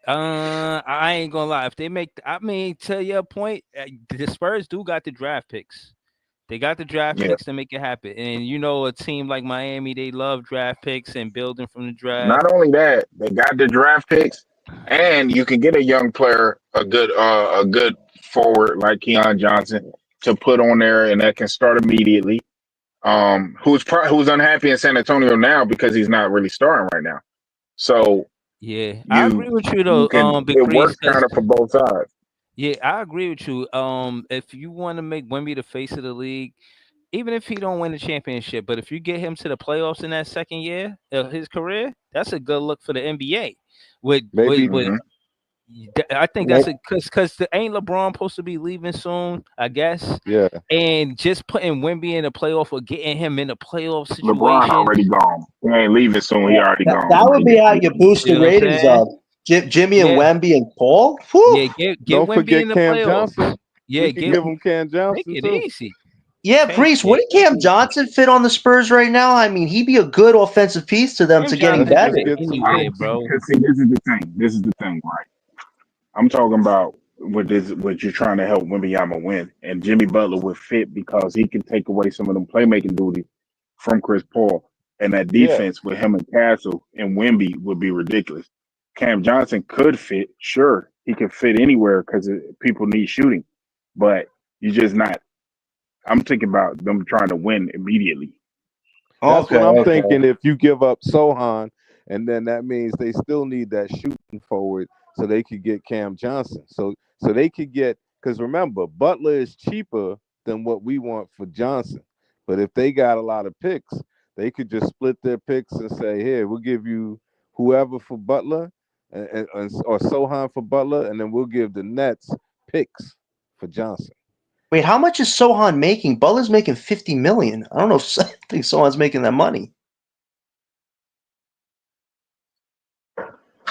[SPEAKER 3] I ain't gonna lie. If they make, I mean, to your point, the Spurs do got the draft picks. They got the draft
[SPEAKER 7] Yeah.
[SPEAKER 3] picks to make it happen. And you know, a team like Miami, they love draft picks and building from the draft.
[SPEAKER 7] Not only that, they got the draft picks, and you can get a young player, a good forward like Keon Johnson to put on there, and that can start immediately. Who's unhappy in San Antonio now because he's not really starting right now. So
[SPEAKER 3] Yeah, I
[SPEAKER 7] you
[SPEAKER 3] agree with you
[SPEAKER 7] you
[SPEAKER 3] though,
[SPEAKER 7] can
[SPEAKER 3] Big
[SPEAKER 7] it
[SPEAKER 3] Priest,
[SPEAKER 7] works
[SPEAKER 3] because
[SPEAKER 7] kind of for both sides.
[SPEAKER 3] yeah, I agree with you. If you want to make Wemby the face of the league, even if he don't win the championship, but if you get him to the playoffs in that second year of his career, that's a good look for the NBA.
[SPEAKER 8] Maybe
[SPEAKER 3] With
[SPEAKER 7] Hmm.
[SPEAKER 3] I think
[SPEAKER 4] Right.
[SPEAKER 3] that's a because ain't LeBron supposed to be leaving soon, I guess.
[SPEAKER 8] yeah.
[SPEAKER 3] And just putting Wemby in the playoff or getting him in a playoff
[SPEAKER 7] LeBron
[SPEAKER 3] situation,
[SPEAKER 7] already gone. He ain't leaving soon. He already
[SPEAKER 4] That,
[SPEAKER 7] gone.
[SPEAKER 4] that would be how you boost
[SPEAKER 3] you
[SPEAKER 4] the
[SPEAKER 3] know what I'm
[SPEAKER 4] ratings
[SPEAKER 3] saying?
[SPEAKER 4] up. Jimmy and
[SPEAKER 3] Yeah,
[SPEAKER 4] Wemby and Paul. Whew.
[SPEAKER 3] yeah, get
[SPEAKER 8] Don't
[SPEAKER 3] Wemby
[SPEAKER 8] forget
[SPEAKER 3] in the
[SPEAKER 8] Cam Johnson.
[SPEAKER 3] playoffs. Yeah,
[SPEAKER 8] We could
[SPEAKER 3] get
[SPEAKER 8] give him Cam
[SPEAKER 3] make
[SPEAKER 8] Johnson
[SPEAKER 3] it
[SPEAKER 8] too.
[SPEAKER 3] easy.
[SPEAKER 4] Yeah,
[SPEAKER 3] Take
[SPEAKER 4] Priest.
[SPEAKER 3] it
[SPEAKER 4] Wouldn't Cam
[SPEAKER 3] easy.
[SPEAKER 4] Johnson fit on the Spurs right now? I mean, he'd be a good offensive piece to them
[SPEAKER 3] Cam
[SPEAKER 4] to getting
[SPEAKER 8] Let's
[SPEAKER 3] Johnson
[SPEAKER 4] better.
[SPEAKER 8] just
[SPEAKER 3] fit
[SPEAKER 8] get some
[SPEAKER 7] I
[SPEAKER 3] anywhere,
[SPEAKER 7] don't
[SPEAKER 8] minutes.
[SPEAKER 7] think
[SPEAKER 3] bro.
[SPEAKER 7] because see this is the thing. This is the thing, right? I'm talking about what you're trying to help Wembanyama win, and Jimmy Butler would fit because he can take away some of them playmaking duties from Chris Paul, and that
[SPEAKER 8] Yeah,
[SPEAKER 7] defense with him and Castle and Wemby would be ridiculous. Cam Johnson could fit, sure, he could fit anywhere because people need shooting, but you're just not. I'm thinking about them trying to win immediately.
[SPEAKER 8] that's
[SPEAKER 4] Okay,
[SPEAKER 8] what I'm
[SPEAKER 4] okay.
[SPEAKER 8] thinking. If you give up Sohan, and then that means they still need that shooting forward, so they could get Cam Johnson. So they could get because remember Butler is cheaper than what we want for Johnson. But if they got a lot of picks, they could just split their picks and say, "Here, we'll give you whoever for Butler, or Sohan for Butler, and then we'll give the Nets picks for Johnson."
[SPEAKER 4] Wait, how much is Sohan making? Butler's making $50 million. I don't know if I think Sohan's making that money.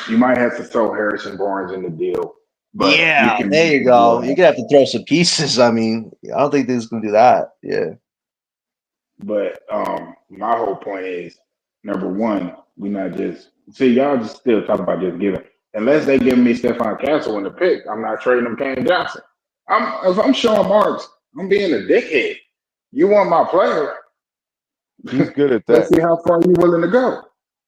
[SPEAKER 7] You might have to throw Harrison Barnes in the deal, but you
[SPEAKER 4] Yeah,
[SPEAKER 7] can
[SPEAKER 4] there
[SPEAKER 7] make
[SPEAKER 4] you
[SPEAKER 7] the
[SPEAKER 4] go.
[SPEAKER 7] deal
[SPEAKER 4] You're gonna have to throw some pieces. I mean, I don't think they're gonna do that. Yeah.
[SPEAKER 7] But my whole point is, number one, we not just see y'all just still talk about just giving. Unless they give me Stephon Castle in the pick, I'm not trading them Cam Johnson. If I'm showing marks, I'm being a dickhead. You want my player?
[SPEAKER 8] He's good at
[SPEAKER 7] Let's
[SPEAKER 8] that.
[SPEAKER 7] see how far you willing to go.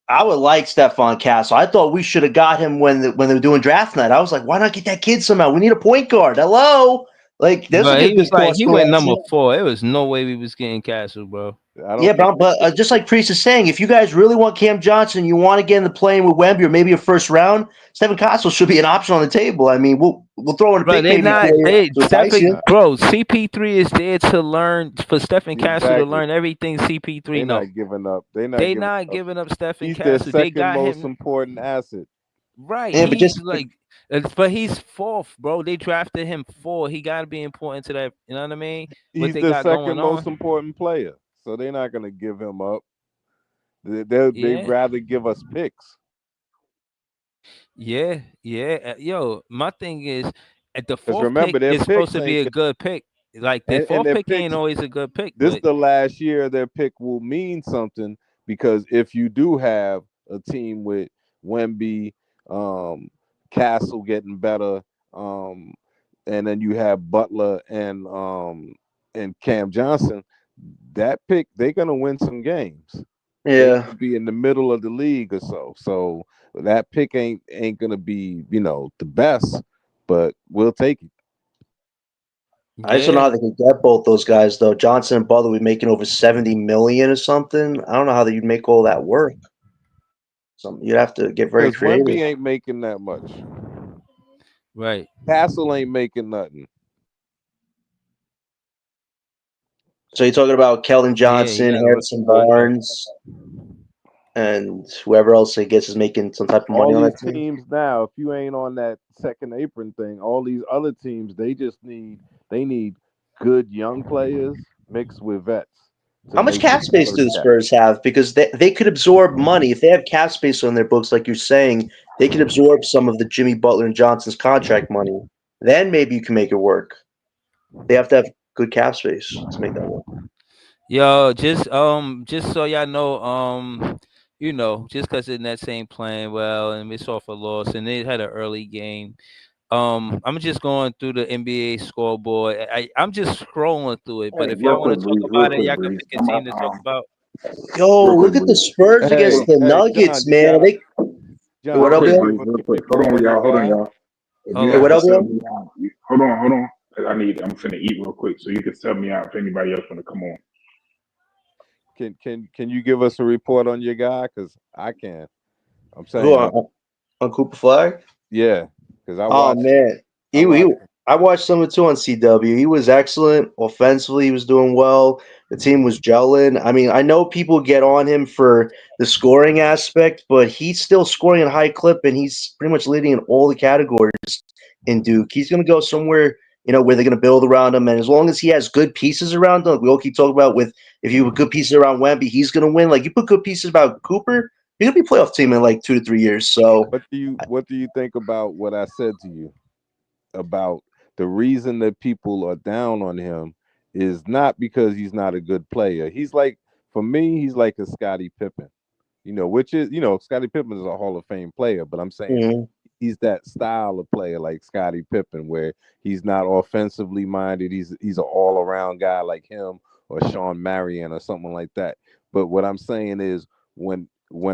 [SPEAKER 4] I would like Stephon Castle. I thought we should have got him when they were doing draft night. I was like, why not get that kid somehow? We need a point guard. Hello, like there's
[SPEAKER 3] But
[SPEAKER 4] like a
[SPEAKER 3] he was
[SPEAKER 4] good
[SPEAKER 3] like,
[SPEAKER 4] cost
[SPEAKER 3] he went number
[SPEAKER 4] correction.
[SPEAKER 3] 4. It was no way we was getting Castle, bro.
[SPEAKER 8] I
[SPEAKER 4] Yeah,
[SPEAKER 8] don't think.
[SPEAKER 4] but just like Priest is saying, if you guys really want Cam Johnson, you want to get in the playing with Wemby or maybe a first round, Stephen Castle should be an option on the table. I mean, we'll throw in a
[SPEAKER 3] Bro,
[SPEAKER 4] pick
[SPEAKER 3] they
[SPEAKER 4] maybe
[SPEAKER 3] not
[SPEAKER 4] for you
[SPEAKER 3] they
[SPEAKER 4] to entice
[SPEAKER 3] Stephen
[SPEAKER 4] you.
[SPEAKER 3] bro. CP3 is there to learn for Stephen Castle to
[SPEAKER 8] Exactly.
[SPEAKER 3] learn everything CP3
[SPEAKER 8] They're
[SPEAKER 3] know.
[SPEAKER 8] not giving up. They're not
[SPEAKER 3] They
[SPEAKER 8] giving
[SPEAKER 3] not
[SPEAKER 8] up.
[SPEAKER 3] giving up Stephen
[SPEAKER 8] He's their
[SPEAKER 3] Castle. They
[SPEAKER 8] second
[SPEAKER 3] got
[SPEAKER 8] most
[SPEAKER 3] him
[SPEAKER 8] important asset.
[SPEAKER 3] right.
[SPEAKER 4] Yeah, but
[SPEAKER 3] He's
[SPEAKER 4] just
[SPEAKER 3] like, but he's 4th, bro. They drafted him 4. He got to be important to that. You know what I mean? What
[SPEAKER 8] He's
[SPEAKER 3] they
[SPEAKER 8] the
[SPEAKER 3] got
[SPEAKER 8] second
[SPEAKER 3] going
[SPEAKER 8] most
[SPEAKER 3] on?
[SPEAKER 8] important player. So they're not gonna give him up. They'd
[SPEAKER 3] Yeah,
[SPEAKER 8] rather give us picks.
[SPEAKER 3] yeah. Yo, my thing is, at the
[SPEAKER 8] Because
[SPEAKER 3] 4th pick
[SPEAKER 8] remember, their
[SPEAKER 3] is supposed
[SPEAKER 8] picks
[SPEAKER 3] to be
[SPEAKER 8] ain't
[SPEAKER 3] a good pick. Like the
[SPEAKER 8] and
[SPEAKER 3] 4th
[SPEAKER 8] their
[SPEAKER 3] pick ain't
[SPEAKER 8] picks.
[SPEAKER 3] always a good pick,
[SPEAKER 8] This
[SPEAKER 3] but
[SPEAKER 8] the last year their pick will mean something because if you do have a team with Wemby, um, Castle getting better, um, and then you have Butler and Cam Johnson, that pick they're gonna win some games. They're
[SPEAKER 4] yeah.
[SPEAKER 8] gonna be in the middle of the league or so. So that pick ain't gonna be the best, but we'll take it.
[SPEAKER 4] I just don't know
[SPEAKER 3] yeah.
[SPEAKER 4] how they can get both those guys though. Johnson and Butler would be making over 70 million or something. I don't know how you'd make all that work. You'd have to get very
[SPEAKER 8] Because
[SPEAKER 4] creative.
[SPEAKER 8] Wemby ain't making that much.
[SPEAKER 3] Right.
[SPEAKER 8] Castle ain't making nothing.
[SPEAKER 4] So you're talking about Keldon
[SPEAKER 3] Yeah, he
[SPEAKER 4] Johnson,
[SPEAKER 3] got a rookie
[SPEAKER 4] Harrison
[SPEAKER 3] contract.
[SPEAKER 4] Barnes, and whoever else he gets is making some type of money
[SPEAKER 8] All
[SPEAKER 4] on
[SPEAKER 8] these
[SPEAKER 4] that team.
[SPEAKER 8] teams now, if you ain't on that second apron thing, all these other teams, they need good young players mixed with vets to
[SPEAKER 4] How much
[SPEAKER 8] make the
[SPEAKER 4] cap space do
[SPEAKER 8] salary
[SPEAKER 4] the
[SPEAKER 8] cap.
[SPEAKER 4] Spurs have? Because they could absorb money. If they have cap space on their books, like you're saying, they could absorb some of the Jimmy Butler and Johnson's contract money. Then maybe you can make it work. They have to have good cap space to make that work.
[SPEAKER 3] Yo, just so y'all know, just because the Nets ain't playing well and it's off a loss and they had an early game. I'm just going through the NBA scoreboard. I'm just scrolling through it, but
[SPEAKER 7] Hey,
[SPEAKER 3] if
[SPEAKER 7] real
[SPEAKER 3] y'all want
[SPEAKER 7] quick,
[SPEAKER 3] to talk
[SPEAKER 7] Breeze. Real
[SPEAKER 3] about it,
[SPEAKER 7] quick,
[SPEAKER 3] y'all can
[SPEAKER 7] Breeze.
[SPEAKER 3] continue to talk about.
[SPEAKER 4] Yo,
[SPEAKER 7] Real quick,
[SPEAKER 4] look at the
[SPEAKER 7] Breeze.
[SPEAKER 4] Spurs
[SPEAKER 7] Hold
[SPEAKER 4] against
[SPEAKER 7] on.
[SPEAKER 4] the
[SPEAKER 8] Hey,
[SPEAKER 4] Nuggets,
[SPEAKER 8] John, you
[SPEAKER 4] man.
[SPEAKER 8] got
[SPEAKER 4] They
[SPEAKER 7] Real
[SPEAKER 4] what
[SPEAKER 8] John,
[SPEAKER 4] up,
[SPEAKER 8] can
[SPEAKER 7] quick,
[SPEAKER 8] you
[SPEAKER 4] Bill?
[SPEAKER 8] give
[SPEAKER 7] Breeze.
[SPEAKER 8] us
[SPEAKER 7] Real
[SPEAKER 8] a
[SPEAKER 7] quick. Hold
[SPEAKER 8] report
[SPEAKER 7] on,
[SPEAKER 8] on your
[SPEAKER 7] y'all. Hold on,
[SPEAKER 8] guy?
[SPEAKER 7] y'all. If
[SPEAKER 3] Hold
[SPEAKER 7] you
[SPEAKER 4] Hey,
[SPEAKER 7] have
[SPEAKER 4] what
[SPEAKER 7] to
[SPEAKER 3] on.
[SPEAKER 4] up,
[SPEAKER 7] sub
[SPEAKER 4] Bill?
[SPEAKER 7] me out, hold on. I'm finna eat real quick, so you can sub me out if anybody else wanna come on.
[SPEAKER 8] Can you give us a report on your guy? Because I can. I'm
[SPEAKER 4] Who
[SPEAKER 8] saying,
[SPEAKER 4] on Cooper Flag?
[SPEAKER 8] yeah, because
[SPEAKER 4] Oh man,
[SPEAKER 8] I
[SPEAKER 4] he
[SPEAKER 8] watched.
[SPEAKER 4] I watched some of it too on CW. He was excellent offensively. He was doing well. The team was gelling. I mean, I know people get on him for the scoring aspect, but he's still scoring at a high clip, and he's pretty much leading in all the categories in Duke. He's going to go somewhere, where they're going to build around him, and as long as he has good pieces around him, like we all keep talking about with if you have good pieces around Wemby, he's going to win. Like you put good pieces about Cooper, you're going to be a playoff team in like 2 to 3 years. So.
[SPEAKER 8] What do you think about what I said to you about the reason that people are down on him is not because he's not a good player. He's like, for me, he's like a Scottie Pippen, which is, Scottie Pippen is a Hall of Fame player, but I'm saying
[SPEAKER 4] Mhm.
[SPEAKER 8] he's that style of player like Scottie Pippen, where he's not offensively minded. He's an all around guy like him or Sean Marion or something like that. But what I'm saying is when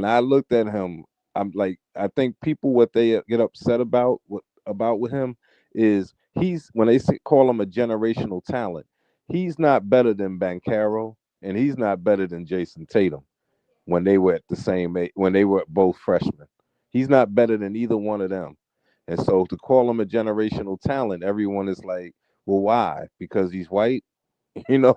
[SPEAKER 8] I looked at him, I'm like, I think people what they get upset about with him is he's when they call him a generational talent, he's not better than Bankero and he's not better than Jason Tatum when they were at the same age, when they were both freshmen. He's not better than either one of them. And so to call him a generational talent, everyone is like, well, why? Because he's white? You know,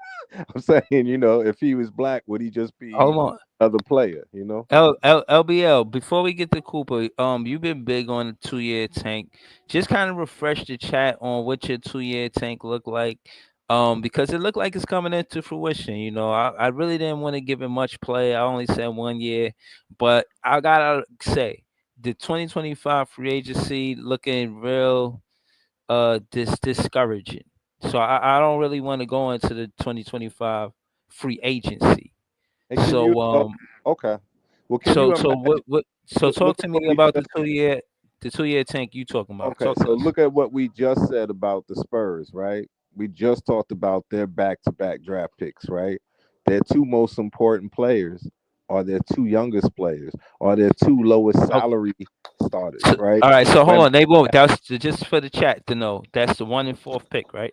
[SPEAKER 8] I'm saying, if he was black, would he just
[SPEAKER 3] Hold
[SPEAKER 8] be
[SPEAKER 3] on.
[SPEAKER 8] another player? You know,
[SPEAKER 3] LBL, before we get to Cooper, you've been big on the 2 year tank. Just kind of refresh the chat on what your 2 year tank looked like. Because it looked like it's coming into fruition. I really didn't want to give it much play. I only said 1 year, but I gotta say the 2025 free agency looking real discouraging. So I don't really want to go into the 2025 free agency.
[SPEAKER 8] and can you?
[SPEAKER 3] So
[SPEAKER 8] Okay, well, can you
[SPEAKER 3] so
[SPEAKER 8] imagine?
[SPEAKER 3] so
[SPEAKER 8] Look
[SPEAKER 3] talk
[SPEAKER 8] at
[SPEAKER 3] to
[SPEAKER 8] what
[SPEAKER 3] me
[SPEAKER 8] we
[SPEAKER 3] about
[SPEAKER 8] just
[SPEAKER 3] the 2 year tank you talking about.
[SPEAKER 8] Okay,
[SPEAKER 3] Talk to
[SPEAKER 8] so
[SPEAKER 3] us.
[SPEAKER 8] look at what we just said about the Spurs, right? We just talked about their back-to-back draft picks, right? Their two most important players are their two youngest players, are their two lowest
[SPEAKER 3] Okay.
[SPEAKER 8] salary starters,
[SPEAKER 3] So,
[SPEAKER 8] right?
[SPEAKER 3] all right, so hold
[SPEAKER 8] When
[SPEAKER 3] on. They won't. That's just for the chat to know. That's the 1 and 4th pick, right?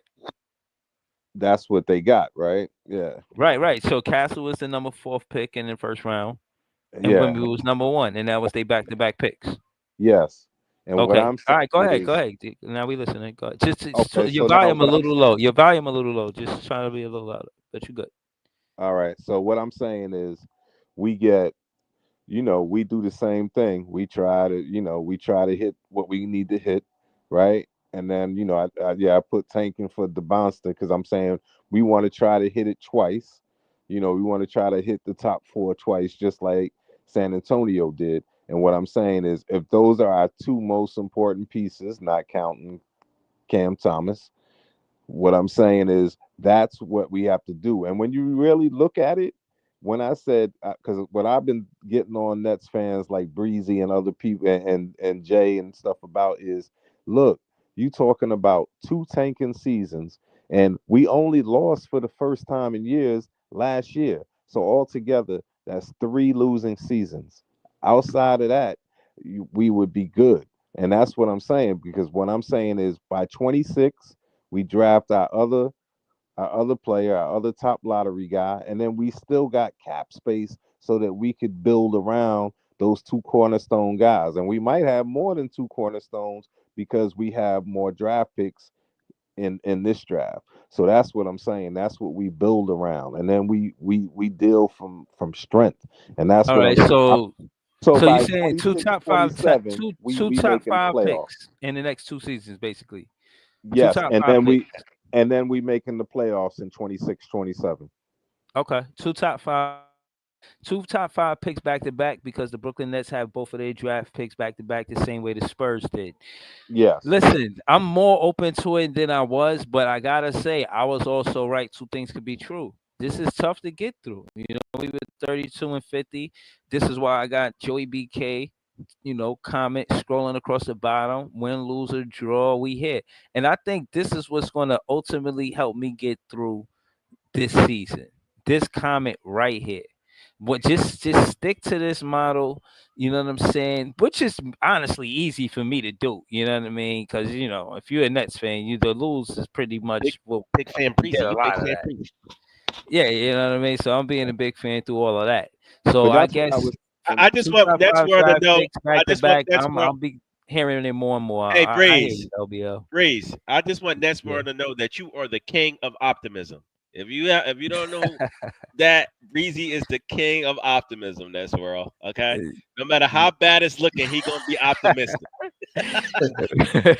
[SPEAKER 8] that's what they got, right? Yeah,
[SPEAKER 3] Right, right. So Castle was the number 4th pick in the first round, and
[SPEAKER 8] yeah,
[SPEAKER 3] Wimby was number 1, and that was they back-to-back picks.
[SPEAKER 8] yes. And what
[SPEAKER 3] Okay.
[SPEAKER 8] I'm
[SPEAKER 3] All
[SPEAKER 8] saying
[SPEAKER 3] right. Go ahead. Go
[SPEAKER 8] is,
[SPEAKER 3] ahead. Now we listening. Go ahead. Just
[SPEAKER 8] okay,
[SPEAKER 3] your
[SPEAKER 8] so now
[SPEAKER 3] volume a
[SPEAKER 8] what I'm
[SPEAKER 3] little low. Your volume a little low. Just trying to be a little louder. But you good.
[SPEAKER 8] all right, so what I'm saying is, we get we do the same thing. We try to hit what we need to hit, right? And then, I put tanking for the Bonster because I'm saying we want to try to hit it twice. We want to try to hit the top four twice, just like San Antonio did. And what I'm saying is, if those are our two most important pieces, not counting Cam Thomas, what I'm saying is that's what we have to do. And when you really look at it, when I said, because what I've been getting on Nets fans like Breezy and other people and Jay and stuff about is, look, you talking about two tanking seasons, and we only lost for the first time in years last year. So altogether, that's three losing seasons. Outside of that, we would be good. And that's what I'm saying, because what I'm saying is by 26 we draft our other player, our other top lottery guy, and then we still got cap space so that we could build around those two cornerstone guys. And we might have more than two cornerstones because we have more draft picks in this draft. So that's what I'm saying. That's what we build around, and then we deal from strength, and that's
[SPEAKER 3] All
[SPEAKER 8] what
[SPEAKER 3] right.
[SPEAKER 8] I'm saying.
[SPEAKER 3] So
[SPEAKER 8] So
[SPEAKER 3] you
[SPEAKER 8] by
[SPEAKER 3] saying
[SPEAKER 8] 26, 27,
[SPEAKER 3] two
[SPEAKER 8] we
[SPEAKER 3] top
[SPEAKER 8] making the
[SPEAKER 3] 5
[SPEAKER 8] playoffs.
[SPEAKER 3] picks in the next 2 seasons, basically. Two
[SPEAKER 8] Yes,
[SPEAKER 3] top
[SPEAKER 8] and
[SPEAKER 3] 5
[SPEAKER 8] then
[SPEAKER 3] picks.
[SPEAKER 8] we making the playoffs in 26, 27.
[SPEAKER 3] Okay. Two top 5 picks back to back because the Brooklyn Nets have both of their draft picks back to back the same way the Spurs did.
[SPEAKER 8] Yes.
[SPEAKER 3] Listen, I'm more open to it than I was, but I gotta say I was also right. Two things could be true. This is tough to get through. We were 32 and 50. This is why I got Joey BK. Comment scrolling across the bottom. Win, lose, or draw, we hit. And I think this is what's going to ultimately help me get through this season. This comment right here. What just stick to this model, you know what I'm saying? Which is honestly easy for me to do, you know what I mean? Because if you're a Nets fan, the lose is pretty
[SPEAKER 5] Big
[SPEAKER 3] much well,
[SPEAKER 5] big fan
[SPEAKER 3] you
[SPEAKER 5] breezy.
[SPEAKER 3] get a
[SPEAKER 5] You big
[SPEAKER 3] lot of
[SPEAKER 5] fan
[SPEAKER 3] that.
[SPEAKER 5] breezy.
[SPEAKER 3] Yeah, you know what I mean. So I'm being a big fan through all of that. So
[SPEAKER 8] But
[SPEAKER 3] I
[SPEAKER 8] that's what
[SPEAKER 3] guess
[SPEAKER 8] I was saying.
[SPEAKER 5] I just
[SPEAKER 3] two
[SPEAKER 5] want
[SPEAKER 3] top
[SPEAKER 5] Nets
[SPEAKER 3] five
[SPEAKER 5] world to
[SPEAKER 3] draft
[SPEAKER 5] know.
[SPEAKER 3] picks back
[SPEAKER 5] I
[SPEAKER 3] to
[SPEAKER 5] just want
[SPEAKER 3] back.
[SPEAKER 5] Nets
[SPEAKER 3] I'll
[SPEAKER 5] world.
[SPEAKER 3] be hearing it more and more.
[SPEAKER 5] Hey,
[SPEAKER 3] I hear you,
[SPEAKER 5] Breeze,
[SPEAKER 3] LBL.
[SPEAKER 5] Breeze. I just want Nets
[SPEAKER 3] Yeah.
[SPEAKER 5] world to know that you are the king of optimism. If you don't know that, Breezy is the king of optimism. Nets world. Okay. No matter how bad it's looking, he gonna be optimistic.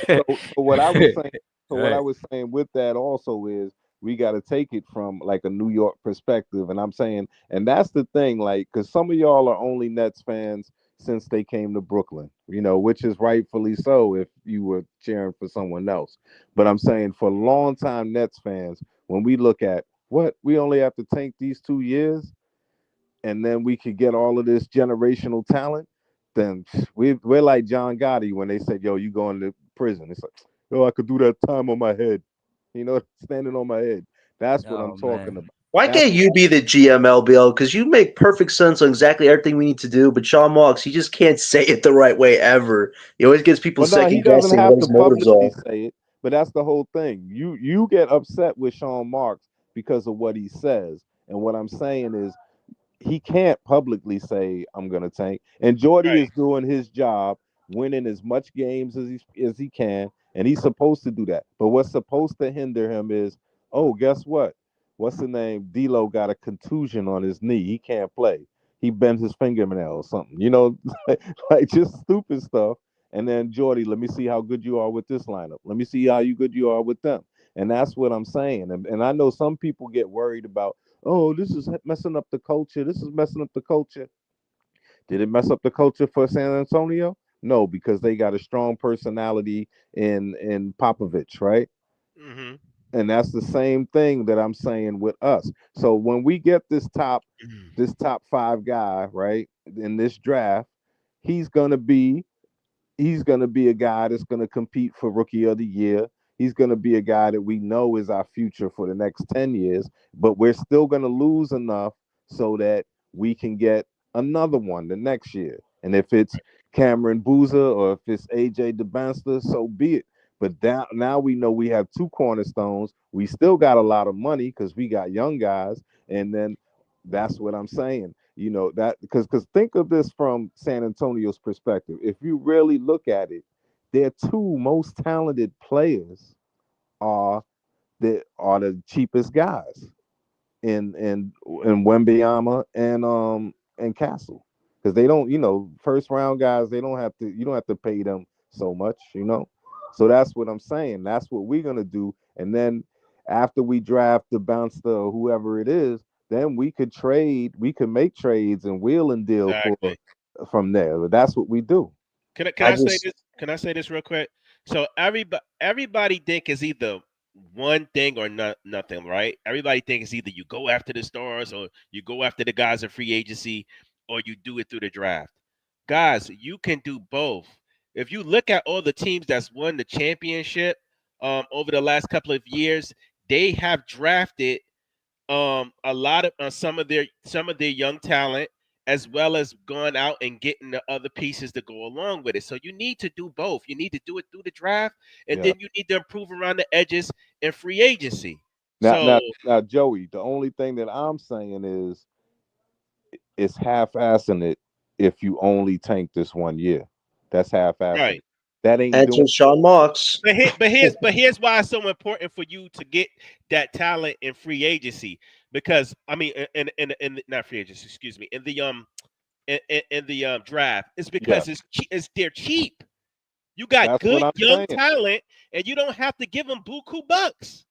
[SPEAKER 8] So what I was saying,
[SPEAKER 3] Right.
[SPEAKER 8] with that also is we got to take it from like a New York perspective, and I'm saying, and that's the thing, like, because some of y'all are only Nets fans since they came to Brooklyn, which is rightfully so if you were cheering for someone else. But I'm saying for longtime Nets fans, when we look at what we only have to tank these 2 years, and then we could get all of this generational talent, then we're like John Gotti when they said, "Yo, you going to prison?" It's like, "Yo, I could do that time on my head," standing on my head. That's what I'm
[SPEAKER 3] Oh
[SPEAKER 8] talking
[SPEAKER 3] man.
[SPEAKER 8] about.
[SPEAKER 4] Why
[SPEAKER 8] That's
[SPEAKER 4] can't you be the GMLBL? Because you make perfect sense on exactly everything we need to do. But Sean Marks, he just can't say it the right way ever. He always gets people
[SPEAKER 8] well, no, he
[SPEAKER 4] second
[SPEAKER 8] doesn't
[SPEAKER 4] guessing
[SPEAKER 8] have
[SPEAKER 4] what
[SPEAKER 8] to
[SPEAKER 4] his motives
[SPEAKER 8] publicly
[SPEAKER 4] are.
[SPEAKER 8] say it, but that's the whole thing. You get upset with Sean Marks because of what he says, and what I'm saying is he can't publicly say I'm gonna tank. And Jordy
[SPEAKER 5] Right.
[SPEAKER 8] is doing his job, winning as much games as he can, and he's supposed to do that. But what's supposed to hinder him is, oh, guess what? what's the name? D'Lo got a contusion on his knee. He can't play. He bent his fingernail or something. You know, like just stupid stuff. And then Jordy, let me see how good you are with this lineup. Let me see how good you are with them. And that's what I'm saying. And I know some people get worried about, oh, this is messing up the culture. This is messing up the culture. Did it mess up the culture for San Antonio? No, because they got a strong personality in Popovich, right?
[SPEAKER 5] Mm-hmm.
[SPEAKER 8] And that's the same thing that I'm saying with us. So when we get this top 5 guy, right, in this draft, he's gonna be he's going to be a guy that's going to compete for rookie of the year. He's going to be a guy that we know is our future for the next 10 years, but we're still going to lose enough so that we can get another one the next year. And if it's Cameron Boozer or if it's AJ DeBanster, so be it. But now we know we have 2 cornerstones. We still got a lot of money because we got young guys. And then that's what I'm saying. You know that because think of this from San Antonio's perspective. If you really look at it, their 2 most talented players are the cheapest guys in Wembyama and Castle, because they don't, first round guys, they don't have to you don't have to pay them so much, so that's what I'm saying. That's what we're gonna do. And then after we draft the bouncer or whoever it is, then we could make trades and wheel and deal for
[SPEAKER 5] Exactly.
[SPEAKER 8] from there. But that's what we do.
[SPEAKER 5] Can
[SPEAKER 4] I
[SPEAKER 5] I say
[SPEAKER 4] just
[SPEAKER 5] this? Can I say this real quick? So everybody think is either one thing or not nothing, right? Everybody think it's either you go after the stars or you go after the guys in free agency or you do it through the draft. Guys, you can do both. If you look at all the teams that's won the championship over the last couple of years, they have drafted a lot of some of their young talent, as well as going out and getting the other pieces to go along with it. So you need to do both. You need to do it through the draft, and
[SPEAKER 8] Yeah.
[SPEAKER 5] then you need to improve around the edges in free agency.
[SPEAKER 8] Now,
[SPEAKER 5] So
[SPEAKER 8] now, now, Joey, the only thing that I'm saying is it's half-assing it if you only tank this one year. That's half-assing
[SPEAKER 5] right.
[SPEAKER 8] it. That ain't doing.
[SPEAKER 4] enter Sean Marks.
[SPEAKER 5] But here's why it's so important for you to get that talent in free agency, because I mean in not free agency, excuse me, in the draft, is
[SPEAKER 8] Yeah,
[SPEAKER 5] because they're cheap. You got
[SPEAKER 8] that's what
[SPEAKER 5] good
[SPEAKER 8] I'm
[SPEAKER 5] young
[SPEAKER 8] saying.
[SPEAKER 5] talent, and you don't have to give them buku bucks.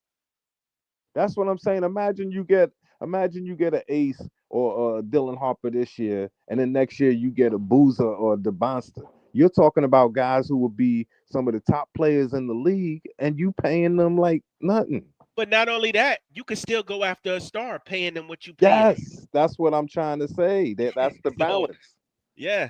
[SPEAKER 8] That's what I'm saying. Imagine you get an Ace or Dylan Harper this year, and then next year you get a Boozer or DeBonster. You're talking about guys who will be some of the top players in the league, and you paying them like nothing.
[SPEAKER 5] But not only that, you can still go after a star, paying them what you paying them.
[SPEAKER 8] Yes, that's what I'm trying to say. That's the
[SPEAKER 5] So
[SPEAKER 8] balance.
[SPEAKER 5] yeah,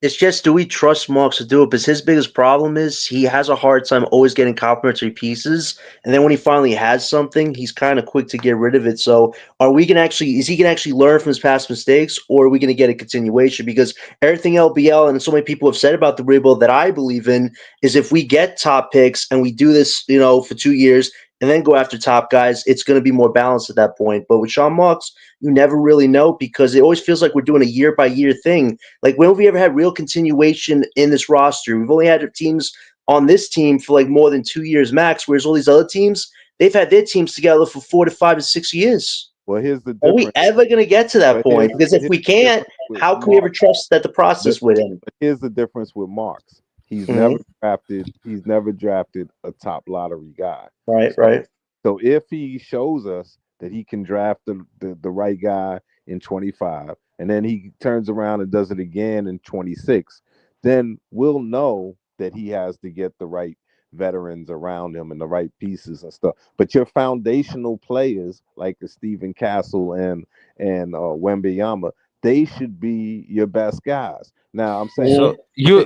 [SPEAKER 4] It's just, do we trust Marks to do it? Because his biggest problem is he has a hard time always getting complimentary pieces, and then when he finally has something, he's kind of quick to get rid of it. So, are we gonna actually? Is he gonna actually learn from his past mistakes, or are we gonna get a continuation? Because everything LBL and so many people have said about the rebuild that I believe in is if we get top picks and we do this, for 2 years and then go after top guys, it's going to be more balanced at that point. But with Sean Marks, you never really know because it always feels like we're doing a year by year thing. Like, when have we ever had real continuation in this roster? We've only had teams on this team for like more than 2 years max, whereas all these other teams, they've had their teams together for 4 to 5 to 6 years.
[SPEAKER 8] Well, here's the
[SPEAKER 4] Are we
[SPEAKER 8] difference.
[SPEAKER 4] ever going to get to that
[SPEAKER 8] But here's
[SPEAKER 4] point? Because if
[SPEAKER 8] here's
[SPEAKER 4] we
[SPEAKER 8] the
[SPEAKER 4] can't,
[SPEAKER 8] difference with
[SPEAKER 4] how can we ever
[SPEAKER 8] Marks.
[SPEAKER 4] trust that the process with him?
[SPEAKER 8] But here's the difference with Marks. He's
[SPEAKER 4] Mhm.
[SPEAKER 8] never drafted. He's never drafted a top lottery guy.
[SPEAKER 4] Right,
[SPEAKER 8] So
[SPEAKER 4] right.
[SPEAKER 8] So if he shows us that he can draft the right guy in 25, and then he turns around and does it again in 26, then we'll know that he has to get the right veterans around him and the right pieces and stuff. But your foundational players like the Stephen Castle and Wembyama, they should be your best guys. Now I'm saying
[SPEAKER 4] Mhm.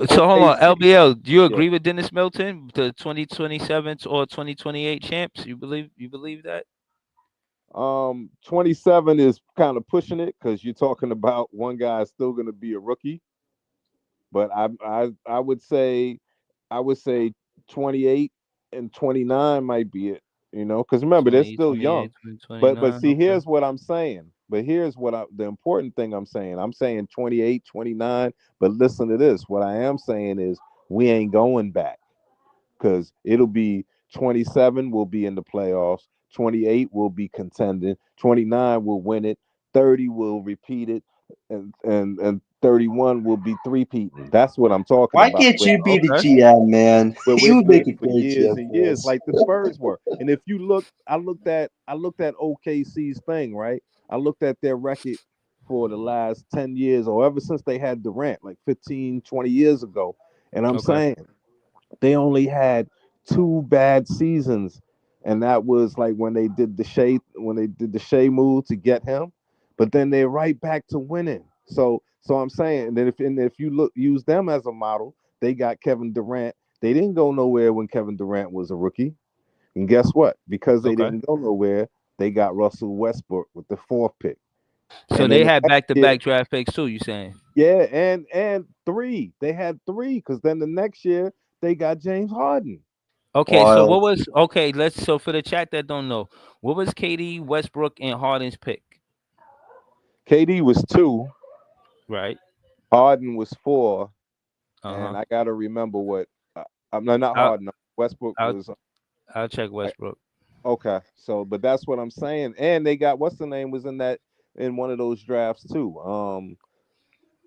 [SPEAKER 3] So hold on,
[SPEAKER 8] OKC,
[SPEAKER 3] LBL. Do you
[SPEAKER 8] yeah.
[SPEAKER 3] agree with Dennis Milton, the 2027 or 2028 champs? You believe that?
[SPEAKER 8] 27 is kind of pushing it because you're talking about one guy still going to be a rookie. But I would say 28 and 29 might be it. Because remember they're
[SPEAKER 3] 20,
[SPEAKER 8] still young.
[SPEAKER 3] 28,
[SPEAKER 8] But
[SPEAKER 3] 2029.
[SPEAKER 8] see,
[SPEAKER 3] Okay.
[SPEAKER 8] here's what I'm saying. But here's the important thing I'm saying. I'm saying 28, 29. But listen to this. What I am saying is we ain't going back because it'll be 27 will be in the playoffs, 28 will be contending. 29 will win it. 30 will repeat it, and 31 will be three-peating. That's what I'm talking
[SPEAKER 4] Why
[SPEAKER 8] about.
[SPEAKER 4] can't
[SPEAKER 8] Where
[SPEAKER 4] you be the
[SPEAKER 3] Okay.
[SPEAKER 4] GM, man?
[SPEAKER 8] where we're
[SPEAKER 4] You would
[SPEAKER 8] good
[SPEAKER 4] make a
[SPEAKER 8] for
[SPEAKER 4] great
[SPEAKER 8] years
[SPEAKER 4] GM
[SPEAKER 8] and
[SPEAKER 4] for
[SPEAKER 8] years,
[SPEAKER 4] us.
[SPEAKER 8] like the Spurs were. And if you look, I looked at OKC's thing, right? I looked at their record for the last 10 years or ever since they had Durant, like 15, 20 years ago. And I'm
[SPEAKER 3] Okay.
[SPEAKER 8] saying they only had two bad seasons, and that was like when they did the Shea move to get him, but then they're right back to winning. So I'm saying that if you use them as a model, they got Kevin Durant. They didn't go nowhere when Kevin Durant was a rookie, and guess what? Because they
[SPEAKER 3] Okay.
[SPEAKER 8] didn't go nowhere, they got Russell Westbrook with the fourth pick,
[SPEAKER 3] So
[SPEAKER 8] and then
[SPEAKER 3] they
[SPEAKER 8] the
[SPEAKER 3] had
[SPEAKER 8] next
[SPEAKER 3] back to
[SPEAKER 8] year,
[SPEAKER 3] back draft picks too. You saying?
[SPEAKER 8] yeah, and three. They had three because then the next year they got James Harden.
[SPEAKER 3] Okay. So
[SPEAKER 4] Wild.
[SPEAKER 3] what was okay? Let's so for the chat that don't know, what was KD, Westbrook, and Harden's pick?
[SPEAKER 8] KD was two,
[SPEAKER 3] Right.
[SPEAKER 8] Harden was four,
[SPEAKER 3] Uh
[SPEAKER 8] and
[SPEAKER 3] huh.
[SPEAKER 8] I got to remember what I'm not
[SPEAKER 3] I'll
[SPEAKER 8] Harden. Westbrook
[SPEAKER 3] I'll
[SPEAKER 8] was
[SPEAKER 3] I'll check
[SPEAKER 8] I-
[SPEAKER 3] Westbrook.
[SPEAKER 8] okay. So, but that's what I'm saying. And they got what's the name was in one of those drafts too.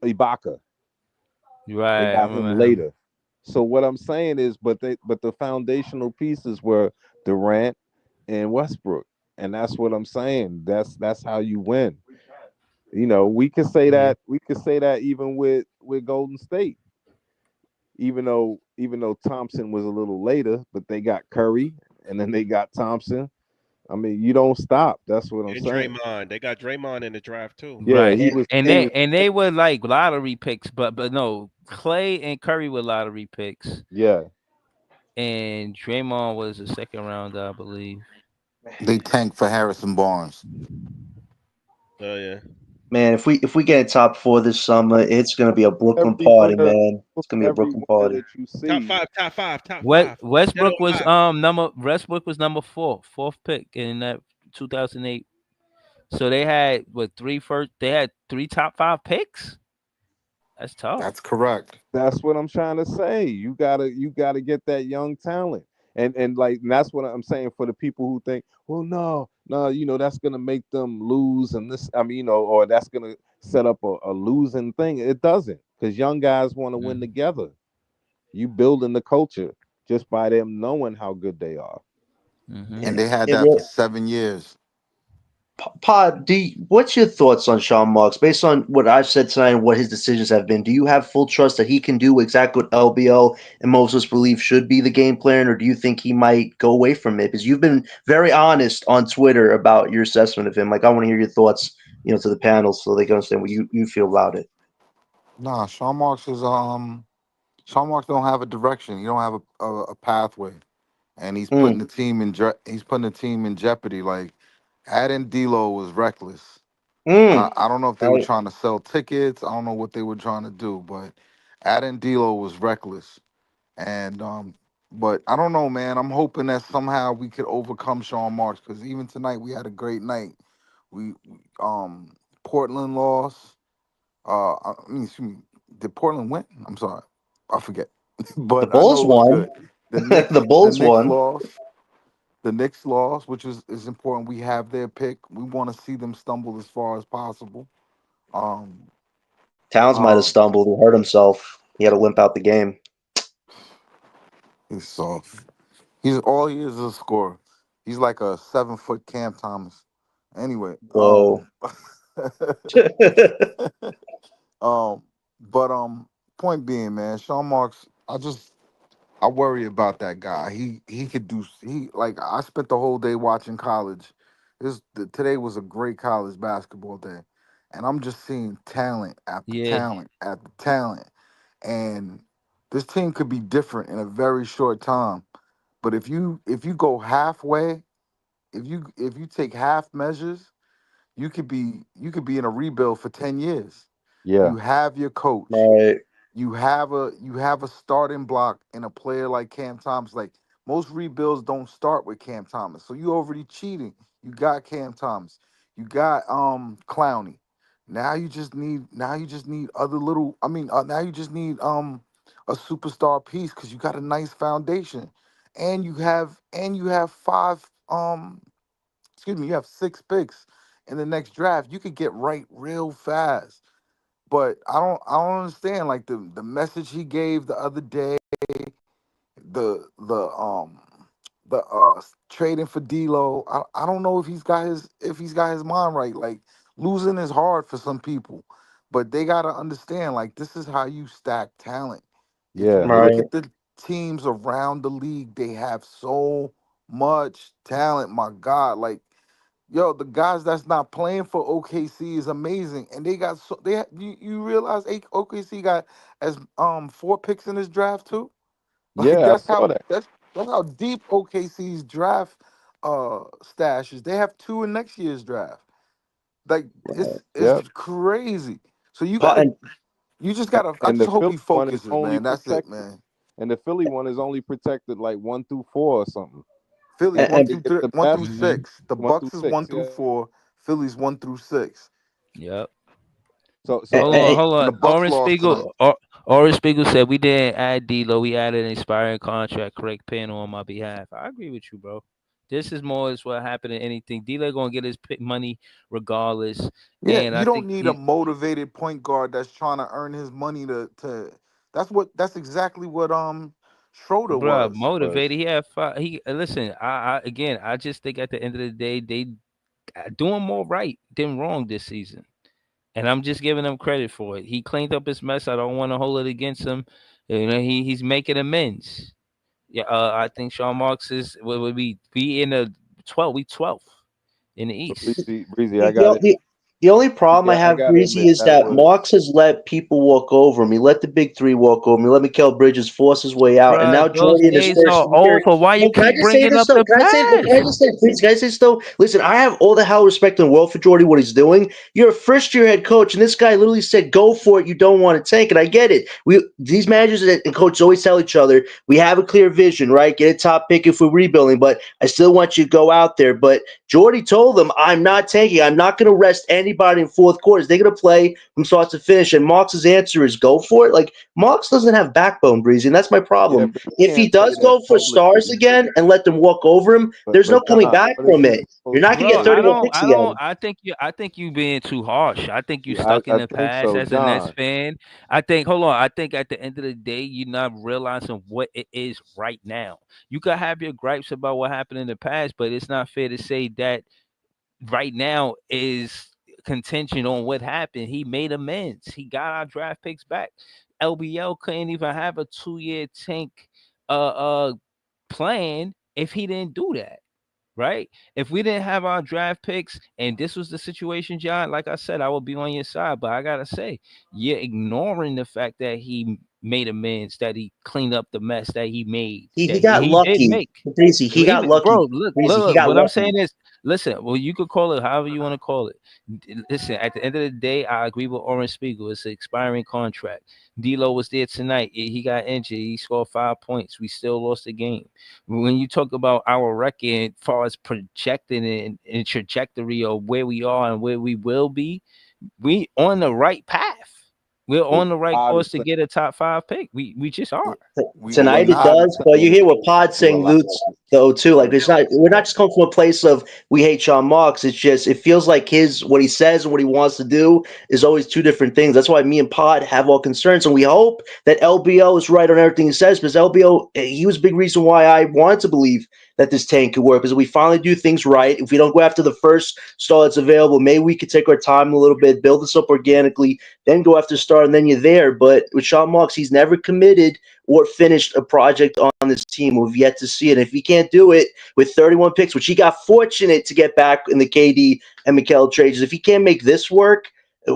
[SPEAKER 8] Ibaka. They
[SPEAKER 3] Right. I
[SPEAKER 8] got him
[SPEAKER 3] remember him.
[SPEAKER 8] later. So what I'm saying is, but the foundational pieces were Durant and Westbrook, and that's what I'm saying. That's how you win. We could say
[SPEAKER 3] Yeah.
[SPEAKER 8] that. We could say that even with Golden State, even though Thompson was a little later, but they got Curry and then they got Thompson. I mean, you don't stop. That's what I'm
[SPEAKER 5] And
[SPEAKER 8] saying.
[SPEAKER 5] Draymond. They got Draymond in the draft too.
[SPEAKER 8] Yeah,
[SPEAKER 3] Right.
[SPEAKER 8] he
[SPEAKER 4] And,
[SPEAKER 8] was
[SPEAKER 3] And
[SPEAKER 8] he
[SPEAKER 3] they
[SPEAKER 8] was
[SPEAKER 3] and they were like lottery picks, but no, Clay and Curry were lottery picks,
[SPEAKER 8] yeah.
[SPEAKER 3] and Draymond was a second round, I believe.
[SPEAKER 9] They tanked for Harrison Barnes.
[SPEAKER 5] Oh yeah.
[SPEAKER 4] man, if we get a top four this summer, it's gonna be a Brooklyn
[SPEAKER 8] Every
[SPEAKER 4] party,
[SPEAKER 8] winner,
[SPEAKER 4] man. It's
[SPEAKER 8] almost
[SPEAKER 4] gonna be a
[SPEAKER 8] every
[SPEAKER 4] Brooklyn
[SPEAKER 8] winner
[SPEAKER 4] party.
[SPEAKER 8] that you
[SPEAKER 5] Top
[SPEAKER 8] see.
[SPEAKER 5] five, top five, top five. Dead or
[SPEAKER 3] Westbrook was
[SPEAKER 5] alive.
[SPEAKER 3] number fourth pick in that 2008. So they had they had three top five picks. That's tough.
[SPEAKER 9] That's correct.
[SPEAKER 8] That's what I'm trying to say. You gotta get that young talent. And that's what I'm saying for the people who think, well, no, that's gonna make them lose and this, I mean, or that's gonna set up a losing thing. It doesn't, because young guys want to win
[SPEAKER 3] Mhm.
[SPEAKER 8] together. You building the culture just by them knowing how good they are.
[SPEAKER 3] Mhm.
[SPEAKER 9] And
[SPEAKER 4] And
[SPEAKER 9] they had
[SPEAKER 4] it
[SPEAKER 9] that for
[SPEAKER 4] real
[SPEAKER 9] 7 years.
[SPEAKER 4] Pod, what's your thoughts on Sean Marks? Based on what I've said tonight and what his decisions have been, do you have full trust that he can do exactly what LBO and most of us believe should be the game plan, or do you think he might go away from it? Because you've been very honest on Twitter about your assessment of him. Like, I want to hear your thoughts, to the panel so they can understand what you feel about it.
[SPEAKER 9] Nah, Sean Marks don't have a direction. He don't have a pathway, and
[SPEAKER 4] Mm,
[SPEAKER 9] he's putting the team in jeopardy. Like adding D'Lo was reckless.
[SPEAKER 4] mm,
[SPEAKER 9] I don't know if they were
[SPEAKER 4] right.
[SPEAKER 9] trying to sell tickets. I don't know what they were trying to do, but adding D'Lo was reckless. And but I don't know, man. I'm hoping that somehow we could overcome Sean Marks because even tonight we had a great night. Portland lost. Excuse me. Did Portland win? I'm sorry, I forget.
[SPEAKER 4] The
[SPEAKER 9] But I know
[SPEAKER 4] Bulls
[SPEAKER 9] it was
[SPEAKER 4] won.
[SPEAKER 9] good. The
[SPEAKER 4] The
[SPEAKER 9] Knicks, the
[SPEAKER 4] Bulls
[SPEAKER 9] Knicks
[SPEAKER 4] won.
[SPEAKER 9] lost. The Knicks lost, which is important. We have their pick. We want to see them stumble as far as possible. Um,
[SPEAKER 4] Towns might have
[SPEAKER 9] uh,
[SPEAKER 4] stumbled and hurt himself. He had to limp out the game.
[SPEAKER 9] he's soft. He's all he is a scorer. He's like a 7 foot Cam Thomas. Anyway,
[SPEAKER 4] Whoa.
[SPEAKER 9] um, but point being, man, Sean Marks, I worry about that guy. He could do he like I spent the whole day watching college. Today was a great college basketball day, and I'm just seeing talent after
[SPEAKER 3] Yeah.
[SPEAKER 9] talent after talent, and this team could be different in a very short time. But if you go halfway, if you take half measures, you could be in a rebuild for 10 years.
[SPEAKER 8] Yeah.
[SPEAKER 9] You have your coach.
[SPEAKER 4] Right.
[SPEAKER 9] You have a starting block and a player like Cam Thomas. Like most rebuilds don't start with Cam Thomas. So you already cheating. You got Cam Thomas. You got Clowney. Now you just need other little now you just need a superstar piece because you got a nice foundation. And you have five excuse me, you have 6 picks in the next draft. You could get right real fast. But I don't understand like the message he gave the other day, the trading for D'Lo. I don't know if he's got his mind right. Like losing is hard for some people, but they gotta understand like this is how you stack talent. If you
[SPEAKER 8] Yeah, yeah,
[SPEAKER 9] look
[SPEAKER 4] Right.
[SPEAKER 9] at the teams around the league, they have so much talent. My God, like yo, the guys that's not playing for OKC is amazing, and they got so you realize OKC got as 4 picks in this draft too. Like
[SPEAKER 8] yeah. I saw that.
[SPEAKER 9] that's how deep OKC's draft stash is. They have 2 in next year's draft. Like it's
[SPEAKER 8] Yep.
[SPEAKER 9] crazy. So
[SPEAKER 4] And
[SPEAKER 9] you just gotta. I
[SPEAKER 8] And
[SPEAKER 9] just
[SPEAKER 8] the
[SPEAKER 9] hope
[SPEAKER 8] Philly
[SPEAKER 9] he
[SPEAKER 8] one is
[SPEAKER 9] focuses,
[SPEAKER 8] only
[SPEAKER 9] man. That's it,
[SPEAKER 8] protected.
[SPEAKER 9] man.
[SPEAKER 8] And the Philly one is only protected like 1 through 4 or something.
[SPEAKER 9] Philly's
[SPEAKER 8] And
[SPEAKER 9] one
[SPEAKER 8] if
[SPEAKER 4] and
[SPEAKER 8] they
[SPEAKER 9] through
[SPEAKER 8] get
[SPEAKER 9] three,
[SPEAKER 8] the
[SPEAKER 9] one through
[SPEAKER 8] best,
[SPEAKER 3] Hmm.
[SPEAKER 9] six. The
[SPEAKER 8] 1 through
[SPEAKER 9] Bucks is
[SPEAKER 8] 6.
[SPEAKER 9] one through
[SPEAKER 8] Yeah.
[SPEAKER 9] 4. Philly's 1 through 6.
[SPEAKER 3] Yep.
[SPEAKER 8] So
[SPEAKER 3] Hold on,
[SPEAKER 4] and,
[SPEAKER 3] hold
[SPEAKER 9] And
[SPEAKER 3] on.
[SPEAKER 9] the Bucks lost tonight.
[SPEAKER 3] Orange Spiegel said we didn't add D'Lo. We added an expiring contract. Correct panel on my behalf. I agree with you, bro. This is more is what happened in anything. D'Lo gonna get his money regardless,
[SPEAKER 9] Yeah,
[SPEAKER 3] and
[SPEAKER 9] you
[SPEAKER 3] I
[SPEAKER 9] don't
[SPEAKER 3] think
[SPEAKER 9] need a
[SPEAKER 3] he,
[SPEAKER 9] motivated point guard that's trying to earn his money to that's exactly what Schroeder
[SPEAKER 3] bro,
[SPEAKER 9] was.
[SPEAKER 3] motivated. He had five. He listen. I again. I just think at the end of the day, they doing more right than wrong this season. And I'm just giving him credit for it. He cleaned up his mess. I don't want to hold it against him. You know, he's making amends. Yeah, I think Sean Marks is would be in the 12th in the
[SPEAKER 8] So
[SPEAKER 3] East.
[SPEAKER 8] Breezy,
[SPEAKER 4] the, the, the only problem I
[SPEAKER 8] I
[SPEAKER 4] have,
[SPEAKER 8] gotta
[SPEAKER 4] Breezy,
[SPEAKER 8] admit
[SPEAKER 4] is
[SPEAKER 8] that
[SPEAKER 4] that
[SPEAKER 8] was
[SPEAKER 4] Marks has let people walk over him. He let the big three walk over him. He let Mikael Bridges force his way out. And
[SPEAKER 3] Bruh,
[SPEAKER 4] now
[SPEAKER 3] those
[SPEAKER 4] Jordy in his
[SPEAKER 3] days
[SPEAKER 4] first
[SPEAKER 3] are
[SPEAKER 4] year.
[SPEAKER 3] over. Why you
[SPEAKER 4] No, can I
[SPEAKER 3] keep
[SPEAKER 4] just say
[SPEAKER 3] bringing
[SPEAKER 4] this
[SPEAKER 3] up
[SPEAKER 4] though?
[SPEAKER 3] the
[SPEAKER 4] Can I say, but can I
[SPEAKER 3] past?
[SPEAKER 4] just say, please, can I say this though? Listen, I have all the hell respect in the world for Jordy, what he's doing. You're a first year head coach, and this guy literally said, go for it. You don't want to tank. And I get it. These managers and coaches always tell each other, we have a clear vision, right? Get a top pick if we're rebuilding, but I still want you to go out there. But Jordy told them, I'm not tanking. I'm not going to rest anybody in fourth quarters. They're going to play from start to finish. And Marks' answer is go for it. Like, Marks doesn't have backbone, Breezy, and that's my
[SPEAKER 8] yeah,
[SPEAKER 4] problem.
[SPEAKER 8] but you
[SPEAKER 4] If he
[SPEAKER 8] can't say
[SPEAKER 4] does
[SPEAKER 8] that
[SPEAKER 4] go for stars
[SPEAKER 8] publicly.
[SPEAKER 4] again and let them walk over him, there's no
[SPEAKER 8] But
[SPEAKER 4] coming
[SPEAKER 8] John,
[SPEAKER 4] back
[SPEAKER 8] what is
[SPEAKER 4] from
[SPEAKER 8] he
[SPEAKER 4] it. You're
[SPEAKER 8] supposed
[SPEAKER 4] not
[SPEAKER 8] to
[SPEAKER 4] going to
[SPEAKER 3] Bro,
[SPEAKER 4] get
[SPEAKER 8] do?
[SPEAKER 4] 31 picks again.
[SPEAKER 3] I think you being too harsh. I think you
[SPEAKER 8] Yeah,
[SPEAKER 3] stuck in
[SPEAKER 8] I
[SPEAKER 3] the
[SPEAKER 8] think
[SPEAKER 3] past
[SPEAKER 8] so,
[SPEAKER 3] as a Nets
[SPEAKER 8] John.
[SPEAKER 3] fan. I think hold on. I think at the end of the day, you're not realizing what it is right now. You could have your gripes about what happened in the past, but it's not fair to say that right now is contention on what happened. He made amends. He got our draft picks back. LBL couldn't even have a 2-year tank plan if he didn't do that. Right? If we didn't have our draft picks and this was the situation, John, like I said, I would be on your side. But I gotta say, you're ignoring the fact that he made amends, that he cleaned up the mess that he made,
[SPEAKER 4] He
[SPEAKER 3] that
[SPEAKER 4] got
[SPEAKER 3] he did
[SPEAKER 4] lucky.
[SPEAKER 3] make.
[SPEAKER 4] Breezy, he got lucky.
[SPEAKER 3] Bro, look,
[SPEAKER 4] Breezy, he
[SPEAKER 3] look.
[SPEAKER 4] got
[SPEAKER 3] What I'm
[SPEAKER 4] lucky.
[SPEAKER 3] saying is, listen. Well, you could call it however you want to call it. Listen, at the end of the day, I agree with Orange Spiegel. It's an expiring contract. D'Lo was there tonight. He got injured. He scored 5 points. We still lost the game. When you talk about our record, as far as projecting and trajectory of where we are and where we will be, we on the right path. We're
[SPEAKER 8] So
[SPEAKER 3] on the right
[SPEAKER 8] Pod is
[SPEAKER 3] course to
[SPEAKER 8] saying
[SPEAKER 3] get a top 5 pick. We just are.
[SPEAKER 9] We
[SPEAKER 4] Tonight
[SPEAKER 8] what
[SPEAKER 4] it
[SPEAKER 9] not.
[SPEAKER 8] Pod is
[SPEAKER 4] does, but you
[SPEAKER 8] saying is
[SPEAKER 4] hear what Pod's
[SPEAKER 8] true a
[SPEAKER 4] saying,
[SPEAKER 8] lot.
[SPEAKER 4] Lutz, though too. Like
[SPEAKER 8] So
[SPEAKER 4] it's not we're not just coming from a place of we hate Sean Marks. It's just it feels like his what he says and what he wants to do is always two different things. That's why me and Pod have all concerns, and we hope that LBO is right on everything he says. Because LBO, he was a big reason why I wanted to believe that this tank could work. Because if we finally do things right, if we don't go after the first star that's available, maybe we could take our time a little bit, build this up organically, then go after star, and then you're there. But with Sean Marks, he's never committed or finished a project on this team. We've yet to see it. If he can't do it with 31 picks, which he got fortunate to get back in the KD and Mikal trades, if he can't make this work,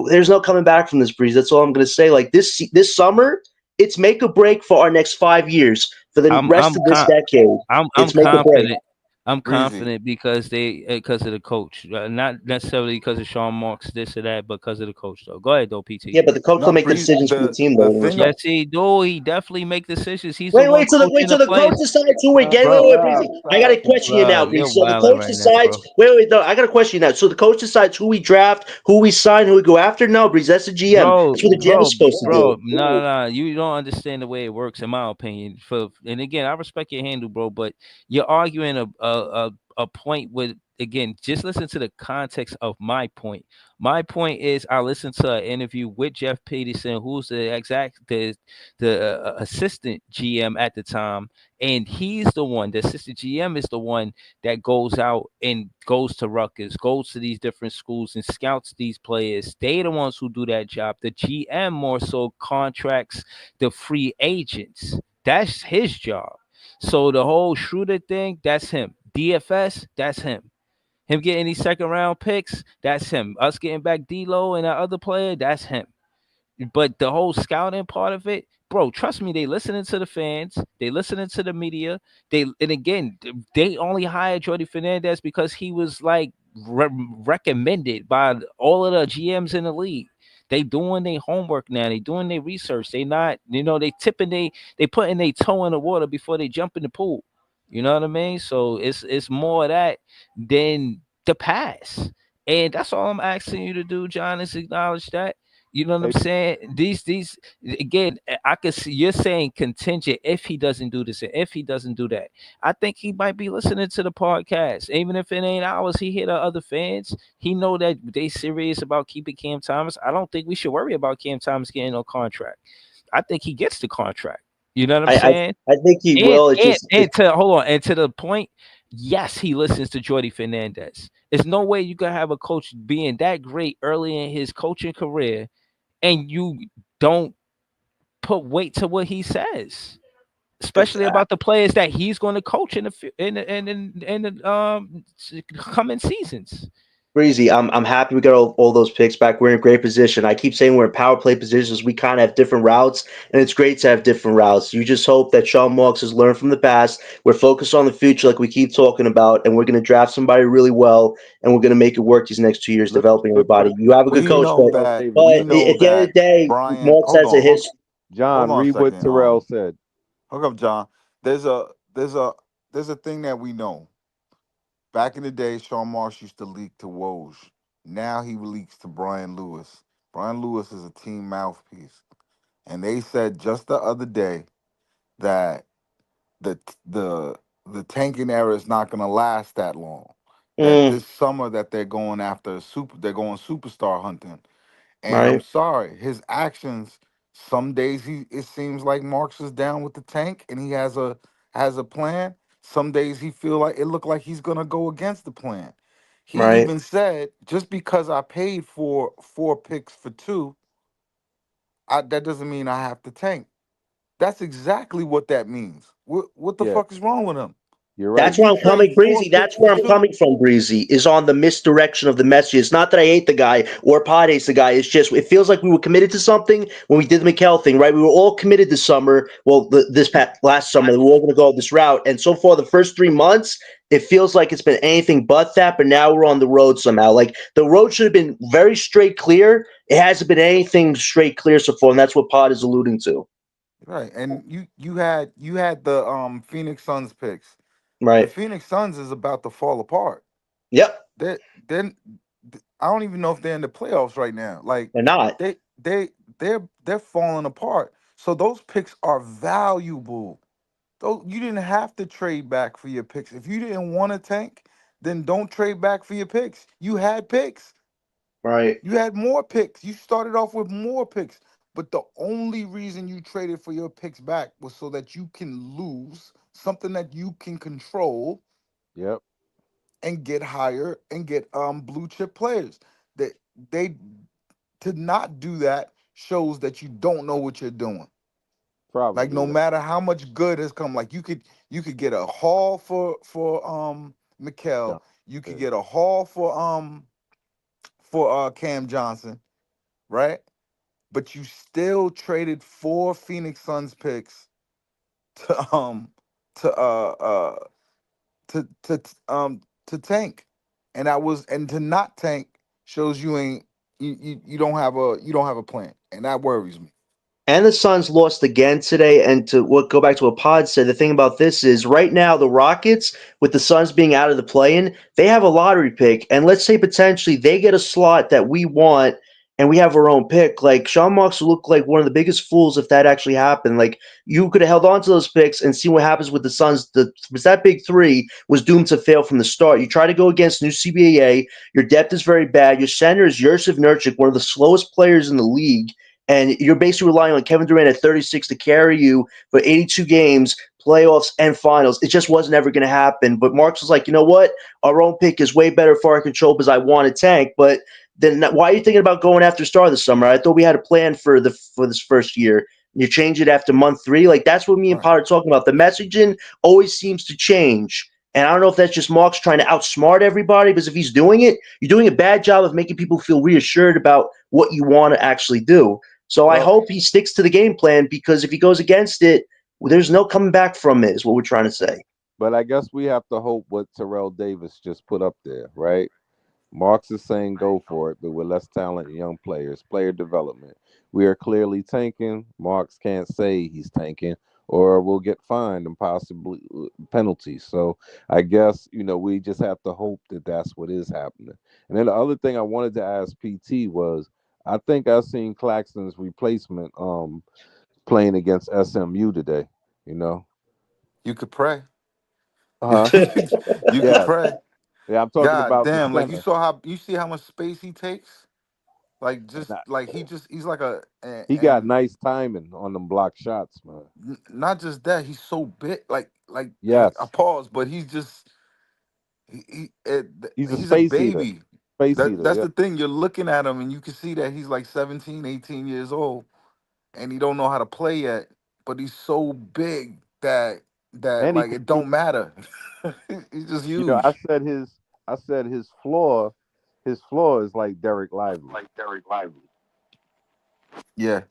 [SPEAKER 4] there's no coming back from this, Breeze. That's all I'm going to say. Like this summer, it's make or break for our next 5 years. For the
[SPEAKER 3] I'm
[SPEAKER 4] rest
[SPEAKER 3] I'm
[SPEAKER 4] of this
[SPEAKER 3] con-
[SPEAKER 4] decade,
[SPEAKER 3] I'm
[SPEAKER 4] it's make or break.
[SPEAKER 3] confident. I'm
[SPEAKER 9] Breezy.
[SPEAKER 3] confident because of the coach, not necessarily because of Sean Marks this or that, but because of the coach. Though, go ahead though, PT.
[SPEAKER 4] Yeah, but the coach will
[SPEAKER 9] No,
[SPEAKER 4] make the
[SPEAKER 9] Bree.
[SPEAKER 4] decisions for the team, though,
[SPEAKER 9] The
[SPEAKER 4] in
[SPEAKER 9] thing.
[SPEAKER 3] Yes,
[SPEAKER 4] respect.
[SPEAKER 3] he do. He definitely make decisions. He's the
[SPEAKER 4] Wait,
[SPEAKER 3] one
[SPEAKER 4] wait
[SPEAKER 3] coaching
[SPEAKER 4] till
[SPEAKER 3] the
[SPEAKER 4] the coach
[SPEAKER 3] players,
[SPEAKER 4] decides who we get.
[SPEAKER 8] Stop,
[SPEAKER 4] Wait,
[SPEAKER 8] stop,
[SPEAKER 4] Breezy. I got
[SPEAKER 8] stop,
[SPEAKER 4] a question you
[SPEAKER 3] bro.
[SPEAKER 4] now,
[SPEAKER 3] You're
[SPEAKER 4] Breezy. So the
[SPEAKER 3] wilding
[SPEAKER 4] coach
[SPEAKER 3] right now,
[SPEAKER 4] decides.
[SPEAKER 3] bro.
[SPEAKER 4] Wait, no, I got a question you now. So the coach decides who we draft, who we sign, who we go after. No, Breezy, that's the GM.
[SPEAKER 3] Bro,
[SPEAKER 4] That's what the GM is supposed to do.
[SPEAKER 3] no. You don't understand the way it works, in my opinion. And again, I respect your handle, bro, but you're arguing a a point with, again, just listen to the context of my point. My point is, I listened to an interview with Jeff Peterson, who's the assistant GM at the time, and he's the one. The assistant GM is the one that goes out and goes to Rutgers, goes to these different schools and scouts these players. They the ones who do that job. The GM more so contracts the free agents. That's his job. So the whole Schroeder thing, that's him. DFS, that's him. Him getting these second round picks, that's him. Us getting back D'Lo and that other player, that's him. But the whole scouting part of it, bro, trust me, they listening to the fans, they listening to the media. And again, they only hired Jordy Fernandez because he was like recommended by all of the GMs in the league. They doing their homework now. They doing their research. They not, they tipping they putting their toe in the water before they jump in the pool. You know what I mean? So it's more of that than the pass. And that's all I'm asking you to do, John, is acknowledge that. You know what I'm
[SPEAKER 8] Hey,
[SPEAKER 3] saying? These again, I could see you're saying contingent if he doesn't do this and if he doesn't do that. I think he might be listening to the podcast. Even if it ain't ours, he hear the other fans. He know that they serious about keeping Cam Thomas. I don't think we should worry about Cam Thomas getting no contract. I think he gets the contract. You know what I'm
[SPEAKER 4] I, I,
[SPEAKER 3] saying?
[SPEAKER 4] I think he
[SPEAKER 3] And
[SPEAKER 4] will. It's
[SPEAKER 3] and
[SPEAKER 4] just
[SPEAKER 3] and to hold on, and to the point, yes, he listens to Jordy Fernandez. There's no way you can have a coach being that great early in his coaching career and you don't put weight to what he says,
[SPEAKER 4] it's
[SPEAKER 3] especially about the players that he's going to coach in the coming seasons.
[SPEAKER 4] Breezy. I'm happy we got all those picks back. We're in great position. I keep saying we're in power play positions. We kind of have different routes, and it's great to have different routes. You just hope that Sean Marks has learned from the past. We're focused on the future, like we keep talking about, and we're going to draft somebody really well, and we're going to make it work these next 2 years,
[SPEAKER 8] look,
[SPEAKER 4] developing
[SPEAKER 8] look what
[SPEAKER 4] everybody. You have a good
[SPEAKER 9] We
[SPEAKER 4] coach,
[SPEAKER 9] know
[SPEAKER 4] but
[SPEAKER 8] Terrell
[SPEAKER 9] that.
[SPEAKER 8] Davis.
[SPEAKER 9] We
[SPEAKER 4] but
[SPEAKER 9] know
[SPEAKER 4] at the end of
[SPEAKER 9] that.
[SPEAKER 4] the day,
[SPEAKER 9] Brian,
[SPEAKER 4] Marks
[SPEAKER 9] hold
[SPEAKER 4] has a
[SPEAKER 9] on,
[SPEAKER 4] history.
[SPEAKER 9] hold
[SPEAKER 8] John,
[SPEAKER 9] on a
[SPEAKER 8] read what
[SPEAKER 9] second.
[SPEAKER 8] Terrell said.
[SPEAKER 9] Hook up, John. There's a there's a there's a thing that we know. Back in the day, Sean Marsh used to leak to Woj. Now he leaks to Brian Lewis. Brian Lewis is a team mouthpiece, and they said just the other day that the the the tanking era is not going to last that long. That
[SPEAKER 4] Mm,
[SPEAKER 9] this summer that they're going after they're going superstar hunting. And I'm
[SPEAKER 4] right,
[SPEAKER 9] sorry, his actions. Some days it seems like Marks is down with the tank and he has a plan. Some days he feel like it look like he's gonna go against the plan. He
[SPEAKER 4] right.
[SPEAKER 9] even said, just because I paid for 4 picks for two, that doesn't mean I have to tank. That's exactly what that means. What the
[SPEAKER 8] Yeah,
[SPEAKER 9] fuck is wrong with him?
[SPEAKER 8] you're right.
[SPEAKER 4] That's
[SPEAKER 9] If
[SPEAKER 4] where
[SPEAKER 9] you
[SPEAKER 4] I'm
[SPEAKER 9] trade
[SPEAKER 4] coming,
[SPEAKER 9] four
[SPEAKER 4] Breezy. That's
[SPEAKER 9] picks for
[SPEAKER 4] where I'm
[SPEAKER 9] two,
[SPEAKER 4] coming from, Breezy, is on the misdirection of the message. It's not that I hate the guy or Pod hates the guy. It's just, it feels like we were committed to something when we did the McHale thing, right? We were all committed this summer. Well, last summer, we were all going to go this route. And so far, the first 3 months, it feels like it's been anything but that. But now we're on the road somehow. Like the road should have been very straight clear. It hasn't been anything straight clear so far. And that's what Pod is alluding to,
[SPEAKER 9] right? And you had the Phoenix Suns picks. The
[SPEAKER 4] right?
[SPEAKER 9] Phoenix Suns is about to fall apart.
[SPEAKER 4] Yep,
[SPEAKER 9] They then I don't even know if they're in the playoffs right now. Like
[SPEAKER 4] they're not.
[SPEAKER 9] they they they're falling apart. So those picks are valuable. Though you didn't have to trade back for your picks. If you didn't want to tank, then don't trade back for your picks. You had picks.
[SPEAKER 4] Right,
[SPEAKER 9] You had more picks. You started off with more picks. But the only reason you traded for your picks back was so that you can lose something that you can control
[SPEAKER 8] Yep.
[SPEAKER 9] and get higher and get blue chip players. They to not do that shows that you don't know what you're doing. Like
[SPEAKER 8] Probably.
[SPEAKER 9] no
[SPEAKER 8] Yeah.
[SPEAKER 9] matter how much good has come, like you could get a haul for Mikel,
[SPEAKER 8] John.
[SPEAKER 9] you could
[SPEAKER 8] Yeah.
[SPEAKER 9] get a haul for Cam Johnson, right? But you still traded 4 Phoenix Suns picks to to to tank, and to not tank shows you ain't you don't have a plan, and that worries me.
[SPEAKER 4] And the Suns lost again today. And to go back to what Pod said, the thing about this is right now the Rockets, with the Suns being out of the play-in, they have a lottery pick, and let's say potentially they get a slot that we want, and we have our own pick, like Sean Marks looked like one of the biggest fools if that actually happened. Like you could have held on to those picks and seen what happens with the Suns. That big three was doomed to fail from the start. You try to go against new CBA, your depth is very bad. Your center is Josef Nurkic, one of the slowest players in the league, and you're basically relying on Kevin Durant at 36 to carry you for 82 games, playoffs, and finals. It just wasn't ever going to happen. But Marks was like, you know what? Our own pick is way better for our control because I want to tank. But then why are you thinking about going after Star this summer? I thought we had a plan for this first year. You change it after month 3. Like that's what me and
[SPEAKER 9] Right.
[SPEAKER 4] Potter are talking about. The messaging always seems to change. And I don't know if that's just Marks trying to outsmart everybody, because if he's doing it, you're doing a bad job of making people feel reassured about what you want to actually do. So I
[SPEAKER 8] Well,
[SPEAKER 4] hope he sticks to the game plan, because if he goes against it, there's no coming back from it, is what we're trying to say.
[SPEAKER 8] but I guess we have to hope what Terrell Davis just put up there, right? Marks is saying go for it, but with less talent and young players, player development. We are clearly tanking. Marks can't say he's tanking, or we'll get fined and possibly penalties. So I guess, we just have to hope that that's what is happening. And then the other thing I wanted to ask PT was, I think I seen Claxton's replacement playing against SMU today. You know,
[SPEAKER 9] You could pray.
[SPEAKER 8] huh?
[SPEAKER 9] You could
[SPEAKER 8] Yeah,
[SPEAKER 9] pray.
[SPEAKER 8] yeah. I'm talking
[SPEAKER 9] God
[SPEAKER 8] about the
[SPEAKER 9] damn, like
[SPEAKER 8] center.
[SPEAKER 9] you see how much space he takes? Like
[SPEAKER 8] And
[SPEAKER 9] just like he's like
[SPEAKER 8] he got
[SPEAKER 9] and
[SPEAKER 8] nice timing on them block shots, man.
[SPEAKER 9] not just that, he's so big, like I
[SPEAKER 8] Yes,
[SPEAKER 9] pause, but he's just
[SPEAKER 8] he's a
[SPEAKER 9] he's a
[SPEAKER 8] space eater.
[SPEAKER 9] baby.
[SPEAKER 8] Space eater.
[SPEAKER 9] That's
[SPEAKER 8] Yeah,
[SPEAKER 9] the thing. You're looking at him and you can see that he's like 17, 18 years old and he don't know how to play yet, but he's so big that
[SPEAKER 8] and he
[SPEAKER 9] like
[SPEAKER 8] can
[SPEAKER 9] it
[SPEAKER 8] shoot.
[SPEAKER 9] don't matter. He's just
[SPEAKER 8] You know,
[SPEAKER 9] huge.
[SPEAKER 8] I said his floor is like Derek Lively,
[SPEAKER 9] Yeah.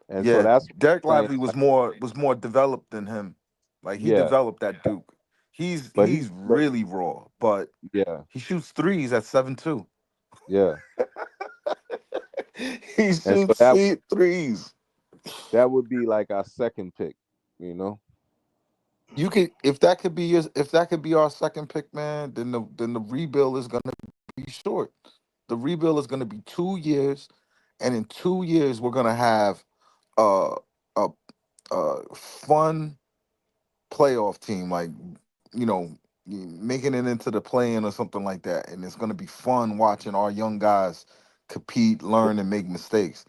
[SPEAKER 8] and so
[SPEAKER 9] Yeah.
[SPEAKER 8] that's what
[SPEAKER 9] Derek
[SPEAKER 8] I'm saying.
[SPEAKER 9] Lively
[SPEAKER 8] Like,
[SPEAKER 9] was more developed than him. Like he
[SPEAKER 8] yeah,
[SPEAKER 9] developed that Duke.
[SPEAKER 8] but
[SPEAKER 9] He's really raw, but
[SPEAKER 8] yeah,
[SPEAKER 9] he shoots threes at 7'2".
[SPEAKER 8] yeah,
[SPEAKER 9] He
[SPEAKER 8] and so
[SPEAKER 9] shoots threes.
[SPEAKER 8] that would be like our second pick. You know,
[SPEAKER 9] You could if that could be our second pick, man, then the rebuild is gonna be short. The rebuild is gonna be 2 years, and in 2 years we're gonna have a a, a fun playoff team, like making it into the play-in or something like that, and it's gonna be fun watching our young guys compete, learn, and make mistakes.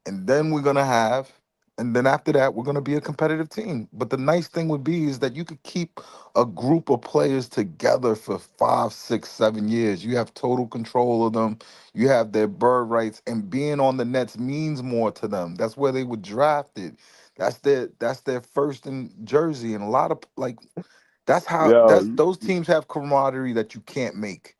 [SPEAKER 9] And then we're gonna have, and then after that, we're gonna be a competitive team. But the nice thing would be is that you could keep a group of players together for 5, 6, 7 years. You have total control of them. You have their bird rights, and being on the Nets means more to them. That's where they were drafted. That's their first in jersey, and a lot of like
[SPEAKER 8] yo,
[SPEAKER 9] that's those teams have camaraderie that you can't make.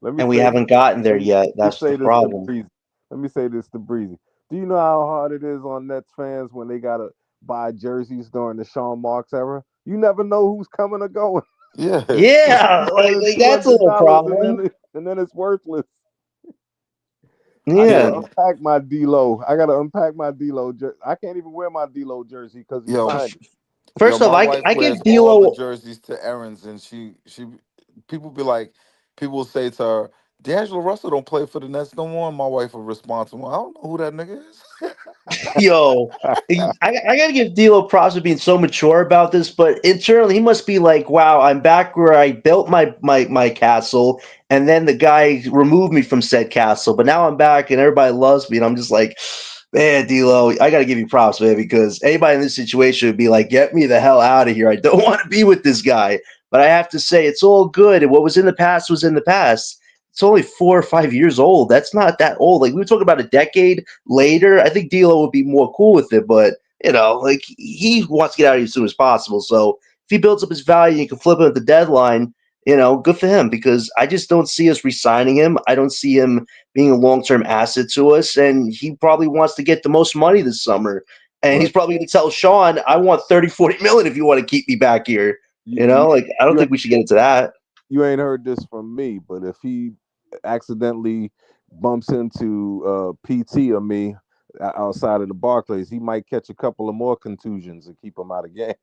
[SPEAKER 8] let me
[SPEAKER 4] And we
[SPEAKER 8] say this.
[SPEAKER 4] haven't gotten there
[SPEAKER 8] Let me,
[SPEAKER 4] yet.
[SPEAKER 8] let me
[SPEAKER 4] That's the
[SPEAKER 8] say this to
[SPEAKER 4] problem.
[SPEAKER 8] Breezy. Let me say this to Breezy. Do you know how hard it is on Nets fans when they gotta buy jerseys during the Sean Marks era? You never know who's coming or going.
[SPEAKER 9] Yeah.
[SPEAKER 4] Yeah,
[SPEAKER 8] You
[SPEAKER 4] like,
[SPEAKER 8] spending
[SPEAKER 4] like
[SPEAKER 8] two
[SPEAKER 4] that's a
[SPEAKER 8] hundred
[SPEAKER 4] little
[SPEAKER 8] dollars and
[SPEAKER 4] problem.
[SPEAKER 8] then it's worthless. I
[SPEAKER 4] Yeah.
[SPEAKER 8] gotta
[SPEAKER 9] Yeah.
[SPEAKER 8] unpack my D-Lo. I gotta unpack my D-Lo. I can't even wear my D-Lo jersey because he
[SPEAKER 9] Yo,
[SPEAKER 8] signed it.
[SPEAKER 9] Yo,
[SPEAKER 4] First off,
[SPEAKER 9] my
[SPEAKER 4] I
[SPEAKER 9] wife
[SPEAKER 4] I
[SPEAKER 9] wears
[SPEAKER 4] get
[SPEAKER 9] all the
[SPEAKER 4] D'Lo.
[SPEAKER 9] jerseys to errands, and people be like, people will say to her, "D'Angelo Russell don't play for the Nets no more." And my wife will respond to him, "I don't know who that nigga is."
[SPEAKER 4] Yo, I gotta give D'Lo props for being so mature about this, but internally he must be like, "Wow, I'm back where I built my castle, and then the guy removed me from said castle, but now I'm back and everybody loves me." And I'm just like, man, D'Lo, I gotta give you props, man, because anybody in this situation would be like, "Get me the hell out of here! I don't want to be with this guy." But I have to say, it's all good, and what was in the past was in the past. It's only 4 or 5 years old. That's not that old. Like we were talking about a decade later, I think D'Lo would be more cool with it. But like he wants to get out of here as soon as possible. So if he builds up his value and can flip him at the deadline, good for him. Because I just don't see us re-signing him. I don't see him being a long-term asset to us, and he probably wants to get the most money this summer. And he's
[SPEAKER 8] But
[SPEAKER 4] probably going to tell Sean, "I want 30, 40 million if you want to keep me back here."
[SPEAKER 8] you, you,
[SPEAKER 4] Like I don't
[SPEAKER 8] you
[SPEAKER 4] think we should get into that.
[SPEAKER 8] you ain't heard this from me, but if he accidentally bumps into PT or me outside of the Barclays, he might catch a couple of more contusions and keep him out of game.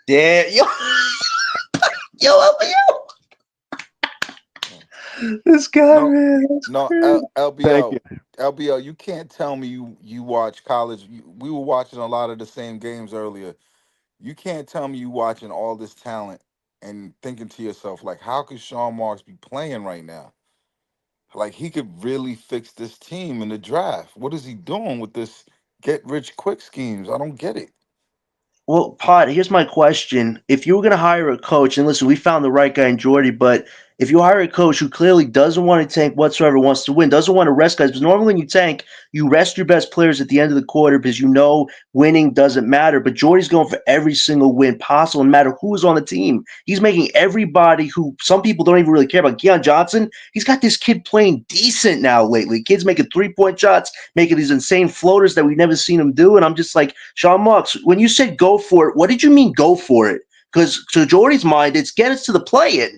[SPEAKER 4] Yeah, yo, yo, yo. This guy,
[SPEAKER 9] No,
[SPEAKER 4] man, that's
[SPEAKER 9] no,
[SPEAKER 4] crazy.
[SPEAKER 8] Thank you.
[SPEAKER 9] LBL. You can't tell me you watch college. We were watching a lot of the same games earlier. You can't tell me you watching all this talent and thinking to yourself like, how could Sean Marks be playing right now? Like he could really fix this team in the draft. What is he doing with this get rich quick schemes? I don't get it.
[SPEAKER 4] Well, Pod, here's my question. If you were going to hire a coach, and listen, we found the right guy in Jordy, but if you hire a coach who clearly doesn't want to tank whatsoever, wants to win, doesn't want to rest guys, because normally when you tank, you rest your best players at the end of the quarter because you know winning doesn't matter. But Jordy's going for every single win possible, no matter who is on the team. He's making everybody who some people don't even really care about. Keon Johnson, he's got this kid playing decent now lately. Kid's making 3-point shots, making these insane floaters that we've never seen him do. And I'm just like, Sean Marks, when you said go for it, what did you mean go for it? Because to Jordy's mind, it's get us to the play-in.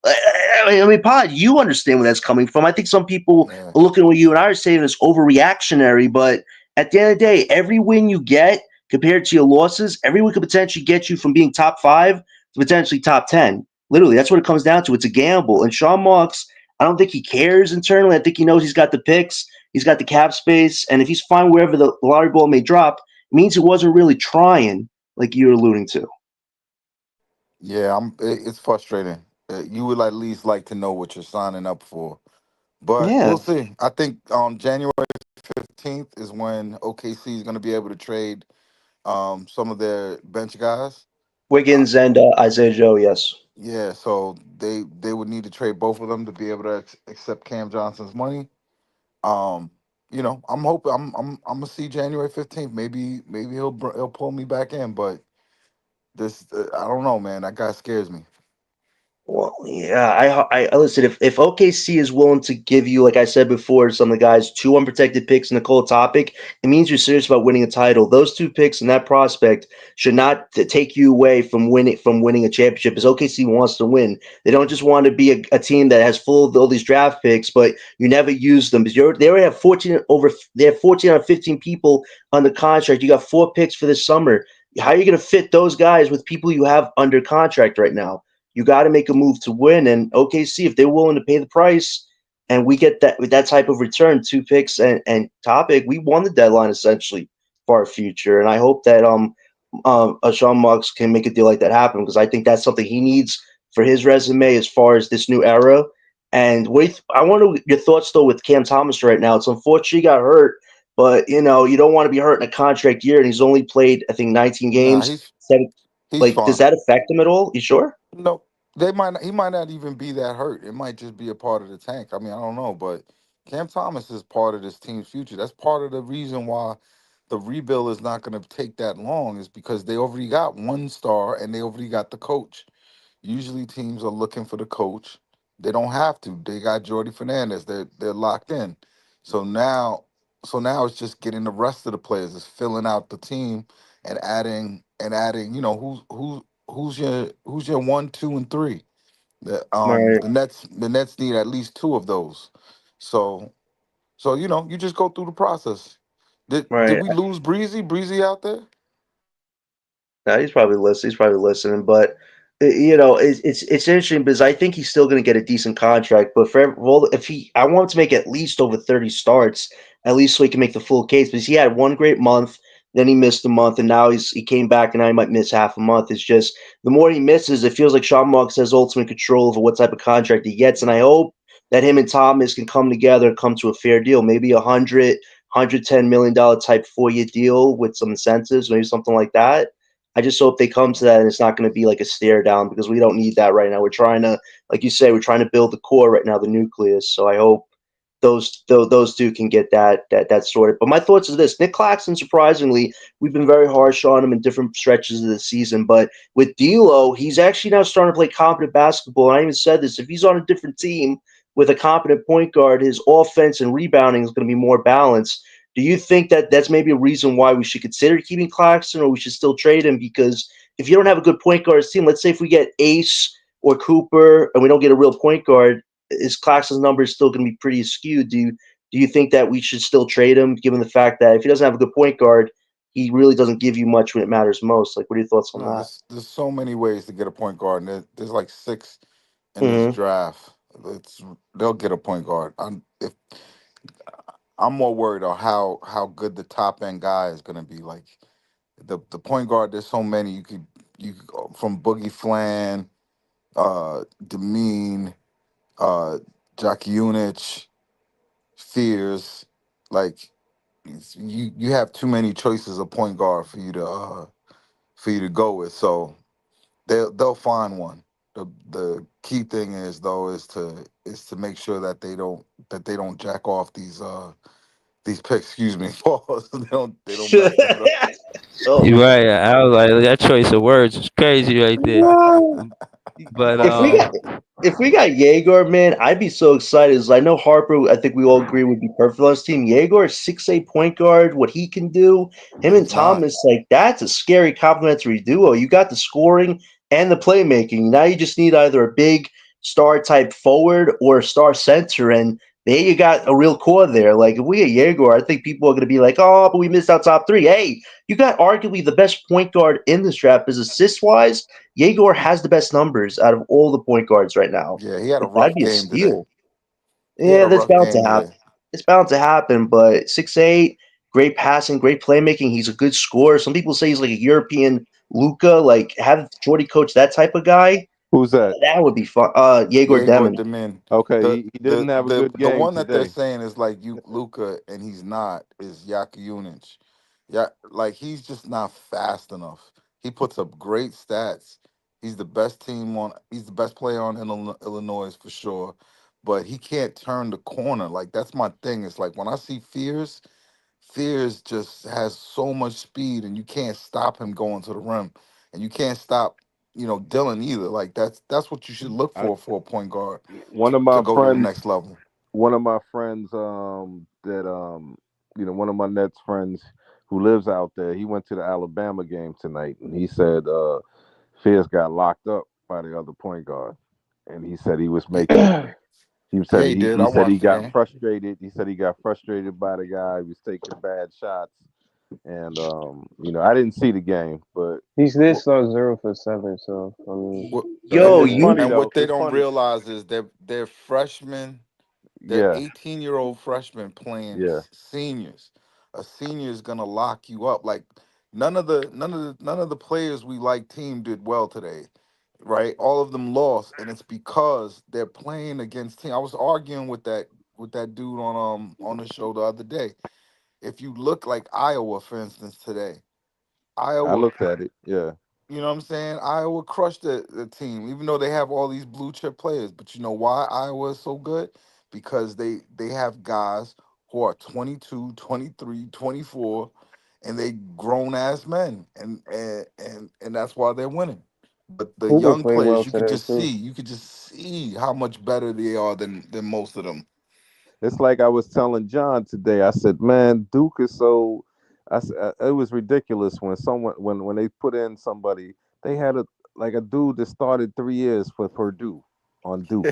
[SPEAKER 4] I mean, Pod, you understand where that's coming from. I think some people
[SPEAKER 9] Yeah.
[SPEAKER 4] are looking at what you and I are saying as overreactionary, but at the end of the day, every win you get compared to your losses, every win could potentially get you from being top 5 to potentially top 10. Literally, that's what it comes down to. It's a gamble. And Sean Marks, I don't think he cares internally. I think he knows he's got the picks, he's got the cap space, and if he's fine wherever the lottery ball may drop, it means he wasn't really trying, like you're alluding to.
[SPEAKER 9] Yeah, it's frustrating. You would at least like to know what you're signing up for, but
[SPEAKER 4] Yeah.
[SPEAKER 9] we'll see. I think January 15th is when OKC is going to be able to trade some of their bench guys. Uh,
[SPEAKER 4] Wiggins and Isaiah Joe, yes.
[SPEAKER 9] yeah, so they would need to trade both of them to be able to accept Cam Johnson's money. Um, I'm hoping I'm gonna see January 15th. Maybe he'll pull me back in, but this I don't know, man. That guy scares me.
[SPEAKER 4] Well, yeah, I listen. If OKC is willing to give you, like I said before, some of the guys 2 unprotected picks in the cold topic, it means you're serious about winning a title. Those 2 picks and that prospect should not take you away from winning a championship. Because OKC wants to win, they don't just want to be a team that has full of all these draft picks, but you never use them because they already have 14 over. They have 14 out of 15 people under contract. You got 4 picks for this summer. How are you going to fit those guys with people you have under contract right now? You got to make a move to win. And OKC, if they're willing to pay the price, and we get that with that type of return, 2 picks and topic, we won the deadline essentially for our future. And I hope that Sean Marks can make a deal like that happen because I think that's something he needs for his resume as far as this new era. And I wonder your thoughts though with Cam Thomas right now. It's unfortunate he got hurt, but you don't want to be hurt in a contract year, and he's only played I think 19
[SPEAKER 9] Nah,
[SPEAKER 4] games. Seven,
[SPEAKER 9] he's
[SPEAKER 4] like, does
[SPEAKER 9] fine.
[SPEAKER 4] that affect him at all? You sure?
[SPEAKER 9] No, they might not, he might not even be that hurt. It might just be a part of the tank. I mean, I don't know, but Cam Thomas is part of this team's future. That's part of the reason why the rebuild is not going to take that long is because they already got one star and they already got the coach. Usually teams are looking for the coach. They don't have to. They got Jordy Fernandez. They're locked in. So now it's just getting the rest of the players. It's filling out the team and adding. Who's your 1, 2, and 3.
[SPEAKER 4] Right,
[SPEAKER 9] The Nets need at least 2 of those. So you just go through the process. Did
[SPEAKER 4] right.
[SPEAKER 9] we lose Breezy? Breezy out there?
[SPEAKER 4] Yeah, he's probably listening. He's probably listening, but it's interesting because I think he's still going to get a decent contract. But well, if I want him to make at least over 30 starts, at least so he can make the full case. Because he had one great month, then he missed a month, and now he came back, and now he might miss half a month. It's just the more he misses, it feels like Sean Marks has ultimate control over what type of contract he gets. And I hope that him and Thomas can come together and come to a fair deal, maybe $110 million type 4-year deal with some incentives, maybe something like that. I just hope they come to that and it's not going to be like a stare down because we don't need that right now. We're trying to, like you say, we're trying to build the core right now, the nucleus. So I hope those two can get that sorted. But my thoughts is this: Nick Claxton, surprisingly, we've been very harsh on him in different stretches of the season, but with D'Lo, he's actually now starting to play competent basketball. And I even said this: if he's on a different team with a competent point guard, his offense and rebounding is going to be more balanced. Do you think that that's maybe a reason why we should consider keeping Claxton, or we should still trade him? Because if you don't have a good point guard team, let's say if we get Ace or Cooper and we don't get a real point guard, his Claxton's number is still going to be pretty skewed. Do you think that we should still trade him, given the fact that if he doesn't have a good point guard, he really doesn't give you much when it matters most? Like, what are your thoughts on
[SPEAKER 9] No,
[SPEAKER 4] that?
[SPEAKER 9] there's so many ways to get a point guard, and there's like 6 in this
[SPEAKER 4] Mm-hmm.
[SPEAKER 9] draft. It's they'll get a point guard. I'm more worried on how good the top end guy is going to be. Like the point guard, there's so many you could go from Boogie Flan, Demean, uh, Jockey Unich, Fears. Like you have too many choices of point guard for you to go with. So they'll find one. The key thing is though is to make sure that they don't jack off these picks. Excuse me, pause. They don't mess that up.
[SPEAKER 4] Oh
[SPEAKER 3] You're
[SPEAKER 4] man.
[SPEAKER 3] right. I was like, that choice of words is crazy right there. But
[SPEAKER 4] If we got if we got Jaeger, man, I'd be so excited. As I know Harper, I think we all agree would be perfect for this team. Jaeger, 6'8" point guard, what he can do, him and
[SPEAKER 9] He's not.
[SPEAKER 4] Thomas, like that's a scary complementary duo. You got the scoring and the playmaking. Now you just need either a big star type forward or a star center, and there you got a real core there. Like if we get Jaeger, I think people are gonna be like, oh, but we missed out top three. Hey, you got arguably the best point guard in this draft, is assist wise. Yegor has the best numbers out of all the point guards right now.
[SPEAKER 9] Yeah, he had a
[SPEAKER 4] Like, that'd
[SPEAKER 9] rough
[SPEAKER 4] be a
[SPEAKER 9] game today.
[SPEAKER 4] steal.
[SPEAKER 9] He had
[SPEAKER 4] Yeah,
[SPEAKER 9] a
[SPEAKER 4] that's
[SPEAKER 9] rough
[SPEAKER 4] bound to
[SPEAKER 9] game
[SPEAKER 4] happen.
[SPEAKER 9] today.
[SPEAKER 4] It's bound to happen, but 6'8", great passing, great playmaking. He's a good scorer. Some people say he's like a European Luca. Like, have Jordy coach that type of guy.
[SPEAKER 8] Who's that?
[SPEAKER 4] That would be fun. Yegor
[SPEAKER 9] Yegor
[SPEAKER 4] Demon.
[SPEAKER 9] Demin.
[SPEAKER 8] Okay,
[SPEAKER 9] The
[SPEAKER 8] he
[SPEAKER 9] the
[SPEAKER 8] didn't have a
[SPEAKER 9] the
[SPEAKER 8] good
[SPEAKER 9] the
[SPEAKER 8] game
[SPEAKER 9] one that they're
[SPEAKER 8] today.
[SPEAKER 9] saying is like you Luca and he's not is Yaka Unich. Yeah, like he's just not fast enough. He puts up great stats. He's the best player on Illinois for sure. But he can't turn the corner. Like that's my thing. It's like when I see Fears just has so much speed, and you can't stop him going to the rim, and you can't stop, Dylan either. Like that's what you should look
[SPEAKER 8] I,
[SPEAKER 9] for a point guard
[SPEAKER 8] one of
[SPEAKER 9] to
[SPEAKER 8] my
[SPEAKER 9] go to the
[SPEAKER 8] friends,
[SPEAKER 9] next level.
[SPEAKER 8] one of my friends, that one of my Nets friends who lives out there. He went to the Alabama game tonight, and he said Fierce got locked up by the other point guard, and he said he was making. He
[SPEAKER 9] Yeah,
[SPEAKER 8] said
[SPEAKER 9] he
[SPEAKER 8] he,
[SPEAKER 9] did.
[SPEAKER 8] he
[SPEAKER 9] I
[SPEAKER 8] said he
[SPEAKER 9] watched the
[SPEAKER 8] got
[SPEAKER 9] game.
[SPEAKER 8] frustrated. He said he got frustrated by the guy. He was taking bad shots, and I didn't see the game, but
[SPEAKER 10] He did
[SPEAKER 9] What,
[SPEAKER 10] start 0 for 7, so I mean,
[SPEAKER 9] what,
[SPEAKER 4] Yo,
[SPEAKER 8] it's
[SPEAKER 4] you
[SPEAKER 8] funny
[SPEAKER 9] and
[SPEAKER 8] though.
[SPEAKER 9] what they
[SPEAKER 8] It's
[SPEAKER 9] don't
[SPEAKER 8] funny.
[SPEAKER 9] realize is they're freshmen. They're
[SPEAKER 8] Yeah,
[SPEAKER 9] 18-year-old freshmen playing
[SPEAKER 8] yeah.
[SPEAKER 9] seniors. A senior is gonna lock you up. Like none of the players we like team did well today, right? All of them lost, and it's because they're playing against team. I was arguing with that dude on the show the other day. If you look like Iowa, for instance, today,
[SPEAKER 8] I
[SPEAKER 9] Iowa
[SPEAKER 8] looked at it. Yeah,
[SPEAKER 9] you know what I'm saying? Iowa crushed the team, even though they have all these blue chip players. But you know why Iowa is so good? Because they have guys who are 22, 23, 24, and they grown ass men. And that's why they're winning. But the
[SPEAKER 10] Cooper
[SPEAKER 9] young
[SPEAKER 10] played well
[SPEAKER 9] players
[SPEAKER 10] today too.
[SPEAKER 9] you could just see how much better they are than most of them.
[SPEAKER 8] it's like I was telling John today. I said, "Man, Duke is so." It was ridiculous when when they put in somebody. They had a dude that started 3 years for Purdue on Duke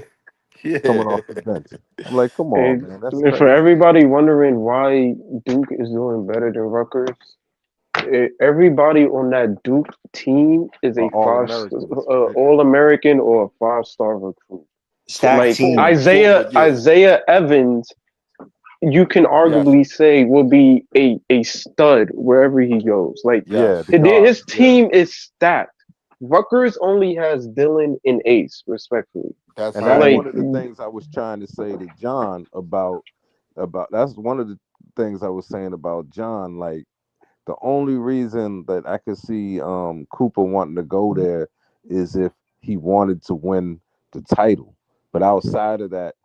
[SPEAKER 9] Yeah.
[SPEAKER 8] coming off the bench. I'm like, come on,
[SPEAKER 10] And
[SPEAKER 8] man, that's
[SPEAKER 10] for
[SPEAKER 8] crazy.
[SPEAKER 10] everybody wondering why Duke is doing better than Rutgers, everybody on that Duke team is a
[SPEAKER 8] All Americans, right?
[SPEAKER 10] All American or a 5-star recruit.
[SPEAKER 4] stacked
[SPEAKER 10] Like
[SPEAKER 4] team.
[SPEAKER 9] Yeah.
[SPEAKER 10] Isaiah Evans, you can
[SPEAKER 9] Yes.
[SPEAKER 10] arguably say will be a stud wherever he goes. Like
[SPEAKER 8] Yeah, the
[SPEAKER 9] Yes.
[SPEAKER 8] guard.
[SPEAKER 10] his
[SPEAKER 8] Yeah,
[SPEAKER 10] team is stacked. Rutgers only has Dylan and Ace, respectfully.
[SPEAKER 9] That's
[SPEAKER 8] and that's
[SPEAKER 9] right.
[SPEAKER 10] Like
[SPEAKER 8] one of the things I was trying to say to John about. That's one of the things I was saying about John. Like the only reason that I could see Cooper wanting to go there is if he wanted to win the title. But outside of that,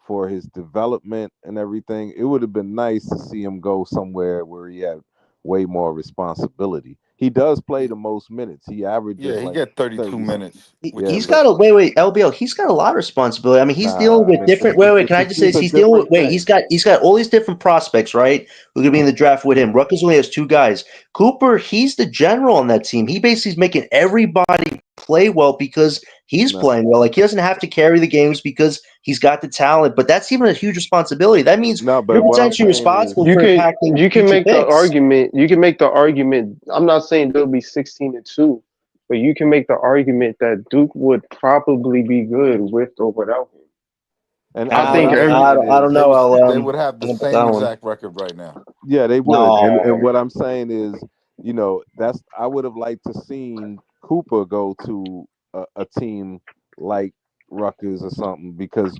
[SPEAKER 8] for his development and everything, it would have been nice to see him go somewhere where he had way more responsibility. He does play the most minutes. He averages
[SPEAKER 9] Yeah, he
[SPEAKER 8] like
[SPEAKER 9] got 32
[SPEAKER 8] 30 something.
[SPEAKER 9] minutes, which
[SPEAKER 8] Yeah,
[SPEAKER 4] He's
[SPEAKER 9] is
[SPEAKER 8] but
[SPEAKER 4] got a wait, LBL. He's got a lot of responsibility. I mean, he's dealing
[SPEAKER 8] nah,
[SPEAKER 4] with different. Wait. Can I just say
[SPEAKER 8] it's
[SPEAKER 4] this?
[SPEAKER 8] a
[SPEAKER 4] He's dealing with.
[SPEAKER 8] different
[SPEAKER 4] Wait,
[SPEAKER 8] thing.
[SPEAKER 4] he's got all these different prospects, right? Who are gonna be in the draft with him. Rutgers only has two guys. Cooper, he's the general on that team. He basically is making everybody play well because he's
[SPEAKER 8] Nah,
[SPEAKER 4] playing well. Like he doesn't have to carry the games because he's got the talent. But that's even a huge responsibility. That means
[SPEAKER 8] no, but
[SPEAKER 4] you're
[SPEAKER 8] what I'm
[SPEAKER 4] potentially
[SPEAKER 8] saying
[SPEAKER 4] responsible
[SPEAKER 8] is,
[SPEAKER 10] you
[SPEAKER 4] for
[SPEAKER 10] can
[SPEAKER 4] impacting
[SPEAKER 10] you can
[SPEAKER 4] future
[SPEAKER 10] make the
[SPEAKER 4] picks.
[SPEAKER 10] argument. You can make the argument. I'm not saying they'll be 16-2, but you can make the argument that Duke would probably be good with or without him.
[SPEAKER 8] And
[SPEAKER 7] I
[SPEAKER 8] what
[SPEAKER 7] think
[SPEAKER 8] I'm
[SPEAKER 7] every
[SPEAKER 8] saying
[SPEAKER 4] I don't
[SPEAKER 8] is,
[SPEAKER 4] know.
[SPEAKER 9] they would have
[SPEAKER 4] I
[SPEAKER 9] the
[SPEAKER 4] don't know about that
[SPEAKER 9] same
[SPEAKER 4] one.
[SPEAKER 9] exact record right now.
[SPEAKER 8] yeah, they would. And
[SPEAKER 4] No.
[SPEAKER 8] what I'm saying is, that's I would have liked to seen Cooper go to a team like Rutgers or something because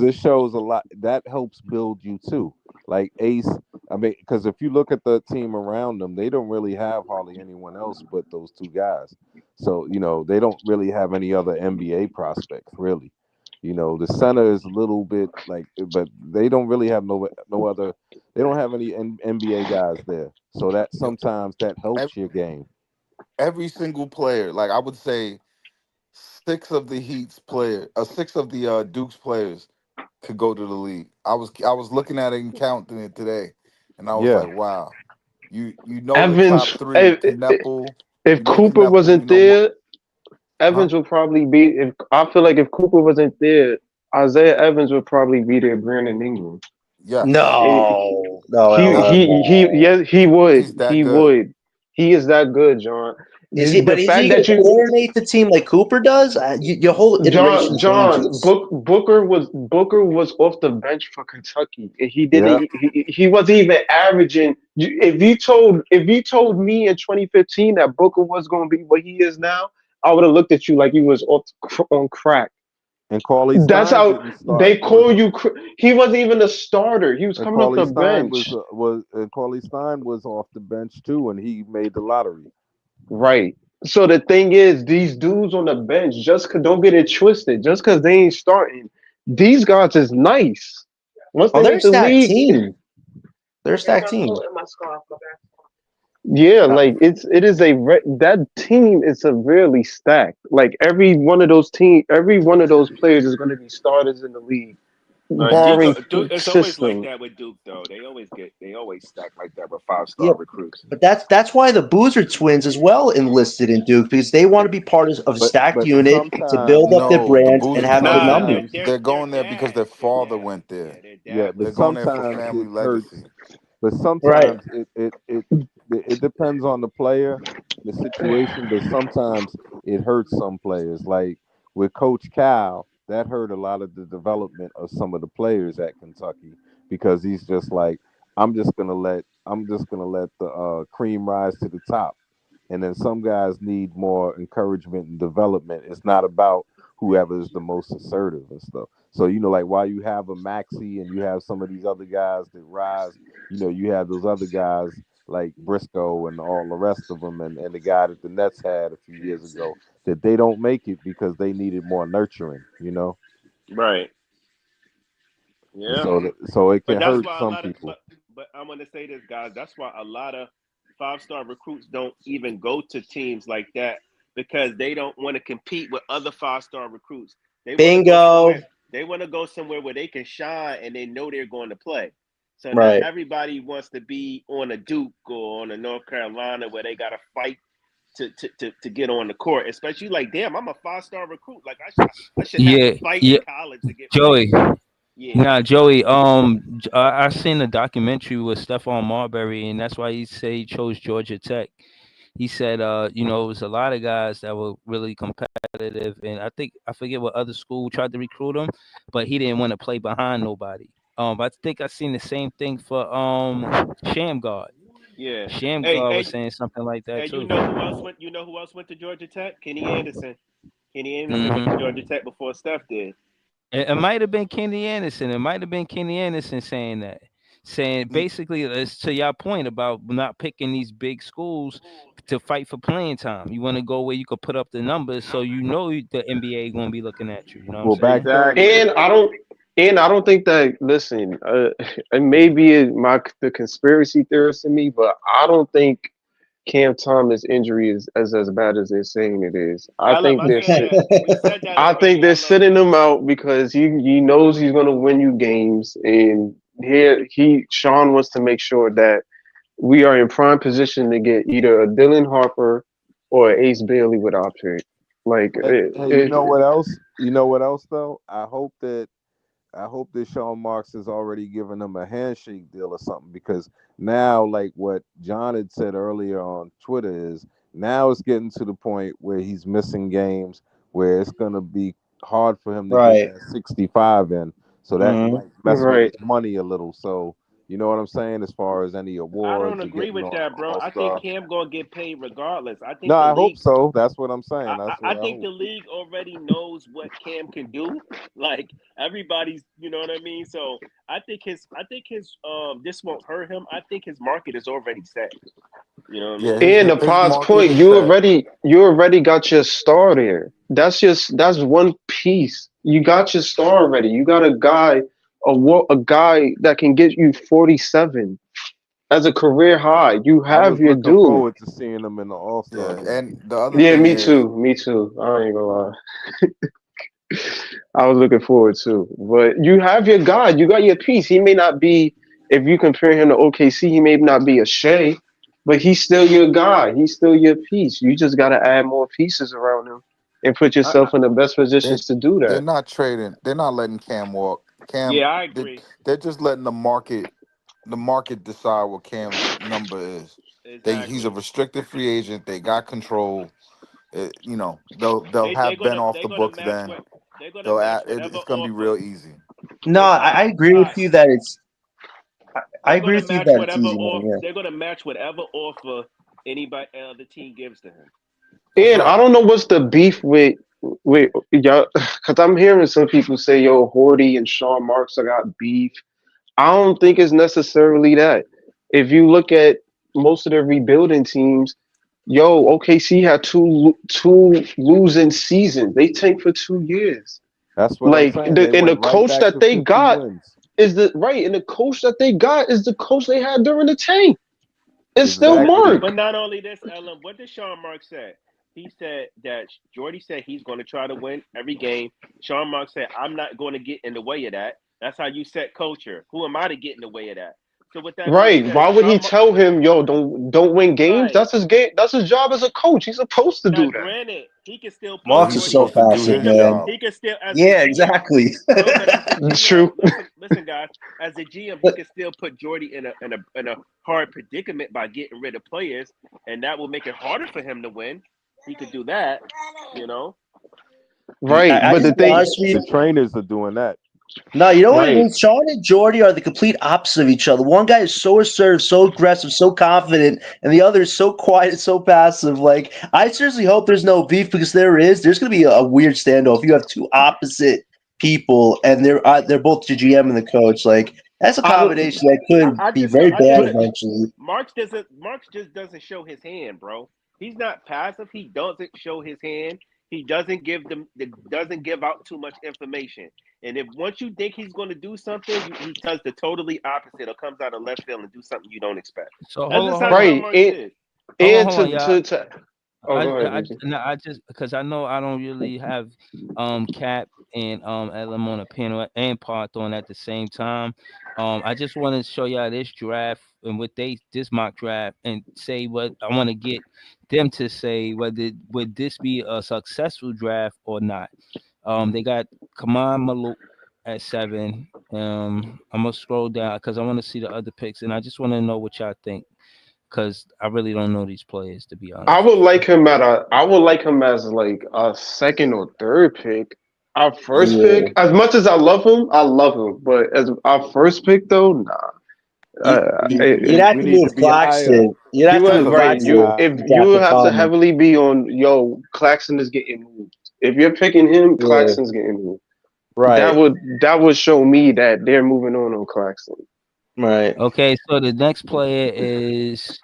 [SPEAKER 8] it shows a lot that helps build you too. Like Ace, I mean, because if you look at the team around them, they don't really have hardly anyone else but those two guys. So they don't really have any other NBA prospects really. The center is a little bit like, but they don't really have no other. They don't have any NBA guys there, so that
[SPEAKER 9] Yo,
[SPEAKER 8] sometimes that
[SPEAKER 9] ev-
[SPEAKER 8] helps your game.
[SPEAKER 9] every single player, like I would say, six of the Duke's players could go to the league. I was looking at it and counting it today, and I was
[SPEAKER 8] Yeah,
[SPEAKER 9] like, wow. You know the top
[SPEAKER 10] Evans,
[SPEAKER 9] three: Kneppel.
[SPEAKER 10] if
[SPEAKER 9] You know
[SPEAKER 10] Cooper
[SPEAKER 9] Kneppel. You
[SPEAKER 10] wasn't
[SPEAKER 9] know,
[SPEAKER 10] there,
[SPEAKER 9] huh?
[SPEAKER 10] Evans would probably be. If I feel like if Cooper wasn't there, Isaiah Evans would probably be there. Brandon Ingram.
[SPEAKER 9] Yes,
[SPEAKER 10] It-
[SPEAKER 4] No. No,
[SPEAKER 9] that's
[SPEAKER 10] yes, he would.
[SPEAKER 9] he's that
[SPEAKER 10] He
[SPEAKER 9] good.
[SPEAKER 10] would. He is that good, John.
[SPEAKER 4] Is he?
[SPEAKER 10] The
[SPEAKER 4] But is he
[SPEAKER 10] fact
[SPEAKER 4] going
[SPEAKER 10] that
[SPEAKER 4] to coordinate the team like Cooper does? Your whole iteration changes.
[SPEAKER 10] Booker was off the bench for Kentucky. And He
[SPEAKER 8] yeah.
[SPEAKER 10] didn't. He wasn't even averaging. If you told me in 2015 that Booker was going to be what he is now, I would have looked at you like you was on crack.
[SPEAKER 8] And Cauley
[SPEAKER 10] That's
[SPEAKER 8] Stein
[SPEAKER 10] how
[SPEAKER 8] didn't start.
[SPEAKER 10] they call you. He wasn't even a starter. He was
[SPEAKER 8] And
[SPEAKER 10] coming off
[SPEAKER 8] Cauley
[SPEAKER 10] the
[SPEAKER 8] Stein
[SPEAKER 10] bench.
[SPEAKER 8] was off the bench too, and he made the lottery.
[SPEAKER 10] Right. So the thing is, these dudes on the bench, don't get it twisted. Just because they ain't starting, these guys is nice. Once
[SPEAKER 4] Oh,
[SPEAKER 10] they
[SPEAKER 4] they're a
[SPEAKER 10] make the
[SPEAKER 4] stacked
[SPEAKER 10] league,
[SPEAKER 4] team. They're a stacked team.
[SPEAKER 10] yeah,
[SPEAKER 8] Uh,
[SPEAKER 10] like that team is severely stacked. Like every one of those players is going to be starters in the league,
[SPEAKER 5] Duke,
[SPEAKER 10] barring
[SPEAKER 5] Duke, it's always like
[SPEAKER 10] system.
[SPEAKER 5] that with Duke, though. They always stack like that with 5 star
[SPEAKER 4] Yeah,
[SPEAKER 5] recruits.
[SPEAKER 4] but that's why the Boozer twins as well enlisted in Duke because they want to be part of a stacked
[SPEAKER 8] but
[SPEAKER 4] unit to
[SPEAKER 8] sometimes,
[SPEAKER 4] build up their
[SPEAKER 9] No, the
[SPEAKER 4] brand and
[SPEAKER 9] Boozer
[SPEAKER 4] have good
[SPEAKER 9] twins
[SPEAKER 5] Nah,
[SPEAKER 9] are
[SPEAKER 4] numbers.
[SPEAKER 5] they're
[SPEAKER 9] going there because their
[SPEAKER 5] dads. They're
[SPEAKER 9] father
[SPEAKER 5] dads.
[SPEAKER 9] went
[SPEAKER 5] Yeah,
[SPEAKER 9] there.
[SPEAKER 5] they're
[SPEAKER 8] yeah,
[SPEAKER 5] dads.
[SPEAKER 8] but
[SPEAKER 9] They're going there for
[SPEAKER 8] sometimes
[SPEAKER 9] family
[SPEAKER 8] it hurts.
[SPEAKER 9] legacy.
[SPEAKER 8] But
[SPEAKER 4] Right.
[SPEAKER 8] sometimes it depends on the player, the situation. But sometimes it hurts some players. Like with Coach Cal, that hurt a lot of the development of some of the players at Kentucky because he's just like, I'm just gonna let the cream rise to the top. And then some guys need more encouragement and development. It's not about whoever is the most assertive and stuff. So like while you have a Maxi and you have some of these other guys that rise, you have those other guys like Briscoe and all the rest of them, and the guy that the Nets had a few years ago that they don't make it because they needed more nurturing.
[SPEAKER 5] Right.
[SPEAKER 8] And
[SPEAKER 5] Yeah.
[SPEAKER 8] so it
[SPEAKER 5] But
[SPEAKER 8] can
[SPEAKER 5] that's
[SPEAKER 8] hurt
[SPEAKER 5] why a
[SPEAKER 8] some
[SPEAKER 5] lot of
[SPEAKER 8] people.
[SPEAKER 5] but I'm gonna say this, guys. That's why a lot of 5 star recruits don't even go to teams like that because they don't want to compete with other 5 star recruits. They want to go
[SPEAKER 4] Bingo.
[SPEAKER 5] somewhere. They want to go somewhere where they can shine and they know they're going to play. So not
[SPEAKER 4] Right.
[SPEAKER 5] everybody wants to be on a Duke or on a North Carolina where they got to fight to get on the court. Especially like, damn, I'm a 5 star recruit. Like I should have to
[SPEAKER 3] Yeah,
[SPEAKER 5] fight
[SPEAKER 3] yeah,
[SPEAKER 5] in college to get
[SPEAKER 3] Joey.
[SPEAKER 5] playing time. Yeah.
[SPEAKER 3] Nah, Joey. I seen a documentary with Stephon Marbury, and that's why he say he chose Georgia Tech. He said, it was a lot of guys that were really competitive, and I forget what other school tried to recruit him, but he didn't want to play behind nobody. I think I seen the same thing for Shamgard.
[SPEAKER 5] Yeah. Hey,
[SPEAKER 3] Shamgard was
[SPEAKER 5] hey,
[SPEAKER 3] saying something like that
[SPEAKER 5] hey,
[SPEAKER 3] too.
[SPEAKER 5] you know who else went to Georgia Tech? Kenny Anderson. Kenny Anderson went to
[SPEAKER 3] Hmm.
[SPEAKER 5] Georgia Tech before Steph did.
[SPEAKER 3] It might have been Kenny Anderson. It might have been Kenny Anderson saying that. Saying
[SPEAKER 9] Y-
[SPEAKER 3] basically, it's to your point about not picking these big schools to fight for playing time. You want to go where you could put up the numbers, so the NBA going to be looking at you. You know what I'm
[SPEAKER 8] Well,
[SPEAKER 3] saying?
[SPEAKER 8] back then,
[SPEAKER 10] And I don't think that. Listen, it may be the conspiracy theorist in me, but I don't think Cam Thomas injury is as bad as they're saying it is.
[SPEAKER 5] I said that. We said that
[SPEAKER 10] I think
[SPEAKER 5] already.
[SPEAKER 10] they're sitting him out because he knows he's going to win you games, and here Sean wants to make sure that we are in prime position to get either a Dylan Harper or a Ace Bailey with our pick. Like
[SPEAKER 8] hey, you know what else? You know what else though? I hope that Sean Marks has already given them a handshake deal or something because now, like what John had said earlier on Twitter, is now it's getting to the point where he's missing games where it's going to be hard for him to get
[SPEAKER 4] Right.
[SPEAKER 8] that 65 in. so that
[SPEAKER 4] Mhm.
[SPEAKER 8] might mess with
[SPEAKER 10] Right.
[SPEAKER 8] his money a little. So you know what I'm saying, as far as any
[SPEAKER 5] I don't
[SPEAKER 8] awards or
[SPEAKER 5] agree
[SPEAKER 8] getting
[SPEAKER 5] with
[SPEAKER 8] on
[SPEAKER 5] that, bro.
[SPEAKER 8] All
[SPEAKER 5] I think
[SPEAKER 8] Star.
[SPEAKER 5] Cam gonna get paid regardless. I
[SPEAKER 8] No,
[SPEAKER 5] think the
[SPEAKER 8] I hope
[SPEAKER 5] league.
[SPEAKER 8] so. That's what I'm saying.
[SPEAKER 5] I,
[SPEAKER 8] That's
[SPEAKER 5] I
[SPEAKER 8] what
[SPEAKER 5] I
[SPEAKER 8] I
[SPEAKER 5] think the
[SPEAKER 8] hope.
[SPEAKER 5] league already knows what Cam can do. Like everybody's, you know what I mean. So I think his this won't hurt him. I think his market is already set. You know what I
[SPEAKER 9] Yeah,
[SPEAKER 5] mean?
[SPEAKER 10] And the
[SPEAKER 9] his
[SPEAKER 10] Pod's
[SPEAKER 9] market
[SPEAKER 10] point,
[SPEAKER 9] is set.
[SPEAKER 10] you already got your star there. That's one piece. You got your star already. You got a guy, a guy that can get you 47 as a career high. You
[SPEAKER 8] I
[SPEAKER 10] have
[SPEAKER 8] was
[SPEAKER 10] your
[SPEAKER 8] looking
[SPEAKER 10] dude.
[SPEAKER 8] forward to seeing him in the All Star
[SPEAKER 9] Yeah,
[SPEAKER 8] game.
[SPEAKER 9] and the other
[SPEAKER 10] Yeah,
[SPEAKER 9] thing
[SPEAKER 10] me
[SPEAKER 9] is,
[SPEAKER 10] too. Me too. I ain't gonna lie. I was looking forward to. But you have your guy. You got your piece. He may not be, if you compare him to OKC, he may not be a Shea, but he's still your guy. He's still your piece. You just got to add more pieces around him and put
[SPEAKER 5] I
[SPEAKER 10] yourself in the best
[SPEAKER 9] they
[SPEAKER 10] positions to do
[SPEAKER 9] they're
[SPEAKER 10] that.
[SPEAKER 9] not trading. They're not letting Cam walk. Cam,
[SPEAKER 5] yeah, I
[SPEAKER 9] they,
[SPEAKER 5] agree.
[SPEAKER 9] they're just letting the market decide what Cam's number is. He's a
[SPEAKER 5] Exactly.
[SPEAKER 9] restricted free agent. They got control. They'll
[SPEAKER 5] They're
[SPEAKER 9] have Ben
[SPEAKER 5] gonna
[SPEAKER 9] off
[SPEAKER 5] they're
[SPEAKER 9] the
[SPEAKER 5] gonna
[SPEAKER 9] books.
[SPEAKER 5] match
[SPEAKER 9] Then
[SPEAKER 5] what they're gonna match whatever
[SPEAKER 9] it's gonna be
[SPEAKER 5] offer.
[SPEAKER 9] real easy.
[SPEAKER 4] No,
[SPEAKER 5] Hey
[SPEAKER 4] I
[SPEAKER 5] Scott,
[SPEAKER 4] agree with
[SPEAKER 5] Scott,
[SPEAKER 4] you that it's. I
[SPEAKER 5] they're
[SPEAKER 4] agree
[SPEAKER 5] gonna
[SPEAKER 4] with you
[SPEAKER 5] match
[SPEAKER 4] that it's
[SPEAKER 5] whatever
[SPEAKER 4] easy
[SPEAKER 5] off.
[SPEAKER 4] money. Yeah.
[SPEAKER 5] They're gonna match whatever offer anybody the team gives to him.
[SPEAKER 9] That's
[SPEAKER 10] And I
[SPEAKER 9] right.
[SPEAKER 10] don't know what's the beef with y'all, because I'm hearing some people say, yo, Horty and Sean Marks I got beef. I don't think it's necessarily that. If you look at most of the rebuilding teams, yo, OKC had two losing seasons. They tanked for 2 years.
[SPEAKER 8] That's what I'm
[SPEAKER 10] Like
[SPEAKER 8] saying. They
[SPEAKER 10] and the
[SPEAKER 8] went right
[SPEAKER 10] coach
[SPEAKER 8] back
[SPEAKER 10] that
[SPEAKER 8] to
[SPEAKER 10] they
[SPEAKER 8] 50
[SPEAKER 10] got
[SPEAKER 8] wins.
[SPEAKER 10] is the right, and the coach that they got is the coach they had during the tank. It's still
[SPEAKER 8] Exactly.
[SPEAKER 10] Mark.
[SPEAKER 5] But not only this, Ellen, what did Sean Mark say? He said that Jordy said he's going to try to win every game. Sean Mark said, I'm not going to get in the way of that. That's how you set culture. Who am I to get in the way of that? So with that being
[SPEAKER 10] Right.
[SPEAKER 5] said,
[SPEAKER 10] Why would he tell him, yo, don't win games?
[SPEAKER 5] right.
[SPEAKER 10] That's his game. That's his job as a coach. He's supposed to
[SPEAKER 5] Now,
[SPEAKER 10] do that.
[SPEAKER 5] granted, he can still
[SPEAKER 9] Well,
[SPEAKER 5] put
[SPEAKER 4] Marks
[SPEAKER 9] he's
[SPEAKER 4] is
[SPEAKER 5] Jordy.
[SPEAKER 4] so
[SPEAKER 9] supposed to do
[SPEAKER 5] He
[SPEAKER 4] passive,
[SPEAKER 9] his
[SPEAKER 5] could
[SPEAKER 4] man.
[SPEAKER 9] job.
[SPEAKER 5] he could still as the
[SPEAKER 4] Yeah,
[SPEAKER 5] GM.
[SPEAKER 4] exactly.
[SPEAKER 5] No, but as the GM,
[SPEAKER 10] True.
[SPEAKER 5] listen, guys. As the GM, he
[SPEAKER 4] But
[SPEAKER 5] can still put Jordy in a hard predicament by getting rid of players, and that will make it harder for him to win. He could do that, you know.
[SPEAKER 10] Right.
[SPEAKER 4] I
[SPEAKER 10] But
[SPEAKER 4] just
[SPEAKER 10] the
[SPEAKER 4] be
[SPEAKER 10] thing,
[SPEAKER 4] honest with
[SPEAKER 8] The
[SPEAKER 4] you.
[SPEAKER 8] trainers are doing that.
[SPEAKER 4] No, you know what it
[SPEAKER 10] right.
[SPEAKER 4] is? Sean and Jordy are the complete opposite of each other. One guy is so assertive, so aggressive, so confident, and the other is so quiet, so passive. Like, I seriously hope there's no beef because there's going to be a weird standoff. You have two opposite people, and they're both the GM and the coach. Like, that's a
[SPEAKER 10] I don't
[SPEAKER 4] combination that could
[SPEAKER 5] I
[SPEAKER 4] be
[SPEAKER 5] just
[SPEAKER 4] very
[SPEAKER 5] I just
[SPEAKER 4] bad
[SPEAKER 10] but
[SPEAKER 4] eventually.
[SPEAKER 5] Marks just doesn't show his hand, bro. He's not passive. He doesn't show his hand. He doesn't give out too much information. And if once you think he's going to do something, he does the totally opposite or comes out of left field and do something you don't expect.
[SPEAKER 3] So
[SPEAKER 5] That's
[SPEAKER 3] hold
[SPEAKER 5] just
[SPEAKER 3] on,
[SPEAKER 5] how
[SPEAKER 3] hold on,
[SPEAKER 5] Sean
[SPEAKER 10] right.
[SPEAKER 5] Marks is.
[SPEAKER 10] And
[SPEAKER 3] hold on, y'all.
[SPEAKER 10] to oh,
[SPEAKER 3] I
[SPEAKER 10] go ahead,
[SPEAKER 3] I
[SPEAKER 10] Breezy.
[SPEAKER 3] no, I just because I know I don't really have Cap and LM on a panel and Part on at the same time. I just want to show y'all this draft and what they this mock draft and say what I want to get them to say whether would this be a successful draft or not. They got Kaman Maluk at 7. I'm gonna scroll down because I want to see the other picks and I just want to know what y'all think because I really don't know these players to be honest with you.
[SPEAKER 10] I would like him as like a second or third pick. Our first
[SPEAKER 4] Yeah.
[SPEAKER 10] pick, as much as I love him, but as our first pick though, nah.
[SPEAKER 4] You'd have
[SPEAKER 8] We
[SPEAKER 4] to
[SPEAKER 8] need
[SPEAKER 4] move
[SPEAKER 8] to be higher.
[SPEAKER 4] Claxton. You'd
[SPEAKER 10] You
[SPEAKER 4] have to
[SPEAKER 10] would
[SPEAKER 4] move
[SPEAKER 8] Because we
[SPEAKER 10] right.
[SPEAKER 8] need
[SPEAKER 10] You
[SPEAKER 4] Claxton
[SPEAKER 8] high.
[SPEAKER 10] if
[SPEAKER 4] to
[SPEAKER 10] you
[SPEAKER 4] draft
[SPEAKER 10] would
[SPEAKER 4] the
[SPEAKER 10] have to
[SPEAKER 4] common.
[SPEAKER 10] heavily be on Claxton is getting moved. If you're picking him,
[SPEAKER 4] Yeah.
[SPEAKER 10] Claxton's getting moved.
[SPEAKER 4] Right.
[SPEAKER 10] That would show me that they're moving on Claxton.
[SPEAKER 4] Right.
[SPEAKER 3] Okay, so the next player is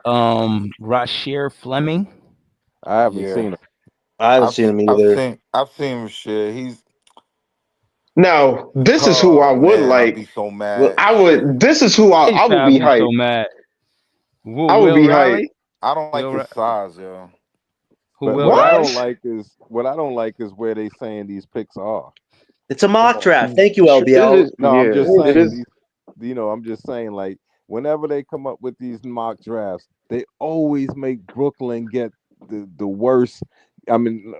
[SPEAKER 3] Rasheer Fleming.
[SPEAKER 8] I haven't
[SPEAKER 9] Yeah,
[SPEAKER 8] seen him.
[SPEAKER 4] I haven't seen him
[SPEAKER 9] I've
[SPEAKER 4] either.
[SPEAKER 9] seen shit.
[SPEAKER 10] Now, this is who I
[SPEAKER 9] Oh
[SPEAKER 10] would
[SPEAKER 9] man, I'd
[SPEAKER 10] like.
[SPEAKER 9] be so
[SPEAKER 4] Well,
[SPEAKER 9] mad.
[SPEAKER 10] I would. This is who
[SPEAKER 3] He's
[SPEAKER 10] I would
[SPEAKER 3] trying to
[SPEAKER 10] be
[SPEAKER 3] be so
[SPEAKER 10] hyped.
[SPEAKER 3] mad.
[SPEAKER 10] I would
[SPEAKER 3] Will
[SPEAKER 10] be hyped.
[SPEAKER 3] Riley?
[SPEAKER 9] I don't like
[SPEAKER 3] Will
[SPEAKER 9] his
[SPEAKER 3] Ri-
[SPEAKER 9] size, yo.
[SPEAKER 3] who?
[SPEAKER 8] But
[SPEAKER 3] Will
[SPEAKER 8] what I
[SPEAKER 3] Riley?
[SPEAKER 8] don't
[SPEAKER 10] What?
[SPEAKER 8] like is where they saying these picks are.
[SPEAKER 4] it's a
[SPEAKER 8] Come
[SPEAKER 4] mock
[SPEAKER 8] on.
[SPEAKER 4] draft. Thank you,
[SPEAKER 10] It
[SPEAKER 4] LBL.
[SPEAKER 10] is.
[SPEAKER 8] No, I'm
[SPEAKER 10] Yeah,
[SPEAKER 8] just
[SPEAKER 10] it
[SPEAKER 8] saying
[SPEAKER 10] is.
[SPEAKER 8] these. I'm just saying like whenever they come up with these mock drafts, they always make Brooklyn get the worst. I mean,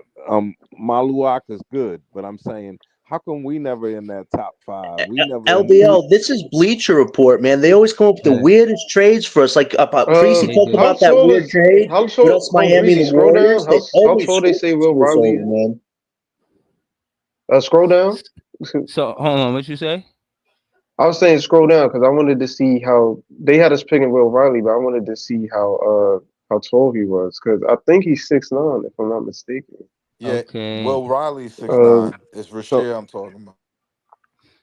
[SPEAKER 8] Maluak is good, but I'm saying how come we never in that top 5? We never in.
[SPEAKER 4] LBL, this is Bleacher Report, man. They always come up with the
[SPEAKER 3] Yeah,
[SPEAKER 4] weirdest trades for us. Like Precy
[SPEAKER 3] they
[SPEAKER 4] talked
[SPEAKER 3] do.
[SPEAKER 10] How
[SPEAKER 4] about that
[SPEAKER 10] tall
[SPEAKER 4] weird
[SPEAKER 10] is
[SPEAKER 4] trade
[SPEAKER 10] how
[SPEAKER 4] with
[SPEAKER 10] tall?
[SPEAKER 4] us,
[SPEAKER 10] Oh,
[SPEAKER 4] Miami, and
[SPEAKER 10] Breezy,
[SPEAKER 4] the
[SPEAKER 10] scroll down.
[SPEAKER 4] Warriors. They
[SPEAKER 10] How
[SPEAKER 4] always
[SPEAKER 10] tall they
[SPEAKER 4] screw
[SPEAKER 10] say Will
[SPEAKER 4] us
[SPEAKER 10] Riley
[SPEAKER 4] over,
[SPEAKER 10] is?
[SPEAKER 4] man.
[SPEAKER 10] Scroll down.
[SPEAKER 3] So hold on, what you say?
[SPEAKER 10] I was saying scroll down because I wanted to see how they had us picking Will Riley, but I wanted to see how tall he was because I think he's 6'9", if I'm not mistaken.
[SPEAKER 9] Yeah,
[SPEAKER 3] Okay.
[SPEAKER 9] Will Riley
[SPEAKER 10] Um,
[SPEAKER 9] 6'9". It's
[SPEAKER 8] So
[SPEAKER 9] Rashear I'm talking about.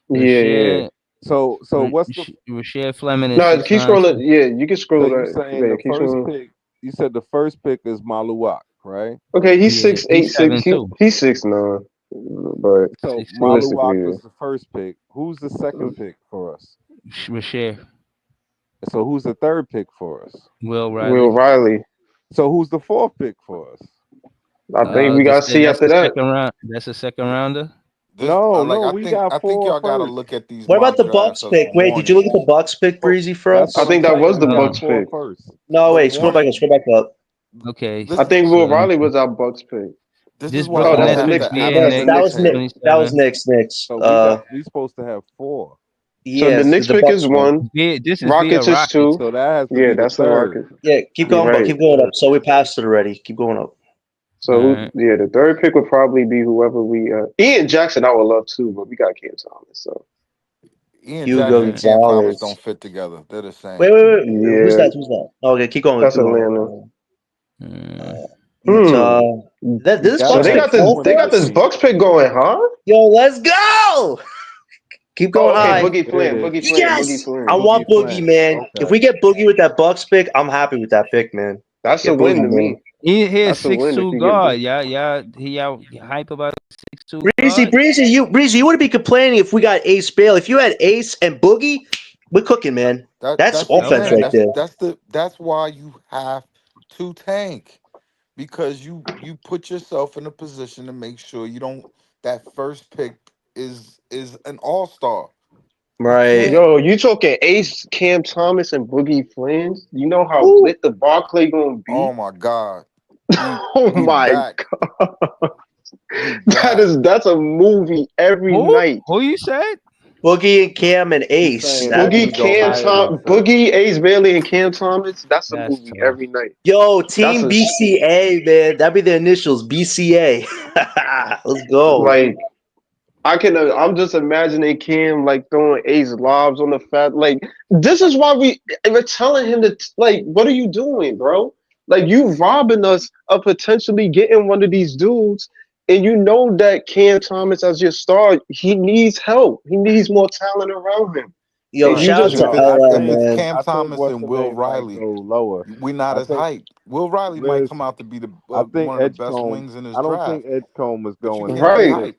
[SPEAKER 10] yeah, yeah.
[SPEAKER 3] Rashad
[SPEAKER 8] so what's the
[SPEAKER 3] Rashad Fleming is
[SPEAKER 10] No, keep
[SPEAKER 3] 6'9"
[SPEAKER 10] scrolling.
[SPEAKER 3] too.
[SPEAKER 10] Yeah, you can
[SPEAKER 8] so
[SPEAKER 10] scroll
[SPEAKER 8] you
[SPEAKER 10] that.
[SPEAKER 8] saying
[SPEAKER 10] Yeah,
[SPEAKER 8] the
[SPEAKER 10] keep
[SPEAKER 8] first
[SPEAKER 10] scrolling.
[SPEAKER 8] pick? You said the first pick is Maluak, right?
[SPEAKER 10] Okay, he's
[SPEAKER 3] Yeah,
[SPEAKER 10] six
[SPEAKER 3] he's
[SPEAKER 10] eight six.
[SPEAKER 3] 7'2".
[SPEAKER 10] He's 6'9", but
[SPEAKER 8] So
[SPEAKER 3] 6'2".
[SPEAKER 10] realistically,
[SPEAKER 8] Maluak
[SPEAKER 10] yeah.
[SPEAKER 8] is the first pick. Who's the second pick for us?
[SPEAKER 3] Rashad
[SPEAKER 8] So who's the third pick for us?
[SPEAKER 3] Will
[SPEAKER 10] Will
[SPEAKER 3] Riley.
[SPEAKER 10] Riley.
[SPEAKER 8] So who's the fourth pick for us?
[SPEAKER 10] I think we gotta see
[SPEAKER 3] That's
[SPEAKER 10] after
[SPEAKER 3] the
[SPEAKER 10] that.
[SPEAKER 3] second round. That's the second rounder.
[SPEAKER 9] This
[SPEAKER 8] No,
[SPEAKER 9] like
[SPEAKER 8] no, we
[SPEAKER 9] I
[SPEAKER 8] got
[SPEAKER 9] think
[SPEAKER 8] four
[SPEAKER 9] y'all got to
[SPEAKER 8] first.
[SPEAKER 9] look at these
[SPEAKER 4] What about
[SPEAKER 9] mock
[SPEAKER 4] the
[SPEAKER 9] drafts
[SPEAKER 4] Bucks
[SPEAKER 9] as
[SPEAKER 4] pick? Wait, did you look at the
[SPEAKER 9] warnings.
[SPEAKER 4] Bucks pick,
[SPEAKER 8] Oh,
[SPEAKER 4] Breezy, for
[SPEAKER 8] that's
[SPEAKER 10] I
[SPEAKER 8] what
[SPEAKER 4] us?
[SPEAKER 8] I'm
[SPEAKER 10] think that was
[SPEAKER 8] saying.
[SPEAKER 10] the
[SPEAKER 8] We got
[SPEAKER 10] Bucks
[SPEAKER 8] four
[SPEAKER 10] pick.
[SPEAKER 8] first.
[SPEAKER 4] No,
[SPEAKER 9] The
[SPEAKER 4] wait, scroll back up,
[SPEAKER 9] warning.
[SPEAKER 4] scroll back up.
[SPEAKER 3] Okay,
[SPEAKER 10] I
[SPEAKER 9] Listen,
[SPEAKER 10] think Will
[SPEAKER 3] so
[SPEAKER 10] Riley was our Bucks pick.
[SPEAKER 9] this is
[SPEAKER 3] this
[SPEAKER 9] why
[SPEAKER 10] Oh,
[SPEAKER 3] Brooklyn
[SPEAKER 9] y'all
[SPEAKER 10] that's
[SPEAKER 3] Nets
[SPEAKER 10] the
[SPEAKER 9] have
[SPEAKER 3] pick
[SPEAKER 10] Knicks.
[SPEAKER 9] to
[SPEAKER 3] here,
[SPEAKER 10] That's the
[SPEAKER 3] Nick.
[SPEAKER 10] Knicks
[SPEAKER 4] That
[SPEAKER 10] pick.
[SPEAKER 4] was Nick. That was
[SPEAKER 3] 27.
[SPEAKER 4] Nick's.
[SPEAKER 8] So we supposed to have four.
[SPEAKER 10] So the
[SPEAKER 4] Yes,
[SPEAKER 10] Knicks
[SPEAKER 4] the
[SPEAKER 10] pick is
[SPEAKER 4] Bucks one.
[SPEAKER 10] one.
[SPEAKER 3] This is via
[SPEAKER 10] Rockets is
[SPEAKER 3] Rockets.
[SPEAKER 10] two.
[SPEAKER 8] So that has to
[SPEAKER 10] Yeah,
[SPEAKER 8] be the
[SPEAKER 10] that's the
[SPEAKER 8] third.
[SPEAKER 10] Rockets.
[SPEAKER 4] Yeah, keep
[SPEAKER 8] Yeah,
[SPEAKER 4] going,
[SPEAKER 8] that's
[SPEAKER 4] but
[SPEAKER 10] Right.
[SPEAKER 8] the
[SPEAKER 4] keep going up.
[SPEAKER 8] third.
[SPEAKER 4] So we passed it already. Keep going up.
[SPEAKER 3] All
[SPEAKER 10] So
[SPEAKER 3] right.
[SPEAKER 10] yeah, the third pick would probably be whoever we. Ian Jackson, I would love too, but we got Cam Thomas. So
[SPEAKER 9] Ian
[SPEAKER 3] All
[SPEAKER 9] Jackson
[SPEAKER 4] Hugo
[SPEAKER 9] and
[SPEAKER 3] right.
[SPEAKER 9] Cam Thomas don't
[SPEAKER 4] Gonzalez.
[SPEAKER 9] fit together. They're the
[SPEAKER 4] Wait,
[SPEAKER 9] same.
[SPEAKER 4] wait, wait. Who's
[SPEAKER 10] yeah,
[SPEAKER 4] that? Who's that? Okay, keep going.
[SPEAKER 10] that's
[SPEAKER 4] Keep
[SPEAKER 10] Atlanta.
[SPEAKER 4] going.
[SPEAKER 3] Mm.
[SPEAKER 10] Hmm.
[SPEAKER 4] Utah. That
[SPEAKER 8] We
[SPEAKER 4] this
[SPEAKER 10] So
[SPEAKER 8] gotta
[SPEAKER 4] Bucks
[SPEAKER 10] they
[SPEAKER 8] have
[SPEAKER 4] pick
[SPEAKER 10] got this.
[SPEAKER 8] two
[SPEAKER 4] fourth
[SPEAKER 8] in
[SPEAKER 10] They
[SPEAKER 4] for
[SPEAKER 10] got
[SPEAKER 8] every
[SPEAKER 10] this
[SPEAKER 4] us?
[SPEAKER 8] team.
[SPEAKER 10] Bucks pick going, huh?
[SPEAKER 4] Yo, let's go. Keep
[SPEAKER 10] Oh,
[SPEAKER 4] going
[SPEAKER 10] okay.
[SPEAKER 4] high.
[SPEAKER 10] Boogie
[SPEAKER 8] There it
[SPEAKER 10] Flynn.
[SPEAKER 8] is.
[SPEAKER 10] Boogie Flynn. Boogie
[SPEAKER 4] Yes, I
[SPEAKER 10] Flynn.
[SPEAKER 8] Boogie
[SPEAKER 4] want Boogie,
[SPEAKER 8] Flynn.
[SPEAKER 4] man. If
[SPEAKER 8] Okay.
[SPEAKER 4] we get Boogie with that Bucks pick, I'm happy with that pick, man.
[SPEAKER 10] That's a
[SPEAKER 4] Get
[SPEAKER 10] win
[SPEAKER 4] Boogie,
[SPEAKER 10] to
[SPEAKER 4] man.
[SPEAKER 10] me.
[SPEAKER 3] He's
[SPEAKER 10] That's a win if
[SPEAKER 3] 6'2"
[SPEAKER 10] you get
[SPEAKER 3] guard.
[SPEAKER 10] Boogie.
[SPEAKER 3] Y'all hype about 6'2"
[SPEAKER 4] Breezy,
[SPEAKER 3] guard?
[SPEAKER 4] Breezy, you wouldn't be complaining if we got Ace Bail. If you had Ace and Boogie, we're cooking, man. That's
[SPEAKER 9] That's the
[SPEAKER 4] offense
[SPEAKER 9] thing.
[SPEAKER 3] Okay.
[SPEAKER 4] right there.
[SPEAKER 9] That's why you have to tank, because you put yourself in a position to make sure you don't, that first pick is an all-star. You
[SPEAKER 4] Right.
[SPEAKER 9] can't.
[SPEAKER 10] Yo, you talking Ace, Cam Thomas, and Boogie Flynn? You know how
[SPEAKER 4] Woo.
[SPEAKER 10] lit the Barclay gonna
[SPEAKER 9] Oh
[SPEAKER 10] be?
[SPEAKER 9] my God. He
[SPEAKER 10] Oh
[SPEAKER 9] he
[SPEAKER 10] my
[SPEAKER 9] back. He
[SPEAKER 10] God,
[SPEAKER 9] back.
[SPEAKER 10] that's a movie every
[SPEAKER 3] Who?
[SPEAKER 10] night.
[SPEAKER 3] Who you said?
[SPEAKER 4] Boogie and Cam and
[SPEAKER 8] He's
[SPEAKER 4] Ace.
[SPEAKER 8] saying that
[SPEAKER 4] That'd
[SPEAKER 8] we
[SPEAKER 4] be
[SPEAKER 8] go higher than six.
[SPEAKER 10] Boogie, Ace Bailey, and Cam Thomas. That's a
[SPEAKER 3] That's
[SPEAKER 10] movie
[SPEAKER 3] tough.
[SPEAKER 10] every night.
[SPEAKER 4] yo,
[SPEAKER 10] That's
[SPEAKER 4] Team BCA, man. That'd be the initials. BCA. Let's go.
[SPEAKER 10] like I can. I'm just imagining Cam like throwing Ace lobs on the fat. Like this is why we're telling him to like. What are you doing, bro? Like you robbing us of potentially getting one of these dudes, and you know that Cam Thomas as your star, he needs help. He needs more talent around him,
[SPEAKER 4] Yo,
[SPEAKER 10] and
[SPEAKER 9] Right.
[SPEAKER 10] you
[SPEAKER 4] shout out
[SPEAKER 10] just
[SPEAKER 9] And
[SPEAKER 4] to
[SPEAKER 9] if it's
[SPEAKER 4] LL,
[SPEAKER 9] if it's
[SPEAKER 4] man.
[SPEAKER 9] Cam
[SPEAKER 8] I think
[SPEAKER 9] Thomas
[SPEAKER 8] what's
[SPEAKER 9] and
[SPEAKER 8] the
[SPEAKER 9] Will
[SPEAKER 8] name might
[SPEAKER 9] Riley,
[SPEAKER 8] go lower.
[SPEAKER 9] we're not
[SPEAKER 8] I
[SPEAKER 9] as
[SPEAKER 8] think
[SPEAKER 9] hyped. Will Riley might
[SPEAKER 8] Liz.
[SPEAKER 9] come out to be the
[SPEAKER 8] I think
[SPEAKER 9] one of the best
[SPEAKER 8] Edgecombe.
[SPEAKER 9] wings in his
[SPEAKER 8] I don't think
[SPEAKER 9] draft,
[SPEAKER 8] Edgecombe is
[SPEAKER 9] but you
[SPEAKER 8] going
[SPEAKER 9] can't
[SPEAKER 8] top
[SPEAKER 9] be
[SPEAKER 10] right.
[SPEAKER 8] six.
[SPEAKER 9] hyped.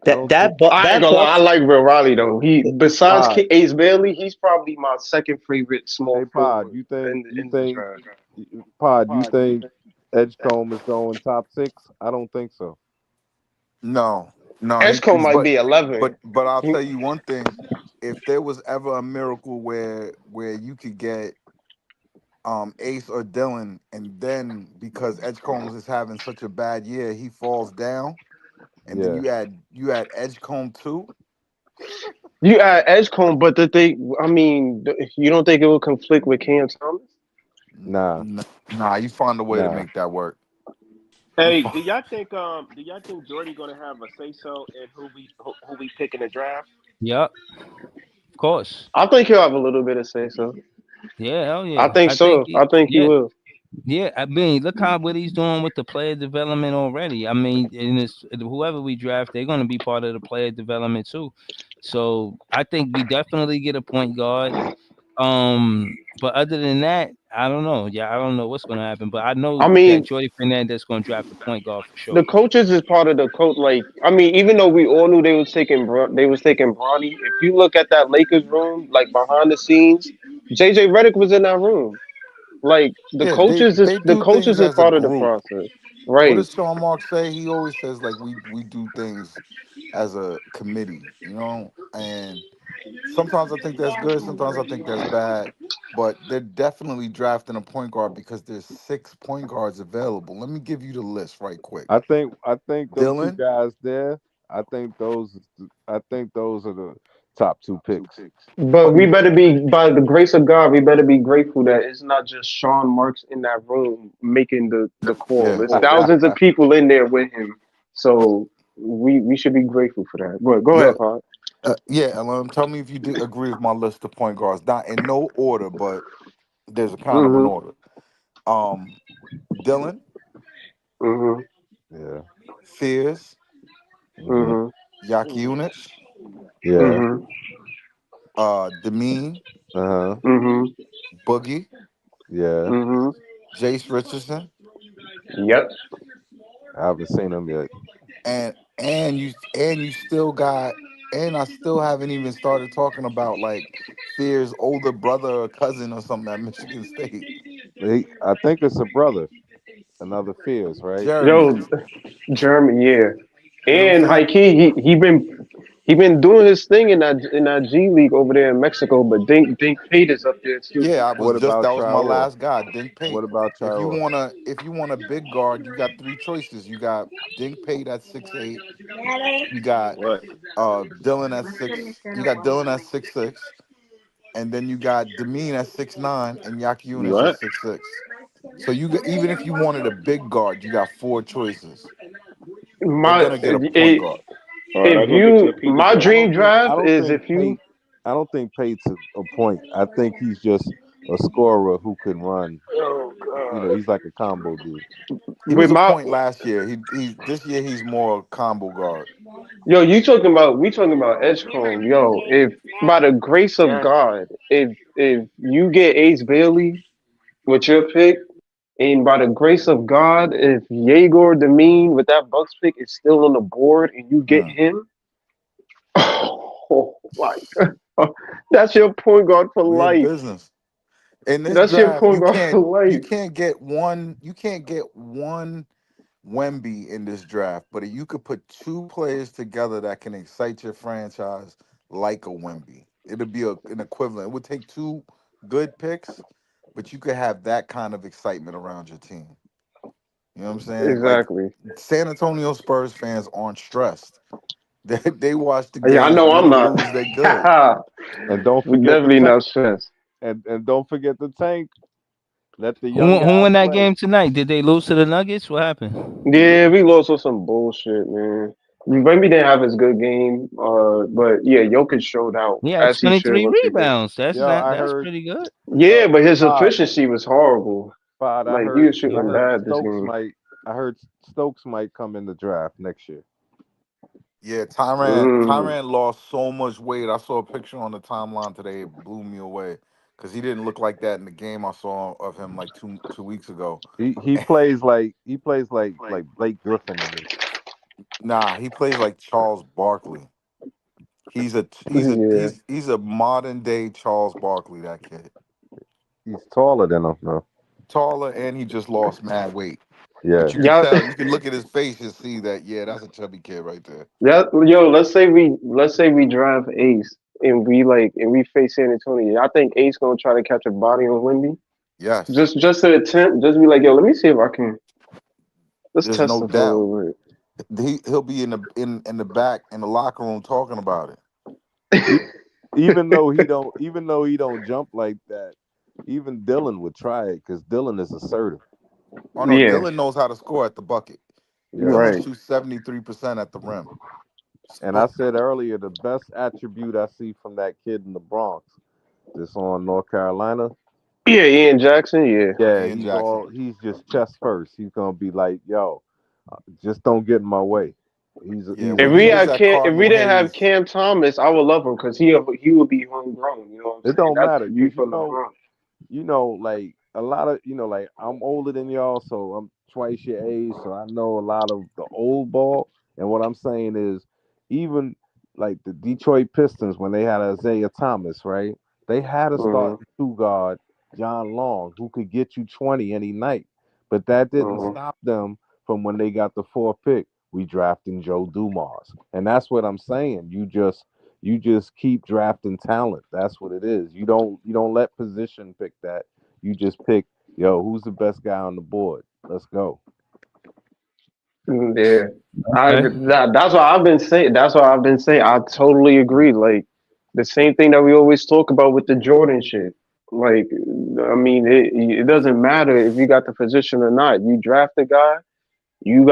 [SPEAKER 8] I
[SPEAKER 4] That
[SPEAKER 8] don't think.
[SPEAKER 4] that bu-
[SPEAKER 10] I ain't
[SPEAKER 4] that
[SPEAKER 10] gonna lie, I
[SPEAKER 4] Bucks.
[SPEAKER 10] like Will Riley though. He besides
[SPEAKER 8] Pod.
[SPEAKER 10] Ace Bailey, he's probably my second favorite small
[SPEAKER 8] Hey, Pod.
[SPEAKER 10] forward
[SPEAKER 8] You think? You
[SPEAKER 10] in the
[SPEAKER 8] think?
[SPEAKER 10] draft.
[SPEAKER 8] Pod. You think Edgecombe is going top six? I don't think so.
[SPEAKER 9] No, no,
[SPEAKER 10] Esco
[SPEAKER 9] he
[SPEAKER 10] might be 11.
[SPEAKER 9] but I'll
[SPEAKER 10] He,
[SPEAKER 9] tell you one thing: if there was ever a miracle where you could get Ace or Dylan, and then because Edgecombs is having such a bad year, he falls down, and then
[SPEAKER 8] Yeah.
[SPEAKER 9] you add Edgecomb too.
[SPEAKER 10] you add Edgecombe, but I mean, you don't think it will conflict with Cam Thomas?
[SPEAKER 8] Nah.
[SPEAKER 9] Nah, you find a way to
[SPEAKER 8] Nah.
[SPEAKER 9] make that work. You
[SPEAKER 5] Hey,
[SPEAKER 9] find,
[SPEAKER 5] do y'all think Jordy gonna have a say so in who we pick in the draft?
[SPEAKER 3] Yup. Of course.
[SPEAKER 10] I think he'll have a little bit of say so.
[SPEAKER 3] Yeah. Hell
[SPEAKER 10] I
[SPEAKER 3] yeah.
[SPEAKER 10] think
[SPEAKER 3] I think.
[SPEAKER 10] so. I think he
[SPEAKER 3] Yeah.
[SPEAKER 10] will.
[SPEAKER 3] Yeah, I mean, look how what he's doing with the player development already. I mean, in this whoever we draft, they're going to be part of the player development too. So I think we definitely get a point guard. But other than that, I don't know. Yeah, I don't know what's going to happen. But I know
[SPEAKER 10] I
[SPEAKER 3] that
[SPEAKER 10] mean,
[SPEAKER 3] Jordy Fernandez is going to draft a point guard for
[SPEAKER 10] the
[SPEAKER 3] sure.
[SPEAKER 10] coaches is part of the coach. Like, I mean, even though we all knew they was taking Bronny. If you look at that Lakers room, like behind the scenes, JJ Redick was in that room. Like
[SPEAKER 9] yeah, they
[SPEAKER 10] the
[SPEAKER 9] do things
[SPEAKER 10] coaches is
[SPEAKER 9] as a
[SPEAKER 10] part of the
[SPEAKER 9] group.
[SPEAKER 10] process,
[SPEAKER 9] What
[SPEAKER 10] right?
[SPEAKER 9] does Sean Mark say? He always says like we do things as a committee, and sometimes I think that's good, sometimes I think that's bad. But they're definitely drafting a point guard because there's 6 point guards available. Let me give you the list right quick.
[SPEAKER 8] I think them two
[SPEAKER 9] Dylan,
[SPEAKER 8] guys there. I think those are the top two picks.
[SPEAKER 10] But we
[SPEAKER 9] you
[SPEAKER 10] better be, by the grace of God, we better be grateful that it's not just Sean Marks in that room making the call.
[SPEAKER 9] yeah,
[SPEAKER 10] There's thousands of people in there with him. So we should be grateful for that. But go ahead,
[SPEAKER 9] Yo,
[SPEAKER 10] Pod.
[SPEAKER 9] yeah, tell me if you agree with my list of point guards. Not in no order, but there's a kind of an
[SPEAKER 10] Mhm.
[SPEAKER 9] order. Um, Dylan,
[SPEAKER 10] Mhm.
[SPEAKER 8] Yeah.
[SPEAKER 9] Fears,
[SPEAKER 8] Hmm.
[SPEAKER 10] Mhm.
[SPEAKER 9] Yakiunich,
[SPEAKER 8] Yeah.
[SPEAKER 10] Mhm.
[SPEAKER 9] Demean,
[SPEAKER 8] Uh huh.
[SPEAKER 10] Mhm.
[SPEAKER 9] Boogie,
[SPEAKER 8] Yeah.
[SPEAKER 10] Mhm.
[SPEAKER 9] Jace Richardson,
[SPEAKER 10] Yep.
[SPEAKER 8] I haven't seen them yet.
[SPEAKER 9] and you still got, and I still haven't even started talking about like Fear's older brother or cousin or something at Michigan State,
[SPEAKER 8] I think it's a brother, another Fears, right?
[SPEAKER 9] Jeremy.
[SPEAKER 10] Yo, German, yeah.
[SPEAKER 9] You know what I'm
[SPEAKER 10] And
[SPEAKER 9] saying?
[SPEAKER 10] high key, he been doing his thing in that G League over there in Mexico. But Dink Pate is up there too.
[SPEAKER 9] Yeah,
[SPEAKER 8] What
[SPEAKER 9] that
[SPEAKER 8] about
[SPEAKER 9] was my
[SPEAKER 8] Traor?
[SPEAKER 9] last guy, Dink
[SPEAKER 8] What
[SPEAKER 9] Pate.
[SPEAKER 8] about Traor?
[SPEAKER 9] If you want a big guard, you got three choices. You got Dink Pate at 6'8". You got
[SPEAKER 5] What?
[SPEAKER 9] Dylan at six. You got Dylan at 6'6", and then you got Demean at 6'9", and Yaki Unich at
[SPEAKER 5] What?
[SPEAKER 9] 6'6". So even if you wanted a big guard, you got four choices. They're
[SPEAKER 10] My
[SPEAKER 9] gonna get a point
[SPEAKER 10] it,
[SPEAKER 9] guard.
[SPEAKER 5] All right,
[SPEAKER 10] if
[SPEAKER 5] I'll go get you a
[SPEAKER 10] you
[SPEAKER 5] pizza
[SPEAKER 10] my
[SPEAKER 5] slice.
[SPEAKER 10] dream
[SPEAKER 8] I
[SPEAKER 10] draft
[SPEAKER 8] don't
[SPEAKER 10] is
[SPEAKER 8] think
[SPEAKER 10] if you
[SPEAKER 8] Pate. I don't think Pate's a point. I think he's just a scorer who can run. He's like a combo dude.
[SPEAKER 9] He
[SPEAKER 10] with
[SPEAKER 9] was a
[SPEAKER 10] my
[SPEAKER 9] point last year. He this year he's more combo guard.
[SPEAKER 10] yo, we talking about Edgecombe. Yo, if by the grace of God, if you get Ace Bailey with your pick, and by the grace of God, if Yegor Demean with that Bucks pick is still on the board and you get
[SPEAKER 9] Mm.
[SPEAKER 10] him, oh my God, that's your point guard for
[SPEAKER 9] Weird
[SPEAKER 10] life.
[SPEAKER 9] business. In this
[SPEAKER 10] That's your
[SPEAKER 9] draft,
[SPEAKER 10] point guard for
[SPEAKER 9] you
[SPEAKER 10] life.
[SPEAKER 9] can't get one Wemby in this draft, but you could put two players together that can excite your franchise like a Wemby. It'll be an equivalent. It would take two good picks, but you could have that kind of excitement around your team. You know what I'm saying? Like
[SPEAKER 10] Exactly.
[SPEAKER 9] San Antonio Spurs fans aren't stressed. They watch the
[SPEAKER 10] Yeah, I
[SPEAKER 9] games,
[SPEAKER 10] know
[SPEAKER 9] win
[SPEAKER 10] I'm
[SPEAKER 9] or
[SPEAKER 10] not.
[SPEAKER 9] lose, they good.
[SPEAKER 8] And don't
[SPEAKER 10] We
[SPEAKER 8] forget the
[SPEAKER 10] definitely
[SPEAKER 8] tank.
[SPEAKER 10] not stressed.
[SPEAKER 8] And don't forget the tank. Let the
[SPEAKER 3] Who
[SPEAKER 8] young
[SPEAKER 3] who
[SPEAKER 8] guys
[SPEAKER 3] won that
[SPEAKER 8] play.
[SPEAKER 3] game tonight? Did they lose to the Nuggets? What happened?
[SPEAKER 10] Yeah, we lost with some bullshit, man. Maybe didn't have his good game, but yeah, Jokic showed out
[SPEAKER 3] He had
[SPEAKER 10] as he should
[SPEAKER 3] 23
[SPEAKER 10] once again.
[SPEAKER 3] rebounds. That's
[SPEAKER 8] Yo,
[SPEAKER 3] not.
[SPEAKER 8] I
[SPEAKER 3] That's
[SPEAKER 8] heard
[SPEAKER 3] pretty good.
[SPEAKER 10] Yeah, but his
[SPEAKER 8] Pod.
[SPEAKER 10] efficiency was horrible.
[SPEAKER 8] Pod.
[SPEAKER 10] Like he was
[SPEAKER 8] I
[SPEAKER 10] shooting
[SPEAKER 8] heard
[SPEAKER 10] bad this
[SPEAKER 8] Stokes
[SPEAKER 10] game.
[SPEAKER 8] might. I heard Stokes might come in the draft next year.
[SPEAKER 9] Yeah, Tyran
[SPEAKER 10] Mm.
[SPEAKER 9] Tyran lost so much weight. I saw a picture on the timeline today. It blew me away because he didn't look like that in the game I saw of him like two weeks ago.
[SPEAKER 8] He plays like Blake Griffin to me.
[SPEAKER 9] Nah, he plays like Charles Barkley.
[SPEAKER 10] Yeah.
[SPEAKER 9] He's a modern day Charles Barkley. That kid,
[SPEAKER 8] He's taller than him, though.
[SPEAKER 9] taller, and he just lost mad weight. But
[SPEAKER 8] Yeah.
[SPEAKER 9] you could
[SPEAKER 10] Yeah.
[SPEAKER 9] tell, you can look at his face and see that yeah, that's a chubby kid right there.
[SPEAKER 10] Yeah. Yo, let's say we drive Ace and we face San Antonio. I think Ace gonna try to catch a body on Wemby.
[SPEAKER 9] Yes,
[SPEAKER 10] Just to attempt, just be like, yo, let me see if I can. Let's
[SPEAKER 9] there's
[SPEAKER 10] test
[SPEAKER 9] no
[SPEAKER 10] him for a
[SPEAKER 9] doubt.
[SPEAKER 10] little bit.
[SPEAKER 9] He'll be in the back in the locker room talking about it.
[SPEAKER 8] E- even though he don't jump like that, even Dylan would try it because Dylan is assertive.
[SPEAKER 9] Oh no,
[SPEAKER 10] Yeah.
[SPEAKER 9] Dylan knows how to score at the bucket.
[SPEAKER 8] Yeah.
[SPEAKER 9] Dylan
[SPEAKER 10] Right.
[SPEAKER 9] shoots 73% at the rim.
[SPEAKER 8] And I
[SPEAKER 9] So
[SPEAKER 8] said earlier, the best attribute I see from that kid in the Bronx, that's on North Carolina.
[SPEAKER 10] Yeah. Ian Jackson. Yeah.
[SPEAKER 8] Yeah,
[SPEAKER 9] Ian Jackson.
[SPEAKER 8] he's just chest first. He's gonna be like, yo, just don't get in my way.
[SPEAKER 9] Yeah,
[SPEAKER 8] He's a
[SPEAKER 9] when
[SPEAKER 10] If
[SPEAKER 9] he
[SPEAKER 10] we
[SPEAKER 9] was
[SPEAKER 10] had
[SPEAKER 9] at
[SPEAKER 10] Cam, if we
[SPEAKER 9] Cardinal
[SPEAKER 10] didn't have
[SPEAKER 9] Hayes,
[SPEAKER 10] Cam Thomas, I would love him because he would be homegrown. You know what I'm
[SPEAKER 8] it
[SPEAKER 10] saying?
[SPEAKER 8] don't
[SPEAKER 10] That's
[SPEAKER 8] matter.
[SPEAKER 10] the key for
[SPEAKER 8] Like a lot of like I'm older than y'all, so I'm twice your age, so I know a lot of the old ball. And what I'm saying is, even like the Detroit Pistons when they had Isaiah Thomas, right? They had a
[SPEAKER 10] LeBron.
[SPEAKER 8] starting two guard, John Long, who could get you 20 any night, but that didn't
[SPEAKER 10] Hmm.
[SPEAKER 8] stop them from when they got the fourth pick. We drafting Joe Dumars, and that's what I'm saying. You just keep drafting talent. That's what it is. You don't let position pick that. You just pick, yo, who's the best guy on the board? Let's go.
[SPEAKER 10] Yeah,
[SPEAKER 3] Okay.
[SPEAKER 10] that's what I've been saying. That's what I've been saying. I totally agree. Like the same thing that we always talk about with the Jordan shit. Like, I mean, it doesn't matter if you got the position or not. You draft a guy, you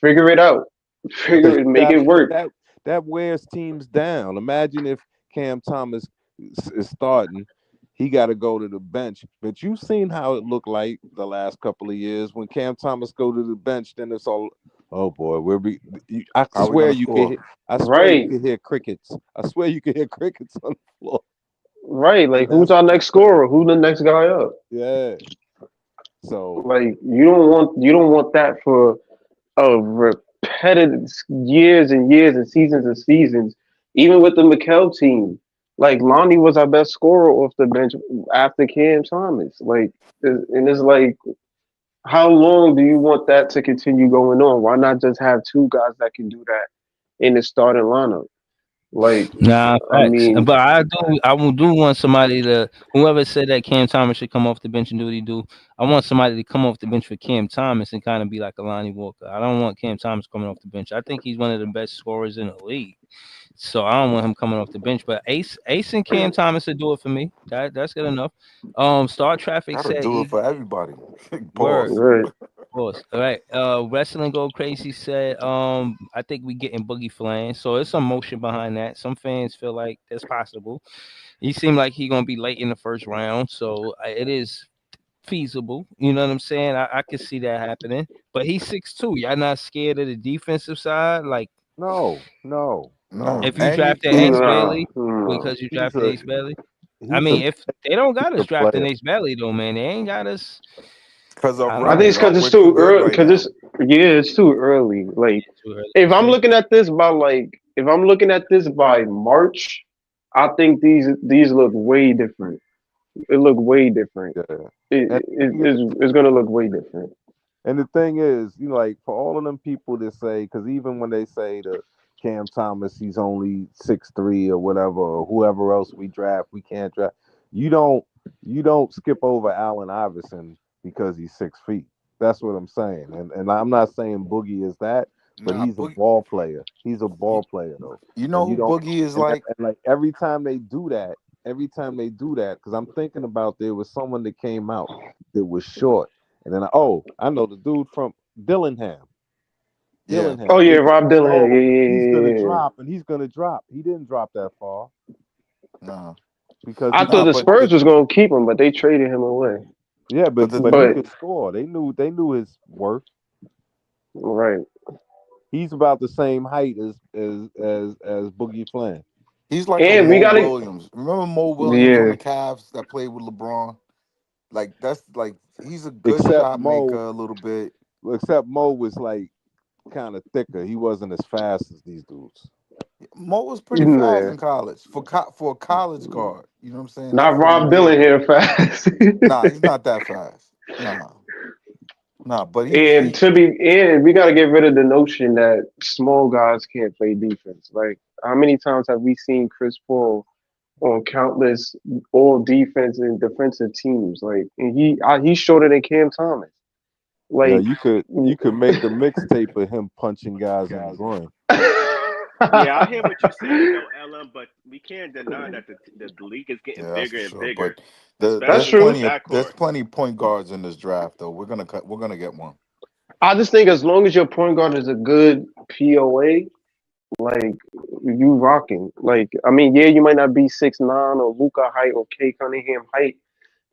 [SPEAKER 10] figure it out. Figure it, make it work.
[SPEAKER 8] That wears teams down. Imagine if Cam Thomas is starting, he got to go to the bench. But you've seen how it looked like the last couple of years when Cam Thomas go to the bench. Then it's all, oh boy, I
[SPEAKER 9] How are we
[SPEAKER 8] swear
[SPEAKER 9] gonna
[SPEAKER 8] you can
[SPEAKER 9] score?
[SPEAKER 8] hear. I swear you
[SPEAKER 10] Right,
[SPEAKER 8] can hear crickets. I swear you can hear crickets on the floor.
[SPEAKER 10] right. Like
[SPEAKER 8] And
[SPEAKER 10] who's
[SPEAKER 8] that's
[SPEAKER 10] our
[SPEAKER 8] what I'm
[SPEAKER 10] next
[SPEAKER 8] saying.
[SPEAKER 10] scorer? Who the next guy up?
[SPEAKER 8] Yeah. So
[SPEAKER 10] Like you don't want that for a repetitive years and years and seasons. Even with the McHale team, like Lonnie was our best scorer off the bench after Cam Thomas. Like, and it's like, how long do you want that to continue going on? Why not just have two guys that can do that in the starting lineup? Like,
[SPEAKER 3] Nah,
[SPEAKER 10] I
[SPEAKER 3] facts.
[SPEAKER 10] mean,
[SPEAKER 3] But I do want somebody to whoever said that Cam Thomas should come off the bench and do what he do. I want somebody to come off the bench for Cam Thomas and kind of be like a Lonnie Walker. I don't want Cam Thomas coming off the bench. I think he's one of the best scorers in the league. So I don't want him coming off the bench. But Ace and Cam Thomas will do it for me. That's good enough. Star Traffic
[SPEAKER 9] That'll
[SPEAKER 3] said
[SPEAKER 9] do it for everybody.
[SPEAKER 3] word.
[SPEAKER 9] Pause.
[SPEAKER 10] right.
[SPEAKER 3] Of course. All right. Wrestling Go Crazy said, I think we getting Boogie Flan. So there's some motion behind that. Some fans feel like that's possible. He seemed like he gonna be late in the first round, so it is feasible. You know what I'm saying? I can see that happening. But he's 6'2". Y'all not scared of the defensive side? Like
[SPEAKER 8] no, no,
[SPEAKER 9] No,
[SPEAKER 8] no.
[SPEAKER 3] if you drafted Ace
[SPEAKER 10] Nah,
[SPEAKER 3] Bailey,
[SPEAKER 10] nah.
[SPEAKER 3] because you
[SPEAKER 8] He's
[SPEAKER 3] drafted
[SPEAKER 8] a
[SPEAKER 3] Ace Bailey. I
[SPEAKER 8] he's a
[SPEAKER 3] mean, if they don't got
[SPEAKER 8] he's
[SPEAKER 3] us
[SPEAKER 8] a player.
[SPEAKER 3] drafting Ace Bailey though, man, they ain't got us.
[SPEAKER 9] because of
[SPEAKER 3] I
[SPEAKER 10] I
[SPEAKER 3] don't
[SPEAKER 10] think
[SPEAKER 3] know.
[SPEAKER 10] it's
[SPEAKER 9] running.
[SPEAKER 10] because it's
[SPEAKER 9] We're too
[SPEAKER 10] too
[SPEAKER 9] good
[SPEAKER 10] early.
[SPEAKER 9] right
[SPEAKER 10] Because
[SPEAKER 9] now.
[SPEAKER 10] it's too early. Like,
[SPEAKER 3] It's too early.
[SPEAKER 10] if I'm
[SPEAKER 3] See?
[SPEAKER 10] looking at this by if I'm looking at this by March, I think these look way different. It look way different.
[SPEAKER 8] Yeah.
[SPEAKER 10] It,
[SPEAKER 8] And
[SPEAKER 10] it it's gonna look way different.
[SPEAKER 8] And the thing is, like for all of them people that say, because even when they say to Cam Thomas, he's only 6'3" or whatever, or whoever else we draft, we can't draft. You don't, you don't skip over Allen Iverson because he's 6 feet. That's what I'm saying. And I'm not saying Boogie is that, but
[SPEAKER 9] Nah,
[SPEAKER 8] he's a
[SPEAKER 9] Boogie.
[SPEAKER 8] ball player. He's a
[SPEAKER 9] You,
[SPEAKER 8] ball player though,
[SPEAKER 9] you know
[SPEAKER 8] and you
[SPEAKER 9] who
[SPEAKER 8] don't.
[SPEAKER 9] Boogie is
[SPEAKER 8] And,
[SPEAKER 9] like?
[SPEAKER 8] and like every time they do that, because I'm thinking about there was someone that came out that was short. And then I know the dude from Dillingham.
[SPEAKER 9] Yeah,
[SPEAKER 10] Oh
[SPEAKER 8] They
[SPEAKER 10] yeah,
[SPEAKER 8] said,
[SPEAKER 10] Rob Dylan.
[SPEAKER 8] oh, he's gonna
[SPEAKER 10] Yeah.
[SPEAKER 8] drop and he's gonna drop. He didn't drop that far
[SPEAKER 9] nah,
[SPEAKER 8] because
[SPEAKER 10] I
[SPEAKER 8] he
[SPEAKER 10] thought
[SPEAKER 9] nah.
[SPEAKER 8] could
[SPEAKER 10] the
[SPEAKER 9] But
[SPEAKER 8] score.
[SPEAKER 10] Spurs was gonna keep him, but they traded him away.
[SPEAKER 8] Yeah,
[SPEAKER 9] but
[SPEAKER 8] but he
[SPEAKER 10] But
[SPEAKER 8] could score. They knew his worth.
[SPEAKER 10] right,
[SPEAKER 8] He's about the same height as Boogie Flan,
[SPEAKER 9] he's like a
[SPEAKER 10] and we
[SPEAKER 9] Mo
[SPEAKER 10] gotta.
[SPEAKER 9] Williams. Remember Mo Williams on
[SPEAKER 10] Yeah,
[SPEAKER 9] the Cavs that played with LeBron? Like that's like he's a good
[SPEAKER 8] except
[SPEAKER 9] shot maker
[SPEAKER 8] Mo.
[SPEAKER 9] a little bit.
[SPEAKER 8] Except Mo was like kind of thicker. He wasn't as fast as these dudes.
[SPEAKER 9] Mo was pretty fast
[SPEAKER 10] yeah.
[SPEAKER 9] in college for a college guard. You know what I'm saying? That's
[SPEAKER 10] Not
[SPEAKER 9] what he
[SPEAKER 10] Rob
[SPEAKER 9] did.
[SPEAKER 10] Dylan here fast.
[SPEAKER 9] Nah, he's not that fast. Nah, nah. But
[SPEAKER 10] And we got to get rid of the notion that small guys can't play defense. Like, how many times have we seen Chris Paul on countless all defense and defensive teams? Like, and he's shorter than Cam Thomas.
[SPEAKER 8] Yeah,
[SPEAKER 10] Like,
[SPEAKER 8] you could make a mixtape of him punching guys in the groin.
[SPEAKER 5] Yeah, I hear what you're saying though, Ellen, but we can't deny that the league is getting
[SPEAKER 9] yeah, that's
[SPEAKER 5] bigger
[SPEAKER 9] for
[SPEAKER 5] and
[SPEAKER 9] sure.
[SPEAKER 5] bigger,
[SPEAKER 9] But
[SPEAKER 10] that's
[SPEAKER 5] especially in the
[SPEAKER 10] true.
[SPEAKER 9] there's
[SPEAKER 5] backcourt.
[SPEAKER 9] plenty of point guards in this draft though. We're gonna get one.
[SPEAKER 10] I just think as long as your point guard is a good POA, like you rocking. Like, I mean, yeah, you might not be 6'9" or Luca height or K Cunningham height,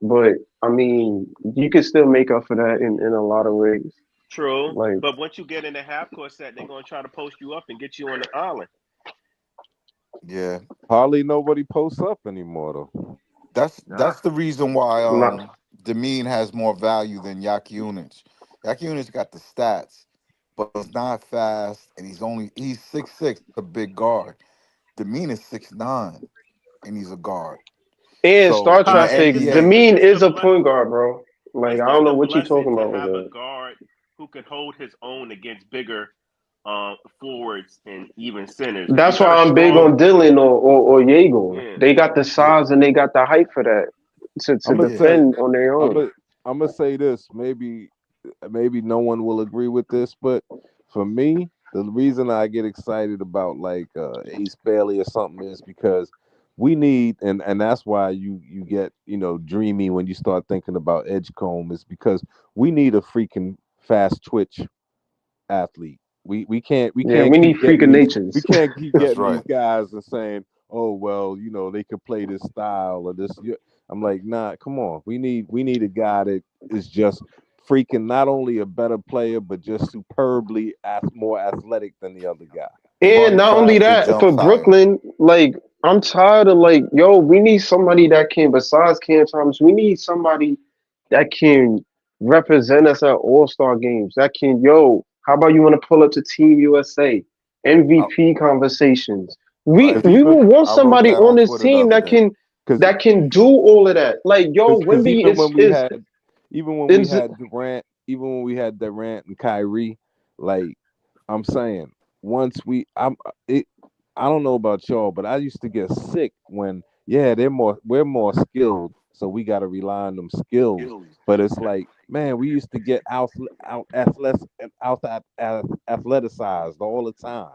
[SPEAKER 10] but I mean, you can still make up for that in a lot of ways.
[SPEAKER 5] True,
[SPEAKER 10] Like,
[SPEAKER 5] but once you get in the half court set, they're gonna try to post you up and get you on the island.
[SPEAKER 9] Yeah,
[SPEAKER 8] Hardly nobody posts up anymore though.
[SPEAKER 9] that's the reason why
[SPEAKER 10] not
[SPEAKER 9] Demean has more value than Yak Unich. Yak Unich got the stats, but he's not fast, and he's 6'6", a big guard. Demean is 6'9", and he's a guard.
[SPEAKER 10] and
[SPEAKER 9] So
[SPEAKER 10] Star
[SPEAKER 9] in the
[SPEAKER 5] I think
[SPEAKER 10] Traffic,
[SPEAKER 9] NBA,
[SPEAKER 10] Demean is a point guard, bro. Like,
[SPEAKER 5] it's
[SPEAKER 10] I
[SPEAKER 5] just
[SPEAKER 10] don't know
[SPEAKER 5] a
[SPEAKER 10] what you
[SPEAKER 5] blessing
[SPEAKER 10] talking
[SPEAKER 5] to
[SPEAKER 10] about with
[SPEAKER 5] have a
[SPEAKER 10] that.
[SPEAKER 5] guard who can hold his own against bigger forwards and even centers. If you
[SPEAKER 10] That's
[SPEAKER 5] got
[SPEAKER 10] why
[SPEAKER 5] a
[SPEAKER 10] I'm big
[SPEAKER 5] strong,
[SPEAKER 10] on Dylan or Yeager.
[SPEAKER 5] yeah,
[SPEAKER 10] They got the
[SPEAKER 9] yeah,
[SPEAKER 10] size and they got the height for that to
[SPEAKER 8] I'm gonna
[SPEAKER 9] yeah.
[SPEAKER 8] say
[SPEAKER 10] defend on their
[SPEAKER 8] I'm
[SPEAKER 10] own.
[SPEAKER 8] gonna I'm gonna say this. Maybe no one will agree with this, but for me, the reason I get excited about like Ace Bailey or something is because we need, and that's why you get dreamy when you start thinking about Edgecombe, is because we need a freaking fast twitch athlete. We
[SPEAKER 7] Yeah,
[SPEAKER 8] can't
[SPEAKER 7] we
[SPEAKER 8] keep
[SPEAKER 7] need freak
[SPEAKER 8] getting
[SPEAKER 7] of
[SPEAKER 8] these we
[SPEAKER 7] natures.
[SPEAKER 8] can't keep
[SPEAKER 9] That's
[SPEAKER 8] getting these
[SPEAKER 9] right.
[SPEAKER 8] guys and saying, oh well, they could play this style or this. I'm like, nah, come on. We need a guy that is just freaking not only a better player but just superbly more athletic than the other guy.
[SPEAKER 7] And
[SPEAKER 9] Runs
[SPEAKER 7] not only
[SPEAKER 9] faster,
[SPEAKER 7] that, for
[SPEAKER 9] jumps higher.
[SPEAKER 7] Brooklyn, like I'm tired of like, yo, we need somebody that can, besides Cam Thomas, we need somebody that can represent us at All Star games. That can, yo, how about you want to pull up to Team USA,
[SPEAKER 9] I,
[SPEAKER 7] MVP conversations? We
[SPEAKER 9] right.
[SPEAKER 8] Because
[SPEAKER 7] we
[SPEAKER 8] even
[SPEAKER 7] will want
[SPEAKER 9] I wrote
[SPEAKER 7] somebody
[SPEAKER 9] that
[SPEAKER 7] on
[SPEAKER 9] on
[SPEAKER 7] this
[SPEAKER 9] Twitter the
[SPEAKER 7] team
[SPEAKER 9] other day.
[SPEAKER 8] because
[SPEAKER 7] that can do all of that. Like, yo,
[SPEAKER 8] because
[SPEAKER 7] Wimby is
[SPEAKER 8] even when we had Durant and Kyrie, like I'm saying, once we I'm it I don't know about y'all, but I used to get sick when we're more skilled, so we got to rely on them skills. But it's like, man, we used to get athleticized all the time.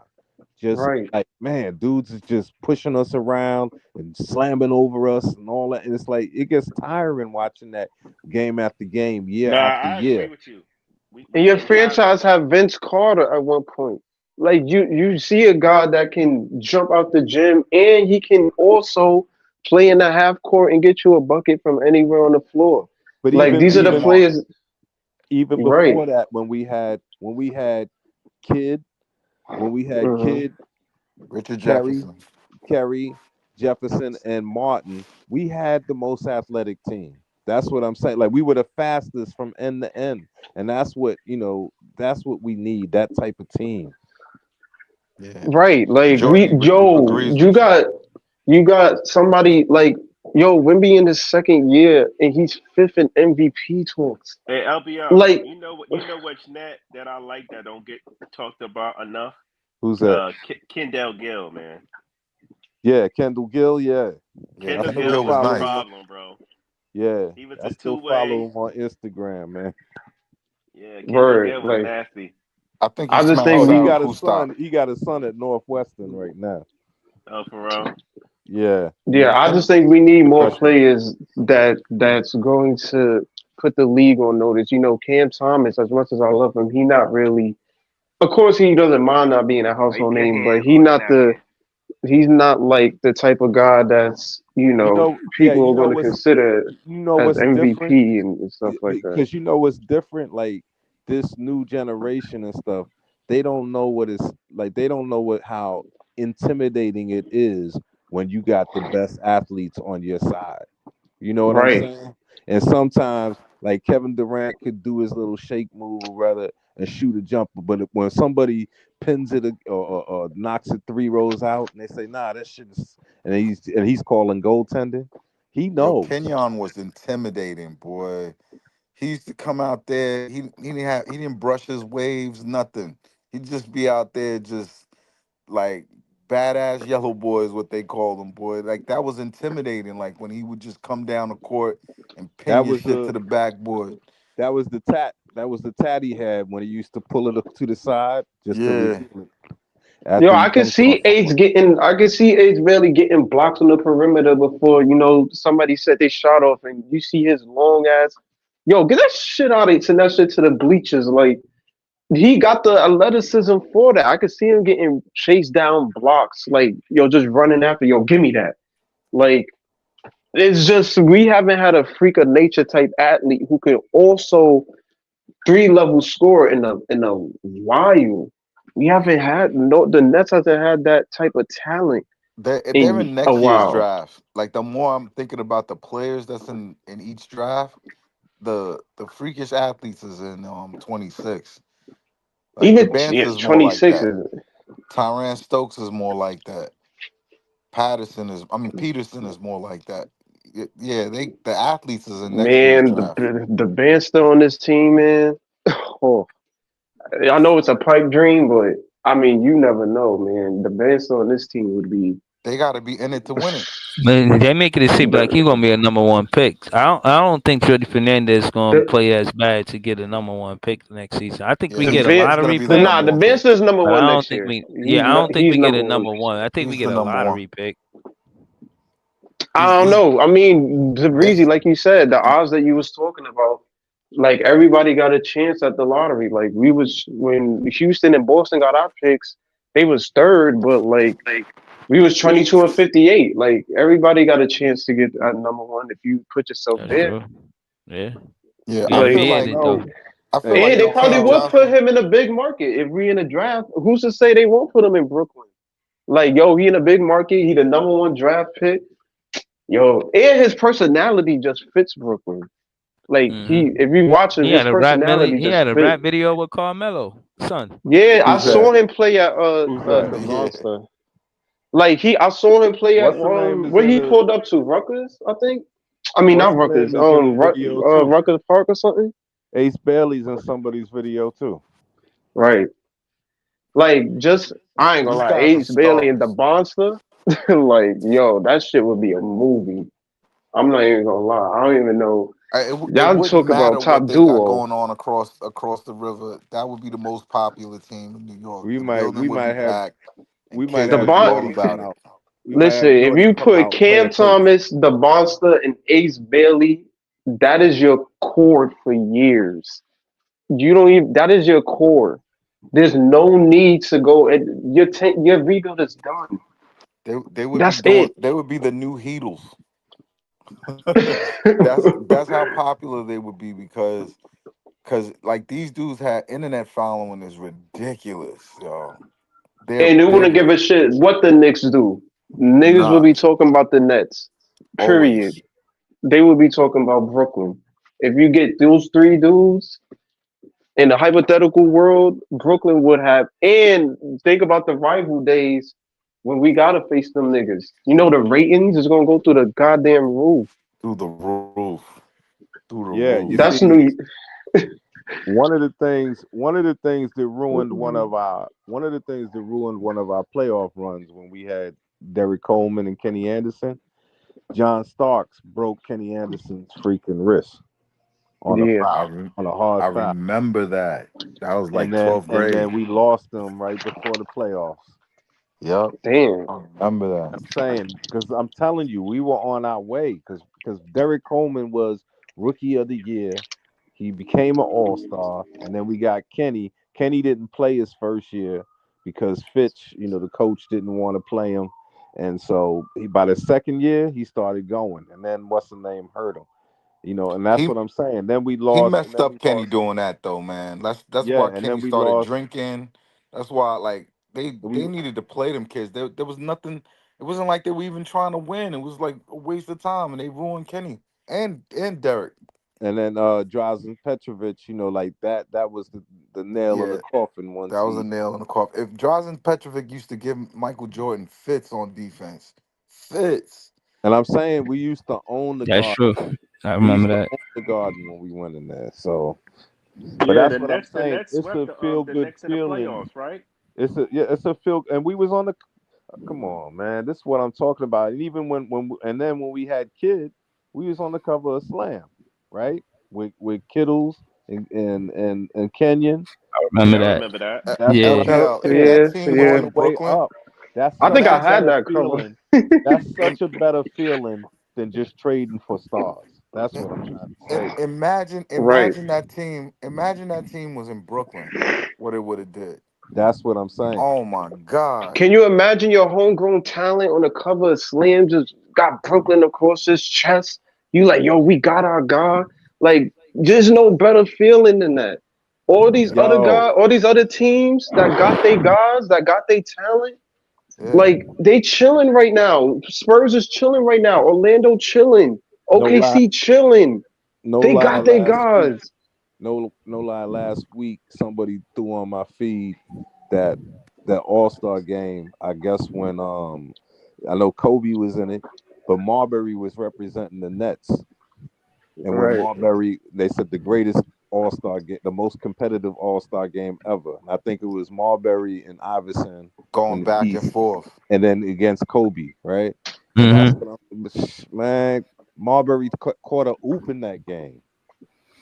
[SPEAKER 8] Just
[SPEAKER 7] right.
[SPEAKER 8] like, man, dudes is just pushing us around and slamming over us and all that. And it's like it gets tiring watching that game after game, year
[SPEAKER 5] Nah,
[SPEAKER 8] after
[SPEAKER 5] I agree
[SPEAKER 8] year.
[SPEAKER 5] with you. We
[SPEAKER 7] And your
[SPEAKER 5] getting tired of
[SPEAKER 7] franchise
[SPEAKER 5] it.
[SPEAKER 7] have Vince Carter at one point. Like you see a guy that can jump out the gym and he can also play in the half court and get you a bucket from anywhere on the floor.
[SPEAKER 8] But
[SPEAKER 7] Like
[SPEAKER 9] And
[SPEAKER 7] these are
[SPEAKER 9] he's
[SPEAKER 7] the
[SPEAKER 8] even
[SPEAKER 9] smart.
[SPEAKER 7] players,
[SPEAKER 8] even
[SPEAKER 7] right?
[SPEAKER 8] before that, when we had Kid, when we had
[SPEAKER 7] Hmm.
[SPEAKER 8] Kid,
[SPEAKER 9] Richard
[SPEAKER 8] Kerry,
[SPEAKER 9] Jefferson.
[SPEAKER 8] Kerry, Jefferson, and Martin, we had the most athletic team. That's what I'm saying. Like we were the fastest from end to end, and that's what we need. That type of team.
[SPEAKER 9] Yeah.
[SPEAKER 7] Right. Like
[SPEAKER 9] Jordy agrees
[SPEAKER 7] you
[SPEAKER 9] with you.
[SPEAKER 7] got somebody like Wimby in his second year and he's fifth in MVP talks.
[SPEAKER 5] Hey, LBL,
[SPEAKER 7] Like
[SPEAKER 5] which net that I like that don't get talked about enough?
[SPEAKER 8] Who's that?
[SPEAKER 5] Kendall Gill, man.
[SPEAKER 8] Yeah, Kendall Gill. Yeah,
[SPEAKER 9] Yeah,
[SPEAKER 8] I
[SPEAKER 5] Kendall
[SPEAKER 9] Kendall
[SPEAKER 8] still
[SPEAKER 5] Gill
[SPEAKER 9] Gill was
[SPEAKER 5] was the
[SPEAKER 8] follow
[SPEAKER 9] nice.
[SPEAKER 8] him.
[SPEAKER 5] problem, bro.
[SPEAKER 8] Yeah,
[SPEAKER 5] He was
[SPEAKER 8] I
[SPEAKER 5] a
[SPEAKER 8] still
[SPEAKER 5] two
[SPEAKER 8] follow
[SPEAKER 5] way.
[SPEAKER 8] him on Instagram, man.
[SPEAKER 5] Yeah, Kendall
[SPEAKER 7] word.
[SPEAKER 5] Gill was
[SPEAKER 7] Like
[SPEAKER 5] nasty.
[SPEAKER 9] I think he
[SPEAKER 7] I just
[SPEAKER 8] Oh,
[SPEAKER 9] smashed
[SPEAKER 7] think
[SPEAKER 8] he
[SPEAKER 7] we
[SPEAKER 9] out
[SPEAKER 8] got a
[SPEAKER 9] Kustak.
[SPEAKER 8] son. He got a son at Northwestern right now.
[SPEAKER 5] Oh, for real.
[SPEAKER 8] Yeah,
[SPEAKER 7] Yeah, I
[SPEAKER 9] Ken,
[SPEAKER 7] just think we need more
[SPEAKER 8] freshman.
[SPEAKER 7] players that's going to put the league on notice. Cam Thomas, as much as I love him, he not really. Of course, he doesn't mind not being a
[SPEAKER 5] Hey,
[SPEAKER 7] household
[SPEAKER 5] good
[SPEAKER 7] name, but
[SPEAKER 5] hands on the napkin.
[SPEAKER 7] he's not like the type of guy that's
[SPEAKER 8] Yeah,
[SPEAKER 7] people are going to consider as
[SPEAKER 8] what's different
[SPEAKER 7] MVP and stuff like that.
[SPEAKER 8] because what's different. Like this new generation and stuff, they don't know what it's like. They don't know how intimidating it is when you got the best athletes on your side. You know what I'm
[SPEAKER 7] Right.
[SPEAKER 8] saying? And sometimes, like Kevin Durant could do his little shake move or rather and shoot a jumper, but when somebody pins it or knocks it 3 rows out, and they say, "Nah, that shit is," and he's calling goaltending, he
[SPEAKER 9] Yo,
[SPEAKER 8] knows.
[SPEAKER 9] Kenyon was intimidating, boy. He used to come out there. He didn't brush his waves, nothing. He'd just be out there just like badass yellow boy is what they call them, boy. Like that was intimidating. Like when he would just come down the court and pin
[SPEAKER 8] That
[SPEAKER 9] your
[SPEAKER 8] was
[SPEAKER 9] shit to
[SPEAKER 8] the
[SPEAKER 9] the backboard.
[SPEAKER 8] that was the tat. That was the tat he had when he used to pull it up to the side just to
[SPEAKER 9] Yeah.
[SPEAKER 8] reveal it after he dunked on someone.
[SPEAKER 7] I can see Aids barely getting blocks on the perimeter before, somebody set their shot off and you see his long ass. Yo, get that shit out of it, send that shit to the bleachers. Like, he got the athleticism for that. I could see him getting chased down blocks, like, just running after, give me that. Like, it's just, we haven't had a freak of nature type athlete who can also three-level score in a while. We haven't had no the Nets hasn't had that type of talent
[SPEAKER 9] They're
[SPEAKER 7] in
[SPEAKER 9] in
[SPEAKER 7] a
[SPEAKER 9] next year's
[SPEAKER 7] while.
[SPEAKER 9] draft. Like the more I'm thinking about the players that's in each draft, the freakish athletes is in 26. Like the
[SPEAKER 7] Even
[SPEAKER 9] Bance is more like
[SPEAKER 7] 26
[SPEAKER 9] that.
[SPEAKER 7] is
[SPEAKER 9] Tyran Stokes is more like that. Peterson is more like that. Yeah, the athletes is in next year's
[SPEAKER 7] man,
[SPEAKER 9] draft.
[SPEAKER 7] the band still on this team, man. Oh, I know it's a pipe dream, but I mean, you never know, man. The band still on this team would be
[SPEAKER 9] They got to be in it to win it.
[SPEAKER 3] Man, they making it seem like
[SPEAKER 7] the
[SPEAKER 3] he's gonna be a number one pick. I don't think Jordy Fernandez is gonna
[SPEAKER 7] the
[SPEAKER 3] play as bad to get a number one pick next season. I think we
[SPEAKER 9] Yeah,
[SPEAKER 7] the
[SPEAKER 3] get a
[SPEAKER 9] he's
[SPEAKER 7] band.
[SPEAKER 9] gonna
[SPEAKER 3] lottery
[SPEAKER 9] be the
[SPEAKER 3] pick,
[SPEAKER 7] Nah,
[SPEAKER 9] number
[SPEAKER 7] the
[SPEAKER 9] one
[SPEAKER 7] band's
[SPEAKER 9] pick.
[SPEAKER 7] number
[SPEAKER 3] but
[SPEAKER 7] one
[SPEAKER 3] I don't
[SPEAKER 7] next
[SPEAKER 3] think
[SPEAKER 7] year.
[SPEAKER 3] we. Yeah, I don't think
[SPEAKER 7] He's
[SPEAKER 3] we get
[SPEAKER 7] number
[SPEAKER 3] a
[SPEAKER 7] one.
[SPEAKER 3] number one. I think we
[SPEAKER 9] He's
[SPEAKER 3] get
[SPEAKER 9] the
[SPEAKER 3] a
[SPEAKER 9] number one.
[SPEAKER 3] lottery pick.
[SPEAKER 7] I don't
[SPEAKER 9] He's
[SPEAKER 7] know. I mean, the
[SPEAKER 9] they
[SPEAKER 7] reason, like you said, the odds that you was talking about,
[SPEAKER 10] Like everybody got a chance at the lottery. Like we was when Houston and Boston got our picks, they was third, but like we was 22 and 58. Like everybody got a chance to get at number one if you put yourself
[SPEAKER 3] That's
[SPEAKER 10] there.
[SPEAKER 3] true. Yeah,
[SPEAKER 9] Yeah,
[SPEAKER 3] we
[SPEAKER 9] I
[SPEAKER 10] Like
[SPEAKER 9] feel
[SPEAKER 3] unfaired
[SPEAKER 9] like
[SPEAKER 3] it though.
[SPEAKER 8] No,
[SPEAKER 9] I feel
[SPEAKER 8] hey,
[SPEAKER 9] like
[SPEAKER 10] and they
[SPEAKER 9] if
[SPEAKER 10] probably
[SPEAKER 9] Cam
[SPEAKER 10] would put
[SPEAKER 9] Johnson,
[SPEAKER 10] him in a big market if we in a draft. Who's to say they won't put him in Brooklyn? Like, yo, he in a big market, he the number one draft pick. Yo, and his personality just fits Brooklyn. Like
[SPEAKER 3] Hmm.
[SPEAKER 10] he if you watch him,
[SPEAKER 3] He
[SPEAKER 10] his
[SPEAKER 3] had a rap
[SPEAKER 10] personality
[SPEAKER 3] He
[SPEAKER 10] just
[SPEAKER 3] had a
[SPEAKER 10] fit.
[SPEAKER 3] rap video with Carmelo, son.
[SPEAKER 10] Yeah, I
[SPEAKER 8] who's that?
[SPEAKER 10] saw him play at
[SPEAKER 8] Who's that?
[SPEAKER 10] the
[SPEAKER 9] yeah,
[SPEAKER 10] Monster. Like I saw him play at
[SPEAKER 8] What's the name is
[SPEAKER 10] where
[SPEAKER 8] in
[SPEAKER 10] he
[SPEAKER 8] the
[SPEAKER 10] pulled up to Rutgers, I think. I mean
[SPEAKER 8] What's
[SPEAKER 10] not
[SPEAKER 8] the
[SPEAKER 10] Rutgers,
[SPEAKER 8] name is in the video too?
[SPEAKER 10] Rutgers Park or something.
[SPEAKER 8] Ace Bailey's in somebody's video too.
[SPEAKER 10] Right. Like just I ain't gonna
[SPEAKER 9] these
[SPEAKER 10] lie,
[SPEAKER 9] guys are
[SPEAKER 10] Ace Bailey and the
[SPEAKER 9] stars.
[SPEAKER 10] Monster, like yo, that shit would be a movie. I'm not even gonna lie. I don't even know.
[SPEAKER 9] It
[SPEAKER 10] Y'all
[SPEAKER 9] wouldn't
[SPEAKER 10] talk
[SPEAKER 9] matter
[SPEAKER 10] about
[SPEAKER 9] what
[SPEAKER 10] top
[SPEAKER 9] they got
[SPEAKER 10] duo.
[SPEAKER 9] going on across the river. That would be the most popular team in New York.
[SPEAKER 8] We
[SPEAKER 9] The
[SPEAKER 8] might
[SPEAKER 9] building
[SPEAKER 8] we
[SPEAKER 9] would be
[SPEAKER 8] might have
[SPEAKER 9] packed, and
[SPEAKER 8] we might
[SPEAKER 9] kids
[SPEAKER 10] The
[SPEAKER 9] would
[SPEAKER 8] have
[SPEAKER 9] be
[SPEAKER 10] Bon
[SPEAKER 9] all
[SPEAKER 8] Jordy come
[SPEAKER 9] about it.
[SPEAKER 8] out. We might
[SPEAKER 10] Listen,
[SPEAKER 8] have
[SPEAKER 10] if
[SPEAKER 8] Jordy
[SPEAKER 10] you
[SPEAKER 8] come
[SPEAKER 10] put
[SPEAKER 8] out and play
[SPEAKER 10] Cam
[SPEAKER 8] a coach.
[SPEAKER 10] Thomas, the Monster, and Ace Bailey, that is your core for years. You don't even. That is your core. There's no need to go. And your rebuild is done.
[SPEAKER 9] They would be
[SPEAKER 10] That's
[SPEAKER 9] doing.
[SPEAKER 10] it.
[SPEAKER 9] They would be the new Heatles. That's how popular they would be because like these dudes had internet following is ridiculous, yo. They're
[SPEAKER 10] And they wouldn't
[SPEAKER 9] big.
[SPEAKER 10] give a shit what the Knicks do. Niggas will
[SPEAKER 9] Nah,
[SPEAKER 10] be talking about the Nets. Period.
[SPEAKER 9] always.
[SPEAKER 10] They will be talking about Brooklyn. If you get those three dudes in the hypothetical world, Brooklyn would have. And think about the rival days when we gotta face them niggas. You know the ratings is gonna go through the goddamn roof.
[SPEAKER 9] Through the roof. Through the
[SPEAKER 8] Yeah,
[SPEAKER 9] roof.
[SPEAKER 8] you
[SPEAKER 10] That's
[SPEAKER 8] see,
[SPEAKER 10] New.
[SPEAKER 8] one of the things that ruined one of our playoff runs when we had Derek Coleman and Kenny Anderson. John Starks broke Kenny Anderson's freaking wrist on a
[SPEAKER 10] Yeah,
[SPEAKER 9] I
[SPEAKER 8] foul,
[SPEAKER 9] rem-
[SPEAKER 8] on a hard
[SPEAKER 9] I
[SPEAKER 8] foul.
[SPEAKER 9] remember that. That was
[SPEAKER 8] and
[SPEAKER 9] like
[SPEAKER 8] then
[SPEAKER 9] 12th
[SPEAKER 8] and
[SPEAKER 9] grade.
[SPEAKER 8] then we lost them right before the playoffs.
[SPEAKER 9] Yep.
[SPEAKER 10] damn.
[SPEAKER 9] I remember that.
[SPEAKER 8] I'm saying because I'm telling you, we were on our way because Derek Coleman was rookie of the year. He became an all star, and then we got Kenny. Kenny didn't play his first year because Fitch, the coach didn't want to play him, and so by the second year he started going, and then what's the name hurt him, and that's
[SPEAKER 9] He
[SPEAKER 8] what I'm saying. Then we
[SPEAKER 9] he
[SPEAKER 8] lost, and
[SPEAKER 9] messed
[SPEAKER 8] then
[SPEAKER 9] up
[SPEAKER 8] we
[SPEAKER 9] Kenny
[SPEAKER 8] lost.
[SPEAKER 9] doing that though, man. That's
[SPEAKER 8] Yeah,
[SPEAKER 9] why
[SPEAKER 8] and then
[SPEAKER 9] Kenny
[SPEAKER 8] we
[SPEAKER 9] started
[SPEAKER 8] lost.
[SPEAKER 9] drinking. That's why like they
[SPEAKER 8] We
[SPEAKER 9] needed to play them kids. There was nothing. It wasn't like they were even trying to win. It was like a waste of time, and they ruined Kenny and Derek.
[SPEAKER 8] And then Drazen Petrovic, like that was the nail in the
[SPEAKER 9] Yeah,
[SPEAKER 8] coffin once
[SPEAKER 9] that was a
[SPEAKER 8] he.
[SPEAKER 9] nail in the coffin. If Drazen Petrovic used to give Michael Jordan fits on defense, fits.
[SPEAKER 8] And I'm saying we used to own the
[SPEAKER 3] That's
[SPEAKER 8] garden.
[SPEAKER 3] true. I
[SPEAKER 8] We
[SPEAKER 3] remember
[SPEAKER 8] used to
[SPEAKER 3] that.
[SPEAKER 8] own the garden when we went in there. So, but
[SPEAKER 11] Yeah,
[SPEAKER 8] that's what I'm
[SPEAKER 11] The
[SPEAKER 8] saying.
[SPEAKER 11] Nets
[SPEAKER 8] It's
[SPEAKER 11] swept
[SPEAKER 8] a feel
[SPEAKER 11] the
[SPEAKER 8] good
[SPEAKER 11] Knicks in the
[SPEAKER 8] feeling.
[SPEAKER 11] playoffs, right?
[SPEAKER 8] It's a feel, and we was on the. Come on, man. This is what I'm talking about. And even and then when we had Kid, we was on the cover of Slam, right? With Kittles and Kenyon.
[SPEAKER 3] I
[SPEAKER 11] Yeah,
[SPEAKER 3] remember
[SPEAKER 11] I
[SPEAKER 3] that.
[SPEAKER 11] remember that.
[SPEAKER 8] That's
[SPEAKER 3] Yeah.
[SPEAKER 8] such a
[SPEAKER 10] So,
[SPEAKER 9] LPL. If
[SPEAKER 8] feeling.
[SPEAKER 9] that
[SPEAKER 10] yeah,
[SPEAKER 9] team
[SPEAKER 8] We're
[SPEAKER 9] was
[SPEAKER 10] yeah.
[SPEAKER 8] on
[SPEAKER 9] in
[SPEAKER 8] the way
[SPEAKER 9] Brooklyn,
[SPEAKER 8] up. That's
[SPEAKER 10] I
[SPEAKER 8] such
[SPEAKER 10] think
[SPEAKER 8] a
[SPEAKER 10] I
[SPEAKER 9] imagine
[SPEAKER 10] had
[SPEAKER 8] better
[SPEAKER 10] that cover.
[SPEAKER 8] feeling. That's such a better feeling than just trading for stars. That's what I'm trying to say.
[SPEAKER 10] Right.
[SPEAKER 9] imagine that team was in Brooklyn. What it would have did.
[SPEAKER 8] That's what I'm saying.
[SPEAKER 9] Oh my God.
[SPEAKER 10] Can you imagine your homegrown talent on the cover of Slam just got Brooklyn across his chest? You like, yo, we got our guy. Like, there's no better feeling than that.
[SPEAKER 8] Yo,
[SPEAKER 10] All these other teams that got their guys, that got their talent,
[SPEAKER 9] Yeah.
[SPEAKER 10] like they chilling right now. Spurs is chilling right now. Orlando chilling.
[SPEAKER 8] no lie,
[SPEAKER 10] OKC chilling.
[SPEAKER 8] no
[SPEAKER 10] They
[SPEAKER 8] lie.
[SPEAKER 10] got their
[SPEAKER 8] Last week,
[SPEAKER 10] guys.
[SPEAKER 8] no lie. Last week, somebody threw on my feed that that All Star game. I guess when I know Kobe was in it, but Marbury was representing the Nets. And when
[SPEAKER 10] Right.
[SPEAKER 8] Marbury, they said the greatest All Star game, the most competitive All Star game ever. And I think it was Marbury and Iverson
[SPEAKER 9] Going
[SPEAKER 8] in the
[SPEAKER 9] back and
[SPEAKER 8] East,
[SPEAKER 9] forth.
[SPEAKER 8] and then against Kobe, right? And that's
[SPEAKER 3] Mm-hmm.
[SPEAKER 8] what I'm man. Marbury caught a oop in that game.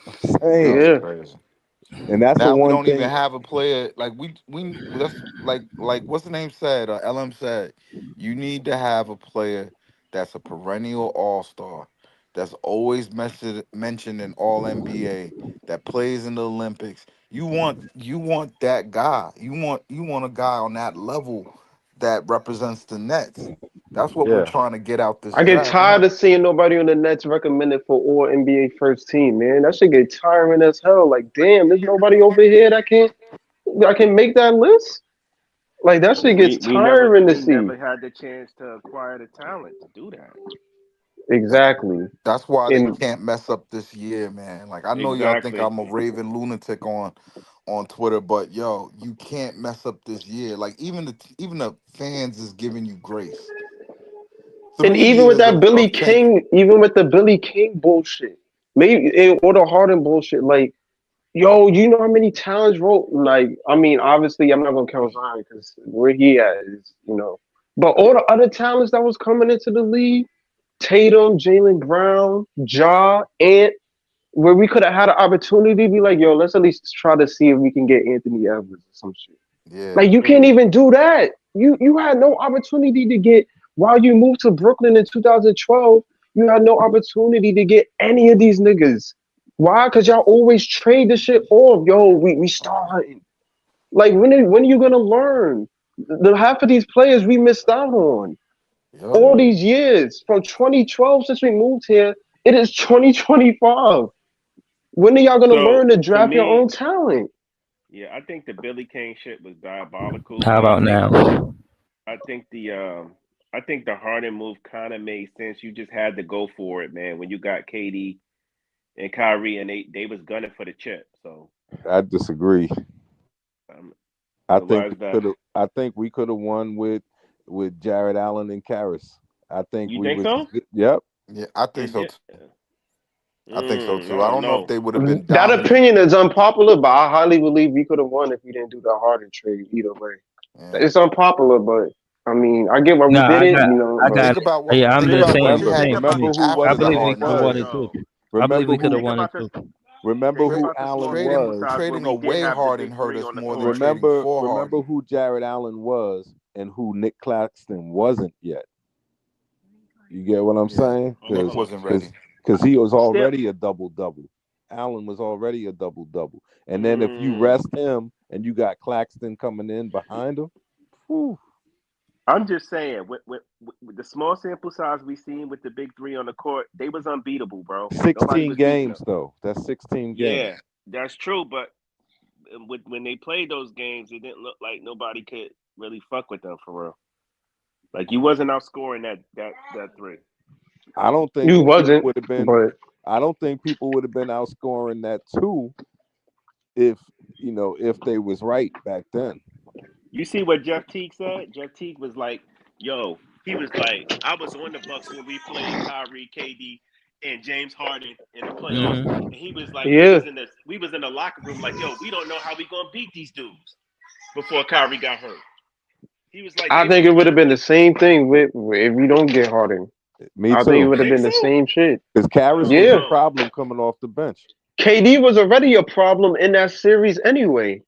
[SPEAKER 8] I'm saying,
[SPEAKER 9] That's
[SPEAKER 10] Yeah.
[SPEAKER 9] crazy.
[SPEAKER 8] and that's the
[SPEAKER 9] Now we
[SPEAKER 8] one
[SPEAKER 9] don't even
[SPEAKER 8] thing.
[SPEAKER 9] have a player like we that's like what's the name said LM said you need to have a player that's a perennial all-star. that's always mentioned in All NBA, that plays in the Olympics. You want that guy. You want a guy on that level that represents the Nets. That's what we're
[SPEAKER 8] Yeah.
[SPEAKER 9] trying to get out this
[SPEAKER 10] I get
[SPEAKER 9] draft.
[SPEAKER 10] tired of seeing nobody on the Nets recommended for all NBA first team, man. That should get tiring as hell. Like, damn, there's nobody over here that can make that list. Like that shit gets
[SPEAKER 5] We never
[SPEAKER 10] tiring to
[SPEAKER 5] we
[SPEAKER 10] see.
[SPEAKER 5] never had the chance to acquire the talent to do that.
[SPEAKER 10] Exactly.
[SPEAKER 9] That's why they
[SPEAKER 10] And
[SPEAKER 9] can't mess up this year, man. Like I know y'all think
[SPEAKER 5] Exactly.
[SPEAKER 9] I'm a raving lunatic on Twitter, but yo, you can't mess up this year. Like even the fans is giving you grace.
[SPEAKER 10] and
[SPEAKER 9] 3
[SPEAKER 10] even with
[SPEAKER 9] years
[SPEAKER 10] that
[SPEAKER 9] of
[SPEAKER 10] Billy
[SPEAKER 9] fake.
[SPEAKER 10] King, even with the Billy King bullshit, maybe or the Harden bullshit, like yo, you know how many talents wrote? Like, I mean, obviously, I'm not gonna count Zion because where he at is, But all the other talents that was coming into the league, Tatum, Jalen Brown, Ja, Ant, where we could have had an opportunity to be like, yo, let's at least try to see if we can get Anthony Edwards or some shit.
[SPEAKER 9] Yeah.
[SPEAKER 10] Like, you can't even do that. You had no opportunity to get while you moved to Brooklyn in 2012. You had no opportunity to get any of these niggas. Why? Because y'all always trade the shit off. Yo, we starting. Like when are you gonna learn? The half of these players we missed out on
[SPEAKER 9] Yep.
[SPEAKER 10] all these years from 2012 since we moved here. It is 2025. When are y'all gonna
[SPEAKER 5] So
[SPEAKER 10] learn to
[SPEAKER 5] to
[SPEAKER 10] draft your own
[SPEAKER 5] me,
[SPEAKER 10] talent?
[SPEAKER 5] yeah, I think the Billy King shit was diabolical,
[SPEAKER 3] How
[SPEAKER 5] and
[SPEAKER 3] about now?
[SPEAKER 5] I think the Harden move kind of made sense. You just had to go for it, man. When you got KD and Kyrie, and they was gunning for the chip. So
[SPEAKER 8] I disagree.
[SPEAKER 5] um,
[SPEAKER 8] I
[SPEAKER 5] why
[SPEAKER 8] think
[SPEAKER 5] is
[SPEAKER 8] we
[SPEAKER 5] that?
[SPEAKER 8] could have. I think we could have won with Jared Allen and Karras. I think
[SPEAKER 5] You
[SPEAKER 8] we
[SPEAKER 5] think
[SPEAKER 8] was.
[SPEAKER 5] so?
[SPEAKER 8] Yep.
[SPEAKER 9] Yeah, I think
[SPEAKER 5] It
[SPEAKER 9] so
[SPEAKER 5] did.
[SPEAKER 9] too. I think so
[SPEAKER 5] I
[SPEAKER 9] too. I
[SPEAKER 5] don't
[SPEAKER 9] don't know if
[SPEAKER 5] know.
[SPEAKER 9] they would have been
[SPEAKER 10] That
[SPEAKER 9] dominant.
[SPEAKER 10] opinion is unpopular, but I highly believe we could have won if we didn't do the Harden trade either way.
[SPEAKER 9] Yeah.
[SPEAKER 10] It's unpopular, but I mean, I get why we
[SPEAKER 3] No,
[SPEAKER 10] did it,
[SPEAKER 3] I
[SPEAKER 10] but
[SPEAKER 3] got.
[SPEAKER 9] Think about what
[SPEAKER 3] Yeah, I'm
[SPEAKER 9] think
[SPEAKER 3] the
[SPEAKER 9] about what
[SPEAKER 3] same.
[SPEAKER 9] you
[SPEAKER 8] Remember.
[SPEAKER 3] The
[SPEAKER 9] had
[SPEAKER 3] same
[SPEAKER 9] to
[SPEAKER 3] for
[SPEAKER 8] Remember
[SPEAKER 3] me.
[SPEAKER 9] do
[SPEAKER 8] who
[SPEAKER 3] I
[SPEAKER 8] was
[SPEAKER 9] after the
[SPEAKER 8] the
[SPEAKER 3] believe we
[SPEAKER 9] Harden
[SPEAKER 3] could have
[SPEAKER 8] Remember.
[SPEAKER 3] won
[SPEAKER 9] trade.
[SPEAKER 3] it too.
[SPEAKER 5] Yo,
[SPEAKER 3] I believe
[SPEAKER 8] Remember
[SPEAKER 3] we could have
[SPEAKER 8] who.
[SPEAKER 5] think
[SPEAKER 3] won it
[SPEAKER 5] about this.
[SPEAKER 3] too.
[SPEAKER 8] Remember
[SPEAKER 5] Think
[SPEAKER 8] who
[SPEAKER 5] about the small
[SPEAKER 8] Allen
[SPEAKER 9] Trading
[SPEAKER 5] sample
[SPEAKER 8] was.
[SPEAKER 5] size where
[SPEAKER 9] trading
[SPEAKER 5] we did
[SPEAKER 9] away
[SPEAKER 5] have the
[SPEAKER 9] Harden
[SPEAKER 5] big
[SPEAKER 9] hurt
[SPEAKER 5] three
[SPEAKER 9] us
[SPEAKER 5] on the
[SPEAKER 9] more than
[SPEAKER 5] court.
[SPEAKER 9] trading
[SPEAKER 8] Remember.
[SPEAKER 9] for
[SPEAKER 8] Remember
[SPEAKER 9] Harden.
[SPEAKER 8] who Jared Allen was and who Nick Claxton wasn't yet. You get what I'm
[SPEAKER 9] Yeah,
[SPEAKER 8] saying?
[SPEAKER 9] Nick
[SPEAKER 8] Because
[SPEAKER 5] Hold on.
[SPEAKER 9] wasn't
[SPEAKER 8] because
[SPEAKER 9] ready.
[SPEAKER 8] because he was
[SPEAKER 5] Still,
[SPEAKER 8] already a double double. Allen was already a double double. And then if you
[SPEAKER 5] mm,
[SPEAKER 8] rest him and you got Claxton coming in behind him, whew,
[SPEAKER 5] I'm just saying, with the small sample size we seen with the big three on the court, they was unbeatable, bro. Nobody
[SPEAKER 8] 16
[SPEAKER 5] was beating
[SPEAKER 8] games
[SPEAKER 5] them.
[SPEAKER 8] though. That's 16
[SPEAKER 5] Yeah,
[SPEAKER 8] games.
[SPEAKER 5] that's true. But when they played those games, it didn't look like nobody could really fuck with them for real. Like you wasn't outscoring that three.
[SPEAKER 8] I don't think
[SPEAKER 10] you
[SPEAKER 8] people
[SPEAKER 10] wasn't.
[SPEAKER 8] would have been.
[SPEAKER 10] But
[SPEAKER 8] I don't think people would have been outscoring that two if if they was right back then.
[SPEAKER 5] You see what Jeff Teague said? Jeff Teague was like, "Yo," he was like, "I was on the Bucks when we played Kyrie, KD, and James Harden in the playoffs,"
[SPEAKER 3] Hmm.
[SPEAKER 5] and he was like,
[SPEAKER 10] yeah,
[SPEAKER 5] we was in the locker room like, "Yo, we don't know how we gonna beat these dudes." Before Kyrie got hurt, he was like,
[SPEAKER 10] I
[SPEAKER 5] "They
[SPEAKER 10] think
[SPEAKER 5] was
[SPEAKER 10] it would have been the
[SPEAKER 5] literally."
[SPEAKER 10] same thing with if we don't get Harden.
[SPEAKER 8] Me
[SPEAKER 10] I think it
[SPEAKER 8] too.
[SPEAKER 10] would
[SPEAKER 5] You
[SPEAKER 10] have
[SPEAKER 5] think
[SPEAKER 10] been the
[SPEAKER 5] so?
[SPEAKER 10] same shit.
[SPEAKER 8] Because
[SPEAKER 5] I
[SPEAKER 8] Karras
[SPEAKER 5] don't
[SPEAKER 8] was
[SPEAKER 10] Yeah,
[SPEAKER 8] a
[SPEAKER 5] know.
[SPEAKER 8] problem coming off the bench.
[SPEAKER 10] KD was already a problem in that series anyway.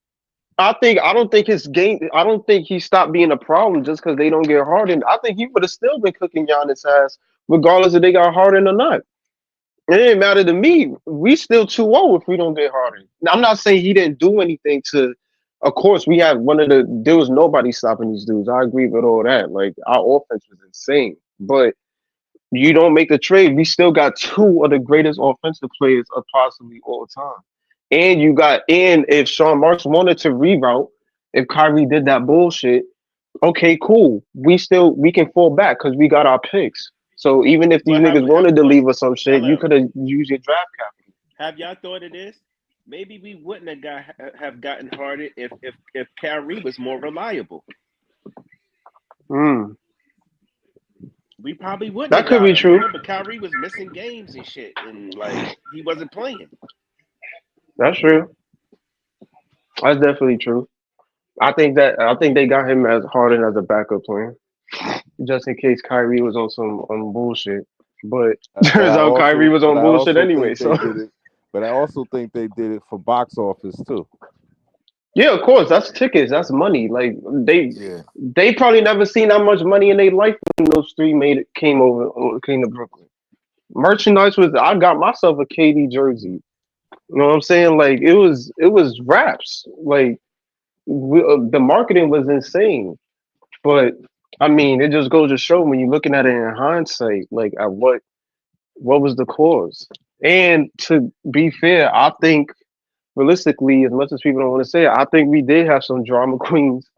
[SPEAKER 10] I don't think his game. I don't think he stopped being a problem just because they don't get Harden. I think he would have still been cooking Giannis ass regardless if they got Harden or not. It didn't matter to me. We still 2-0 if we don't get Harden. Now, I'm not saying he didn't do anything to. Of course, we had one of the. There was nobody stopping these dudes. I agree with all that. Like our offense was insane, but you don't make the trade. We still got two of the greatest offensive players of possibly all time. And if Sean Marks wanted to reroute, if Kyrie did that bullshit, okay, cool. We can fall back because we got our picks. So even if these
[SPEAKER 5] But
[SPEAKER 10] niggas wanted to
[SPEAKER 5] but
[SPEAKER 10] leave us some shit, you
[SPEAKER 5] LL,
[SPEAKER 10] could have used your draft capital.
[SPEAKER 5] have y'all thought of this? Maybe we wouldn't have gotten Harden if Kyrie was more reliable.
[SPEAKER 10] Hmm.
[SPEAKER 5] We probably wouldn't
[SPEAKER 10] That
[SPEAKER 5] have
[SPEAKER 10] could
[SPEAKER 5] got
[SPEAKER 10] be
[SPEAKER 5] him.
[SPEAKER 10] true.
[SPEAKER 5] Remember, Kyrie was missing games and shit, and like he wasn't playing.
[SPEAKER 10] That's true. That's definitely true. I think they got him as Harden as a backup plan, just in case Kyrie was on some bullshit. But
[SPEAKER 8] But
[SPEAKER 10] turns out Kyrie was on
[SPEAKER 8] I
[SPEAKER 10] bullshit
[SPEAKER 8] also
[SPEAKER 10] anyway.
[SPEAKER 8] think they
[SPEAKER 10] So
[SPEAKER 8] did it. But I also think they did it for box office too.
[SPEAKER 10] yeah, of course, that's tickets, that's money. Like
[SPEAKER 9] Yeah.
[SPEAKER 10] they probably never seen that much money in their life when those three came to Brooklyn. Merchandise was I got myself a KD jersey. You know what I'm saying? Like it was raps. Like the marketing was insane. But I mean, it just goes to show when you're looking at it in hindsight, like at what was the cause. And to be fair, I think realistically, as much as people don't want to say it, I think we did have some drama queens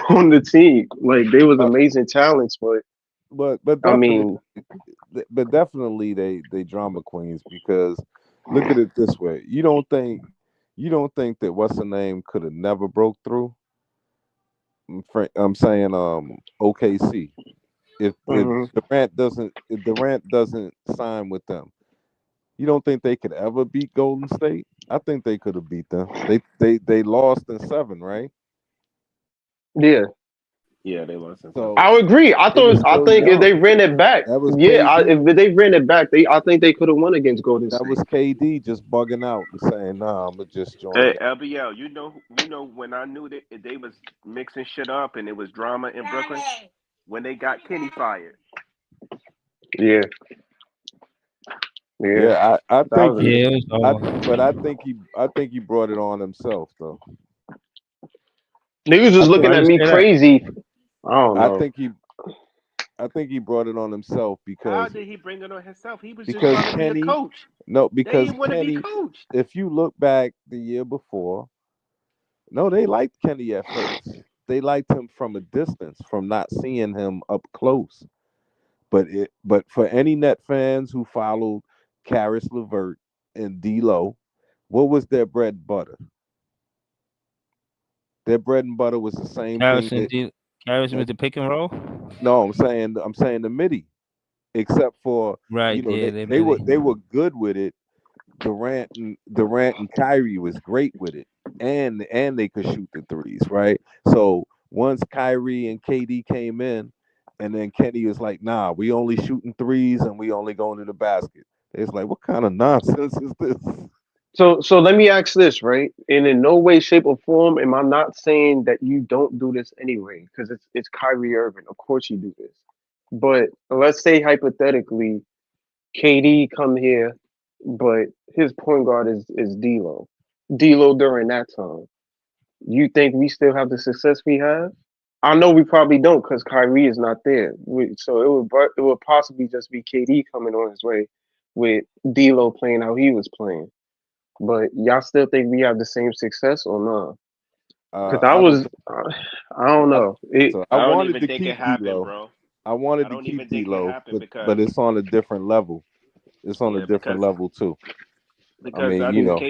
[SPEAKER 10] on the team. Like they was
[SPEAKER 8] Uh,
[SPEAKER 10] amazing talents, but
[SPEAKER 8] but
[SPEAKER 10] I
[SPEAKER 8] definitely,
[SPEAKER 10] mean,
[SPEAKER 8] they drama queens because look at it this way. You don't think that what's the name could have never broke through? I'm saying OKC.
[SPEAKER 10] mhm.
[SPEAKER 8] If Durant doesn't sign with them, you don't think they could ever beat Golden State? I think they could have beat them. They lost in seven, right?
[SPEAKER 10] Yeah,
[SPEAKER 5] Yeah, they lost in seven.
[SPEAKER 8] So
[SPEAKER 10] I would agree.
[SPEAKER 8] it was
[SPEAKER 10] I
[SPEAKER 8] still
[SPEAKER 10] think if they
[SPEAKER 8] young.
[SPEAKER 10] ran it back,
[SPEAKER 8] That was
[SPEAKER 10] yeah,
[SPEAKER 8] KD.
[SPEAKER 10] if they ran it back, I think they could have won against Golden
[SPEAKER 8] That was
[SPEAKER 10] State.
[SPEAKER 8] KD just bugging out and saying, "Nah, I'm gonna just join
[SPEAKER 5] Hey,
[SPEAKER 8] you."
[SPEAKER 5] LBL, when I knew that they was mixing shit up and it was drama in Brooklyn when they got Kenny fired.
[SPEAKER 10] Yeah, yeah,
[SPEAKER 8] Yeah, I
[SPEAKER 10] that
[SPEAKER 8] think
[SPEAKER 10] was
[SPEAKER 8] he,
[SPEAKER 10] it.
[SPEAKER 3] Yeah, it was
[SPEAKER 8] but
[SPEAKER 3] over.
[SPEAKER 8] I think he brought it on himself though.
[SPEAKER 10] Niggas
[SPEAKER 8] I
[SPEAKER 10] was
[SPEAKER 8] think
[SPEAKER 10] looking
[SPEAKER 3] Why
[SPEAKER 10] at
[SPEAKER 3] you
[SPEAKER 10] me
[SPEAKER 3] say that?
[SPEAKER 10] crazy. I don't
[SPEAKER 8] I
[SPEAKER 10] know.
[SPEAKER 8] think he I think he brought it on himself
[SPEAKER 5] How did he bring it on himself? He was just
[SPEAKER 8] because
[SPEAKER 5] trying to be a
[SPEAKER 8] Kenny
[SPEAKER 5] coach.
[SPEAKER 8] no
[SPEAKER 5] They
[SPEAKER 8] because
[SPEAKER 5] didn't want to be
[SPEAKER 8] Kenny.
[SPEAKER 5] coached.
[SPEAKER 8] If you look back the year before, no, they liked Kenny at first. They liked him from a distance, from not seeing him up close. But for any Net fans who followed Karis LeVert and D'Lo, what was their bread and butter? Their bread and butter was the same thing
[SPEAKER 3] Harrison
[SPEAKER 8] that
[SPEAKER 3] did Harrison
[SPEAKER 8] uh,
[SPEAKER 3] with the pick and roll?
[SPEAKER 8] no, I'm saying the MIDI, except for
[SPEAKER 3] Right, yeah, they really.
[SPEAKER 8] they were good with it. Durant and Kyrie was great with it, and they could shoot the threes, right? So once Kyrie and KD came in, and then Kenny was like, "Nah, we only shooting threes and we only going to the basket." It's like, what kind of nonsense is this?
[SPEAKER 10] So let me ask this, right? And in no way, shape, or form am I not saying that you don't do this anyway, because it's Kyrie Irving. Of course you do this. But let's say hypothetically, KD come here, but his point guard is D'Lo. D'Lo during that time. You think we still have the success we have? I know we probably don't because Kyrie is not there. So it would possibly just be KD coming on his way with D'Lo playing how he was playing. But y'all still think we have the same success or not? Because
[SPEAKER 8] I don't.
[SPEAKER 10] I don't
[SPEAKER 8] I,
[SPEAKER 10] know. It,
[SPEAKER 8] so I
[SPEAKER 5] I don't
[SPEAKER 8] wanted
[SPEAKER 5] even
[SPEAKER 8] to
[SPEAKER 5] think it
[SPEAKER 8] keep
[SPEAKER 5] happened,
[SPEAKER 8] D'Lo.
[SPEAKER 5] bro.
[SPEAKER 8] I
[SPEAKER 5] I
[SPEAKER 8] wanted to
[SPEAKER 5] don't
[SPEAKER 8] keep
[SPEAKER 5] even think it
[SPEAKER 8] D'Lo,
[SPEAKER 5] happened
[SPEAKER 8] but
[SPEAKER 5] because
[SPEAKER 8] it's on a different level. It's on a
[SPEAKER 5] yeah,
[SPEAKER 8] different level too. I
[SPEAKER 5] because
[SPEAKER 8] mean,
[SPEAKER 5] I
[SPEAKER 8] you
[SPEAKER 5] mean
[SPEAKER 8] know,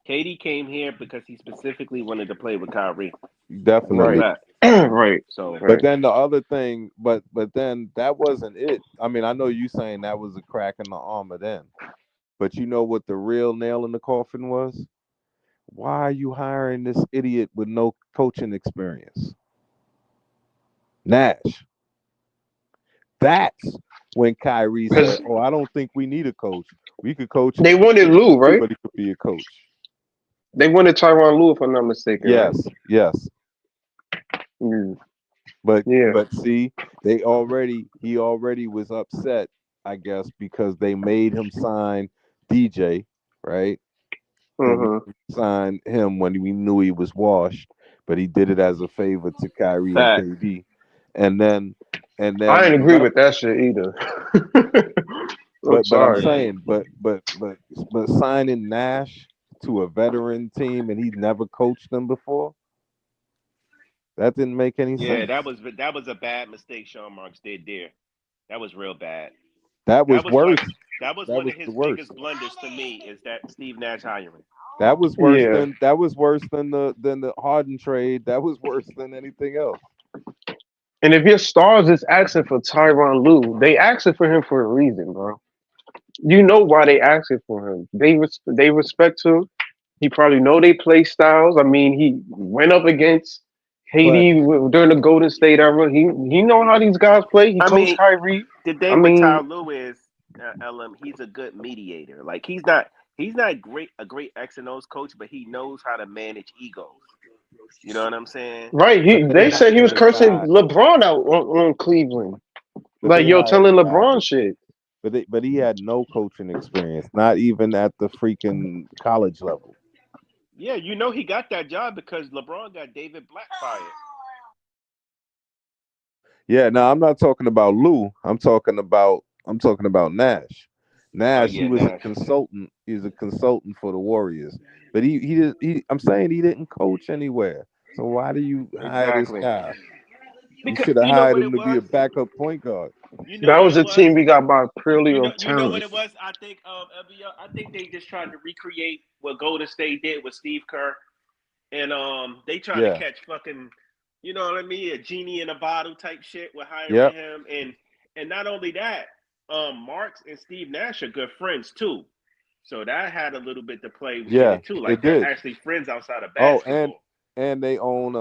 [SPEAKER 5] KD came here because he specifically wanted to play with Kyrie. That's a
[SPEAKER 10] right,
[SPEAKER 8] definitely.
[SPEAKER 5] fact.
[SPEAKER 10] right,
[SPEAKER 5] So
[SPEAKER 8] But
[SPEAKER 10] right.
[SPEAKER 8] then the other thing, but then that wasn't it. I mean, I know you saying that was a crack in the armor then, but you know what the real nail in the coffin was? Why are you hiring this idiot with no coaching experience? Nash. That's when Kyrie said,
[SPEAKER 10] Because
[SPEAKER 8] "Oh, I don't think we need a coach. We could coach
[SPEAKER 10] they wanted Lou, right?
[SPEAKER 8] anybody could be a coach."
[SPEAKER 10] They wanted Tyronn Lue, if I'm not mistaken, right?
[SPEAKER 8] Yes, yes.
[SPEAKER 10] Mm,
[SPEAKER 8] But
[SPEAKER 10] yeah.
[SPEAKER 8] see, he already was upset, I guess, because they made him sign DJ, right? They made
[SPEAKER 10] Hmm.
[SPEAKER 8] him sign him when we knew he was washed, but he did it as a favor to Kyrie and
[SPEAKER 5] fact.
[SPEAKER 8] KD. And then
[SPEAKER 10] I didn't agree
[SPEAKER 8] whoever
[SPEAKER 10] with that shit either. I'm
[SPEAKER 8] but I'm
[SPEAKER 10] sorry.
[SPEAKER 5] Yeah.
[SPEAKER 8] saying, but signing Nash to a veteran team and he never coached them before, that didn't make any
[SPEAKER 5] Yeah,
[SPEAKER 8] sense.
[SPEAKER 5] that was a bad mistake Sean Marks did there. That was real bad.
[SPEAKER 8] That
[SPEAKER 5] That
[SPEAKER 8] was
[SPEAKER 5] was one
[SPEAKER 8] worse.
[SPEAKER 5] that was
[SPEAKER 8] That
[SPEAKER 5] one
[SPEAKER 8] was
[SPEAKER 5] of
[SPEAKER 8] the
[SPEAKER 5] his
[SPEAKER 8] worst.
[SPEAKER 5] biggest blunders to me is that Steve Nash hiring.
[SPEAKER 10] Yeah.
[SPEAKER 8] That was worse than the Harden trade. That was worse than anything else.
[SPEAKER 10] And if your stars is asking for Tyronn Lue, they asking for him for a reason, bro. You know why they asking for him. They respect him. He probably know they play styles. I mean, he went up against
[SPEAKER 8] But
[SPEAKER 10] Haiti during the Golden State era. He know how these guys play. He
[SPEAKER 5] I
[SPEAKER 10] coached
[SPEAKER 5] mean,
[SPEAKER 10] Kyrie.
[SPEAKER 5] the
[SPEAKER 10] I
[SPEAKER 5] thing with
[SPEAKER 10] mean,
[SPEAKER 5] Ty Lue is LM, he's a good mediator. Like he's not a great X and O's coach, but he knows how to manage egos. You know what I'm saying?
[SPEAKER 10] right?
[SPEAKER 8] they
[SPEAKER 10] They said he
[SPEAKER 8] hired
[SPEAKER 10] was
[SPEAKER 8] a
[SPEAKER 10] cursing
[SPEAKER 8] guy.
[SPEAKER 10] LeBron out on Cleveland.
[SPEAKER 8] But
[SPEAKER 10] Like,
[SPEAKER 8] they
[SPEAKER 10] yo,
[SPEAKER 8] hired a
[SPEAKER 10] telling
[SPEAKER 8] guy.
[SPEAKER 10] LeBron shit.
[SPEAKER 8] but he had no coaching experience, not even at the freaking college level.
[SPEAKER 5] Yeah, you know he got that job because LeBron got David Black fired.
[SPEAKER 8] Yeah, no, I'm not talking about Lou. I'm talking about Nash.
[SPEAKER 5] Oh
[SPEAKER 8] Nash, he
[SPEAKER 5] yeah,
[SPEAKER 8] was a
[SPEAKER 5] Nash.
[SPEAKER 8] consultant. He's a consultant for the Warriors, but he did. I'm saying he didn't coach anywhere. So why do you hire this
[SPEAKER 5] Exactly.
[SPEAKER 8] guy? You
[SPEAKER 5] Because
[SPEAKER 8] should have
[SPEAKER 5] you know
[SPEAKER 8] hired
[SPEAKER 5] what
[SPEAKER 8] him
[SPEAKER 5] it
[SPEAKER 8] to be a
[SPEAKER 5] was.
[SPEAKER 8] backup point guard.
[SPEAKER 5] You know
[SPEAKER 10] That
[SPEAKER 5] what
[SPEAKER 10] was
[SPEAKER 5] it
[SPEAKER 10] a
[SPEAKER 5] was.
[SPEAKER 10] team we got by purely on
[SPEAKER 5] You know what
[SPEAKER 10] talent.
[SPEAKER 5] it was. I think LBO, I think they just tried to recreate what Golden State did with Steve Kerr, and they trying to
[SPEAKER 8] Yeah.
[SPEAKER 5] catch fucking, you know what I mean, a genie in a bottle type shit with hiring
[SPEAKER 8] Yep.
[SPEAKER 5] him, and not only that, Marks and Steve Nash are good friends too, so that had a little bit to play in
[SPEAKER 8] Yeah.
[SPEAKER 5] it too.
[SPEAKER 8] It
[SPEAKER 5] Like they're
[SPEAKER 8] did.
[SPEAKER 5] actually friends outside of
[SPEAKER 8] Oh,
[SPEAKER 5] basketball.
[SPEAKER 8] and they own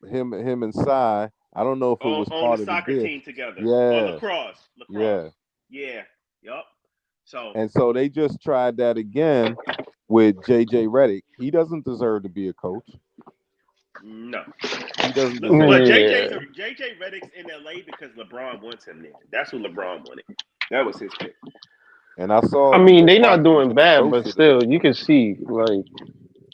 [SPEAKER 8] him and Cy. I don't know if it was
[SPEAKER 5] On the
[SPEAKER 8] part of the
[SPEAKER 5] soccer
[SPEAKER 8] deal.
[SPEAKER 5] team together or
[SPEAKER 8] Yeah.
[SPEAKER 5] lacrosse.
[SPEAKER 8] Yeah.
[SPEAKER 5] Yeah, yup. So
[SPEAKER 8] And so they just tried that again with JJ Redick. He doesn't deserve to be a coach.
[SPEAKER 5] no.
[SPEAKER 8] He doesn't
[SPEAKER 5] But
[SPEAKER 8] deserve to.
[SPEAKER 10] Yeah.
[SPEAKER 5] JJ Redick's in LA because LeBron wants him there. That's who LeBron wanted. That was his pick.
[SPEAKER 8] And I
[SPEAKER 10] I
[SPEAKER 8] saw,
[SPEAKER 10] mean, they not
[SPEAKER 8] Marcus
[SPEAKER 10] doing
[SPEAKER 8] just
[SPEAKER 10] bad, but
[SPEAKER 8] roasted him.
[SPEAKER 10] still, you can see like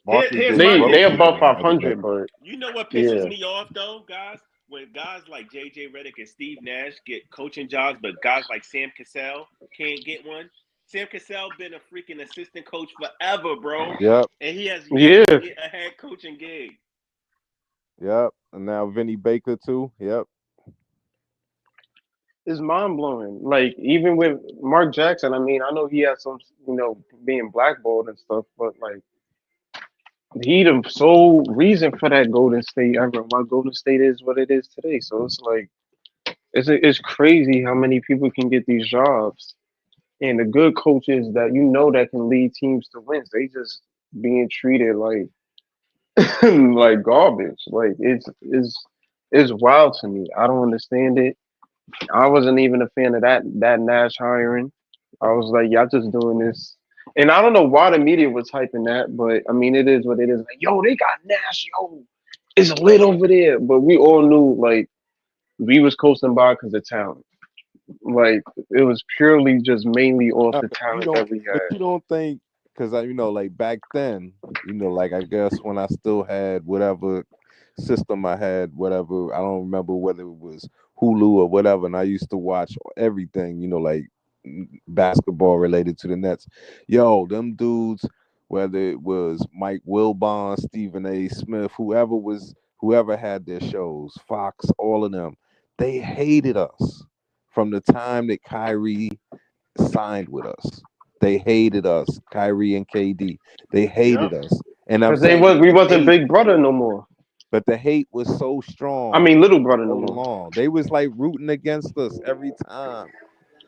[SPEAKER 8] Marcus
[SPEAKER 5] Here's
[SPEAKER 8] just
[SPEAKER 5] my
[SPEAKER 10] they
[SPEAKER 5] issue.
[SPEAKER 8] roasted
[SPEAKER 10] above
[SPEAKER 8] him the other
[SPEAKER 10] 500,
[SPEAKER 8] day.
[SPEAKER 10] but
[SPEAKER 5] You know what pisses
[SPEAKER 10] yeah,
[SPEAKER 5] me off though, guys? When guys like JJ Redick and Steve Nash get coaching jobs, but guys like Sam Cassell can't get one. Sam Cassell been a freaking assistant coach forever, bro,
[SPEAKER 8] Yep.
[SPEAKER 5] and he has yet to
[SPEAKER 10] yeah,
[SPEAKER 5] get a head coaching gig.
[SPEAKER 8] Yep. And now Vinny Baker too. Yep.
[SPEAKER 10] it's mind blowing. Like even with Mark Jackson, I mean, I know he had some, being blackballed and stuff, but like he the sole reason for that Golden State ever. Why Golden State is what it is today. So it's like it's crazy how many people can get these jobs. And the good coaches that that can lead teams to wins, they just being treated like like garbage. Like it's wild to me. I don't understand it. I wasn't even a fan of that Nash hiring. I was like, y'all just doing this. And I don't know why the media was hyping that, but I mean it is what it is. Like, yo, they got Nash, yo. It's lit over there. But we all knew like we was coasting by because of talent. Like it was purely just mainly off the
[SPEAKER 8] But
[SPEAKER 10] talent that we had.
[SPEAKER 8] you don't think, because like back then, like I guess when I still had whatever system I had, whatever, I don't remember whether it was Hulu or whatever, and I used to watch everything, like basketball related to the Nets. Yo, them dudes, whether it was Mike Wilbon, Stephen A. Smith, whoever had their shows, Fox, all of them, they hated us from the time that Kyrie signed with us. They hated us, Kyrie and KD. They hated
[SPEAKER 5] Yep.
[SPEAKER 8] us, and I'm
[SPEAKER 10] Cause
[SPEAKER 8] saying
[SPEAKER 10] we
[SPEAKER 8] the
[SPEAKER 10] wasn't
[SPEAKER 8] hate,
[SPEAKER 10] Big Brother no more.
[SPEAKER 8] but the hate was so
[SPEAKER 10] I
[SPEAKER 8] strong
[SPEAKER 10] mean Little Brother no
[SPEAKER 8] all
[SPEAKER 10] more.
[SPEAKER 8] along. They was like rooting against us every time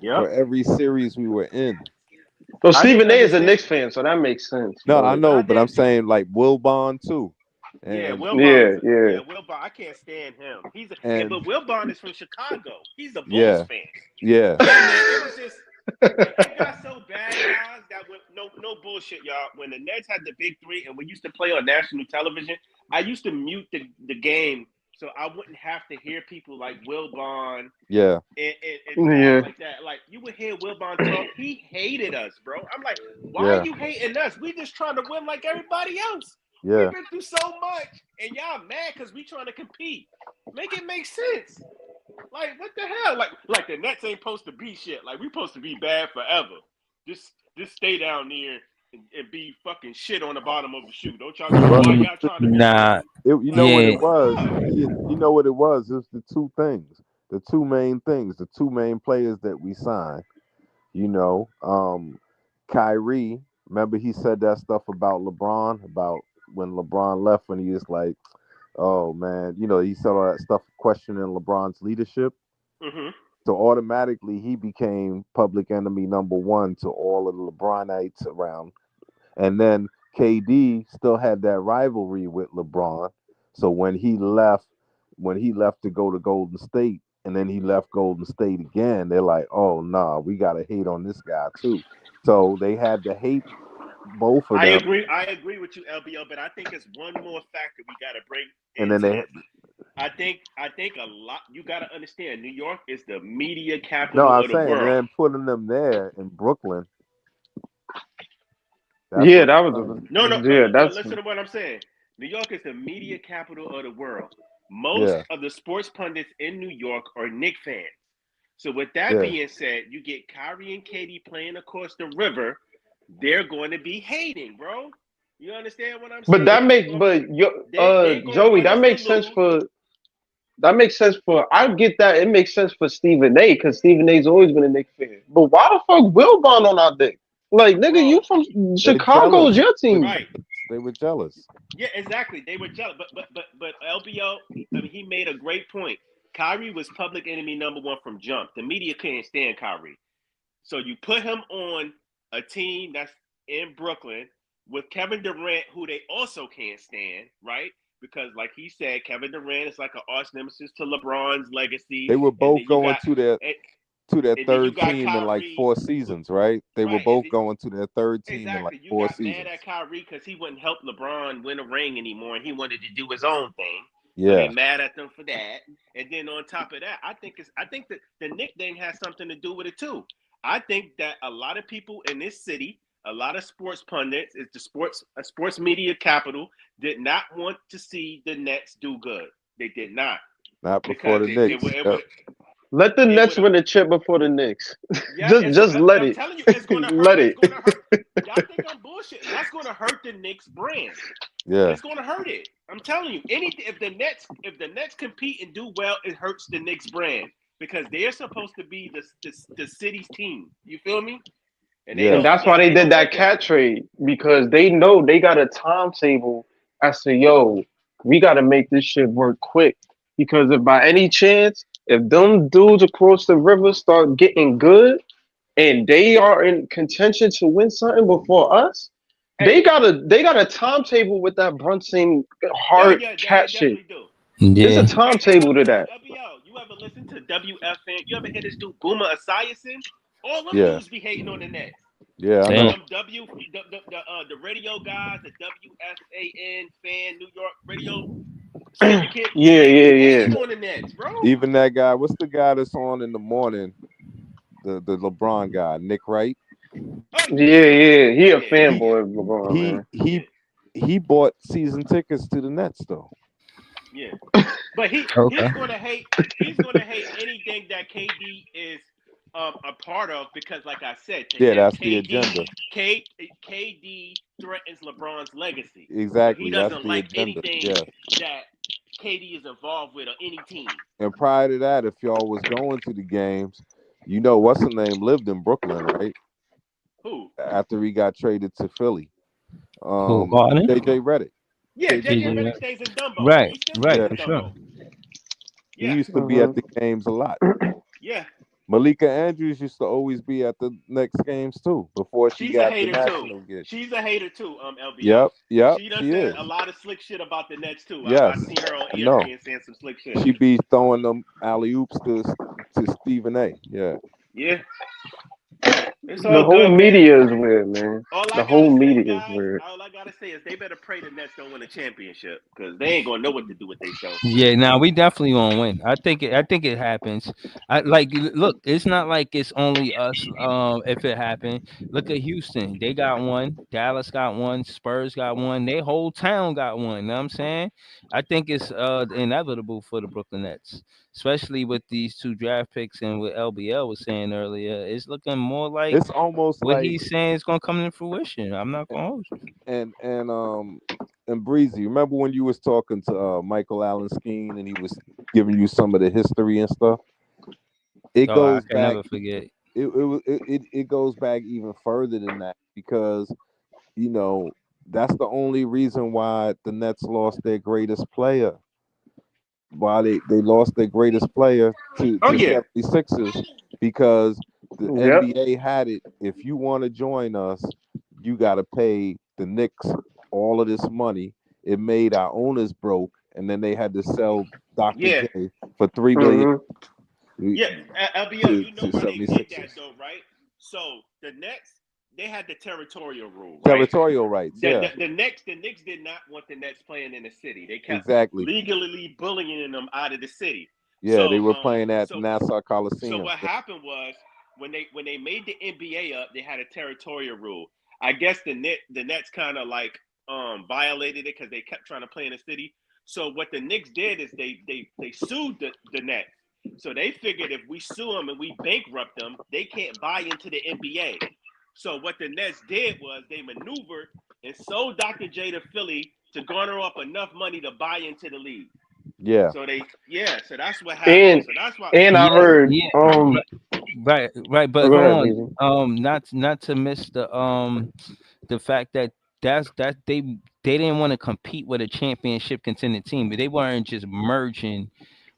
[SPEAKER 5] Yep.
[SPEAKER 8] for every series we were in.
[SPEAKER 10] So
[SPEAKER 5] I didn't
[SPEAKER 10] Stephen A is a
[SPEAKER 5] understand.
[SPEAKER 10] Knicks fan, so that makes sense.
[SPEAKER 8] No, I
[SPEAKER 10] But
[SPEAKER 8] know,
[SPEAKER 5] I
[SPEAKER 8] but I'm
[SPEAKER 5] did.
[SPEAKER 8] saying like Will Bond too,
[SPEAKER 5] Yeah,
[SPEAKER 8] and
[SPEAKER 5] Wilbon
[SPEAKER 10] yeah,
[SPEAKER 5] is.
[SPEAKER 10] yeah.
[SPEAKER 5] Yeah, Wilbon. I can't stand him.
[SPEAKER 8] and
[SPEAKER 5] But Wilbon is from Chicago. He's a Bulls
[SPEAKER 8] yeah,
[SPEAKER 5] fan.
[SPEAKER 8] yeah,
[SPEAKER 5] Yeah, man. It was just. It got so bad, guys, that when no bullshit, y'all. When the Nets had the big three and we used to play on national television, I used to mute the game so I wouldn't have to hear people like Will Bond
[SPEAKER 8] yeah,
[SPEAKER 5] and guys
[SPEAKER 10] Yeah.
[SPEAKER 5] like that. Like you would hear Will Bond talk. He hated us, bro. I'm like, why are
[SPEAKER 8] yeah,
[SPEAKER 5] you hating us? We just trying to win like everybody else. We've
[SPEAKER 8] yeah,
[SPEAKER 5] been through so much, and y'all mad because we trying to compete. Make it make sense. Like what the hell? Like the Nets ain't supposed to be shit. Like we supposed to be bad forever. Just stay down there and be fucking shit on the bottom of the shoe. Don't y'all know
[SPEAKER 8] Well,
[SPEAKER 5] why y'all trying to be good?
[SPEAKER 3] Nah,
[SPEAKER 8] you know what
[SPEAKER 3] yeah,
[SPEAKER 8] it
[SPEAKER 5] Like
[SPEAKER 8] was.
[SPEAKER 5] fuck.
[SPEAKER 8] You know what it was. It was the two things, the two main things, the two main players that we signed. You know, Kyrie. Remember he said that stuff about LeBron, about when LeBron left, when he was like, "Oh man," he said all that stuff questioning LeBron's leadership.
[SPEAKER 5] Mm-hmm.
[SPEAKER 8] So automatically he became public enemy number one to all of the LeBronites around. And then KD still had that rivalry with LeBron. So when he left to go to Golden State, and then he left Golden State again, they're like, "Oh nah, we gotta hate on this guy too." So they had to hate both of
[SPEAKER 5] I
[SPEAKER 8] them,
[SPEAKER 5] agree. I agree with you, LBO. But I think it's one more factor we got to bring
[SPEAKER 8] and then
[SPEAKER 5] into
[SPEAKER 8] they
[SPEAKER 5] this. I think a lot. You got to understand, New York is the media
[SPEAKER 8] No,
[SPEAKER 5] capital
[SPEAKER 8] I'm
[SPEAKER 5] of the
[SPEAKER 8] saying
[SPEAKER 5] world.
[SPEAKER 8] then putting them there in Brooklyn. That's
[SPEAKER 10] Yeah,
[SPEAKER 8] what
[SPEAKER 10] that
[SPEAKER 8] I'm
[SPEAKER 10] was
[SPEAKER 8] saying.
[SPEAKER 5] No,
[SPEAKER 10] yeah,
[SPEAKER 5] but
[SPEAKER 10] that's
[SPEAKER 5] listen to what I'm saying. New York is the media capital of the world. Most
[SPEAKER 8] Yeah,
[SPEAKER 5] of the sports pundits in New York are Knicks fans. So with that
[SPEAKER 8] yeah.
[SPEAKER 5] being said, you get Kyrie and Katie playing across the river, they're going to be hating, bro. You understand what I'm
[SPEAKER 10] but
[SPEAKER 5] saying?
[SPEAKER 10] that make but yo
[SPEAKER 5] They're going to
[SPEAKER 10] Joey,
[SPEAKER 5] want
[SPEAKER 10] that
[SPEAKER 5] us to
[SPEAKER 10] makes sense
[SPEAKER 5] lose.
[SPEAKER 10] for I get that it makes sense for Stephen A because Stephen A's always been a Knicks fan. But why the fuck Wilbon on our dick? Like nigga, you
[SPEAKER 5] Bro,
[SPEAKER 10] from
[SPEAKER 8] They
[SPEAKER 10] Chicago's
[SPEAKER 8] jealous.
[SPEAKER 10] your
[SPEAKER 8] They,
[SPEAKER 10] team.
[SPEAKER 5] right.
[SPEAKER 8] they were jealous.
[SPEAKER 5] Yeah, exactly. They were jealous. But LBO, I mean, he made a great point. Kyrie was public enemy number one from jump. The media couldn't stand Kyrie. So you put him on a team that's in Brooklyn with Kevin Durant, who they also can't stand, right? Because, like he said, Kevin Durant is like an arch nemesis to LeBron's legacy,
[SPEAKER 8] They were
[SPEAKER 5] and
[SPEAKER 8] both
[SPEAKER 5] then you
[SPEAKER 8] going
[SPEAKER 5] got,
[SPEAKER 8] to their
[SPEAKER 5] and then you
[SPEAKER 8] third
[SPEAKER 5] got
[SPEAKER 8] team in like
[SPEAKER 5] Kyrie,
[SPEAKER 8] 4 seasons, right? They were
[SPEAKER 5] right? And
[SPEAKER 8] both going to their third team in like
[SPEAKER 5] exactly, you
[SPEAKER 8] four
[SPEAKER 5] got mad at
[SPEAKER 8] seasons.
[SPEAKER 5] Kyrie because he wouldn't help LeBron win a ring anymore, and he wanted to do his own thing. So they
[SPEAKER 8] Yeah,
[SPEAKER 5] mad at them for that. And then on top of that, I think that the Nick thing has something to do with it too. I think that a lot of people in this city, a lot of sports pundits, is the sports media capital, did not want to see the Nets do good. They did not
[SPEAKER 8] not before
[SPEAKER 5] because
[SPEAKER 8] the Knicks.
[SPEAKER 5] it
[SPEAKER 8] Yep.
[SPEAKER 5] would
[SPEAKER 10] Let the
[SPEAKER 5] it
[SPEAKER 10] Nets
[SPEAKER 5] would have.
[SPEAKER 10] win the chip before the Knicks.
[SPEAKER 5] Yeah, it's
[SPEAKER 10] Just let
[SPEAKER 5] I'm
[SPEAKER 10] it.
[SPEAKER 5] telling you, it's gonna hurt.
[SPEAKER 10] Let
[SPEAKER 5] It's
[SPEAKER 10] it.
[SPEAKER 5] gonna hurt. Y'all think I'm bullshitting? That's gonna hurt the Knicks brand.
[SPEAKER 8] Yeah,
[SPEAKER 5] It's gonna hurt it. I'm telling you, anything if the Nets compete and do well, it hurts the Knicks brand because they're supposed to be the city's team. You feel me? And
[SPEAKER 10] And
[SPEAKER 8] yeah.
[SPEAKER 10] that's why they
[SPEAKER 5] they
[SPEAKER 10] did
[SPEAKER 5] don't
[SPEAKER 10] that
[SPEAKER 5] want that.
[SPEAKER 10] cat trade because they know they got a timetable. I say, yo, we got to make this shit work quick because if by any chance, if them dudes across the river start getting good and they are in contention to win something before us,
[SPEAKER 5] Hey,
[SPEAKER 10] they got a timetable with that Brunson
[SPEAKER 5] yeah,
[SPEAKER 10] hard
[SPEAKER 5] yeah,
[SPEAKER 10] cat
[SPEAKER 5] they
[SPEAKER 10] shit.
[SPEAKER 5] definitely do.
[SPEAKER 10] There's a
[SPEAKER 3] Yeah.
[SPEAKER 5] Hey,
[SPEAKER 10] timetable to that.
[SPEAKER 5] LBL, you ever listen to WFN? You ever hear this dude Boomer Esiason? All them
[SPEAKER 8] Yeah.
[SPEAKER 5] dudes be hating on the Nets.
[SPEAKER 8] Yeah, I know.
[SPEAKER 3] Damn.
[SPEAKER 5] Them the radio guys, the WFAN fan New York radio syndicate,
[SPEAKER 10] Yeah,
[SPEAKER 5] they
[SPEAKER 10] yeah,
[SPEAKER 5] be
[SPEAKER 10] yeah.
[SPEAKER 5] hating on the Nets, bro.
[SPEAKER 8] Even that guy, what's the guy that's on in the morning? The LeBron guy, Nick Wright.
[SPEAKER 5] Oh
[SPEAKER 10] Yeah, yeah. He a
[SPEAKER 8] He
[SPEAKER 10] fanboy of LeBron,
[SPEAKER 8] he
[SPEAKER 10] man.
[SPEAKER 5] yeah,
[SPEAKER 8] he he bought season tickets to the Nets though.
[SPEAKER 5] yeah. But
[SPEAKER 3] Okay.
[SPEAKER 5] he's gonna hate anything that KD is a part of because, like I said, to
[SPEAKER 8] Yeah,
[SPEAKER 5] him,
[SPEAKER 8] that's the agenda.
[SPEAKER 5] KD threatens LeBron's legacy, so he
[SPEAKER 8] Exactly, that's
[SPEAKER 5] doesn't
[SPEAKER 8] the
[SPEAKER 5] like
[SPEAKER 8] agenda.
[SPEAKER 5] anything
[SPEAKER 8] Yeah.
[SPEAKER 5] that KD is involved with or any team.
[SPEAKER 8] And prior to that, if y'all was going to the games, you know what's the name lived in Brooklyn, right?
[SPEAKER 5] Who?
[SPEAKER 8] After he got traded to Philly.
[SPEAKER 3] Who? Harden?
[SPEAKER 8] JJ Redick.
[SPEAKER 5] Yeah,
[SPEAKER 8] JJ
[SPEAKER 5] JJ
[SPEAKER 3] JJ.
[SPEAKER 5] Redick
[SPEAKER 8] Redick.
[SPEAKER 5] stays in Dumbo.
[SPEAKER 3] Right.
[SPEAKER 5] He still stays
[SPEAKER 3] Right.
[SPEAKER 8] Yeah.
[SPEAKER 5] in
[SPEAKER 3] For sure.
[SPEAKER 5] Dumbo.
[SPEAKER 8] He
[SPEAKER 5] Yeah,
[SPEAKER 8] used to be at
[SPEAKER 10] Hmm.
[SPEAKER 8] the games a lot.
[SPEAKER 5] yeah.
[SPEAKER 8] Malika Andrews used to always be at the next games too, before she
[SPEAKER 5] She's a
[SPEAKER 8] got the
[SPEAKER 5] hater too.
[SPEAKER 8] national gig.
[SPEAKER 5] She's a hater too. LBO.
[SPEAKER 8] Yep, yep,
[SPEAKER 5] She done
[SPEAKER 8] she
[SPEAKER 5] said
[SPEAKER 8] is.
[SPEAKER 5] a lot of slick shit about the Nets too. I
[SPEAKER 8] Yes,
[SPEAKER 5] seen her on
[SPEAKER 8] I know.
[SPEAKER 5] ESPN saying some slick shit.
[SPEAKER 8] She be throwing them alley oops to Stephen A. Yeah.
[SPEAKER 5] Yeah, it's
[SPEAKER 10] The
[SPEAKER 5] all
[SPEAKER 10] whole
[SPEAKER 5] good, man.
[SPEAKER 10] media is weird, man.
[SPEAKER 5] All
[SPEAKER 10] The
[SPEAKER 5] I
[SPEAKER 10] whole
[SPEAKER 5] gotta say,
[SPEAKER 10] media is
[SPEAKER 5] guys,
[SPEAKER 10] weird.
[SPEAKER 5] all I gotta say is they better pray the Nets don't win a championship because they ain't gonna know what to do with themselves.
[SPEAKER 3] Yeah, now we definitely gonna win. I think it happens. I like look, it's not like it's only us if it happened. Look at Houston. They got one, Dallas got one, Spurs got one, their whole town got one. Know what I'm saying? I think it's inevitable for the Brooklyn Nets. Especially with these two draft picks and what LBL was saying earlier. It's looking more like
[SPEAKER 8] It's almost
[SPEAKER 3] what
[SPEAKER 8] like
[SPEAKER 3] he's saying is gonna come to fruition. I'm not gonna hold you.
[SPEAKER 8] and and um and Breezy, remember when you was talking to Michael Allen Skeen and he was giving you some of the history and stuff? It
[SPEAKER 3] Oh, I
[SPEAKER 8] goes
[SPEAKER 3] can
[SPEAKER 8] back
[SPEAKER 3] never forget.
[SPEAKER 8] it goes back even further than that because you know that's the only reason why the Nets lost their greatest player. Why they lost their greatest player
[SPEAKER 5] Oh
[SPEAKER 8] to
[SPEAKER 5] yeah,
[SPEAKER 8] 76ers because the
[SPEAKER 10] Yep.
[SPEAKER 8] NBA had it. If you want to join us, you got to pay the Knicks all of this money. It made our owners broke, and then they had to sell Dr.
[SPEAKER 5] yeah,
[SPEAKER 8] J for $3 million
[SPEAKER 10] Hmm.
[SPEAKER 5] yeah. LBO, you know
[SPEAKER 8] to
[SPEAKER 5] why they did
[SPEAKER 8] 76ers.
[SPEAKER 5] that though, right? So the Nets. they had the territorial rule, right?
[SPEAKER 8] Territorial rights.
[SPEAKER 5] The,
[SPEAKER 8] Yeah,
[SPEAKER 5] the, the Knicks did not want the Nets playing in the city. They kept
[SPEAKER 8] exactly.
[SPEAKER 5] legally bullying them out of the city.
[SPEAKER 8] Yeah, they
[SPEAKER 5] So
[SPEAKER 8] were playing at
[SPEAKER 5] so
[SPEAKER 8] Nassau
[SPEAKER 5] so
[SPEAKER 8] Coliseum.
[SPEAKER 5] what happened was when they made the NBA up, they had a territorial rule. I guess the Nets kind of like violated it because they kept trying to play in the city. So what the Knicks did is they sued the Nets. So they figured if we sue them and we bankrupt them, they can't buy into the NBA. So what the Nets did was they maneuvered and sold Dr. J to Philly to garner up enough money to buy into the league.
[SPEAKER 8] Yeah,
[SPEAKER 5] So so that's what happened.
[SPEAKER 10] And
[SPEAKER 5] So that's why.
[SPEAKER 10] and I
[SPEAKER 3] Yeah,
[SPEAKER 10] heard
[SPEAKER 3] yeah, right.
[SPEAKER 10] oh,
[SPEAKER 3] But
[SPEAKER 10] go
[SPEAKER 3] hold
[SPEAKER 10] ahead,
[SPEAKER 3] on,
[SPEAKER 10] Beasley.
[SPEAKER 3] not to miss the fact that that they didn't want to compete with a championship contending team, but they weren't just merging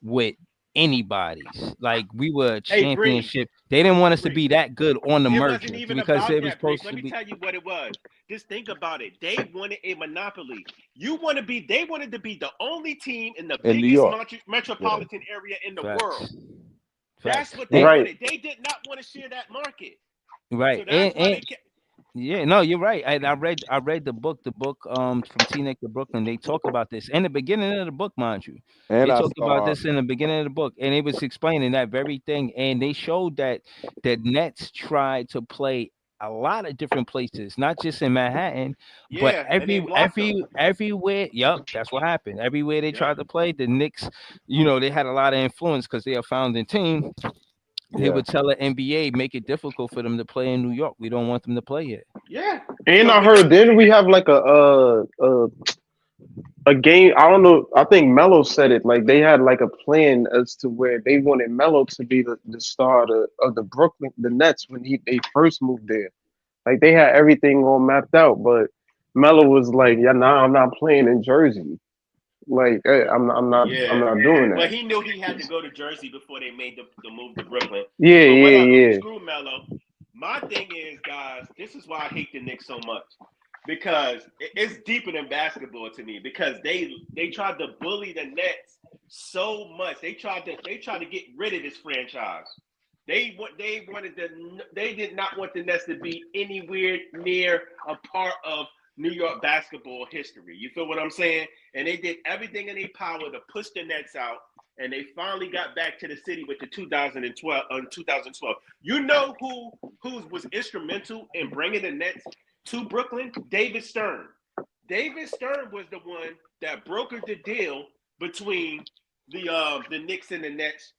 [SPEAKER 3] with anybody's. Like we were a
[SPEAKER 5] Hey, Breeze,
[SPEAKER 3] championship. They didn't want us to
[SPEAKER 5] Breeze.
[SPEAKER 3] be that good on the
[SPEAKER 5] It wasn't
[SPEAKER 3] merger
[SPEAKER 5] even
[SPEAKER 3] because
[SPEAKER 5] about
[SPEAKER 3] it was
[SPEAKER 5] that, Breeze.
[SPEAKER 3] supposed
[SPEAKER 5] Let
[SPEAKER 3] to
[SPEAKER 5] me
[SPEAKER 3] be
[SPEAKER 5] tell you what it was. Just think about it. They wanted a monopoly. They wanted to be the only team in the
[SPEAKER 8] in New
[SPEAKER 5] biggest
[SPEAKER 8] York. Yeah,
[SPEAKER 5] metropolitan area in the world.
[SPEAKER 3] facts,
[SPEAKER 5] That's
[SPEAKER 3] facts,
[SPEAKER 5] what they
[SPEAKER 3] and
[SPEAKER 10] Right.
[SPEAKER 5] wanted. They did not want to share that market.
[SPEAKER 3] right,
[SPEAKER 5] So that's why they
[SPEAKER 3] and
[SPEAKER 5] kept.
[SPEAKER 3] yeah, no, you're right. I read the book from Teaneck to Brooklyn. They talk about this in the beginning of the book, mind you.
[SPEAKER 8] and
[SPEAKER 3] They
[SPEAKER 8] I
[SPEAKER 3] talked about
[SPEAKER 8] saw.
[SPEAKER 3] this in the beginning of the book, and it was explaining that very thing. And they showed that Nets tried to play a lot of different places, not just in Manhattan, but
[SPEAKER 5] Yeah, and they blocked them.
[SPEAKER 3] everywhere. Yup, that's what happened. Everywhere they
[SPEAKER 5] Yep.
[SPEAKER 3] tried to play, the Knicks, they had a lot of influence because they're a founding team. They
[SPEAKER 8] Yeah,
[SPEAKER 3] would tell the NBA make it difficult for them to play in New York. We don't want them to play here.
[SPEAKER 5] Yeah.
[SPEAKER 10] And
[SPEAKER 5] So
[SPEAKER 10] I
[SPEAKER 5] when
[SPEAKER 10] heard
[SPEAKER 5] they
[SPEAKER 10] then we have like a game. I don't know. I think Melo said it. Like they had like a plan as to where they wanted Melo to be the star of the Brooklyn the Nets when they first moved there. Like they had everything all mapped out, but Melo was like, "Yeah, nah, I'm not playing in Jersey. Like I'm
[SPEAKER 5] Yeah.
[SPEAKER 10] not doing
[SPEAKER 5] Well,
[SPEAKER 10] that."
[SPEAKER 5] he knew he had to go to Jersey before they made the move to Brooklyn.
[SPEAKER 10] Yeah,
[SPEAKER 5] But whatever.
[SPEAKER 10] yeah,
[SPEAKER 5] Screw Melo. My thing is, guys, this is why I hate the Knicks so much. Because it's deeper than basketball to me. Because they tried to bully the Nets so much. They tried to get rid of this franchise. They did not want the Nets to be anywhere near a part of New York basketball history. You feel what I'm saying? And they did everything in their power to push the Nets out. And they finally got back to the city with the 2012. You know who was instrumental in bringing the Nets to Brooklyn? David Stern. David Stern was the one that brokered the deal between the Knicks and the Nets.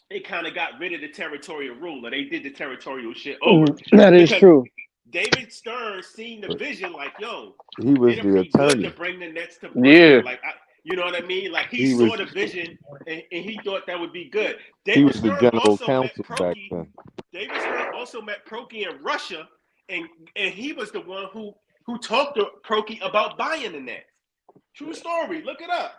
[SPEAKER 5] They kind of got rid of the territorial rule, or they did the territorial shit
[SPEAKER 10] yeah.
[SPEAKER 5] over
[SPEAKER 10] That is
[SPEAKER 5] because
[SPEAKER 10] true.
[SPEAKER 5] David Stern seen the vision, like, yo,
[SPEAKER 8] he was
[SPEAKER 5] it'd
[SPEAKER 8] the
[SPEAKER 5] be good to
[SPEAKER 8] attorney.
[SPEAKER 5] bring the Nets to
[SPEAKER 10] Yeah,
[SPEAKER 5] Brooklyn. Like, you know what I mean? Like, he
[SPEAKER 8] He was
[SPEAKER 5] saw the vision and he thought that would be good.
[SPEAKER 8] he
[SPEAKER 5] David
[SPEAKER 8] was the
[SPEAKER 5] Stern
[SPEAKER 8] general
[SPEAKER 5] also met
[SPEAKER 8] counsel back
[SPEAKER 5] Proki.
[SPEAKER 8] then.
[SPEAKER 5] David Stern also met Proki in Russia, and he was the one who talked to Proki about buying the Nets. True story. Look it up.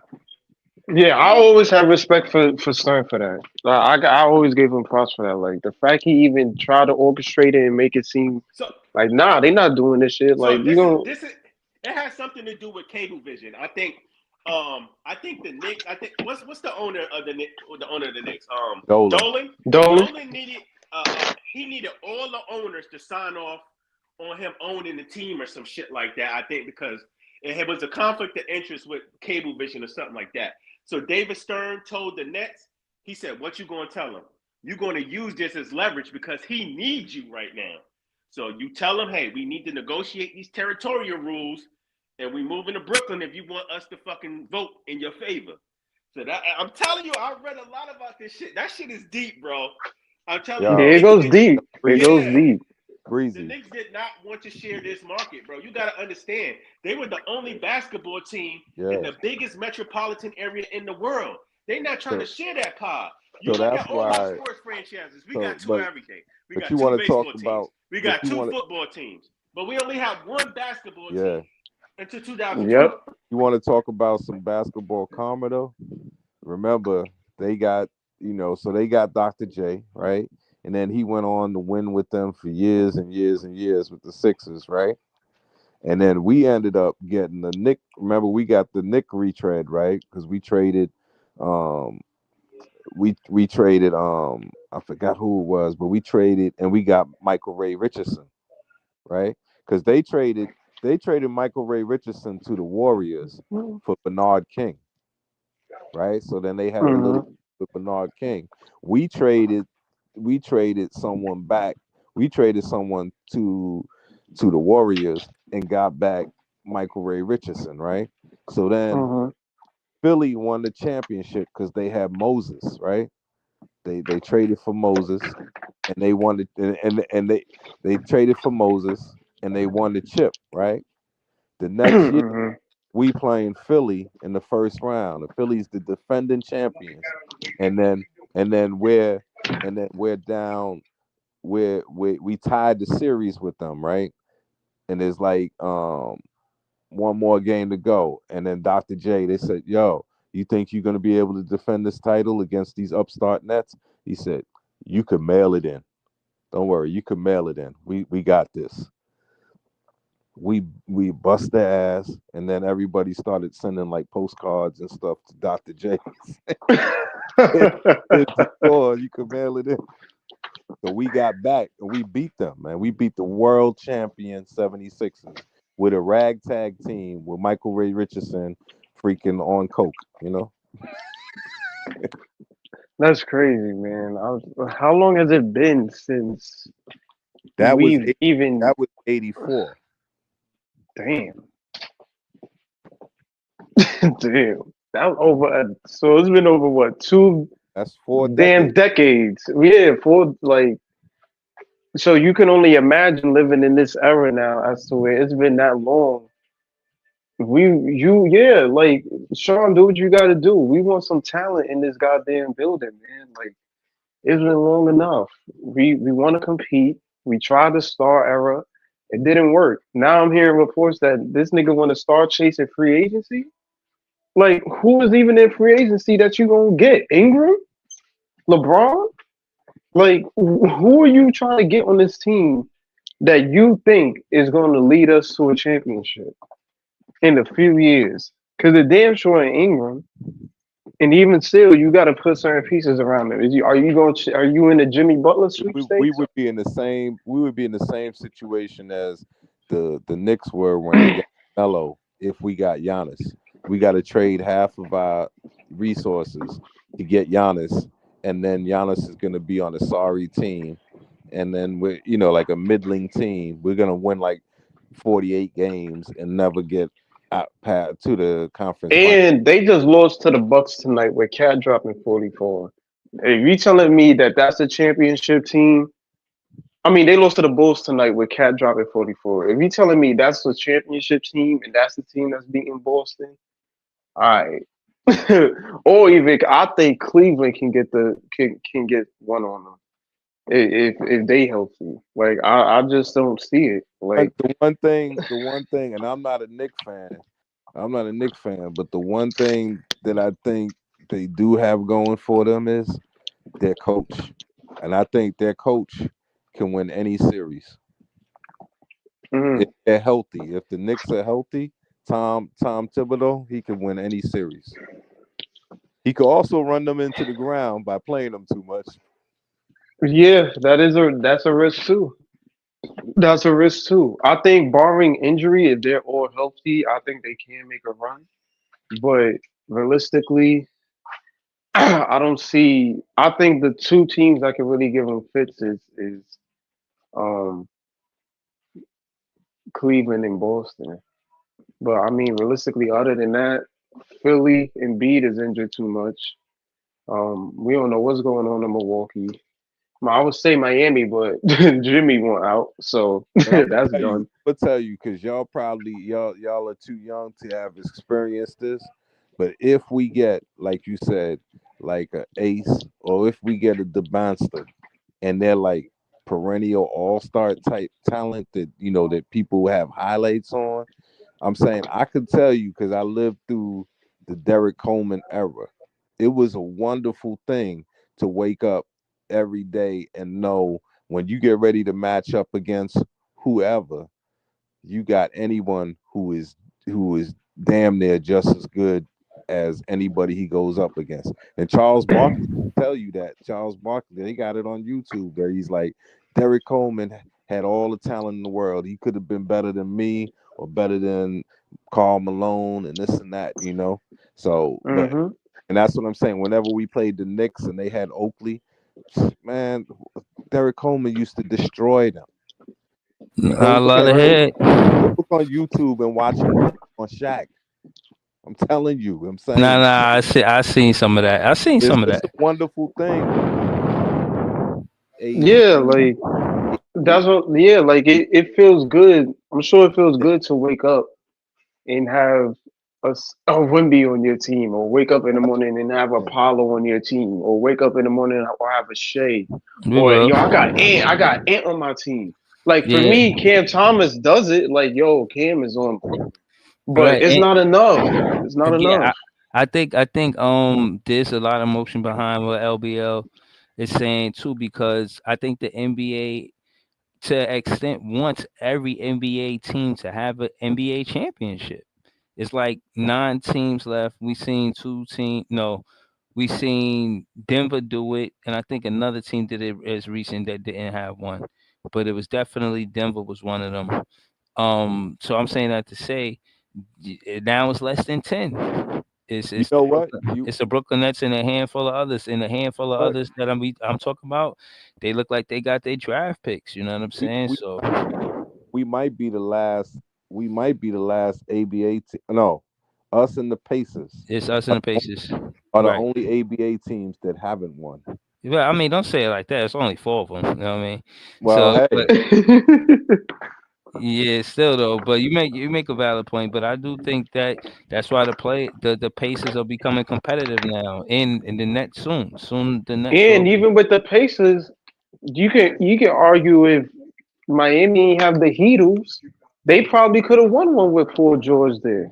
[SPEAKER 10] yeah.
[SPEAKER 5] So
[SPEAKER 10] I
[SPEAKER 5] he
[SPEAKER 10] always have respect for Stern for that. I always gave him props for that. Like the fact he even tried to orchestrate it and make it seem
[SPEAKER 5] so
[SPEAKER 10] like, nah, they not doing this shit. Like
[SPEAKER 5] so
[SPEAKER 10] you gonna,
[SPEAKER 5] this is it has something to do with cable vision. I think the Knicks. I think what's the owner of the Knicks? The owner of the Knicks.
[SPEAKER 8] Dolan.
[SPEAKER 5] Dolan.
[SPEAKER 10] Dolan.
[SPEAKER 5] Dolan needed he needed all the owners to sign off on him owning the team or some shit like that. I think because it was a conflict of interest with Cablevision or something like that. So David Stern told the Nets, he said, "What you going to tell him? You're going to use this as leverage because he needs you right now. So you tell him, hey, we need to negotiate these territorial rules, and we moving to Brooklyn if you want us to fucking vote in your favor." So that I'm telling you, I read a lot about this shit. That shit is deep, bro. I'm telling you,
[SPEAKER 10] Yeah,
[SPEAKER 8] Yo,
[SPEAKER 10] it goes deep. It goes
[SPEAKER 5] yeah.
[SPEAKER 10] deep.
[SPEAKER 5] The
[SPEAKER 8] breezy.
[SPEAKER 5] Knicks did not want to share this market, bro. You got to understand. They were the only basketball team in
[SPEAKER 8] Yeah.
[SPEAKER 5] the biggest metropolitan area in the world. They're not trying to
[SPEAKER 8] So
[SPEAKER 5] share that pie. You
[SPEAKER 8] so
[SPEAKER 5] look
[SPEAKER 8] that's
[SPEAKER 5] at all our
[SPEAKER 8] why.
[SPEAKER 5] sports franchises. We
[SPEAKER 8] So
[SPEAKER 5] got two of
[SPEAKER 8] but
[SPEAKER 5] everything. We
[SPEAKER 8] but
[SPEAKER 5] got
[SPEAKER 8] you
[SPEAKER 5] two
[SPEAKER 8] want to talk
[SPEAKER 5] baseball teams.
[SPEAKER 8] about.
[SPEAKER 5] We
[SPEAKER 8] But
[SPEAKER 5] got
[SPEAKER 8] you
[SPEAKER 5] two
[SPEAKER 8] want to.
[SPEAKER 5] football teams. But we only have one basketball
[SPEAKER 8] Yeah.
[SPEAKER 5] team until
[SPEAKER 10] Yep.
[SPEAKER 5] 2012.
[SPEAKER 8] You want to talk about some basketball karma though? Remember, they got, so they got Dr. J, right? And then he went on to win with them for years and years and years with the Sixers, right? And then we ended up getting the Nick. Remember, we got the Nick retread, right? Because we traded, um, we traded, I forgot who it was, but we traded and we got Michael Ray Richardson. right? Because they traded Michael Ray Richardson to the Warriors for Bernard King, right? So then they had a little
[SPEAKER 10] Mhm.
[SPEAKER 8] with Bernard King. We traded we traded someone back. We traded someone to the Warriors and got back Michael Ray Richardson, right? So then
[SPEAKER 10] Mhm.
[SPEAKER 8] Philly won the championship because they had Moses, right? They traded for Moses and they wanted and they traded for Moses and they won the chip, right? The next year
[SPEAKER 10] Mhm.
[SPEAKER 8] we playing Philly in the first round. The Philly's the defending champions, and then and then we're we're down. We tied the series with them, right? And there's like one more game to go, and then Dr. J they said, "Yo, you think you're gonna be able to defend this title against these upstart Nets?" He said, "You could mail it in. Don't worry, you could mail it in. We got this." We bust their ass, and then everybody started sending like postcards and stuff to Dr. J. If you score, you can mail it in. So we got back and we beat them, man. We beat the world champion 76ers with a ragtag team with Michael Ray Richardson freaking on coke, you know?
[SPEAKER 10] That's crazy, man. How long has it been since
[SPEAKER 8] That was
[SPEAKER 10] we've even?
[SPEAKER 8] that was 84.
[SPEAKER 10] Damn, damn. That was over. So it's been over what, two
[SPEAKER 8] That's 4 decades.
[SPEAKER 10] damn decades? Yeah, for like. So you can only imagine living in this era now, as to where it's been that long. Yeah, like Sean, do what you got to do. We want some talent in this goddamn building, man. Like it's been long enough. We want to compete. We tried the star era. It didn't work. Now I'm hearing reports that this nigga want to start chasing free agency. Like who is even in free agency that you gonna get? Ingram, LeBron. Like who are you trying to get on this team that you think is going to lead us to a championship in a few years? Because the damn sure in Ingram, and even still, you got to put certain pieces around him. Are you going? Are you in the Jimmy Butler
[SPEAKER 8] We
[SPEAKER 10] sweepstakes?
[SPEAKER 8] would be in the same situation as the Knicks were when they got Melo. If we got Giannis, we got to trade half of our resources to get Giannis, and then Giannis is going to be on a sorry team, and then we're like a middling team. We're going to win like 48 games and never get out to the conference final.
[SPEAKER 10] And they just lost to the Bucks tonight with Cat dropping 44. If you telling me that that's a championship team, I mean they lost to the Bulls tonight with Cat dropping 44. If you telling me that's a championship team and that's the team that's beating Boston, all right. Or even I think Cleveland can get one on them if they healthy. Like I just don't see it.
[SPEAKER 8] But
[SPEAKER 10] Like
[SPEAKER 8] the one thing, and I'm not a Knicks fan. I'm not a Knicks fan, but the one thing that I think they do have going for them is their coach, and I think their coach can win any series if
[SPEAKER 10] mm,
[SPEAKER 8] they're healthy. If the Knicks are healthy, Tom Thibodeau, he can win any series. He could also run them into the ground by playing them too much.
[SPEAKER 10] yeah, that's a risk too. That's a risk too. I think barring injury, if they're all healthy, I think they can make a run. But realistically, I don't see. I think the two teams that can really give them fits is um, Cleveland and Boston. But I mean, realistically, other than that, Philly and Embiid is injured too much. We don't know what's going on in Milwaukee. I would say Miami, but Jimmy went out, so
[SPEAKER 8] And I'm
[SPEAKER 10] that's
[SPEAKER 8] gonna
[SPEAKER 10] done.
[SPEAKER 8] tell you, because y'all are too young to have experienced this. But if we get, like you said, like a ace, or if we get a Demonster, and they're like perennial all-star type talent that that people have highlights on, I'm saying I could tell you because I lived through the Derek Coleman era. It was a wonderful thing to wake up every day and know when you get ready to match up against whoever, you got anyone who is damn near just as good as anybody he goes up against. And Charles Barkley tell you that. Charles Barkley, they got it on YouTube there. He's like, Derek Coleman had all the talent in the world. He could have been better than me or better than Karl Malone and this and that, you know. So, but
[SPEAKER 10] Hmm.
[SPEAKER 8] and that's what I'm saying. Whenever we played the Knicks and they had Oakley, man, Derek Coleman used to destroy them. Go
[SPEAKER 3] I
[SPEAKER 8] look
[SPEAKER 3] love
[SPEAKER 8] at
[SPEAKER 3] the head.
[SPEAKER 8] go look on YouTube and watch him on Shaq. I'm telling you, I'm saying
[SPEAKER 3] Nah. I seen some of that. I seen some of
[SPEAKER 8] it's
[SPEAKER 3] that.
[SPEAKER 8] a wonderful thing. A
[SPEAKER 10] Yeah, like that's what. Yeah, like it feels good. I'm sure it feels good to wake up and have a Wimby on your team, or wake up in the morning and have Apollo on your team, or wake up in the morning or have a Shea,
[SPEAKER 3] We
[SPEAKER 10] or
[SPEAKER 3] will.
[SPEAKER 10] yo, I got Ant on my team. Like for
[SPEAKER 3] Yeah.
[SPEAKER 10] me, Cam Thomas does it. Like yo, Cam is on Brooklyn, but
[SPEAKER 3] Right.
[SPEAKER 10] it's not enough. It's not
[SPEAKER 3] Yeah.
[SPEAKER 10] enough.
[SPEAKER 3] I think there's a lot of motion behind what LBL is saying too, because I think the NBA to an extent wants every NBA team to have an NBA championship. It's like 9 teams left. We seen 2 team. No, we seen Denver do it, and I think another team did it as recent that didn't have one, but it was definitely Denver was one of them. So I'm saying that to say now it's less than 10.
[SPEAKER 8] you
[SPEAKER 3] It's the
[SPEAKER 8] know what?
[SPEAKER 3] Brooklyn, it's the Brooklyn Nets and a handful of others, and a handful of
[SPEAKER 8] What
[SPEAKER 3] others that I'm talking about. They look like they got their draft picks. You know what I'm
[SPEAKER 8] we
[SPEAKER 3] saying?
[SPEAKER 8] we
[SPEAKER 3] So
[SPEAKER 8] we might be the last. We might be the last ABA team. No, us and the Pacers
[SPEAKER 3] it's us
[SPEAKER 8] are
[SPEAKER 3] and the Pacers,
[SPEAKER 8] are the
[SPEAKER 3] right?
[SPEAKER 8] only ABA teams that haven't won.
[SPEAKER 3] Well, I mean, don't say it like that. It's only 4 of them. You know what I mean?
[SPEAKER 8] Well,
[SPEAKER 3] So,
[SPEAKER 8] hey,
[SPEAKER 3] but yeah, still though. But you make a valid point. But I do think that that's why the Pacers are becoming competitive now. In the Nets soon the Nets
[SPEAKER 10] And
[SPEAKER 3] will.
[SPEAKER 10] even with the Pacers, you can argue if Miami have the Heatles, they probably could have won one with Paul George there.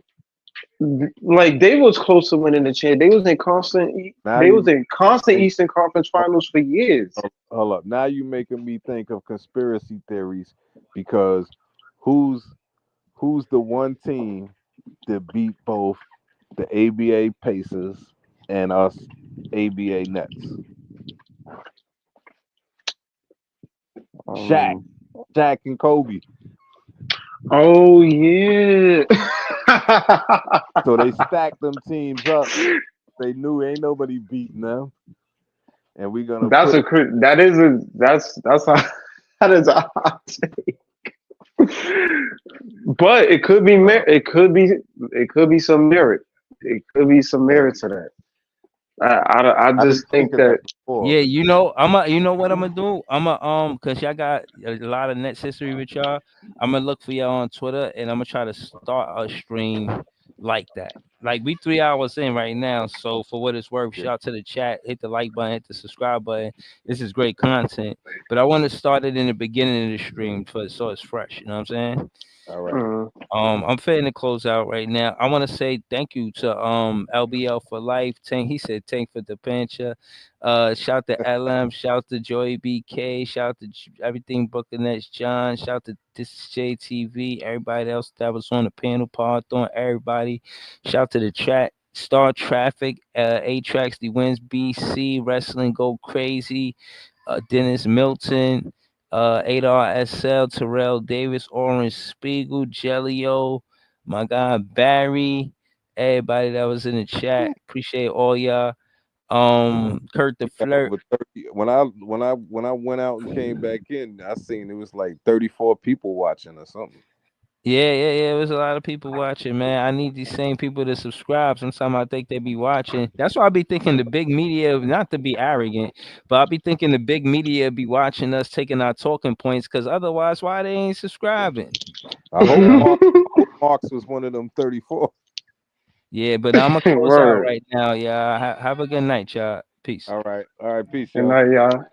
[SPEAKER 10] Like they was close to winning the champ. They was in constant.
[SPEAKER 8] now
[SPEAKER 10] They
[SPEAKER 8] you
[SPEAKER 10] was in constant
[SPEAKER 8] make
[SPEAKER 10] Eastern Conference Finals for years.
[SPEAKER 8] hold up. Now you making me think of conspiracy theories because who's who's the one team that beat both the ABA Pacers and us ABA Nets? Shaq,
[SPEAKER 10] Um.
[SPEAKER 8] Shaq and Kobe.
[SPEAKER 10] Oh yeah.
[SPEAKER 8] So they stacked them teams up. They knew ain't nobody beating them, and we're gonna
[SPEAKER 10] that's
[SPEAKER 8] put
[SPEAKER 10] a
[SPEAKER 8] it.
[SPEAKER 10] crit. That is a. That's a. That is a hot take. But it could be.
[SPEAKER 8] Uh,
[SPEAKER 10] It could be. It could be some merit. It could be some merit to that. I
[SPEAKER 8] I
[SPEAKER 10] just
[SPEAKER 8] didn't think
[SPEAKER 10] think
[SPEAKER 8] of that
[SPEAKER 10] that.
[SPEAKER 8] before.
[SPEAKER 3] Yeah, you know what I'm gonna do? Cause y'all got a lot of Nets history with y'all. I'm gonna look for y'all on Twitter, and I'm gonna try to start a stream like that. Like we 3 hours in right now, so for what it's worth,
[SPEAKER 8] Yeah.
[SPEAKER 3] shout to the chat, hit the like button, hit the subscribe button. This is great content, but I want to start it in the beginning of the stream so it's fresh. You know what I'm saying?
[SPEAKER 8] All right.
[SPEAKER 10] Mm,
[SPEAKER 3] I'm fitting to close out right now. I want to say thank you to LBL for life. Tank, he said Tank for the pincher. Shout to LM, shout to Joy BK, shout to everything Brooklyn Nets John, shout to this JTV, everybody else that was on the panel, Paul Thorne, everybody. Shout to the chat. Star Traffic, A Tracks, the Wins BC, Wrestling Go Crazy, Dennis Milton, Adar SL, Terrell Davis, Orange Spiegel, Jellio, my guy Barry, everybody that was in the chat. Appreciate all y'all. Kurt the
[SPEAKER 8] We got
[SPEAKER 3] Flirt.
[SPEAKER 8] over 30. When I went out and came back in, I seen it was like 34 people watching or something.
[SPEAKER 3] Yeah. It was a lot of people watching, man. I need these same people to subscribe. Sometimes I think they be watching. That's why I be thinking the big media, not to be arrogant, but I be thinking the big media be watching us taking our talking points, because otherwise, why they ain't subscribing?
[SPEAKER 8] I
[SPEAKER 3] You
[SPEAKER 8] hope
[SPEAKER 3] know?
[SPEAKER 8] Marks was one of them 34.
[SPEAKER 3] Yeah, but I'm gonna close out
[SPEAKER 10] Word.
[SPEAKER 3] right now. Yeah, have a good night, y'all. Peace.
[SPEAKER 8] All right. Peace,
[SPEAKER 10] Good
[SPEAKER 8] y'all.
[SPEAKER 10] night, y'all.